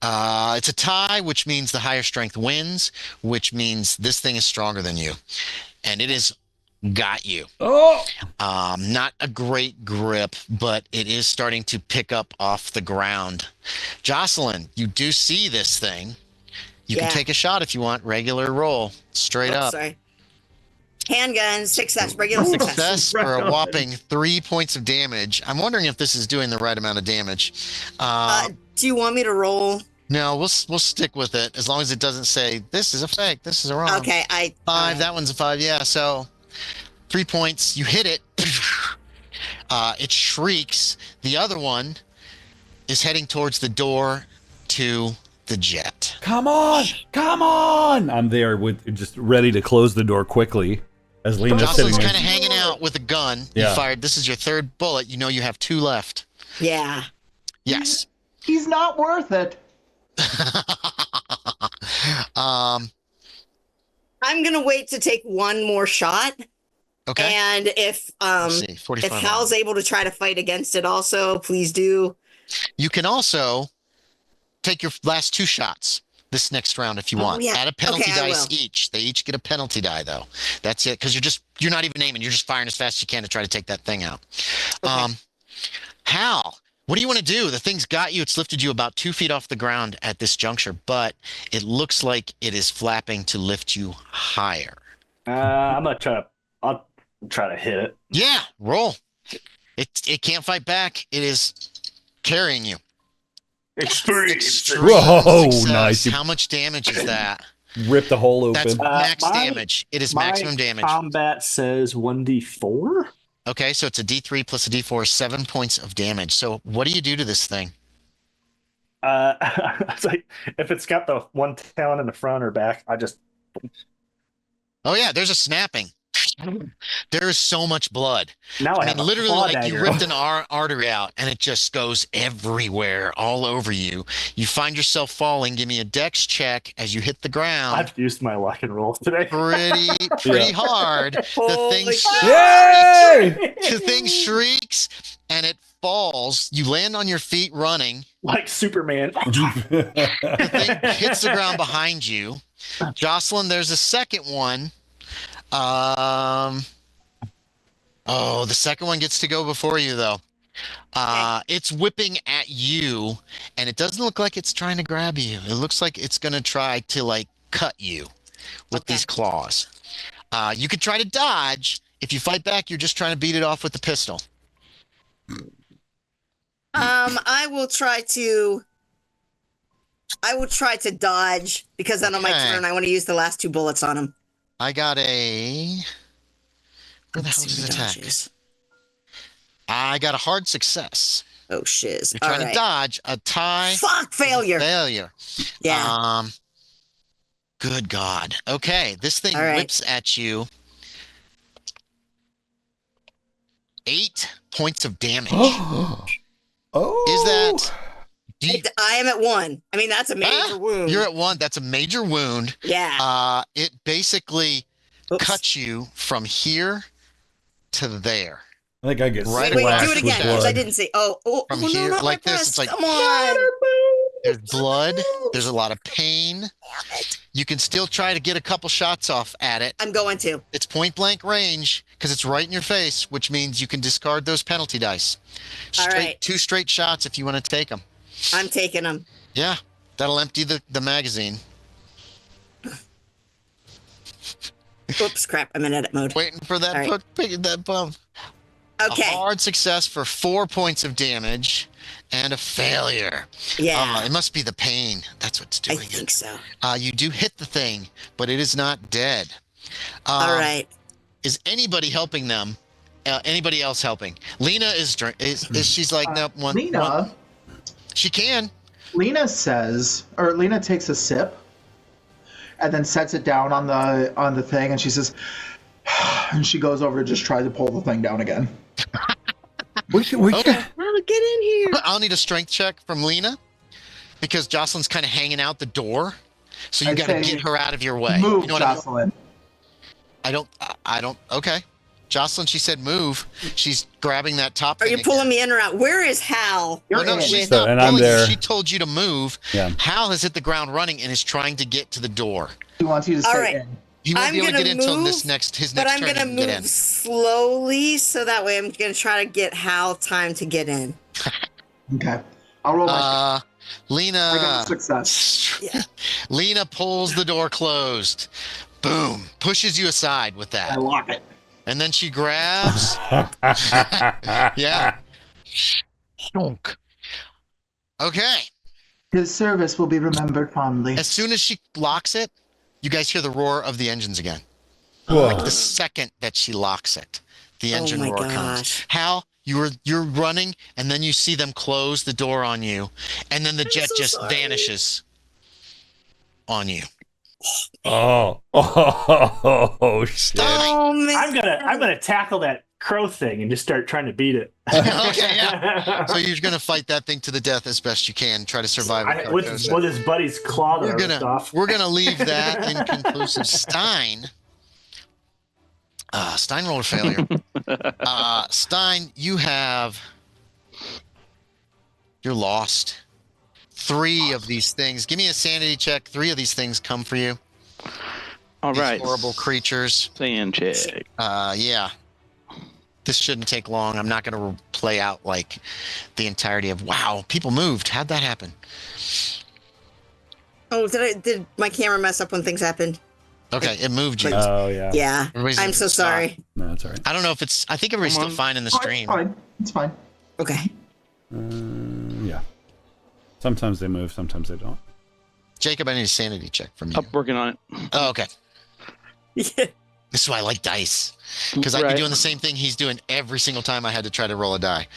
It's a tie, which means the higher strength wins, which means this thing is stronger than you. And it is got you. Oh. Not a great grip, but it is starting to pick up off the ground. Jocelyn, you do see this thing. You can take a shot if you want. Regular roll, straight up. Sorry. Handgun, success, regular success. Success for a whopping 3 points of damage. I'm wondering if this is doing the right amount of damage. Do you want me to roll? No, we'll stick with it as long as it doesn't say this is a fake, this is a wrong. Okay, 5. That one's a 5. Yeah, so 3 points. You hit it. It shrieks. The other one is heading towards the door to the jet. Come on! Come on! I'm there with just ready to close the door quickly as Lena's sitting Jocelyn's there. kind of hanging out with a gun. Yeah. You fired. This is your third bullet. You know you have 2 left. Yeah. Yes. He's not worth it. I'm gonna wait to take one more shot. Okay. And if Let's see, 45 if Hal's able to try to fight against it also, please do. You can also take your last 2 shots this next round if you want. yeah. Add a penalty Okay, I dice will. each. They each get a penalty die though. That's it, because you're not even aiming. You're just firing as fast as you can to try to take that thing out. Okay. Hal, what do you want to do? The thing's got you. It's lifted you about 2 feet off the ground at this juncture, but it looks like it is flapping to lift you higher. I'll try to hit it. Yeah, roll. It can't fight back. It is carrying you. Extreme. Whoa, Success. nice. How much damage is that? Rip the hole open. That's max my- damage. It is My maximum damage. combat says 1d4. Okay, so it's a D3 plus a D4, 7 points of damage. So what do you do to this thing? It's like if it's got the one talon in the front or back, I just Oh yeah, there's a snapping. There is so much blood. Now I I have mean, a literally, claw like you dagger. ripped an artery out, and it just goes everywhere, all over you. You find yourself falling. Give me a dex check as you hit the ground. I've used my luck and roll today. Pretty hard. Holy crap. Yay! The thing shrieks, and it falls. You land on your feet running. Like Superman. The thing hits the ground behind you. Jocelyn, there's a second one. The second one gets to go before you, though. It's whipping at you, and it doesn't look like it's trying to grab you. It looks like it's going to try to, like, cut you with these claws. You could try to dodge. If you fight back, you're just trying to beat it off with the pistol. I will try to dodge because then on my Okay. turn I want to use the last 2 bullets on him. I got a... Where the hell is his attack? Dodges. I got a hard success. Oh shiz. You're trying All to right. dodge a tie. Fuck, failure. Failure. Yeah. Good God. Okay, this thing All right. whips at you. 8 points of damage. Oh. Is that? I am at 1. I mean, that's a major wound. You're at 1. That's a major wound. Yeah. It basically Oops. cuts you from here to there. I think I get Right Wait, splashed do it with again because I blood. didn't see. Oh, From no, here, not like my this, breast. it's like, Come on. There's blood. There's a lot of pain. You can still try to get a couple shots off at it. I'm going to. It's point blank range because it's right in your face, which means you can discard those penalty dice. All right. 2 straight shots if you want to take them. I'm taking them. Yeah, that'll empty the magazine. Oops, crap. I'm in edit mode. Waiting for that All right. that bump. Okay. A hard success for 4 points of damage and a failure. Yeah. It must be the pain. That's what's I doing think it. so. You do hit the thing, but it is not dead. All right. Is anybody helping them? Anybody else helping? Lena is she's like, no, one. Lena, She can. Lena takes a sip and then sets it down on the thing, and she says, and she goes over and just tries to pull the thing down again. We can, Okay. Well, get in here. I'll need a strength check from Lena because Jocelyn's kind of hanging out the door. So you I got to say, get her out of your way. Move, You know what Jocelyn. I don't. Okay. Jocelyn, she said move. She's grabbing that top Are thing you pulling again. me in or out? Where is Hal? You're No, in. she's So, not and I'm pulling you. there. She told you to move. Yeah. Hal has hit the ground running and is trying to get to the door. He wants you to All stay right. in. He won't I'm be able to gonna get in until move, his But next I'm turn. going to He can get in. move slowly so that way I'm going to try to get Hal time to get in. Okay. I'll roll my. I got Lena. a success. Yeah. Lena pulls the door closed. Boom. Pushes you aside with I that. lock it. And then she grabs. Yeah. Shonk. Okay. His service will be remembered fondly. As soon as she locks it, you guys hear the roar of the engines again. Whoa. The second that she locks it, the Oh engine my roar comes. gosh. Hal, you're running, and then you see them close the door on you, and then the jet so just sorry. vanishes on you. Oh shit. Stein. Oh, man. I'm gonna tackle that crow thing and just start trying to beat it. Okay, yeah. So you're gonna fight that thing to the death as best you can. Try to survive. With his buddy's claw that I ripped off. We're gonna leave that inconclusive. Stein rolled a failure. Stein, you're lost. 3 of these things. Give me a sanity check. 3 of these things come for you. All These right. horrible creatures. Sand check. Yeah. This shouldn't take long. I'm not going to play out like the entirety of, wow, people moved. How'd that happen? Oh, did my camera mess up when things happened? Okay, it moved you. Oh yeah. Yeah. Everybody's I'm in so the spot. sorry. No, that's all right. I don't know if I think everybody's still fine in the Oh, stream. it's fine. It's fine. Okay. Yeah. Sometimes they move, sometimes they don't. Jacob, I need a sanity check from you. I'm working on it. Oh, okay. Yeah. This is why I like dice. Because I'd be Right. doing the same thing he's doing every single time I had to try to roll a die.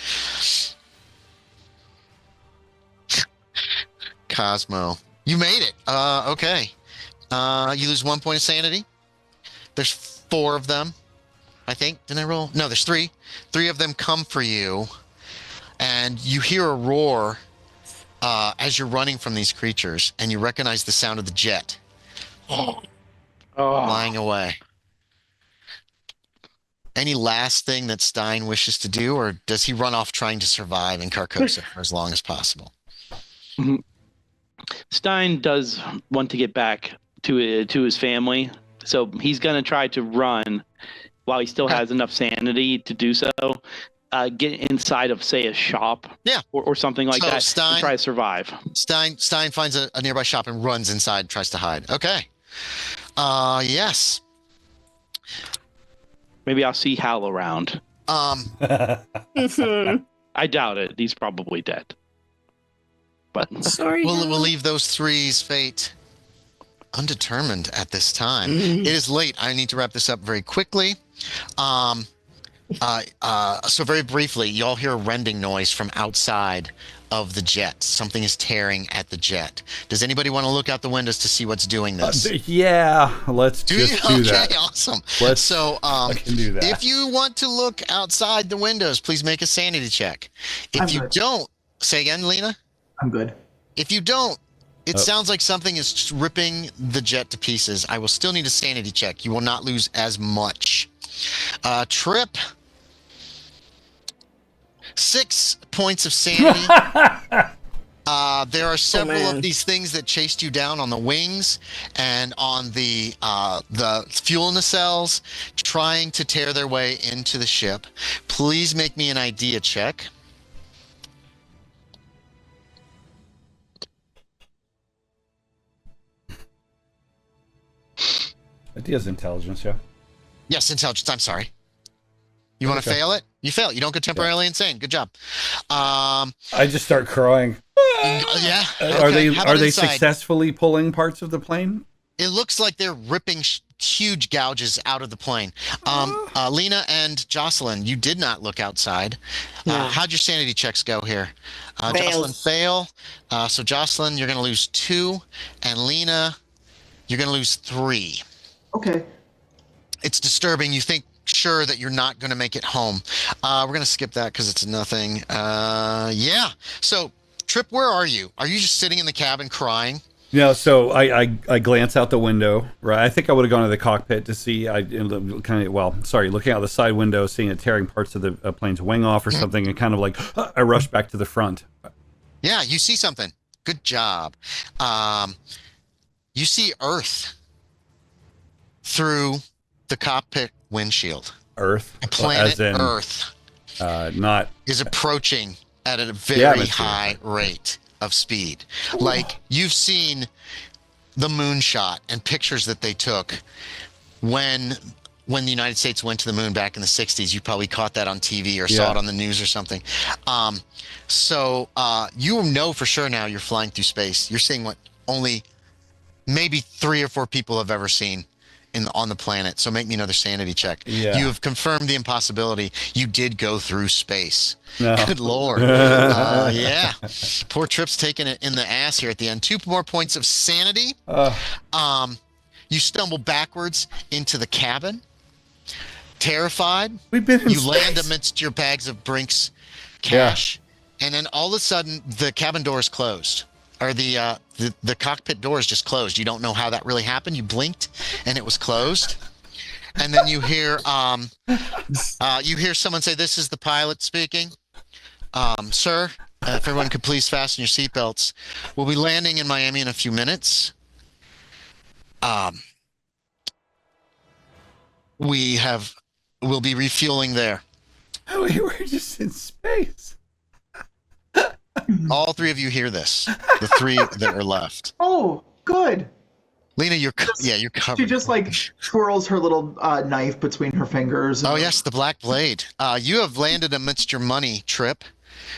Cosmo. You made it. Okay. You lose 1 point of sanity. There's 4 of them. I think. Didn't I roll? No, there's 3. 3 of them come for you, and you hear a roar as you're running from these creatures, and you recognize the sound of the jet flying away. Any last thing that Stein wishes to do, or does he run off trying to survive in Carcosa for as long as possible? Stein does want to get back to his family, so he's going to try to run while he still has enough sanity to do so. Get inside of, say, a shop, or something like that, to try to survive. Stein finds a nearby shop and runs inside, tries to hide. Okay. Yes. Maybe I'll see Hal around. I doubt it. He's probably dead. But sorry, we'll leave those 3's fate undetermined at this time. It is late. I need to wrap this up very quickly. So very briefly, you all hear a rending noise from outside of the jet. Something is tearing at the jet. Does anybody want to look out the windows to see what's doing this? Yeah, let's just do that. Okay, awesome. I can do that. If you want to look outside the windows, please make a sanity check. If you don't, say again, Lena? I'm good. If you don't, it sounds like something is ripping the jet to pieces. I will still need a sanity check. You will not lose as much. Trip. 6 points of sanity. There are several of these things that chased you down on the wings and on the fuel nacelles, trying to tear their way into the ship. Please make me an idea check. Idea's intelligence, yeah. Yes, intelligence. I'm sorry. You want to fail it? You fail. You don't go temporarily insane. Good job. I just start crying. Yeah. Are Okay. they successfully pulling parts of the plane? It looks like they're ripping huge gouges out of the plane. Lena and Jocelyn, you did not look outside. How'd your sanity checks go here? Jocelyn, fail. So Jocelyn, you're going to lose 2, and Lena, you're going to lose 3. Okay. It's disturbing. You think sure that you're not going to make it home. We're going to skip that because it's nothing. Yeah. So, Trip, where are you? Are you just sitting in the cabin crying? No, so I glance out the window, right? I think I would have gone to the cockpit to see, looking out the side window, seeing it tearing parts of the plane's wing off or something, and kind of like, I rush back to the front. Yeah, you see something. Good job. You see Earth through the cockpit windshield. Earth? Planet Earth is approaching at a very high rate of speed. Like, you've seen the moonshot and pictures that they took when the United States went to the moon back in the 60s. You probably caught that on TV or saw it on the news or something. So you know for sure now you're flying through space. You're seeing what only maybe 3 or 4 people have ever seen on the planet. So make me another sanity check. You have confirmed the impossibility. You did go through space. No. Good Lord. Yeah. Poor Trip's taking it in the ass here at the end. 2 more points of sanity. You stumble backwards into the cabin, terrified. We've been in You space. land amidst your bags of Brinks cash, and then all of a sudden the cabin door is closed. Or the cockpit door is just closed. You don't know how that really happened. You blinked, and it was closed. And then you hear someone say, "This is the pilot speaking. Sir, if everyone could please fasten your seatbelts. We'll be landing in Miami in a few minutes. We'll be refueling there." We were just in space. All 3 of you hear this. The 3 that are left. Oh, good. Lena, you're covered. She just like twirls her little knife between her fingers. Oh yes, the black blade. You have landed amidst your money, Trip,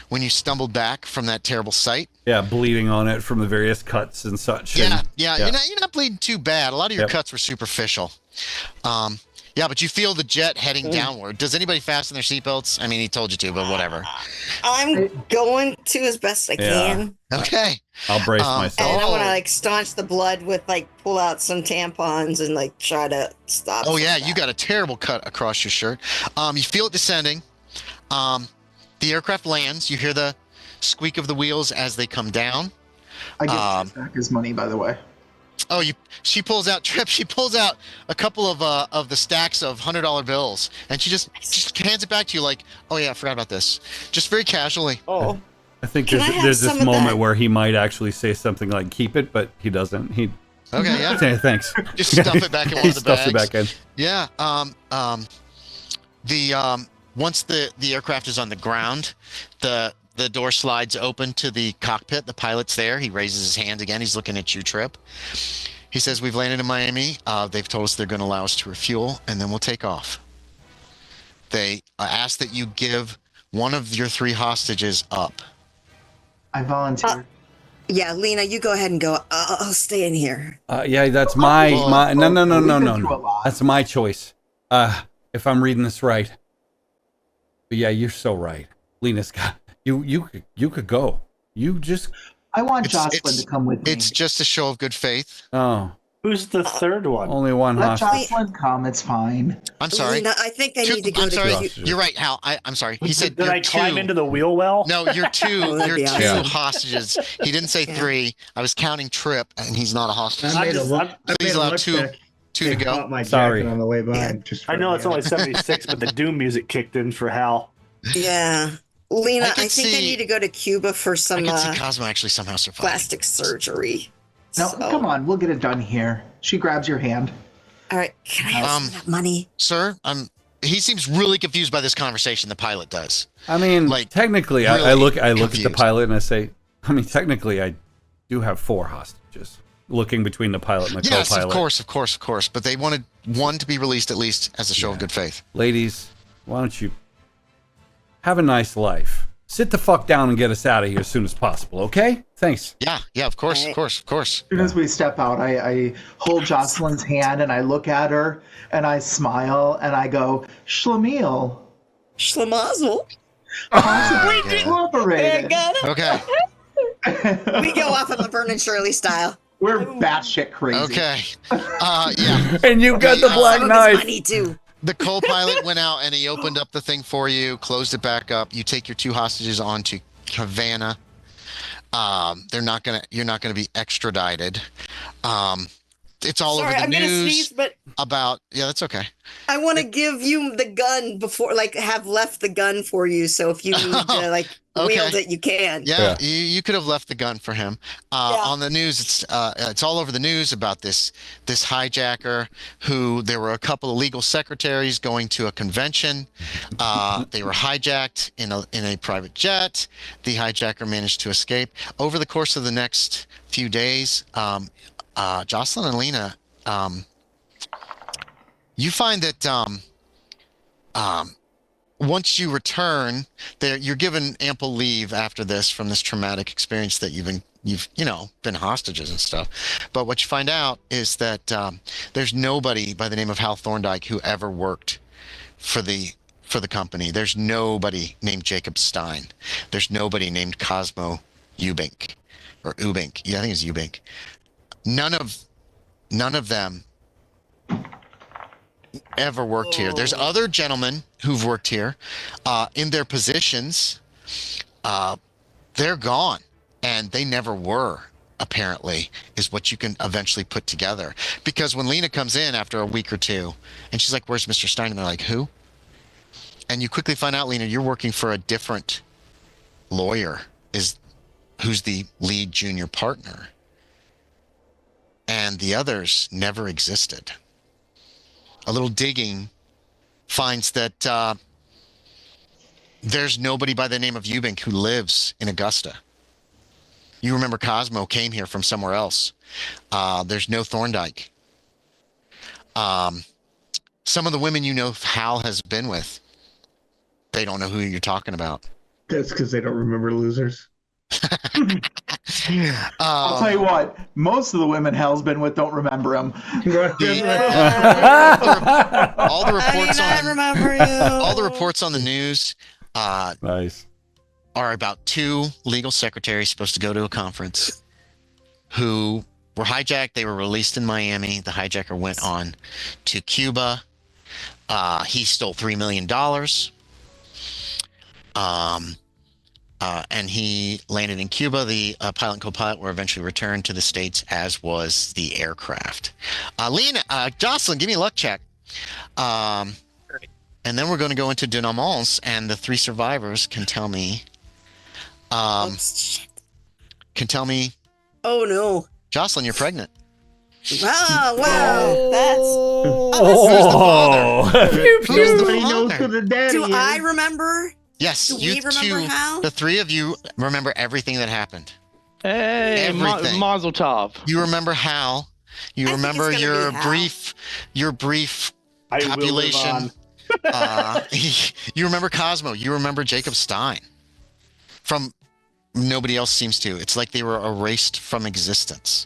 when you stumbled back from that terrible sight. Yeah, bleeding on it from the various cuts and such. Yeah. You're not bleeding too bad. A lot of your cuts were superficial. Yeah, but you feel the jet heading downward. Does anybody fasten their seatbelts? I mean, he told you to, but whatever. I'm going to as best I can. Okay. I'll brace And myself. I want to like staunch the blood with like pull out some tampons and like try to stop. Oh some yeah, of you that. got a terrible cut across your shirt. You feel it descending. The aircraft lands. You hear the squeak of the wheels as they come down. I give back his money, by the way. Oh, she pulls out a couple of the stacks of $100 bills, and she just hands it back to you like, oh yeah, I forgot about this, just very casually. Oh, I think Can I have there's some this of moment that? where he might actually say something like "keep it," but he doesn't. He Okay, yeah. say thanks. Just stuff it back in one He of the stuffs bags. it back in. Yeah. Once the aircraft is on the ground, the door slides open to the cockpit. The pilot's there. He raises his hand again. He's looking at you, Trip. He says, "We've landed in Miami. They've told us they're going to allow us to refuel, and then we'll take off. They ask that you give one of your 3 hostages up." I volunteer. yeah, Lena, you go ahead and go. I'll stay in here. Yeah, that's my Well, no. That's my choice. If I'm reading this right. But yeah, you're so right. Lena's got you could go. You just I want It's- Jocelyn it's- to come with me. It's just a show of good faith. Who's the third one? only one Let hostage. Jocelyn come. It's fine. I'm sorry. Lena, I think they need to go I'm to. sorry. Hostages. You're right, Hal. I'm sorry. He said Did you're I climb 2. into the wheel well? No, you're 2. Oh, that'd You're be 2 awesome. hostages. He didn't say Yeah. 3. I was counting Trip, and he's not a hostage. I made a just- look. I'm- I Please made a allow look 2 back to and go. caught my Sorry. jacket on the way by. Yeah. Just I know for it's the- only 76, but the Doom music kicked in for Hal. Yeah, Lena, I I, could think they see- need to go to Cuba for I some could see Cosmo actually somehow survive. plastic surgery. No, So- come on. We'll get it done here. She grabs your hand. All right, can I have some of that money? Sir, he seems really confused by this conversation. The pilot does. I mean, Like, technically, really I look at the confused. pilot and I say, I mean, technically, I do have 4 hostages. Looking between the pilot and the Yes, co-pilot. of course. But they wanted one to be released at least as a show of good faith. Ladies, why don't you have a nice life? Sit the fuck down and get us out of here as soon as possible, okay? Thanks. Yeah, of course. As soon as we step out, I hold Jocelyn's hand and I look at her and I smile and I go, Schlemiel, Schlemazel. possibly cooperated. Okay. We go off of Laverne and Shirley style. We're batshit crazy. Okay. Yeah. And you got the black Some of his knife. money too. The co-pilot went out and he opened up the thing for you, closed it back up. You take your 2 hostages on to Havana. You're not gonna be extradited. It's all Sorry, over the I'm gonna news sneeze, but about. Yeah, that's okay. I want to give you the gun before, like, have left the gun for you. So if you need to, like, Okay. wield it, you can. Yeah, you could have left the gun for him. Yeah. On the news, it's all over the news about this hijacker who there were a couple of legal secretaries going to a convention. They were hijacked in a private jet. The hijacker managed to escape. Over the course of the next few days, Jocelyn and Lena, you find that once you return, you're given ample leave after this from this traumatic experience that you've been hostages and stuff. But what you find out is that there's nobody by the name of Hal Thorndike who ever worked for the company. There's nobody named Jacob Stein. There's nobody named Cosmo Ubink or Ubink. Yeah, I think it's Ubink. None of them ever worked here. There's other gentlemen who've worked here in their positions. They're gone, and they never were, apparently, is what you can eventually put together. Because when Lena comes in after a week or 2, and she's like, "Where's Mr. Stein?" And they're like, "Who?" And you quickly find out, Lena, you're working for a different lawyer who's the lead junior partner. And the others never existed. A little digging finds that there's nobody by the name of Ubink who lives in Augusta. You remember Cosmo came here from somewhere else. There's no Thorndike. Some of the women Hal has been with, they don't know who you're talking about. That's because they don't remember losers. I'll tell you what, most of the women Hal's been with don't remember him. All the reports I remember you. all the reports on the news Nice. are about 2 legal secretaries supposed to go to a conference who were hijacked. They were released in Miami. The hijacker went on to Cuba. He stole $3 million. And he landed in Cuba. The pilot and co-pilot were eventually returned to the States, as was the aircraft. Jocelyn, give me a luck check. And then we're going to go into denouements, and the 3 survivors can tell me. Shit. Can tell me. Oh no, Jocelyn, you're pregnant. wow, that's. Who's the father? Pew, pew. Nobody knows who the daddy Do is. I remember? Yes, Do you we remember two. how? The 3 of you remember everything that happened. Hey, Everything. Mazel Tov. You remember Hal. You I think it's remember gonna your be Hal. brief I will live population. on. You remember Cosmo. You remember Jacob Stein. From nobody else seems to. It's like they were erased from existence.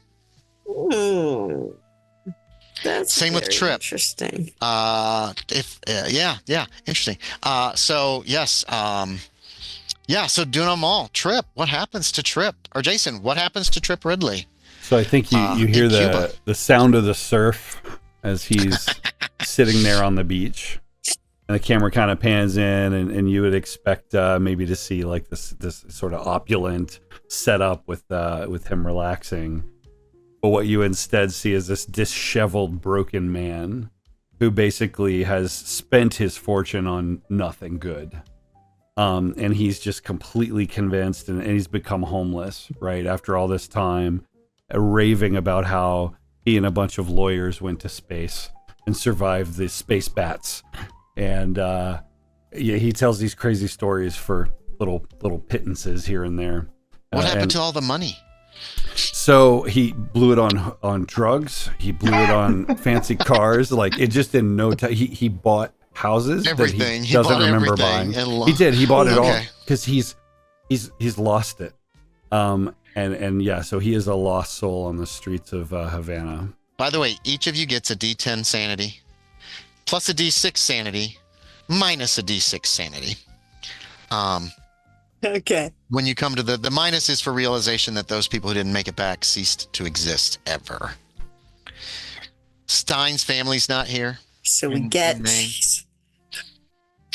That's Same with very Trip. Interesting. Interesting. So yes, so doing them all. Trip. What happens to Trip? Or Jason, what happens to Trip Ridley? So I think you hear in Cuba. the sound of the surf as he's sitting there on the beach. And the camera kind of pans in, and you would expect maybe to see like this sort of opulent setup with him relaxing. But what you instead see is this disheveled, broken man who basically has spent his fortune on nothing good. And he's just completely convinced, and he's become homeless, right? After all this time, raving about how he and a bunch of lawyers went to space and survived the space bats. And he tells these crazy stories for little pittances here and there. What happened to all the money? So he blew it on drugs. He blew it on fancy cars. Like it just in no time. He bought houses Everything. that he He doesn't bought remember everything buying. and He did. He bought it all Okay. because he's lost it. And yeah, so he is a lost soul on the streets of Havana. By the way, each of you gets a D10 sanity, plus a D6 sanity, minus a D6 sanity. Okay. When you come to the minus is for realization that those people who didn't make it back ceased to exist ever. Stein's family's not here. So we In get. name.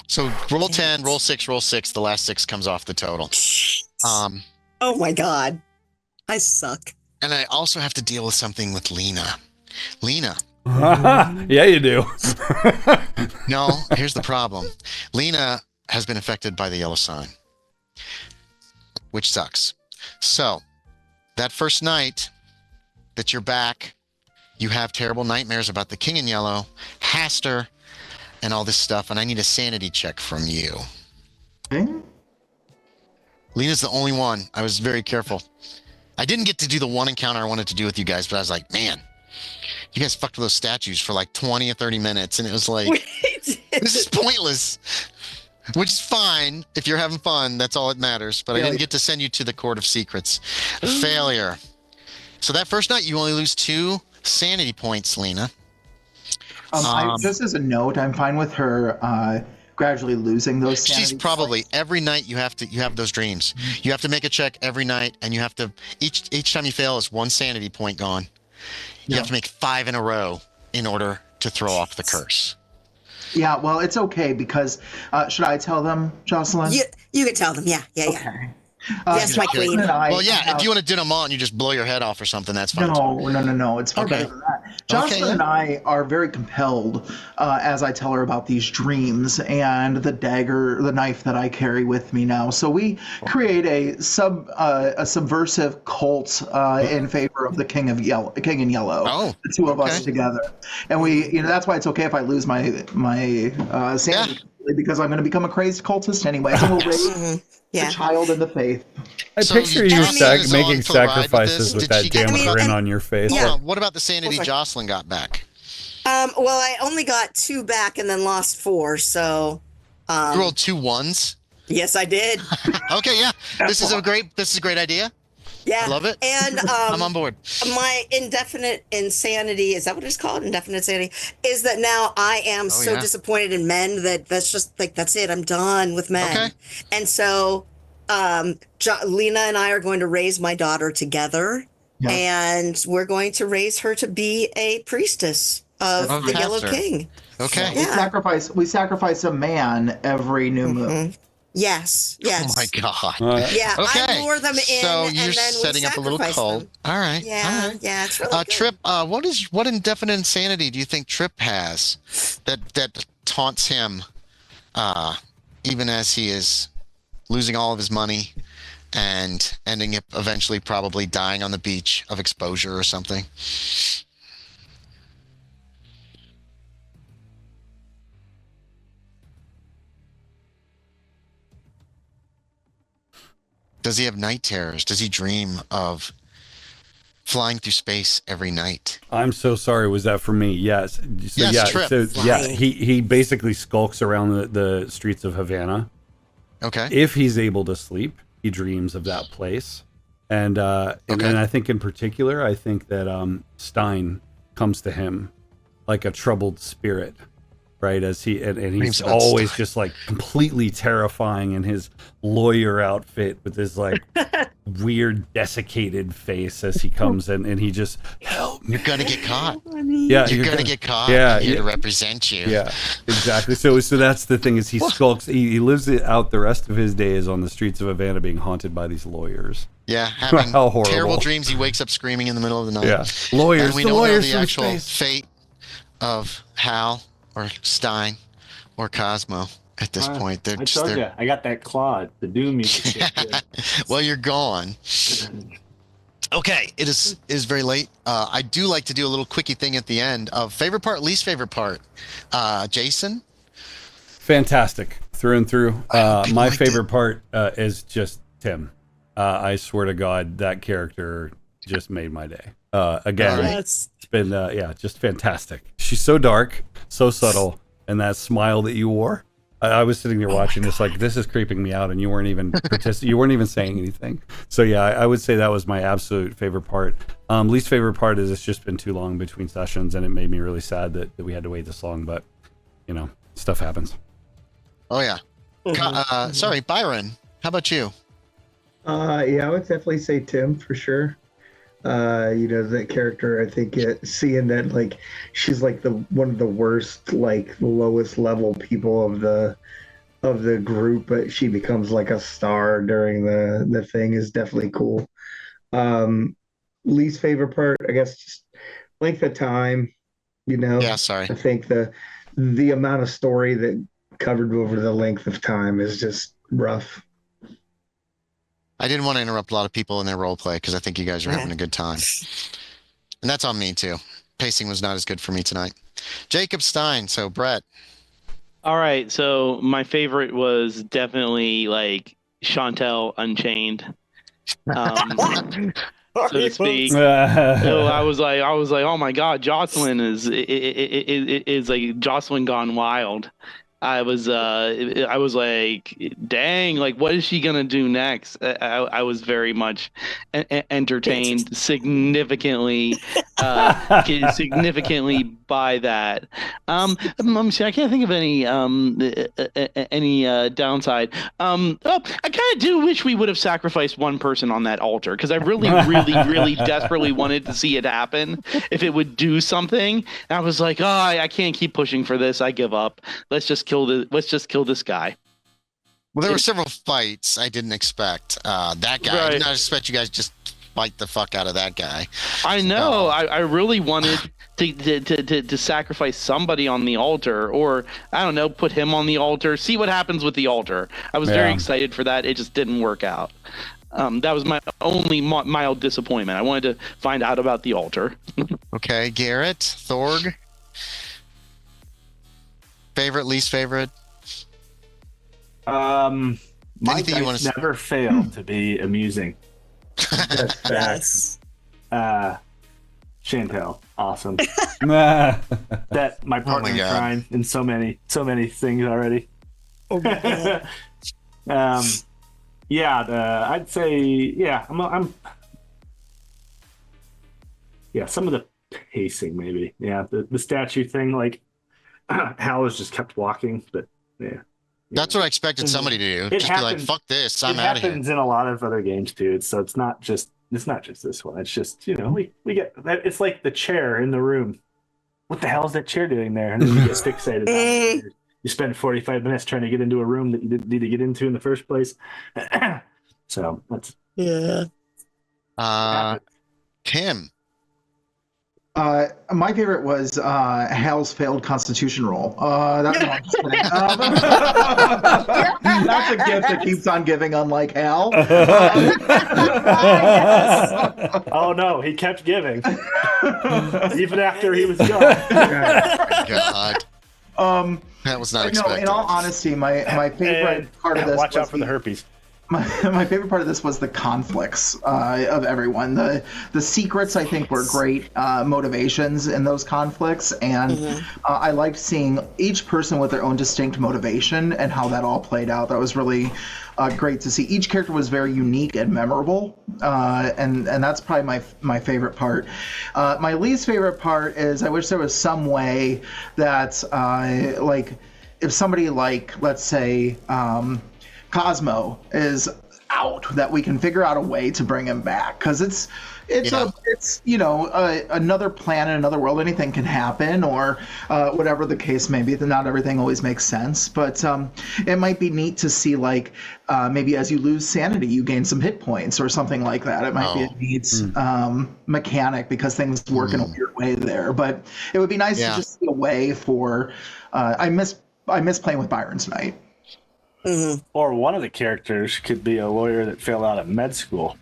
So roll 10, roll 6, roll 6. The last 6 comes off the total. Oh my god, I suck. And I also have to deal with something with Lena. Lena. Yeah, you do. No, here's the problem. Lena has been affected by the yellow sign, which sucks. So that first night that you're back, you have terrible nightmares about the King in Yellow, Haster, and all this stuff, and I need a sanity check from you. Okay. Lena's the only one. I was very careful. I didn't get to do the one encounter I wanted to do with you guys, but I was like, man, you guys fucked with those statues for like 20 or 30 minutes, and it was like, this is pointless. Which is fine. If you're having fun, that's all that matters. But I didn't get to send you to the Court of Secrets. Failure. So that first night, you only lose 2 sanity points, Lena. Just as a note, I'm fine with her gradually losing those sanity She's probably points. every night you have those dreams. You have to make a check every night, and you have to each time you fail is 1 sanity point gone. You have to make 5 in a row in order to throw off the curse. Yeah, well, it's okay because should I tell them, Jocelyn? You can tell them. Yeah. Okay. Yes, my Jocelyn queen. and I Well, yeah, have- if you want to do them all and you just blow your head off or something, that's fine. No. It's far Okay. better than that. Jocelyn and I are very compelled as I tell her about these dreams and the knife that I carry with me now. So we create a subversive cult in favor of the King in Yellow. Oh, the 2 of us okay. together, and we, that's why it's okay if I lose my sanity because I'm going to become a crazy cultist anyway. So we'll raise Yeah. a child in the faith. I So picture you Jocelyn is making on for the ride with sacrifices this? with Did that she get damn the- grin on your face. Yeah. Hold on, what about the sanity Okay. Jocelyn got back? Well, I only got 2 back and then lost 4. So. You rolled 2 1s. Yes, I did. Okay, yeah. This is a great idea. Yeah. I love it. And I'm on board. my indefinite insanity, is that what it's called? Indefinite insanity is that now I am so disappointed in men that's just like, that's it. I'm done with men. Okay. And so Lena and I are going to raise my daughter together, and we're going to raise her to be a priestess of the Yellow King. Okay. Yeah. We sacrifice a man every new moon. Yes. Oh my God. Yeah. Okay. I lure them in, so and you're then setting up a little cult. them. All right. Yeah. All right. Yeah. It's really good. Trip. What indefinite insanity do you think Trip has that taunts him, even as he is losing all of his money and ending up eventually probably dying on the beach of exposure or something? Does he have night terrors? Does he dream of flying through space every night? I'm so sorry. Was that for me? Yes. So, yes, Trip. So, yeah, he basically skulks around the streets of Havana. Okay. If he's able to sleep, he dreams of that place. And I think in particular, I think that Stein comes to him like a troubled spirit, right? As he's always just like completely terrifying in his lawyer outfit with his like weird desiccated face as he comes in, and he just, help me. You're gonna get caught. Yeah, you're gonna get caught. Yeah, I'm here to represent you. Yeah, exactly. So that's the thing, is he skulks. He lives it out the rest of his days on the streets of Havana, being haunted by these lawyers. Yeah, having How horrible. terrible dreams. He wakes up screaming in the middle of the night. Yeah, lawyers. And we don't know the actual fate of Hal or Stein or Cosmo at this point. I told you, I got that Claude, the Doom music. Well, you're gone. Okay, it is very late. I do like to do a little quickie thing at the end of favorite part, least favorite part. Jason? Fantastic, through and through. My favorite part is just Tim. I swear to God, that character just made my day. Again, it's been just fantastic. She's so dark, so subtle, and that smile that you wore. I was sitting there watching this, like, this is creeping me out, and you weren't even you weren't even saying anything. So yeah, I would say that was my absolute favorite part. Least favorite part is it's just been too long between sessions, and it made me really sad that we had to wait this long. But stuff happens. Oh yeah. Sorry, Byron. How about you? Yeah, I would definitely say Tim for sure. That character, I think seeing that, like, she's like one of the worst, like, lowest level people of the group, but she becomes like a star during the thing is definitely cool. Least favorite part, I guess, just length of time. Yeah, sorry. I think the amount of story that covered over the length of time is just rough. I didn't want to interrupt a lot of people in their role play because I think you guys are having a good time. And that's on me too. Pacing was not as good for me tonight. Jacob Stein, so Brett. All right, so my favorite was definitely like Chantel Unchained. So to speak. I was like, oh my God, Jocelyn is like Jocelyn gone wild. I was like, dang, like, what is she gonna do next? I was very much entertained significally by that. Let me see, I can't think of any downside. I kind of do wish we would have sacrificed one person on that altar, because I really, really, really desperately wanted to see it happen. If it would do something, and I was like, I can't keep pushing for this. I give up. Let's just kill this guy. Well, there were several fights I didn't expect. That guy, I did not expect you guys just fight the fuck out of that guy. I know. I really wanted to sacrifice somebody on the altar, or I don't know, put him on the altar, see what happens with the altar. I was very excited for that. It just didn't work out. That was my only mild disappointment. I wanted to find out about the altar. Okay, Garrett, Thorg. Favorite, least favorite? My dice never fail to be amusing. Yes. Chantel, awesome. That my partner crying in so many things already. Oh my God. I'd say I'm Yeah, some of the pacing maybe. Yeah, the statue thing, like Hal has just kept walking, but yeah. That's what I expected somebody to do. It Just be like, happens- "Fuck this, It I'm out of here." happens in a lot of other games too. So it's not just this one. It's just, we get it's like the chair in the room. What the hell is that chair doing there? And then you get fixated on it. You spend 45 minutes trying to get into a room that you didn't need to get into in the first place. So that's Tim. My favorite was Hal's failed Constitution roll. That's a gift that keeps on giving, unlike Hal. Oh no, he kept giving even after he was gone. God. That was not expected. No, in all honesty, my favorite part of this. Watch out for the herpes. My favorite part of this was the conflicts of everyone. The secrets, I think, were great motivations in those conflicts, and I liked seeing each person with their own distinct motivation and how that all played out. That was really great to see. Each character was very unique and memorable, and that's probably my favorite part. My least favorite part is I wish there was some way that, like, if somebody like, let's say, Cosmo is out, that we can figure out a way to bring him back, because it's another planet, another world. Anything can happen, or whatever the case may be. Not everything always makes sense, but it might be neat to see, like, maybe as you lose sanity, you gain some hit points or something like that. It might be a neat mechanic, because things work in a weird way there. But it would be nice to just see a way for. I miss playing with Byron tonight. Or one of the characters could be a lawyer that failed out of med school.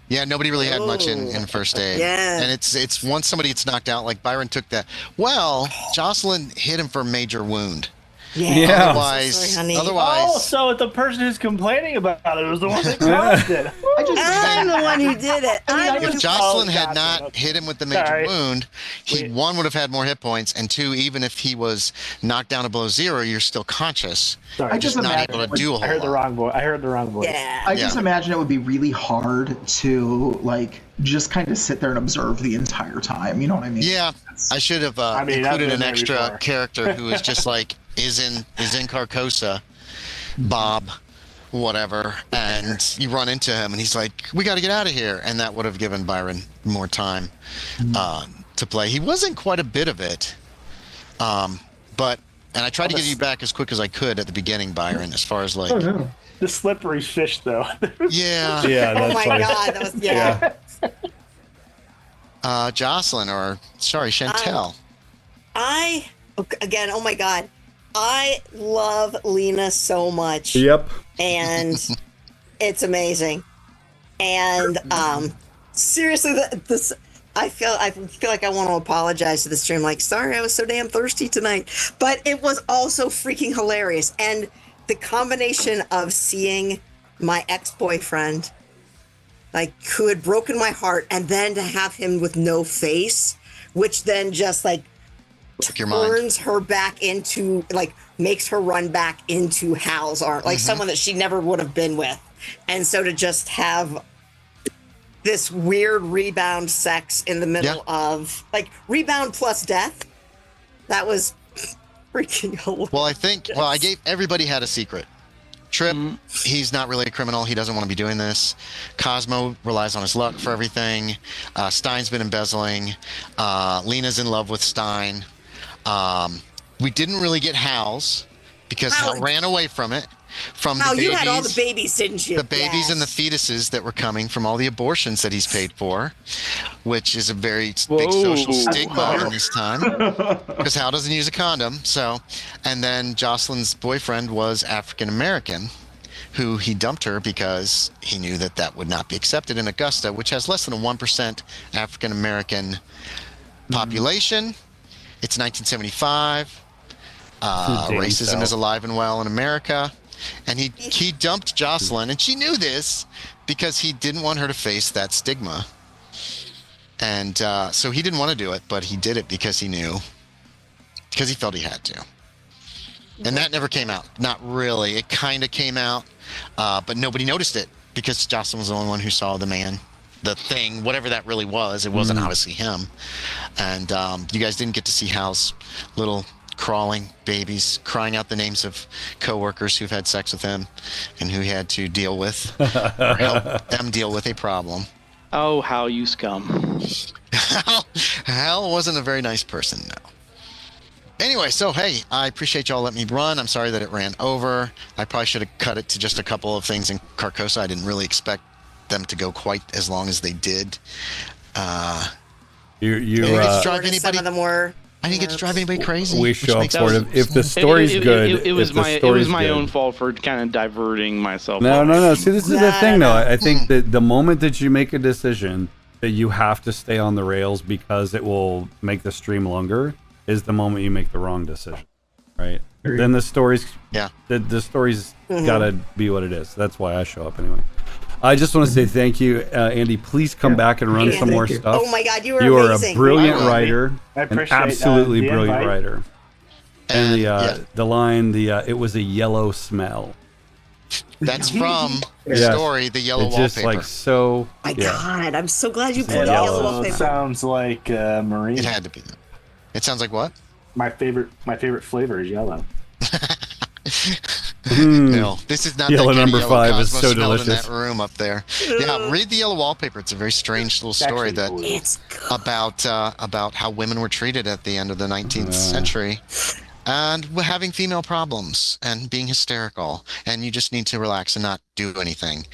Yeah, nobody really had much in first aid. Yeah. And it's once somebody gets knocked out, like Byron took that. Well, Jocelyn hit him for a major wound. Yeah. Otherwise, Oh, so the person who's complaining about it was the one that caused it. I'm the one who did it. if Jocelyn had not hit him with the major wound, he one would have had more hit points, and two, even if he was knocked down to below zero, you're still conscious. Sorry, you're just not able to do a whole I heard the lot. wrong voice. I heard the wrong voice. Yeah. I just imagine it would be really hard to, like, just kind of sit there and observe the entire time. You know what I mean? Yeah, I should have included an extra character who is just like is in Carcosa, Bob, whatever, and you run into him and he's like, "We got to get out of here," and that would have given Byron more time to play. He wasn't quite a bit of it, but I tried to get you back as quick as I could at the beginning, Byron. As far as like, the slippery fish, though. Yeah. Oh my God, that was Jocelyn, or sorry, Chantel. Oh my God, I love Lena so much. Yep. And it's amazing. And seriously, this I feel like I want to apologize to the stream. Like, sorry, I was so damn thirsty tonight. But it was also freaking hilarious. And the combination of seeing my ex-boyfriend, like, who had broken my heart, and then to have him with no face, which then just, like, turns her back into, like, makes her run back into Hal's arm, like someone that she never would have been with. And so to just have this weird rebound sex in the middle of, like, rebound plus death, that was freaking hilarious. Well, I gave everybody had a secret. Trip, he's not really a criminal. He doesn't want to be doing this. Cosmo relies on his luck for everything. Stein's been embezzling. Lena's in love with Stein. We didn't really get Hal's because Hal ran away from it. From the babies, you had all the babies, didn't you? The babies and the fetuses that were coming from all the abortions that he's paid for, which is a very big social stigma in this time, because Hal doesn't use a condom. So, and then Jocelyn's boyfriend was African American, who he dumped her because he knew that would not be accepted in Augusta, which has less than a 1% African American population. It's 1975. Racism is alive and well in America. And he dumped Jocelyn, and she knew this because he didn't want her to face that stigma. And so he didn't want to do it, but he did it because he knew, because he felt he had to. And that never came out. Not really. It kind of came out, but nobody noticed it because Jocelyn was the only one who saw the man the thing, whatever that really was. It wasn't obviously him. And you guys didn't get to see Hal's little crawling babies crying out the names of coworkers who've had sex with him and who he had to deal with or help them deal with a problem. Oh, Hal, you scum. Hal wasn't a very nice person, no. Anyway, so hey, I appreciate y'all letting me run. I'm sorry that it ran over. I probably should have cut it to just a couple of things in Carcosa. I didn't really expect them to go quite as long as they did. Some of them were. I didn't get to drive anybody crazy. We show up for it. If the story's good, it was my own fault for kind of diverting myself. No. See, this is the thing, though. I think that the moment that you make a decision that you have to stay on the rails because it will make the stream longer is the moment you make the wrong decision, right? Then the story's the story's gotta be what it is. That's why I show up anyway. I just want to say thank you, Andy. Please come back and run some more stuff. Oh my God, you are amazing. A brilliant writer, an absolutely the brilliant invite. writer. And the line, it was a yellow smell. That's from the story, The Yellow it's Wallpaper. just like so. My God, I'm so glad you put It the yellow also wallpaper. sounds like marine. It had to be that. It sounds like what? My favorite flavor is yellow. No, this is not Yellow that kind number of yellow 5 is Cosmo so smelled delicious. in that room up there. Yeah, read The Yellow Wallpaper. It's a very strange little story It's about how women were treated at the end of the 19th century, and having female problems and being hysterical, and you just need to relax and not do anything,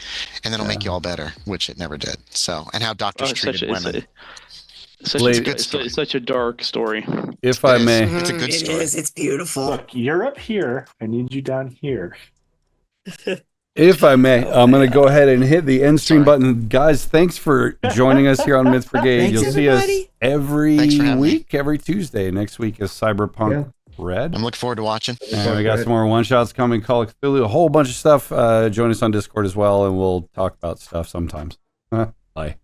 and it'll make you all better, which it never did. So, and how doctors treated women. Such a dark story. If I may, it's a good story. It is. It's beautiful. Look, you're up here. I need you down here. If I may, I'm going to go ahead and hit the end stream button. Guys, thanks for joining us here on Myth Brigade. Thanks, You'll see everybody. us every Thanks for having week, every Tuesday. Next week is Cyberpunk Red. I'm looking forward to watching. And we got some more one-shots coming, Call of Cthulhu, a whole bunch of stuff. Join us on Discord as well, and we'll talk about stuff sometimes. Bye.